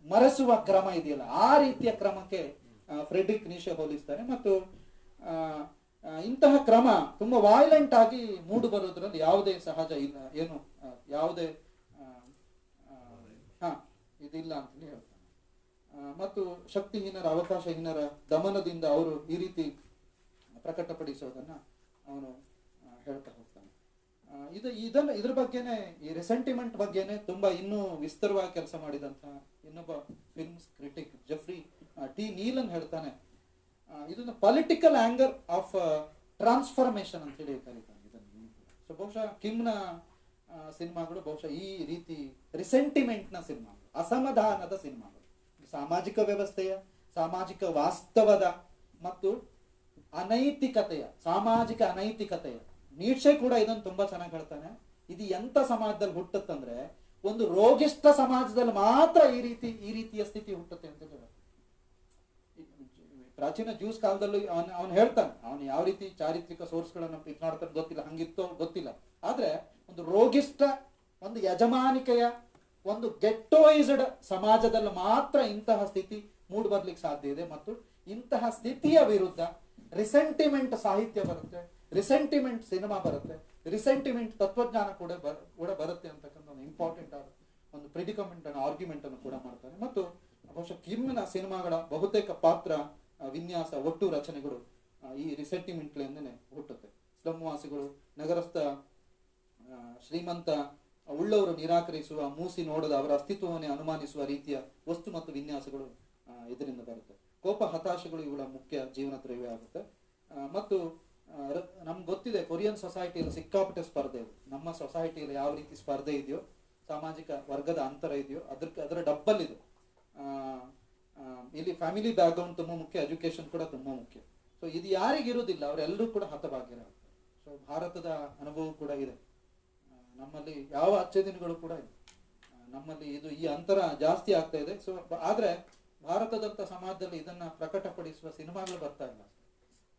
ಮರೆಸುವ ಕ್ರಮ ಇದೆಯಲ್ಲ, ಆ ರೀತಿಯ ಕ್ರಮಕ್ಕೆ ಫ್ರೆಡ್ರಿಕ್ ನೀಶೆ ಹೋಲಿಸ್ತಾರೆ. ಮತ್ತು ಇಂತಹ ಕ್ರಮ ತುಂಬಾ ವಾಯ್ಲೆಂಟ್ ಆಗಿ ಮೂಡು ಬರೋದ್ರಲ್ಲಿ ಯಾವುದೇ ಸಹಜ ಇಲ್ಲ, ಏನು ಯಾವುದೇ ಇದಿಲ್ಲ ಅಂತೇಳಿ ಹೇಳ್ತಾನೆ. ಮತ್ತು ಶಕ್ತಿಹೀನರ, ಅವಕಾಶಹೀನರ ದಮನದಿಂದ ಅವರು ಈ ರೀತಿ ಪ್ರಕಟಪಡಿಸೋದನ್ನ ಅವನು ಹೇಳ್ತಾ ಹೋಗ್ತಾನೆ. ಇದ್ರ ಬಗ್ಗೆನೆ, ಈ ರಿಸೆಂಟಿಮೆಂಟ್ ಬಗ್ಗೆನೆ ತುಂಬಾ ಇನ್ನೂ ವಿಸ್ತರವಾಗಿ ಕೆಲಸ ಮಾಡಿದಂತಹ ಇನ್ನೊಬ್ಬ ಫಿಲ್ಮ್ಸ್ ಕ್ರಿಟಿಕ್ ಜೆಫ್ರಿ ಟಿ ನೀಲನ್ ಹೇಳ್ತಾನೆ, ಇದನ್ನ ಪೊಲಿಟಿಕಲ್ ಆಂಗರ್ ಆಫ್ ಟ್ರಾನ್ಸ್ಫಾರ್ಮೇಶನ್ ಅಂತ ಹೇಳಿ ಕರೀತಾನೆ ಇದನ್ನು. ಸೊ ಬಹುಶಃ ಕಿಮ್ನ ಸಿನಿಮಾಗಳು ಬಹುಶಃ ಈ ರೀತಿ ರಿಸೆಂಟಿಮೆಂಟ್ ನ ಸಿನಿಮಾಗಳು, ಅಸಮಾಧಾನದ ಸಿನಿಮಾಗಳು, ಸಾಮಾಜಿಕ ವ್ಯವಸ್ಥೆಯ, ಸಾಮಾಜಿಕ ವಾಸ್ತವದ ಮತ್ತು ಅನೈತಿಕತೆಯ, ಸಾಮಾಜಿಕ ಅನೈತಿಕತೆಯ. ನೀಡ್ಸೆ ಕೂಡ ಇದನ್ನು ತುಂಬಾ ಚೆನ್ನಾಗಿ ಹೇಳ್ತಾನೆ. ಇದು ಎಂತ ಸಮಾಜದಲ್ಲಿ ಹುಟ್ಟುತ್ತಂದ್ರೆ ಒಂದು ರೋಗಿಷ್ಠ ಸಮಾಜದಲ್ಲಿ ಮಾತ್ರ ಈ ರೀತಿಯ ಸ್ಥಿತಿ ಹುಟ್ಟುತ್ತೆ ಅಂತ ಹೇಳ. ಪ್ರಾಚೀನ ಜ್ಯೂಸ್ ಕಾಲದಲ್ಲೂ ಅವನು ಹೇಳ್ತಾನೆ, ಅವನು ಯಾವ ರೀತಿ ಚಾರಿತ್ರಿಕ ಸೋರ್ಸ್ಗಳನ್ನು ಇದು ಮಾಡ್ತಾನೆ ಗೊತ್ತಿಲ್ಲ, ಹಂಗಿತ್ತೋ ಗೊತ್ತಿಲ್ಲ, ಆದ್ರೆ ಒಂದು ರೋಗಿಷ್ಠ, ಒಂದು ಯಜಮಾನಿಕೆಯ, ಒಂದು ಗೆಟ್ಟೋಯಿಸ್ಡ್ ಸಮಾಜದಲ್ಲಿ ಮಾತ್ರ ಇಂತಹ ಸ್ಥಿತಿ ಮೂಡ್ ಬರ್ಲಿಕ್ಕೆ ಸಾಧ್ಯ ಇದೆ. ಮತ್ತು ಇಂತಹ ಸ್ಥಿತಿಯ ವಿರುದ್ಧ ರಿಸೆಂಟಿಮೆಂಟ್ ಸಾಹಿತ್ಯ ಬರುತ್ತೆ, ರಿಸೆಂಟಿಮೆಂಟ್ ಸಿನಿಮಾ ಬರುತ್ತೆ, ರಿಸೆಂಟಿಮೆಂಟ್ ತತ್ವಜ್ಞಾನ ಕೂಡ ಬರುತ್ತೆ ಅಂತಕ್ಕಂಥ ಒಂದು ಇಂಪಾರ್ಟೆಂಟ್ ಆದ ಒಂದು ಪ್ರಿಡಿಕಮೆಂಟ್ ಅನ್ನು, ಆರ್ಗ್ಯುಮೆಂಟ್ ಅನ್ನು ಕೂಡ ಮಾಡ್ತಾರೆ. ಮತ್ತು ಬಹುಶಃ ಕಿಮ್ನ ಸಿನಿಮಾಗಳ ಬಹುತೇಕ ಪಾತ್ರ, ವಿನ್ಯಾಸ, ಒಟ್ಟು ರಚನೆಗಳು ಈ ರಿಸೆಂಟಿಮೆಂಟ್ಲಿಂದನೇ ಹುಟ್ಟುತ್ತೆ. ಸ್ಲಂವಾಸಿಗಳು, ನಗರಸ್ಥ ಶ್ರೀಮಂತ, ಉಳ್ಳವರು ನಿರಾಕರಿಸುವ, ಮೂಸಿ ನೋಡದ, ಅವರ ಅಸ್ತಿತ್ವವನ್ನೇ ಅನುಮಾನಿಸುವ ರೀತಿಯ ವಸ್ತು ಮತ್ತು ವಿನ್ಯಾಸಗಳು ಇದರಿಂದ ಬರುತ್ತೆ. ಕೋಪ, ಹತಾಶೆಗಳು ಇವುಗಳ ಮುಖ್ಯ ಜೀವನ ತ್ರಯವೇ ಆಗುತ್ತೆ. ಮತ್ತು ನಮ್ಗೆ ಗೊತ್ತಿದೆ, ಕೊರಿಯನ್ ಸೊಸೈಟಿಯಲ್ಲಿ ಸಿಕ್ಕಾಪಟ್ಟೆ ಸ್ಪರ್ಧೆ ಇದೆ. ನಮ್ಮ ಸೊಸೈಟಿಯಲ್ಲಿ ಯಾವ ರೀತಿ ಸ್ಪರ್ಧೆ ಇದೆಯೋ, ಸಾಮಾಜಿಕ ವರ್ಗದ ಅಂತರ ಇದೆಯೋ, ಅದರ ಡಬ್ಬಲ್ ಇದು. ಇಲ್ಲಿ ಫ್ಯಾಮಿಲಿ ಬ್ಯಾಕ್ಗ್ರೌಂಡ್ ತುಂಬಾ ಮುಖ್ಯ, ಎಜುಕೇಶನ್ ಕೂಡ ತುಂಬಾ ಮುಖ್ಯ. ಸೊ ಇದು ಯಾರಿಗಿರುವುದಿಲ್ಲ ಅವರೆಲ್ಲರೂ ಕೂಡ ಹತಭಾಗ್ಯರಾಗ್ತಾರೆ. ಸೊ ಭಾರತದ ಅನುಭವ ಕೂಡ ಇದೆ, ನಮ್ಮಲ್ಲಿ ಯಾವ ದಿನಗಳು ಕೂಡ ಇದೆ, ನಮ್ಮಲ್ಲಿ ಇದು ಈ ಅಂತರ ಜಾಸ್ತಿ ಆಗ್ತಾ ಇದೆ. ಸೊ ಆದ್ರೆ ಭಾರತದಂತ ಸಮಾಜದಲ್ಲಿ ಇದನ್ನ ಪ್ರಕಟಪಡಿಸುವ ಸಿನಿಮಾಗಳು ಬರ್ತಾ ಇಲ್ಲ.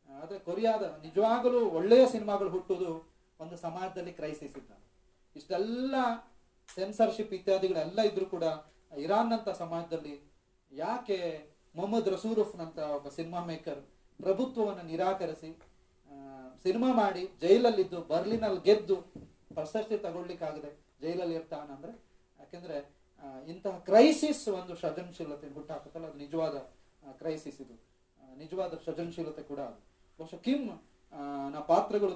ಆದ್ರೆ ಕೊರಿಯಾದ ನಿಜವಾಗಲೂ ಒಳ್ಳೆಯ ಸಿನಿಮಾಗಳು ಹುಟ್ಟುವುದು ಒಂದು ಸಮಾಜದಲ್ಲಿ ಕ್ರೈಸಿಸ್ ಇದ್ದಾಗ. ಇಷ್ಟೆಲ್ಲ ಸೆನ್ಸರ್ಶಿಪ್ ಇತ್ಯಾದಿಗಳೆಲ್ಲ ಇದ್ರೂ ಕೂಡ ಇರಾನ್ ಅಂತ ಸಮಾಜದಲ್ಲಿ ಯಾಕೆ ಮೊಹಮ್ಮದ್ ರಸೂರಫ್ ನಂತ ಒಬ್ಬ ಸಿನಿಮಾ ಮೇಕರ್ ಪ್ರಭುತ್ವವನ್ನು ನಿರಾಕರಿಸಿ ಸಿನಿಮಾ ಮಾಡಿ ಜೈಲಲ್ಲಿದ್ದು ಬರ್ಲಿನಲ್ಲಿ ಗೆದ್ದು ಪ್ರಶಸ್ತಿ ತಗೊಳ್ಲಿಕ್ಕಾಗದೆ ಜೈಲಲ್ಲಿ ಇರ್ತಾನಂದ್ರೆ, ಯಾಕೆಂದ್ರೆ ಇಂತಹ ಕ್ರೈಸಿಸ್ ಒಂದು ಸೃಜನಶೀಲತೆ ಹುಟ್ಟಾಕತ್ತಲ್ಲ, ಅದು ನಿಜವಾದ ಕ್ರೈಸಿಸ್, ಇದು ನಿಜವಾದ ಸೃಜನಶೀಲತೆ ಕೂಡ ಅದು. ಬಹುಶಃ ಕಿಮ್ನ ಪಾತ್ರಗಳು,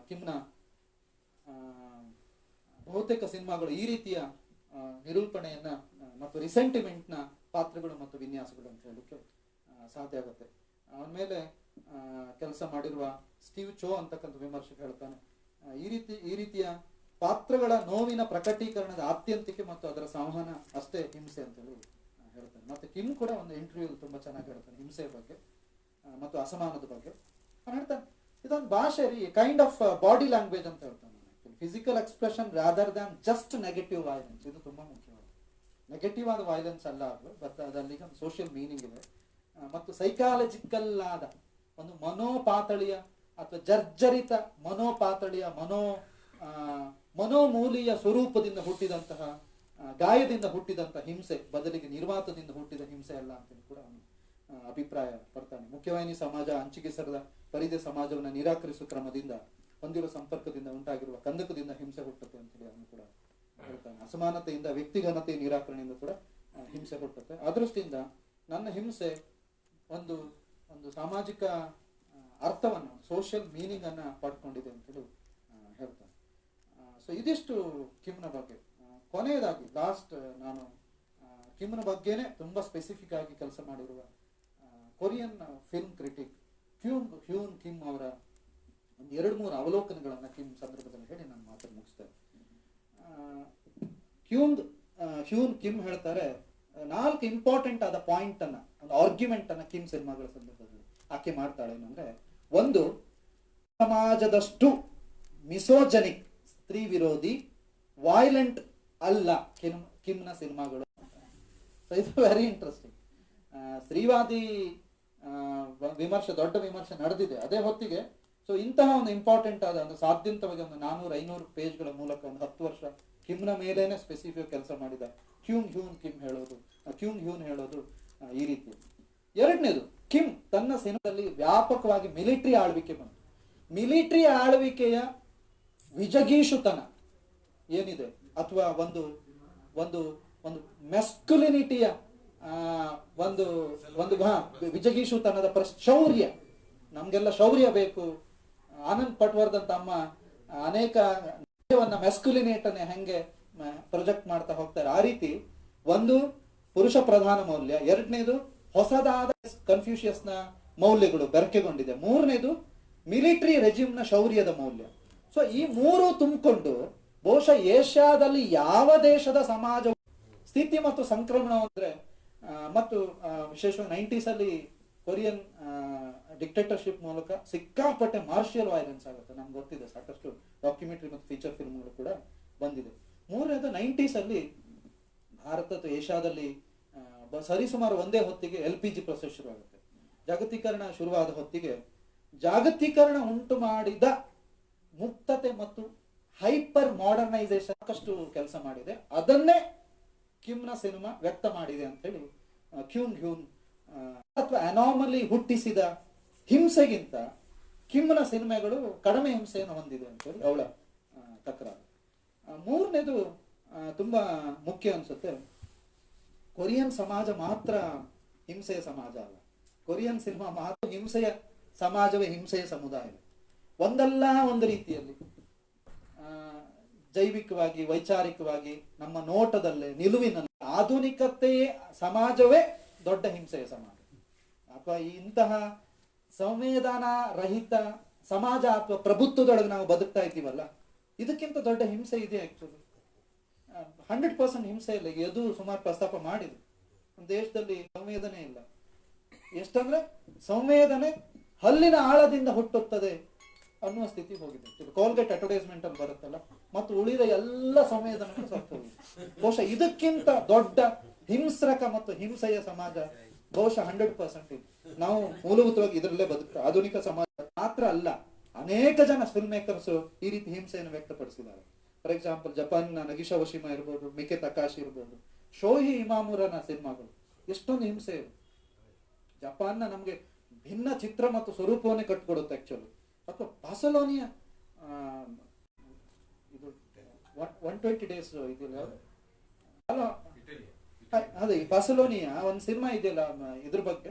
ಕಿಮ್ನ ಬಹುತೇಕ ಸಿನಿಮಾಗಳು ಈ ರೀತಿಯ ನಿರೂಪಣೆಯನ್ನ ಮತ್ತು ರಿಸೆಂಟಿಮೆಂಟ್ನ ಪಾತ್ರಗಳು ಮತ್ತು ವಿನ್ಯಾಸಗಳು ಅಂತ ಹೇಳಲಿಕ್ಕೆ ಸಾಧ್ಯ ಆಗುತ್ತೆ. ಅವನ ಮೇಲೆ ಕೆಲಸ ಮಾಡಿರುವ ಸ್ಟೀವ್ ಚೋ ಅಂತಕ್ಕಂಥ ವಿಮರ್ಶಕ ಹೇಳ್ತಾನೆ, ಈ ರೀತಿಯ ಪಾತ್ರಗಳ ನೋವಿನ ಪ್ರಕಟೀಕರಣದ ಆತ್ಯಂತಿಕೆ ಮತ್ತು ಅದರ ಸಂವಹನ ಅಷ್ಟೇ ಹಿಂಸೆ ಅಂತೇಳಿ ಹೇಳ್ತಾನೆ. ಮತ್ತೆ ಕಿಮ್ ಕೂಡ ಒಂದು ಇಂಟರ್ವ್ಯೂ ತುಂಬಾ ಚೆನ್ನಾಗಿ ಹೇಳ್ತಾನೆ ಹಿಂಸೆಯ ಬಗ್ಗೆ ಮತ್ತು ಅಸಮಾನದ ಬಗ್ಗೆ. ಅವನು ಹೇಳ್ತಾನೆ, ಇದೊಂದು ಭಾಷೆ ರೀ, ಕೈಂಡ್ ಆಫ್ ಬಾಡಿ ಲ್ಯಾಂಗ್ವೇಜ್ ಅಂತ ಹೇಳ್ತಾನೆ. Physical expression rather than just negative violence. ಇದು ತುಂಬಾ ಮುಖ್ಯವಾದ, ನೆಗೆಟಿವ್ ಆದ ವೈಲೆನ್ಸ್ ಅಲ್ಲ ಅದು, ಬಟ್ ಅದರಲ್ಲಿ ಒಂದು ಸೋಷಿಯಲ್ ಮೀನಿಂಗ್ ಇದೆ. ಮತ್ತು ಸೈಕಾಲಜಿಕಲ್ ಆದ ಒಂದು ಮನೋಪಾತಳಿಯ ಅಥವಾ ಜರ್ಜರಿತ ಮನೋಪಾತಳಿಯ ಮನೋಮೂಲಿಯ ಸ್ವರೂಪದಿಂದ ಹುಟ್ಟಿದಂತಹ ಗಾಯದಿಂದ ಹುಟ್ಟಿದಂತಹ ಹಿಂಸೆ ಬದಲಿಗೆ ನಿರ್ವಾತದಿಂದ ಹುಟ್ಟಿದ ಹಿಂಸೆ ಅಲ್ಲ ಅಂತೇಳಿ ಕೂಡ ಅವನು ಅಭಿಪ್ರಾಯ ಪಡ್ತಾನೆ. ಮುಖ್ಯವಾಹಿನಿ ಸಮಾಜ ಅಂಚಿಗೆ ಸರದ ಪರಿದೆ ಸಮಾಜವನ್ನು ನಿರಾಕರಿಸುವ ಕ್ರಮದಿಂದ ಹೊಂದಿರುವ ಸಂಪರ್ಕದಿಂದ ಉಂಟಾಗಿರುವ ಕಂದಕದಿಂದ ಹಿಂಸೆ ಹುಟ್ಟುತ್ತೆ ಅಂತೇಳಿ ಅವನು ಕೂಡ ಹೇಳ್ತಾನೆ. ಅಸಮಾನತೆಯಿಂದ ವ್ಯಕ್ತಿಘನತೆಯ ನಿರಾಕರಣೆಯಿಂದ ಕೂಡ ಹಿಂಸೆ ಹುಟ್ಟುತ್ತೆ. ಅದೃಷ್ಟಿಯಿಂದ ನನ್ನ ಹಿಂಸೆ ಒಂದು ಸಾಮಾಜಿಕ ಅರ್ಥವನ್ನು, ಸೋಷಿಯಲ್ ಮೀನಿಂಗ್ ಅನ್ನ ಪಡ್ಕೊಂಡಿದೆ ಅಂತೇಳಿ ಹೇಳ್ತಾನೆ. ಸೊ ಇದಿಷ್ಟು ಕಿಮ್ನ ಬಗ್ಗೆ. ಕೊನೆಯದಾಗಿ ಲಾಸ್ಟ್ ನಾನು ಕಿಮ್ನ ಬಗ್ಗೆನೆ ತುಂಬಾ ಸ್ಪೆಸಿಫಿಕ್ ಆಗಿ ಕೆಲಸ ಮಾಡಿರುವ Korean film critic Hiuen Kim ಅವರ ಒಂದು 2-3 ಅವಲೋಕನಗಳನ್ನ ಕಿಮ್ ಸಂದರ್ಭದಲ್ಲಿ ಹೇಳಿ ನಾನು ಮಾತನ್ನು ಮುಗಿಸ್ತೇನೆ. ಹ್ಯೂನ್ ಕಿಮ್ ಹೇಳ್ತಾರೆ, 4 ಇಂಪಾರ್ಟೆಂಟ್ ಆದ ಪಾಯಿಂಟ್ ಅನ್ನ, ಒಂದು ಆರ್ಗ್ಯುಮೆಂಟ್ ಅನ್ನ ಕಿಮ್ ಸಿನಿಮಾಗಳ ಸಂದರ್ಭದಲ್ಲಿ ಆಕೆ ಮಾಡ್ತಾಳೆ. ಏನಂದ್ರೆ, ಒಂದು, ಸಮಾಜದಷ್ಟು ಮಿಸೋಜನಿಕ್, ಸ್ತ್ರೀ ವಿರೋಧಿ, ವೈಲೆಂಟ್ ಅಲ್ಲ ಕಿಮ್ನ ಸಿನಿಮಾಗಳು. ಸೊ ಇದು ವೆರಿ ಇಂಟ್ರೆಸ್ಟಿಂಗ್. ಸ್ತ್ರೀವಾದಿ ವಿಮರ್ಶೆ, ದೊಡ್ಡ ವಿಮರ್ಶೆ ನಡೆದಿದೆ. ಅದೇ ಹೊತ್ತಿಗೆ ಸೊ ಇಂತಹ ಒಂದು ಇಂಪಾರ್ಟೆಂಟ್ ಆದ ಒಂದು ಸಾಧ್ಯಂತವಾಗಿ ಒಂದು 400-500 ಪೇಜ್ಗಳ ಮೂಲಕ ಒಂದು 10 ವರ್ಷ ಕಿಮ್ನ ಮೇಲೇನೆ ಸ್ಪೆಸಿಫಿಕ್ ಕೆಲಸ ಮಾಡಿದ ಹ್ಯೂನ್ ಹೇಳೋದು ಈ ರೀತಿ. ಎರಡನೇದು, ಕಿಮ್ ತನ್ನ ಸಿನಿಮಾದಲ್ಲಿ ವ್ಯಾಪಕವಾಗಿ ಮಿಲಿಟರಿ ಆಳ್ವಿಕೆ ಬಂತು. ಮಿಲಿಟರಿ ಆಳ್ವಿಕೆಯ ವಿಜಗೀಷುತನ ಏನಿದೆ, ಅಥವಾ ಒಂದು ಮೆಸ್ಕ್ಯುಲಿನಿಟಿಯ ಒಂದು ವಿಜಗೀಷುತನದ ಶೌರ್ಯ, ನಮ್ಗೆಲ್ಲ ಶೌರ್ಯ ಬೇಕು. ಆನಂದ್ ಪಟ್ವರ್ಧನ್ ತಮ್ಮ ಅನೇಕ ಮೆಸ್ಕ್ಯುಲಿನೇಟನ್ನ ಹೆಂಗೆ ಪ್ರೊಜೆಕ್ಟ್ ಮಾಡ್ತಾ ಹೋಗ್ತಾರೆ, ಆ ರೀತಿ ಒಂದು ಪುರುಷ ಪ್ರಧಾನ ಮೌಲ್ಯ, ಎರಡನೇದು ಹೊಸದಾದ ಕನ್ಫ್ಯೂಷಿಯಸ್ನ ಮೌಲ್ಯಗಳು ಬೆರಕೆಗೊಂಡಿದೆ, ಮೂರನೇದು ಮಿಲಿಟರಿ ರೆಜಿಮ್ನ ಶೌರ್ಯದ ಮೌಲ್ಯ. ಸೊ ಈ ಮೂರು ತುಂಬಿಕೊಂಡು ಬಹುಶಃ ಏಷ್ಯಾದಲ್ಲಿ ಯಾವ ದೇಶದ ಸಮಾಜ ಸ್ಥಿತಿ ಮತ್ತು ಸಂಕ್ರಮಣ ಅಂದ್ರೆ, ಮತ್ತು ವಿಶೇಷವಾಗಿ 90s ಅಲ್ಲಿ ಕೊರಿಯನ್ ಡಿಕ್ಟೇಟರ್ಶಿಪ್ ಮೂಲಕ ಸಿಕ್ಕಾಪಟ್ಟೆ ಮಾರ್ಷಿಯಲ್ ವೈಲೆನ್ಸ್ ಆಗುತ್ತೆ. ನಮ್ಗೆ ಗೊತ್ತಿದೆ, ಸಾಕಷ್ಟು ಡಾಕ್ಯುಮೆಂಟರಿ ಮತ್ತು ಫೀಚರ್ ಫಿಲ್ಮ್ಗಳು ಕೂಡ ಬಂದಿದೆ. ಮೂರನೇದು, 90s ಅಲ್ಲಿ ಭಾರತ ಅಥವಾ ಏಷ್ಯಾದಲ್ಲಿ ಸರಿಸುಮಾರು ಒಂದೇ ಹೊತ್ತಿಗೆ LPG ಪ್ರೊಸೆಸ್ ಶುರುವಾಗುತ್ತೆ. ಜಾಗತೀಕರಣ ಶುರುವಾದ ಹೊತ್ತಿಗೆ ಜಾಗತೀಕರಣ ಉಂಟು ಮಾಡಿದ ಮುಕ್ತತೆ ಮತ್ತು ಹೈಪರ್ ಮಾಡರ್ನೈಸೇಷನ್ ಸಾಕಷ್ಟು ಕೆಲಸ ಮಾಡಿದೆ. ಅದನ್ನೇ ಕಿಮ್ನ ಸಿನಿಮಾ ವ್ಯಕ್ತ ಮಾಡಿದೆ ಅಂತ ಹೇಳಿ ಹ್ಯೂನ್ ಅಥವಾ ಅನಾಮಲಿ ಹುಟ್ಟಿಸಿದ ಹಿಂಸೆಗಿಂತ ಕಿಮ್ನ ಸಿನಿಮಾಗಳು ಕಡಿಮೆ ಹಿಂಸೆಯನ್ನು ಹೊಂದಿದೆ ಅಂತ ಹೇಳಿ ಅವಳ ತಕರಾರು. ಮೂರನೇದು ತುಂಬಾ ಮುಖ್ಯ ಅನ್ಸುತ್ತೆ, ಕೊರಿಯನ್ ಸಮಾಜ ಮಾತ್ರ ಹಿಂಸೆಯ ಸಮಾಜ ಅಲ್ಲ, ಕೊರಿಯನ್ ಸಿನಿಮಾ ಮಾತ್ರ ಹಿಂಸೆಯ ಸಮಾಜವೇ ಹಿಂಸೆಯ ಸಮುದಾಯ. ಒಂದಲ್ಲ ಒಂದು ರೀತಿಯಲ್ಲಿ ಜೈವಿಕವಾಗಿ, ವೈಚಾರಿಕವಾಗಿ, ನಮ್ಮ ನೋಟದಲ್ಲೇ, ನಿಲುವಿನಲ್ಲಿ ಆಧುನಿಕತೆಯೇ ಸಮಾಜವೇ ದೊಡ್ಡ ಹಿಂಸೆಯ ಸಮಾಜ. ಅಥವಾ ಇಂತಹ ಸಂವೇದನ ರಹಿತ ಸಮಾಜ ಅಥವಾ ಪ್ರಭುತ್ವದೊಳಗೆ ನಾವು ಬದುಕ್ತಾ ಇದ್ದೀವಲ್ಲ, ಇದಕ್ಕಿಂತ ದೊಡ್ಡ ಹಿಂಸೆ ಇದೆ. ಆಕ್ಚುಲಿ 100% ಹಿಂಸೆ ಇಲ್ಲ. ಎದು ಸುಮಾರು ಪ್ರಸ್ತಾಪ ಮಾಡಿದ್ರು, ನಮ್ಮ ದೇಶದಲ್ಲಿ ಸಂವೇದನೆ ಇಲ್ಲ. ಎಷ್ಟಂದ್ರೆ ಸಂವೇದನೆ ಹಲ್ಲಿನ ಆಳದಿಂದ ಹುಟ್ಟುತ್ತದೆ ಅನ್ನುವ ಸ್ಥಿತಿ ಹೋಗಿದೆ. ಕೋಲ್ಗೇಟ್ ಅಡ್ವರ್ಟೈಸ್ಮೆಂಟ್ ಅಲ್ಲಿ ಬರುತ್ತಲ್ಲ, ಮತ್ತು ಉಳಿದ ಎಲ್ಲ ಸಂವೇದನೆ ಸತ್ತು ಹೋಗಿದೆ. ಬಹುಶಃ ಇದಕ್ಕಿಂತ ದೊಡ್ಡ ಹಿಂಸ್ರಕ ಮತ್ತು ಹಿಂಸೆಯ ಸಮಾಜ ಬಹುಶಃ 100% ಇದೆ. ನಾವು ಮೂಲಭೂತವಾಗಿ ಇದರಲ್ಲೇ ಬದುಕ್ತಾ ಆಧುನಿಕ ಸಮಾಜ ಮಾತ್ರ ಅಲ್ಲ, ಅನೇಕ ಜನ ಫಿಲ್ಮ್ ಮೇಕರ್ಸ್ ಈ ರೀತಿ ಹಿಂಸೆಯನ್ನು ವ್ಯಕ್ತಪಡಿಸಿದ್ದಾರೆ. ಫಾರ್ ಎಕ್ಸಾಂಪಲ್, ಜಪಾನ್ನ ನಗಿಶಾ ಒಶಿಮಾ ಇರ್ಬೋದು, ಮಿಕೆ ತಕಾಶಿ ಇರ್ಬೋದು, ಶೋಹಿ ಇಮಾಮುರನ ಸಿನಿಮಾಗಳು ಎಷ್ಟೊಂದು ಹಿಂಸೆ ಇದೆ. ಜಪಾನ್ನ ನಮ್ಗೆ ಭಿನ್ನ ಚಿತ್ರ ಮತ್ತು ಸ್ವರೂಪವನ್ನೇ ಕಟ್ಕೊಡುತ್ತೆ ಆಕ್ಚುಲಿ. ಅಥವಾ ಬಾರ್ಸೆಲೋನಿಯಾ ಇದು 120 ಡೇಸ್ ಇದೆಯಲ್ಲ, ಅದೇ ಬಾರ್ಸೆಲೋನಿಯಾ ಒಂದು ಸಿನಿಮಾ ಇದೆಯಲ್ಲ, ಇದ್ರ ಬಗ್ಗೆ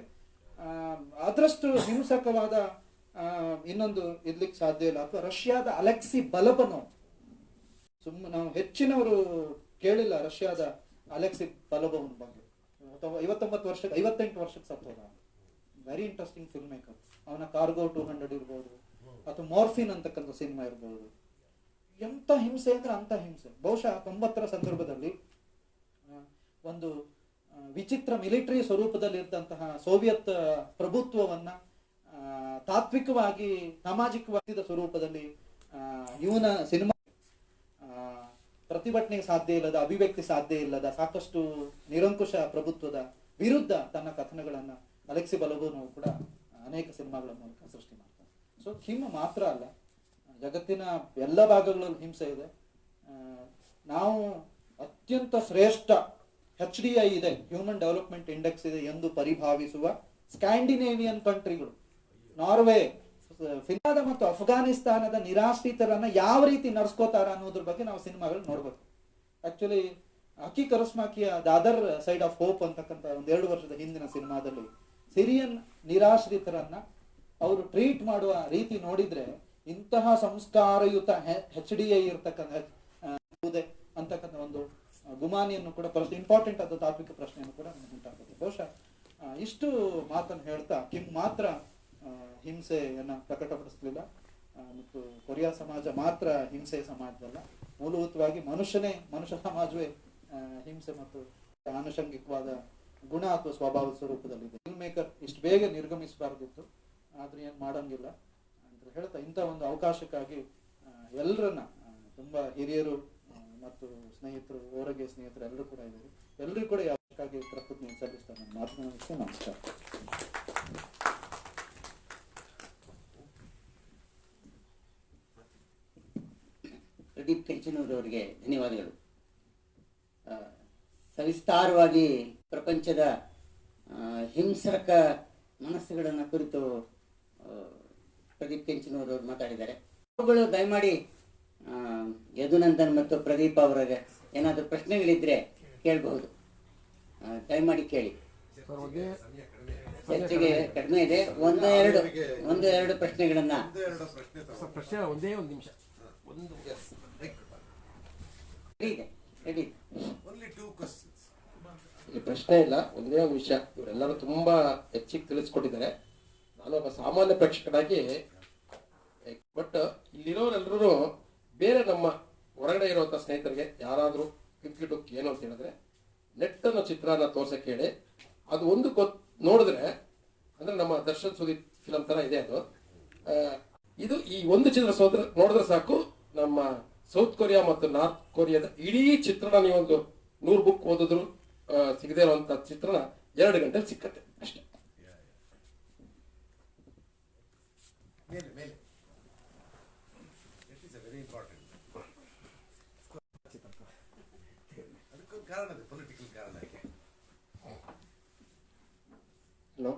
ಅದರಷ್ಟು ಹಿಂಸಕವಾದ ಇನ್ನೊಂದು ಇರ್ಲಿಕ್ಕೆ ಸಾಧ್ಯ ಇಲ್ಲ. ಅಥವಾ ರಷ್ಯಾದ ಅಲೆಕ್ಸಿ ಬಲಬನೋವ್, ಸುಮ್ಮನೆ ನಾವು ಹೆಚ್ಚಿನವರು ಕೇಳಿಲ್ಲ ರಷ್ಯಾದ ಅಲೆಕ್ಸಿ ಬಲಬನೋವ್ ಬಗ್ಗೆ. 58 ವರ್ಷಕ್ಕೆ ಸತ್ತೋದ. Very interesting film maker. ಅವನ ಕಾರ್ಗೋ 200 ಇರ್ಬೋದು, ಅಥವಾ ಮಾರ್ಫಿನ್ ಅಂತಕ್ಕಂಥ ಸಿನಿಮಾ ಇರ್ಬೋದು. ಎಂತ ಹಿಂಸೆ ಅಂದ್ರೆ ಅಂತ ಹಿಂಸೆ. ಬಹುಶಃ 90ರ ಸಂದರ್ಭದಲ್ಲಿ ಒಂದು ವಿಚಿತ್ರ ಮಿಲಿಟರಿ ಸ್ವರೂಪದಲ್ಲಿ ಇದ್ದಂತಹ ಸೋವಿಯತ್ ಪ್ರಭುತ್ವವನ್ನ ತಾತ್ವಿಕವಾಗಿ, ಸಾಮಾಜಿಕವಾದ ಸ್ವರೂಪದಲ್ಲಿ ಇವನ ಸಿನಿಮಾ ಪ್ರತಿಭಟನೆಗೆ ಸಾಧ್ಯ ಇಲ್ಲದ, ಅಭಿವ್ಯಕ್ತಿ ಸಾಧ್ಯ ಇಲ್ಲದ, ಸಾಕಷ್ಟು ನಿರಂಕುಶ ಪ್ರಭುತ್ವದ ವಿರುದ್ಧ ತನ್ನ ಕಥನಗಳನ್ನ ಅಲೆಕ್ಸಿ ಬಲಬನೋವ್ ಕೂಡ ಅನೇಕ ಸಿನಿಮಾಗಳ ಮೂಲಕ ಸೃಷ್ಟಿ ಮಾಡ್ತಾರೆ. ಸೊ ಕಿಮ್ ಮಾತ್ರ ಅಲ್ಲ, ಜಗತ್ತಿನ ಎಲ್ಲ ಭಾಗಗಳಲ್ಲೂ ಹಿಂಸೆ ಇದೆ. ನಾವು ಅತ್ಯಂತ ಶ್ರೇಷ್ಠ HDI ಇದೆ, ಹ್ಯೂಮನ್ ಡೆವಲಪ್ಮೆಂಟ್ ಇಂಡೆಕ್ಸ್ ಇದೆ ಎಂದು ಪರಿಭಾವಿಸುವ ಸ್ಕ್ಯಾಂಡಿನೇವಿಯನ್ ಕಂಟ್ರಿಗಳು, ನಾರ್ವೆ, ಫಿನ್ಲಾಂಡ್ ಮತ್ತು ಅಫ್ಘಾನಿಸ್ತಾನದ ನಿರಾಶ್ರಿತರನ್ನ ಯಾವ ರೀತಿ ನಡ್ಸ್ಕೋತಾರ ಅನ್ನೋದ್ರ ಬಗ್ಗೆ ನಾವು ಸಿನಿಮಾಗಳು ನೋಡ್ಬೇಕು. ಆಕ್ಚುಲಿ ಅಕಿ ಕರಸ್ಮಾಕಿಯ the other side of hope ಅಂತಕ್ಕಂಥ 1-2 ವರ್ಷದ ಹಿಂದಿನ ಸಿನಿಮಾದಲ್ಲಿ ಸಿರಿಯನ್ ನಿರಾಶ್ರಿತರನ್ನ ಅವರು ಟ್ರೀಟ್ ಮಾಡುವ ರೀತಿ ನೋಡಿದ್ರೆ ಇಂತಹ ಸಂಸ್ಕಾರಯುತ HDI ಇರ್ತಕ್ಕಂಥ ಅಂತಕ್ಕಂಥ ಒಂದು ಗುಮಾನಿಯನ್ನು ಕೂಡ ಇಂಪಾರ್ಟೆಂಟ್ ಆದ ತಾತ್ವಿಕ ಪ್ರಶ್ನೆಯನ್ನು ಕೂಡ ಉಂಟಾಗುತ್ತೆ. ಬಹುಶಃ ಇಷ್ಟು ಮಾತನ್ನು ಹೇಳ್ತಾ ಕಿಮ್ ಮಾತ್ರ ಹಿಂಸೆಯನ್ನ ಪ್ರಕಟಪಡಿಸಲಿಲ್ಲ, ಮತ್ತು ಕೊರಿಯಾ ಸಮಾಜ ಮಾತ್ರ ಹಿಂಸೆ ಸಮಾಜದಲ್ಲ, ಮೂಲಭೂತವಾಗಿ ಮನುಷ್ಯ ಸಮಾಜವೇ ಹಿಂಸೆ ಮತ್ತು ಆನುಷಂಗಿಕವಾದ ಗುಣ ಅಥವಾ ಸ್ವಭಾವದ ಸ್ವರೂಪದಲ್ಲಿದೆ. ಫಿಲ್ಮ್ ಮೇಕರ್ ಇಷ್ಟು ಬೇಗ ನಿರ್ಗಮಿಸಬಾರ್ದಿತ್ತು, ಆದ್ರೆ ಏನ್ ಮಾಡಂಗಿಲ್ಲ ಅಂತ ಹೇಳ್ತಾ ಇಂಥ ಒಂದು ಅವಕಾಶಕ್ಕಾಗಿ ಎಲ್ಲರನ್ನ ತುಂಬಾ ಹಿರಿಯರು ಮತ್ತು ಸ್ನೇಹಿತರು, ಹೊರಗೆ ಸ್ನೇಹಿತರು ಎಲ್ಲರೂ ಕೂಡ ಇದ್ದಾರೆ, ಎಲ್ಲರೂ ಕೂಡ ಯಾವಕ್ಕಾಗಿ ಕೃತಜ್ಞತೆ ಸಲ್ಲಿಸ್ತಾರೆ. ನನ್ನ ಮಾತನ್ನ ಮುಗಿಸಿ ನಮಸ್ಕಾರ. ಪ್ರದೀಪ್ ಕೆಂಚನೂರ್ ಅವರಿಗೆ ಧನ್ಯವಾದಗಳು. ಸವಿಸ್ತಾರವಾಗಿ ಪ್ರಪಂಚದ ಹಿಂಸಕ ಮನಸ್ಸುಗಳನ್ನು ಕುರಿತು ಪ್ರದೀಪ್ ಕೆಂಚನೂರ್ ಅವರು ಮಾತಾಡಿದ್ದಾರೆ. ಅವುಗಳು ದಯಮಾಡಿ ಯದುನಂದನ್ ಮತ್ತು ಪ್ರದೀಪ್ ಅವರಿಗೆ ಏನಾದರೂ ಪ್ರಶ್ನೆಗಳಿದ್ರೆ ಕೇಳಬಹುದು, ದಯಮಾಡಿ ಕೇಳಿ. ಚರ್ಚೆಗೆ ಕಡಿಮೆ ಇದೆ, ಒಂದು ಎರಡು ಪ್ರಶ್ನೆಗಳನ್ನ ಒಂದೇ ಒಂದು ನಿಮಿಷ ರೆಡಿ. ಇಲ್ಲಿ ಪ್ರಶ್ನೆ ಇಲ್ಲ, ಒಂದೇ ಒಂದು ವಿಷಯ. ಇವರೆಲ್ಲರೂ ತುಂಬಾ ಹೆಚ್ಚಿಗೆ ತಿಳಿಸ್ಕೊಟ್ಟಿದ್ದಾರೆ. ನಾನೊಬ್ಬ ಸಾಮಾನ್ಯ ಪ್ರೇಕ್ಷಕನಾಗಿ, ಬಟ್ ಇಲ್ಲಿರೋರೆಲ್ಲರೂ ಬೇರೆ ನಮ್ಮ ಹೊರಗಡೆ ಇರುವಂತ ಸ್ನೇಹಿತರಿಗೆ ಯಾರಾದ್ರೂ ಕಿಟ್ಕಿಟುಕ್ ಏನು ಅಂತ ಹೇಳಿದ್ರೆ ನೆಟ್ ಅನ್ನೋ ಚಿತ್ರನ ತೋರ್ಸಕ್ಕೆ ಹೇಳಿ, ಅದು ಒಂದು ನೋಡಿದ್ರೆ ಅಂದ್ರೆ ನಮ್ಮ ದರ್ಶನ್ ಸುದೀಪ್ ಫಿಲಂ ತರ ಇದೆ ಅದು. ಇದು ಈ ಒಂದು ಚಿತ್ರ ನೋಡಿದ್ರೆ ಸಾಕು, ನಮ್ಮ ಸೌತ್ ಕೊರಿಯಾ ಮತ್ತು ನಾರ್ತ್ ಕೊರಿಯಾದ ಇಡೀ ಚಿತ್ರಣ ನೀವೊಂದು 100 ಬುಕ್ ಓದಿದ್ರು ಸಿಗದೇ ಇರುವಂತ ಚಿತ್ರಣ 2 ಗಂಟೆಲಿ ಸಿಕ್ಕತ್ತೆ ಅಷ್ಟೇ. Hello,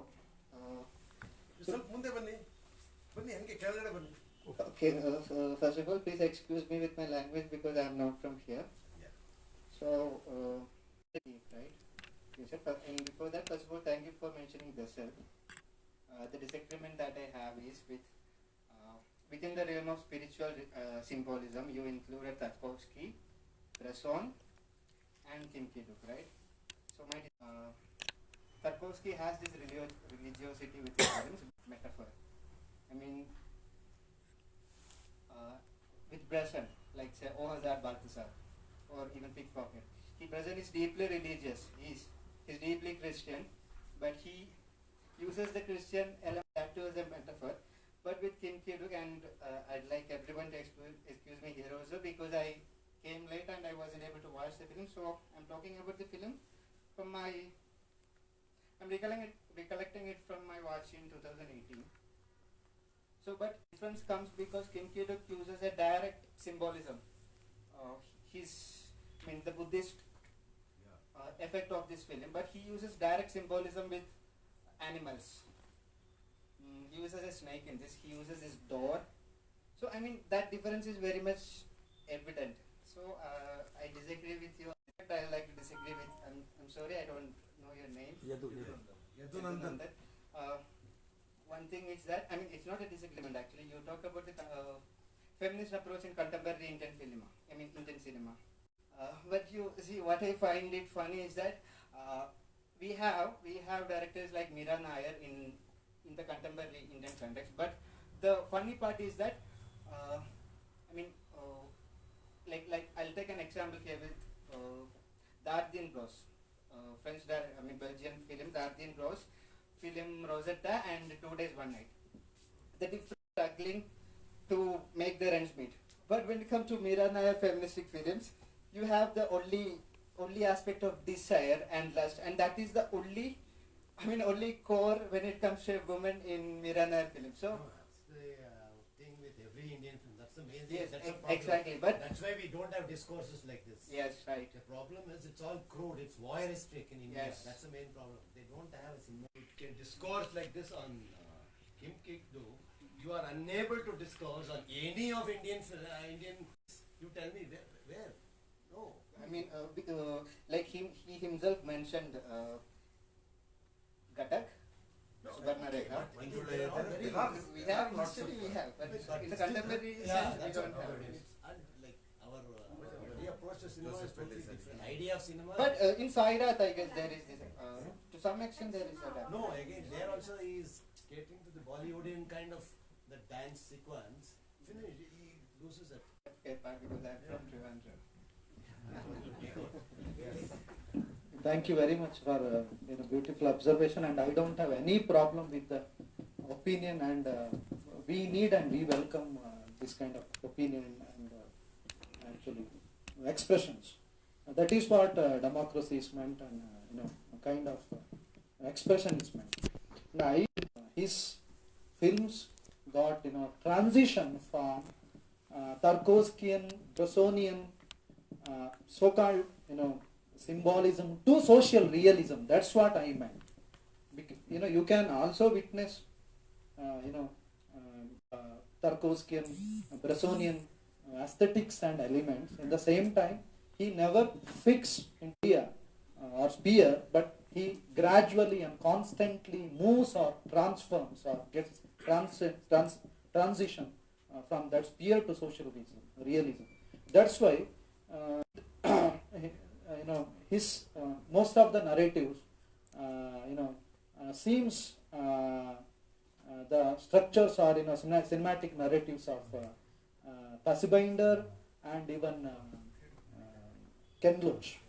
okay, first of all, please excuse me with my language because I am not from here. So, right? You said, and before that, first of all, thank you for mentioning yourself. The disagreement that I have is within the realm of spiritual symbolism, you included Tarkovsky, Bresson, and Kim Ki-duk, right? So, Tarkovsky has this religiosity with his films, metaphor. I mean, with Bresson, like say, Oh Hazar Balthasar, or even Pickpocket. Bresson is deeply religious. He's deeply Christian, but he uses the Christian element that too as a metaphor. But with Kim Ki-duk, and I'd like everyone to excuse me here also because I came late and I wasn't able to watch the film. So I'm talking about the film from I'm recollecting it from my watch in 2018. So, but difference comes because Kim Ki-duk uses a direct symbolism. The Buddhist effect of this film, but he uses direct symbolism with animals. He uses a snake in this. He uses his door. So, I mean, that difference is very much evident. So, I disagree with you. I like to disagree with. I'm sorry, I don't know your name. Yadunandan. One thing is that, I mean, it's not a disagreement actually. You talk about the feminist approach in contemporary Indian cinema. But you see, what I find it funny is that we have directors like Meera Nair in the contemporary Indian context. But the funny part is that, like I'll take an example here with Dardin Bros, Belgian film Dardin Bros. Film Rosetta and 2 Days 1 Night. The difference struggling to make their ends meet. But when it comes to Meera Nair feministic films, you have the only aspect of desire and lust, and that is the only core when it comes to a woman in Meera Nair film. So that's the thing with every Indian film. That's the the main Yes, thing. That's the problem. exactly. But That's why we don't have discourses like this. yes, right. The problem is it's all crude, it's voyeuristic in India. Yes. That's the main problem. They don't have a cinema. You can discourse like this on Kim Kik-do. You are unable to discourse on any of Indian. You tell me where? No. I mean, like he himself mentioned Gatak, Subarnarekha. We have history, we have, but in the contemporary sense, we don't have. Like our we approach the cinema is totally different. Idea of cinema. But in Sairat, I guess there is this. To some extent, there is that. No, again, there also he is catering to the Bollywoodian kind of the dance sequence. Finish, he loses it. Because I'm from Trivandrum. Thank you very much for beautiful observation, and I don't have any problem with the opinion, and we need and we welcome this kind of opinion and actually expressions. That is what democracy is meant, and a kind of expression is meant. Now, his films got transition from Tarkovskian, Bressonian, so-called symbolism to social realism. That's what I meant. You can also witness Tarkovskian, Bressonian aesthetics and elements. In the same time, he never fixed India or sphere, but he gradually and constantly moves or transforms or gets transition from that sphere to social realism. That's why his most of the narratives seems the structures are cinematic narratives of Fassbinder and even Ken Loach.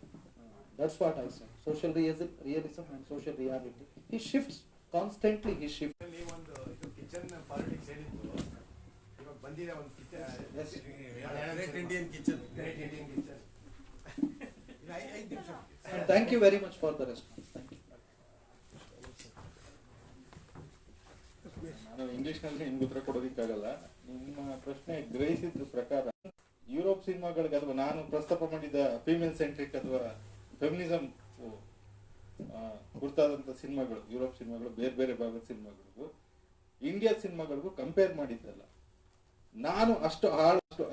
That's what I said. Social realism and social reality. He shifts constantly. He shifts. ಒಂದು kitchen politics ಹೇಳಿದ್ದು ಇವಾಗ ಬಂದಿದೆ ಒಂದು great Indian kitchen And thank you very much for the response. Thank you. ನಾನು ಇಂಗ್ಲಿಷ್ನಲ್ಲಿ ನಿಮ್ಗೆ ಉತ್ತರ ಕೊಡೋದಕ್ಕಾಗಲ್ಲ. ನಿಮ್ಮ ಪ್ರಶ್ನೆ ಗ್ರಹಿಸಿದ ಪ್ರಕಾರ ಯುರೋಪ್ ಸಿನಿಮಾಗಳಿಗೆ ಅಥವಾ ನಾನು ಪ್ರಸ್ತಾಪ ಮಾಡಿದ ಫೀಮೇಲ್ ಸೆಂಟ್ರಿಕ್ ಅಥವಾ ಫೆಮಿನಿಸಮ್ ಕುರಿತಾದಂಥ ಸಿನಿಮಾಗಳು, ಯುರೋಪ್ ಸಿನಿಮಾಗಳು, ಬೇರೆ ಬೇರೆ ಭಾಗದ ಸಿನಿಮಾಗಳಿಗೂ ಇಂಡಿಯಾ ಸಿನಿಮಾಗಳಿಗೂ ಕಂಪೇರ್ ಮಾಡಿದ್ದಲ್ಲ. ನಾನು ಅಷ್ಟು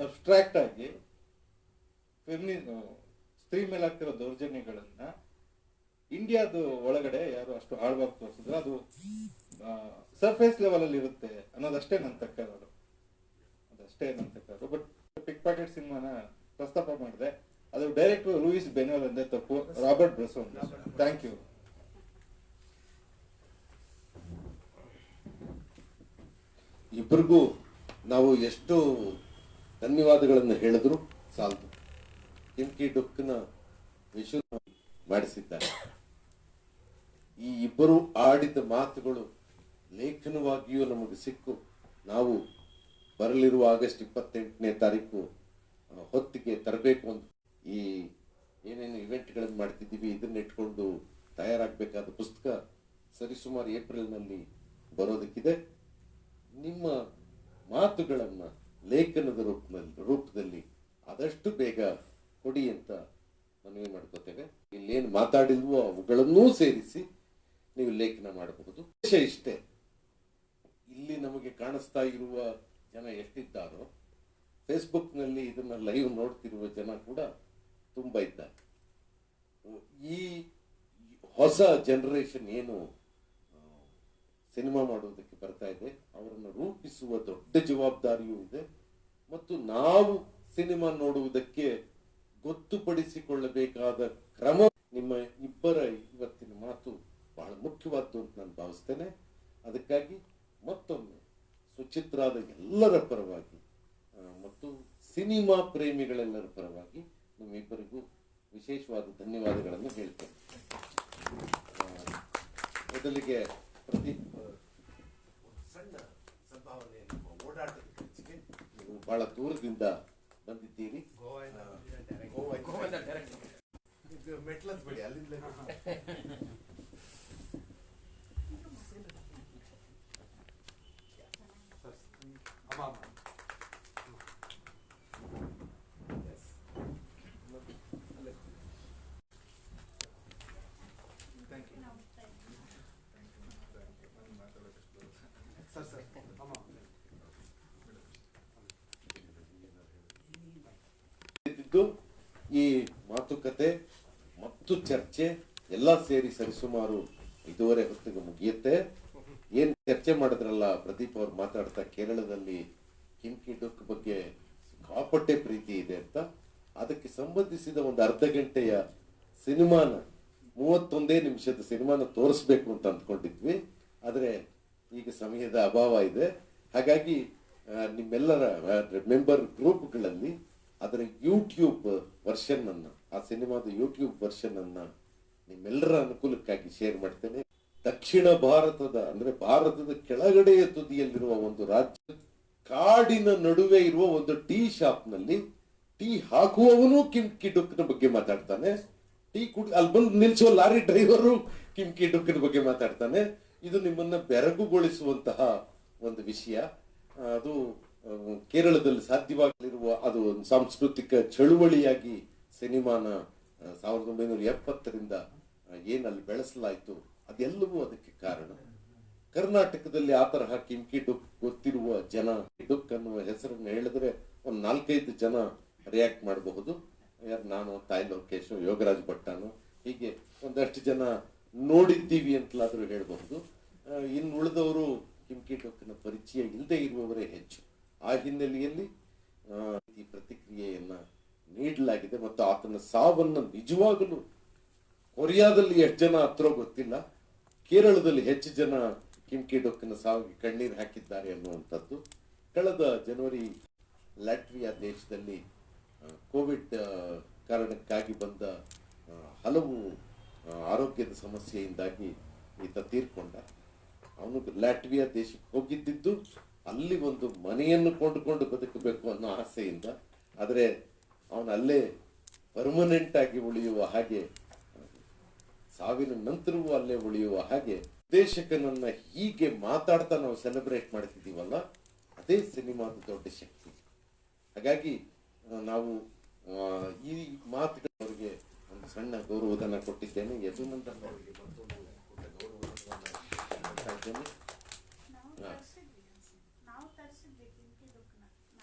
ಅಬ್ಸ್ಟ್ರಾಕ್ಟ್ ಆಗಿ ಸ್ತ್ರೀ ಮೇಲೆ ಆಗ್ತಿರೋ ದೌರ್ಜನ್ಯಗಳನ್ನ ಇಂಡಿಯಾದ ಒಳಗಡೆ ಯಾರು ಅಷ್ಟು ಆಳವಾಗಿ ತೋರಿಸಿದ್ರೆ ಅದು ಸರ್ಫೇಸ್ ಲೆವೆಲ್ ಅಲ್ಲಿ ಇರುತ್ತೆ ಅನ್ನೋದಷ್ಟೇ ನನ್ನ ತಕ್ಕಾರರು, ಅದಷ್ಟೇ ನನ್ನ ತಕ್ಕಾರರು. ಬಟ್ ಪಿಕ್ ಪಾಕೆಟ್ ಸಿನಿಮಾನ ಪ್ರಸ್ತಾಪ ಮಾಡಿದೆ, ಅದು ಡೈರೆಕ್ಟರ್ ಲೂಯಿಸ್ ಬೆನೋಲ್ ಅಂದೇ ತಪ್ಪು, ರಾಬರ್ಟ್ ಬ್ರೆಸೋನ್. Thank you. ಇಬ್ಬರಿಗೂ ನಾವು ಎಷ್ಟು ಧನ್ಯವಾದಗಳನ್ನು ಹೇಳಿದ್ರು ಸಾಲದು. ಕಿಮ್ಕಿ ಡುಕ್ನ ವಿಷು ಮಾಡಿಸಿದ್ದಾರೆ. ಈ ಇಬ್ಬರು ಆಡಿದ ಮಾತುಗಳು ಲೇಖನವಾಗಿಯೂ ನಮಗೆ ಸಿಕ್ಕು. ನಾವು ಬರಲಿರುವ ಆಗಸ್ಟ್ 28ನೇ ತಾರೀಕು ಹೊತ್ತಿಗೆ ತರಬೇಕು ಅಂತ ಈ ಏನೇನು ಇವೆಂಟ್ಗಳನ್ನು ಮಾಡ್ತಿದ್ದೀವಿ ಇದನ್ನ ಇಟ್ಕೊಂಡು ತಯಾರಾಗಬೇಕಾದ ಪುಸ್ತಕ ಸರಿಸುಮಾರು ಏಪ್ರಿಲ್ನಲ್ಲಿ ಬರೋದಕ್ಕಿದೆ. ನಿಮ್ಮ ಮಾತುಗಳನ್ನು ಲೇಖನದ ರೂಪದಲ್ಲಿ ಆದಷ್ಟು ಬೇಗ ಕೊಡಿ ಅಂತ ಮನವಿ ಮಾಡ್ಕೋತೇವೆ. ಇಲ್ಲೇನು ಮಾತಾಡಿಲ್ವೋ ಅವುಗಳನ್ನೂ ಸೇರಿಸಿ ನೀವು ಲೇಖನ ಮಾಡಬಹುದು. ವಿಷಯ ಇಷ್ಟೇ, ಇಲ್ಲಿ ನಮಗೆ ಕಾಣಿಸ್ತಾ ಇರುವ ಜನ ಎಷ್ಟಿದ್ದಾರೋ ಫೇಸ್ಬುಕ್ನಲ್ಲಿ ಇದನ್ನ ಲೈವ್ ನೋಡ್ತಿರುವ ಜನ ಕೂಡ ತುಂಬ ಇದ್ದಾರೆ. ಈ ಹೊಸ ಜನರೇಷನ್ ಏನು ಸಿನಿಮಾ ಮಾಡುವುದಕ್ಕೆ ಬರ್ತಾ ಇದೆ ಅವರನ್ನು ರೂಪಿಸುವ ದೊಡ್ಡ ಜವಾಬ್ದಾರಿಯೂ ಇದೆ. ಮತ್ತು ನಾವು ಸಿನಿಮಾ ನೋಡುವುದಕ್ಕೆ ಗೊತ್ತುಪಡಿಸಿಕೊಳ್ಳಬೇಕಾದ ಕ್ರಮ, ನಿಮ್ಮ ಇಬ್ಬರ ಇವತ್ತಿನ ಮಾತು ಬಹಳ ಮುಖ್ಯವಾದ್ದು ಅಂತ ನಾನು ಭಾವಿಸ್ತೇನೆ. ಅದಕ್ಕಾಗಿ ಮತ್ತೊಮ್ಮೆ ಸುಚಿತ್ರಾದ ಎಲ್ಲರ ಪರವಾಗಿ ಮತ್ತು ಸಿನಿಮಾ ಪ್ರೇಮಿಗಳೆಲ್ಲರ ಪರವಾಗಿ ನಿಮ್ಮಿಬ್ಬರಿಗೂ ವಿಶೇಷವಾದ ಧನ್ಯವಾದಗಳನ್ನು ಹೇಳ್ತೇನೆ. ಮೊದಲಿಗೆ ಪ್ರದೀಪ್, ಸಣ್ಣ ಸಂಭಾವನೆ ಓಡಾಟದ ಖರ್ಚಿಗೆ ನೀವು ಬಹಳ ದೂರದಿಂದ ಬಂದಿದ್ದೀರಿ. ಗೋವಿಂದ ಡೈರೆಕ್ಟ್ ಮೆಟ್ಲತ್ ಬಿಡಿ ಅಲ್ಲಿಂದ ಈ ಮಾತುಕತೆ ಮತ್ತು ಚರ್ಚೆ ಎಲ್ಲ ಸೇರಿ ಸರಿಸುಮಾರು 5:30 ಹೊತ್ತಿಗೆ ಮುಗಿಯುತ್ತೆ. ಏನ್ ಚರ್ಚೆ ಮಾಡಿದ್ರಲ್ಲ ಪ್ರದೀಪ್ ಅವ್ರು ಮಾತಾಡ್ತಾ, ಕೇರಳದಲ್ಲಿ ಕಿಮ್ಕಿ ಡುಕ್ ಬಗ್ಗೆ ಸಿಕ್ಕಾಪಟ್ಟೆ ಪ್ರೀತಿ ಇದೆ ಅಂತ, ಅದಕ್ಕೆ ಸಂಬಂಧಿಸಿದ ಒಂದು ಅರ್ಧ ಗಂಟೆಯ ಸಿನಿಮಾನ 31 ನಿಮಿಷದ ಸಿನಿಮಾನ ತೋರಿಸ್ಬೇಕು ಅಂತ ಅಂದ್ಕೊಂಡಿದ್ವಿ. ಆದ್ರೆ ಈಗ ಸಮಯದ ಅಭಾವ ಇದೆ. ಹಾಗಾಗಿ ನಿಮ್ಮೆಲ್ಲರ ಮೆಂಬರ್ ಗ್ರೂಪ್ಗಳಲ್ಲಿ ಅದರ ಯೂಟ್ಯೂಬ್ ವರ್ಷನ್ ಅನ್ನ, ಆ ಸಿನಿಮಾದ ಯೂಟ್ಯೂಬ್ ವರ್ಷನ್ ಅನ್ನ ನಿಮ್ಮೆಲ್ಲರ ಅನುಕೂಲಕ್ಕಾಗಿ ಶೇರ್ ಮಾಡ್ತೇನೆ. ದಕ್ಷಿಣ ಭಾರತದ ಅಂದ್ರೆ ಭಾರತದ ಕೆಳಗಡೆಯ ತುದಿಯಲ್ಲಿರುವ ಒಂದು ರಾಜ್ಯ, ಕಾಡಿನ ನಡುವೆ ಇರುವ ಒಂದು ಟೀ ಶಾಪ್ ನಲ್ಲಿ ಟೀ ಹಾಕುವವನು ಕಿಮ್ಕಿ ಡುಕ್ನ ಬಗ್ಗೆ ಮಾತಾಡ್ತಾನೆ. ಟೀ ಕುಡಿ ಅಲ್ಲಿ ಬಂದು ನಿಲ್ಸುವ ಲಾರಿ ಡ್ರೈವರು ಕಿಮ್ಕಿ ಡುಕ್ನ ಬಗ್ಗೆ ಮಾತಾಡ್ತಾನೆ. ಇದು ನಿಮ್ಮನ್ನ ಬೆರಗುಗೊಳಿಸುವಂತಹ ಒಂದು ವಿಷಯ. ಅದು ಕೇರಳದಲ್ಲಿ ಸಾಧ್ಯವಾಗಲಿರುವ ಅದು ಒಂದು ಸಾಂಸ್ಕೃತಿಕ ಚಳುವಳಿಯಾಗಿ ಸಿನಿಮಾನ 1970ರಿಂದ ಏನಲ್ಲಿ ಬೆಳೆಸಲಾಯಿತು, ಅದೆಲ್ಲವೂ ಅದಕ್ಕೆ ಕಾರಣ. ಕರ್ನಾಟಕದಲ್ಲಿ ಆ ತರಹ ಕಿಮ್ಕಿ ಡುಕ್ ಗೊತ್ತಿರುವ ಜನ, ಡುಕ್ ಅನ್ನುವ ಹೆಸರನ್ನು ಹೇಳಿದ್ರೆ ಒಂದು 4-5 ಜನ ರಿಯಾಕ್ಟ್ ಮಾಡಬಹುದು. ನಾನು, ತಾಯಿ ಲೋಕೇಶ್, ಯೋಗರಾಜ್ ಭಟ್ಟನು, ಹೀಗೆ ಒಂದಷ್ಟು ಜನ ನೋಡಿದ್ದೀವಿ ಅಂತಲಾದ್ರೂ ಹೇಳಬಹುದು. ಇನ್ನು ಉಳಿದವರು ಕಿಮ್ಕಿ ಡುಕ್ನ ಪರಿಚಯ ಇಲ್ಲದೆ ಇರುವವರೇ ಹೆಚ್ಚು. ಆ ಹಿನ್ನೆಲೆಯಲ್ಲಿ ಈ ಪ್ರತಿಕ್ರಿಯೆಯನ್ನ ನೀಡಲಾಗಿದೆ. ಮತ್ತು ಆತನ ಸಾವನ್ನು ನಿಜವಾಗಲೂ ಕೊರಿಯಾದಲ್ಲಿ ಎಷ್ಟು ಜನ ಹತ್ರೋ ಗೊತ್ತಿಲ್ಲ, ಕೇರಳದಲ್ಲಿ ಹೆಚ್ಚು ಜನ ಕಿಮ್ಕಿ ಡುಕ್ನ ಸಾವಿಗೆ ಕಣ್ಣೀರು ಹಾಕಿದ್ದಾರೆ ಅನ್ನುವಂಥದ್ದು. ಕಳೆದ ಜನವರಿ ಲ್ಯಾಟ್ವಿಯಾ ದೇಶದಲ್ಲಿ ಕೋವಿಡ್ ಕಾರಣಕ್ಕಾಗಿ ಬಂದ ಹಲವು ಆರೋಗ್ಯದ ಸಮಸ್ಯೆಯಿಂದಾಗಿ ಈತ ತೀರ್ಕೊಂಡ. ಅವನು ಲ್ಯಾಟ್ವಿಯಾ ದೇಶಕ್ಕೆ ಹೋಗಿದ್ದಿದ್ದು ಅಲ್ಲಿ ಒಂದು ಮನೆಯನ್ನು ಕೊಂಡುಕೊಂಡು ಬದುಕಬೇಕು ಅನ್ನೋ ಆಸೆಯಿಂದ. ಆದರೆ ಅವನು ಅಲ್ಲೇ ಪರ್ಮನೆಂಟ್ ಆಗಿ ಉಳಿಯುವ ಹಾಗೆ, ಸಾವಿನ ನಂತರವೂ ಅಲ್ಲೇ ಉಳಿಯುವ ಹಾಗೆ ನಿರ್ದೇಶಕನನ್ನ ಹೀಗೆ ಮಾತಾಡ್ತಾ ನಾವು ಸೆಲೆಬ್ರೇಟ್ ಮಾಡ್ತಿದ್ದೀವಲ್ಲ, ಅದೇ ಸಿನಿಮಾದ ದೊಡ್ಡ ಶಕ್ತಿ. ಹಾಗಾಗಿ ನಾವು ಈ ಮಾತುಗಳಿಗೆ ಒಂದು ಸಣ್ಣ ಗೌರವಧನ ಕೊಟ್ಟಿದ್ದೇನೆ. ಯದುನಂದನ್ ಅವರಿಗೆ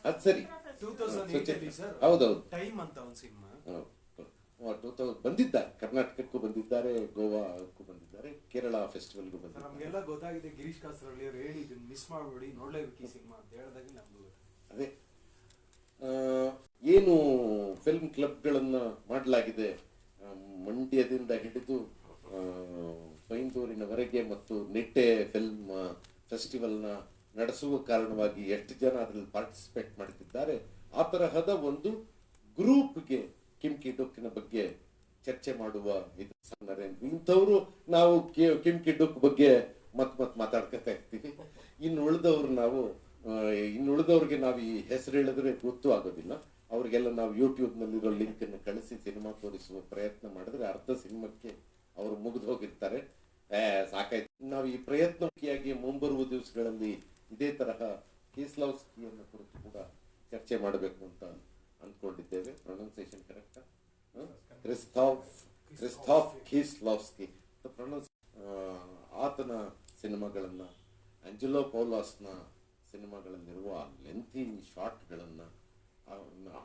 ಅದ್ ಸರಿ, ಹೌದೌದು, ಬಂದಿದ್ದಾರೆ, ಕರ್ನಾಟಕಕ್ಕೂ ಬಂದಿದ್ದಾರೆ, ಗೋವಾಕ್ಕೂ ಬಂದಿದ್ದಾರೆ, ಕೇರಳ ಫೆಸ್ಟಿವಲ್ಗೂ ಬಂದಿದ್ದಾರೆ. ನಮ್ಗೆಲ್ಲ ಗೊತ್ತಾಗಿದೆ, ಗಿರೀಶ್ ಕಾಸರಳ್ಳಿ ಅವರು ಹೇಳಿ ಮಿಸ್ ಮಾಡಬೇಡಿ, ನೋಡ್ಲೇಬೇಕು ಈ ಸಿನಿಮಾ ಅಂತ ಹೇಳಿದಾಗ ನಮ್ದು ಅದೇ ಏನು ಫಿಲ್ಮ್ ಕ್ಲಬ್ಗಳನ್ನ ಮಾಡಲಾಗಿದೆ, ಮಂಡ್ಯದಿಂದ ಹಿಡಿದು ಬೈಂದೂರಿನವರೆಗೆ, ಮತ್ತು ನಿಟ್ಟೆ ಫಿಲ್ಮ್ ಫೆಸ್ಟಿವಲ್ನ ನಡೆಸುವ ಕಾರಣವಾಗಿ ಎಷ್ಟು ಜನ ಅದರಲ್ಲಿ ಪಾರ್ಟಿಸಿಪೇಟ್ ಮಾಡ್ತಿದ್ದಾರೆ. ಆ ತರಹದ ಒಂದು ಗ್ರೂಪ್ಗೆ ಕಿಮ್ಕಿ ಡುಕ್ನ ಬಗ್ಗೆ ಚರ್ಚೆ ಮಾಡುವ ಇಂಥವ್ರು ನಾವು ಕಿಮ್ಕಿ ಡುಕ್ ಬಗ್ಗೆ ಮತ್ ಮಾತಾಡ್ಕೊತಾ ಇರ್ತೀವಿ. ಇನ್ನುಳಿದವ್ರಿಗೆ ನಾವು ಈ ಹೆಸರು ಹೇಳಿದ್ರೆ ಗೊತ್ತೂ ಆಗೋದಿಲ್ಲ. ಅವ್ರಿಗೆಲ್ಲ ನಾವು ಯೂಟ್ಯೂಬ್ ನಲ್ಲಿರೋ ಲಿಂಕ್ ಅನ್ನು ಕಳಿಸಿ ಸಿನಿಮಾ ತೋರಿಸುವ ಪ್ರಯತ್ನ ಮಾಡಿದ್ರೆ ಅರ್ಧ ಸಿನಿಮಾಕ್ಕೆ ಅವರು ಮುಗಿದು ಹೋಗಿರ್ತಾರೆ. ಸಾಕಾಯ್ತು. ನಾವು ಈ ಪ್ರಯತ್ನಕ್ಕಾಗಿ ಮುಂಬರುವ ದಿವಸಗಳಲ್ಲಿ ಇದೇ ತರಹ ಕೀಸ್ಲಾವ್ಸ್ಕಿಯನ್ನು ಕುರಿತು ಕೂಡ ಚರ್ಚೆ ಮಾಡಬೇಕು ಅಂತ ಅಂದ್ಕೊಂಡಿದ್ದೇವೆ. ಪ್ರೊನೌನ್ಸಿಯೇಷನ್ ಕರೆಕ್ಟಾ? ಕ್ರಿಸ್ಟಾಫ್ ಕೀಸ್ಲಾವ್ಸ್ಕಿ. ಆತನ ಸಿನಿಮಾಗಳನ್ನ, ಆಂಜೆಲೋ ಪೌಲಾಸ್ನ ಸಿನಿಮಾಗಳಲ್ಲಿರುವ ಲೆಂಥಿ ಶಾರ್ಟ್ಗಳನ್ನ,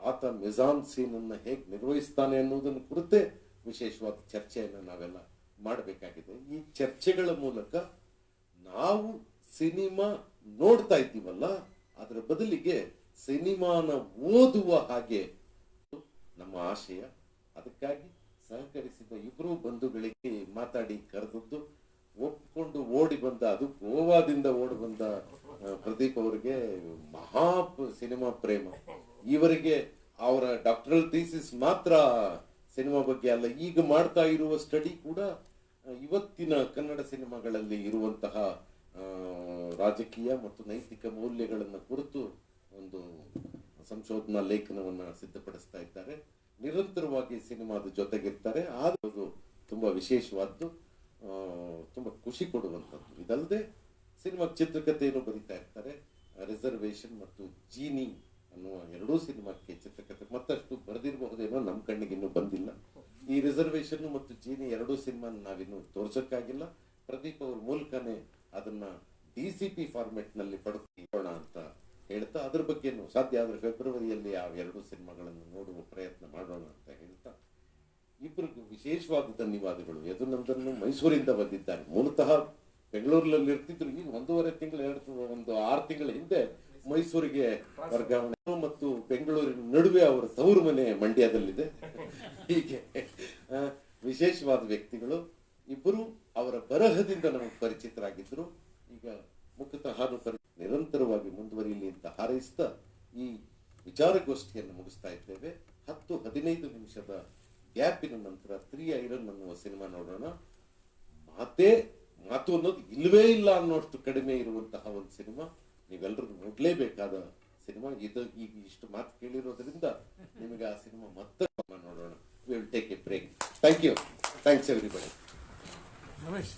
ಆತ ಮಿಜಾನ್ ಸೀನ್ ಅನ್ನ ಹೇಗೆ ನಿರ್ವಹಿಸ್ತಾನೆ ಅನ್ನೋದನ್ನ ಕುರಿತೇ ವಿಶೇಷವಾದ ಚರ್ಚೆಯನ್ನು ನಾವೆಲ್ಲ ಮಾಡಬೇಕಾಗಿದೆ. ಈ ಚರ್ಚೆಗಳ ಮೂಲಕ ನಾವು ಸಿನಿಮಾ ನೋಡ್ತಾ ಇದ್ದೀವಲ್ಲ, ಅದರ ಬದಲಿಗೆ ಸಿನಿಮಾನ ಓದುವ ಹಾಗೆ ನಮ್ಮ ಆಶಯ. ಅದಕ್ಕಾಗಿ ಸಹಕರಿಸಿದ ಇಬ್ಬರು ಬಂಧುಗಳಿಗೆ ಮಾತಾಡಿ ಕರೆದದ್ದು, ಒಪ್ಪಿಕೊಂಡು ಓಡಿ ಬಂದ, ಅದು ಗೋವಾದಿಂದ ಓಡಿ ಬಂದ ಪ್ರದೀಪ್ ಅವರಿಗೆ ಮಹಾ ಸಿನಿಮಾ ಪ್ರೇಮ. ಇವರಿಗೆ ಅವರ ಡಾಕ್ಟರಲ್ ಥೀಸಿಸ್ ಮಾತ್ರ ಸಿನಿಮಾ ಬಗ್ಗೆ ಅಲ್ಲ, ಈಗ ಮಾಡ್ತಾ ಇರುವ ಸ್ಟಡಿ ಕೂಡ ಇವತ್ತಿನ ಕನ್ನಡ ಸಿನಿಮಾಗಳಲ್ಲಿ ಇರುವಂತಹ ರಾಜಕೀಯ ಮತ್ತು ನೈತಿಕ ಮೌಲ್ಯಗಳನ್ನು ಕುರಿತು ಒಂದು ಸಂಶೋಧನಾ ಲೇಖನವನ್ನ ಸಿದ್ಧಪಡಿಸ್ತಾ ಇದ್ದಾರೆ. ನಿರಂತರವಾಗಿ ಸಿನಿಮಾದ ಜೊತೆಗಿರ್ತಾರೆ. ಅದು ತುಂಬಾ ವಿಶೇಷವಾದ್ದು, ತುಂಬಾ ಖುಷಿ ಕೊಡುವಂಥದ್ದು. ಇದಲ್ಲದೆ ಸಿನಿಮಾ ಚಿತ್ರಕಥೆಯನ್ನು ಬರೀತಾ ಇರ್ತಾರೆ. ರಿಸರ್ವೇಶನ್ ಮತ್ತು ಜೀನಿ ಅನ್ನುವ ಎರಡೂ ಸಿನಿಮಾಕ್ಕೆ ಚಿತ್ರಕಥೆ ಮತ್ತಷ್ಟು ಬರೆದಿರಬಹುದೇನೋ, ನಮ್ಮ ಕಣ್ಣಿಗೆ ಇನ್ನೂ ಬಂದಿಲ್ಲ. ಈ ರಿಸರ್ವೇಶನ್ ಮತ್ತು ಜೀನಿ ಎರಡೂ ಸಿನಿಮಾ ನಾವಿನ್ನು ತೋರ್ಸಕ್ಕಾಗಿಲ್ಲ. ಪ್ರದೀಪ್ ಅವ್ರ ಮೂಲಕನೇ ಅದನ್ನ DCP ಫಾರ್ಮೆಟ್ ನಲ್ಲಿ ಪಡೆದುಕೊಳ್ಳೋಣ ಅಂತ ಹೇಳ್ತಾ ಅದ್ರ ಬಗ್ಗೆನೂ ಸಾಧ್ಯ ಆದರೆ ಫೆಬ್ರವರಿಯಲ್ಲಿ ಆ 2 ಸಿನಿಮಾಗಳನ್ನು ನೋಡುವ ಪ್ರಯತ್ನ ಮಾಡೋಣ ಅಂತ ಹೇಳ್ತಾ, ಇಬ್ಬರಿಗೂ ವಿಶೇಷವಾದ ಧನ್ಯವಾದಗಳು. ಯದುನಂದನ್ ಮೈಸೂರಿಂದ ಬಂದಿದ್ದಾರೆ, ಮೂಲತಃ ಬೆಂಗಳೂರಲ್ಲಿ ಇರ್ತಿದ್ರು. ಈಗ 1.5 ತಿಂಗಳು 6 ತಿಂಗಳ ಹಿಂದೆ ಮೈಸೂರಿಗೆ ವರ್ಗಾವಣೆ ಮತ್ತು ಬೆಂಗಳೂರಿನ ನಡುವೆ ಅವರ ತವರು ಮನೆ ಮಂಡ್ಯದಲ್ಲಿದೆ. ಹೀಗೆ ವಿಶೇಷವಾದ ವ್ಯಕ್ತಿಗಳು ಇಬ್ಬರು. ಅವರ ಬರಹದಿಂದ ನಮಗೆ ಪರಿಚಿತರಾಗಿದ್ದರು. ಈಗ ಮುಖತಃ ನಿರಂತರವಾಗಿ ಮುಂದುವರಿಯಲಿ ಅಂತ ಹಾರೈಸ್ತಾ ಈ ವಿಚಾರಗೋಷ್ಠಿಯನ್ನು ಮುಗಿಸ್ತಾ ಇದ್ದೇವೆ. 10-15 ನಿಮಿಷದ ಗ್ಯಾಪಿನ ನಂತರ 3 ಐರನ್ ಅನ್ನುವ ಸಿನಿಮಾ ನೋಡೋಣ. ಮಾತು ಅನ್ನೋದು ಇಲ್ಲವೇ ಇಲ್ಲ ಅನ್ನೋಷ್ಟು ಕಡಿಮೆ ಇರುವಂತಹ ಒಂದು ಸಿನಿಮಾ, ನೀವೆಲ್ಲರೂ ನೋಡ್ಲೇಬೇಕಾದ ಸಿನಿಮಾ ಇದು. ಈಗ ಇಷ್ಟು ಮಾತು ಕೇಳಿರೋದ್ರಿಂದ ನಿಮಗೆ ಆ ಸಿನಿಮಾ ಮತ್ತೆ ನೋಡೋಣ. We will take a break. Thank you. Thanks everybody. Ramesh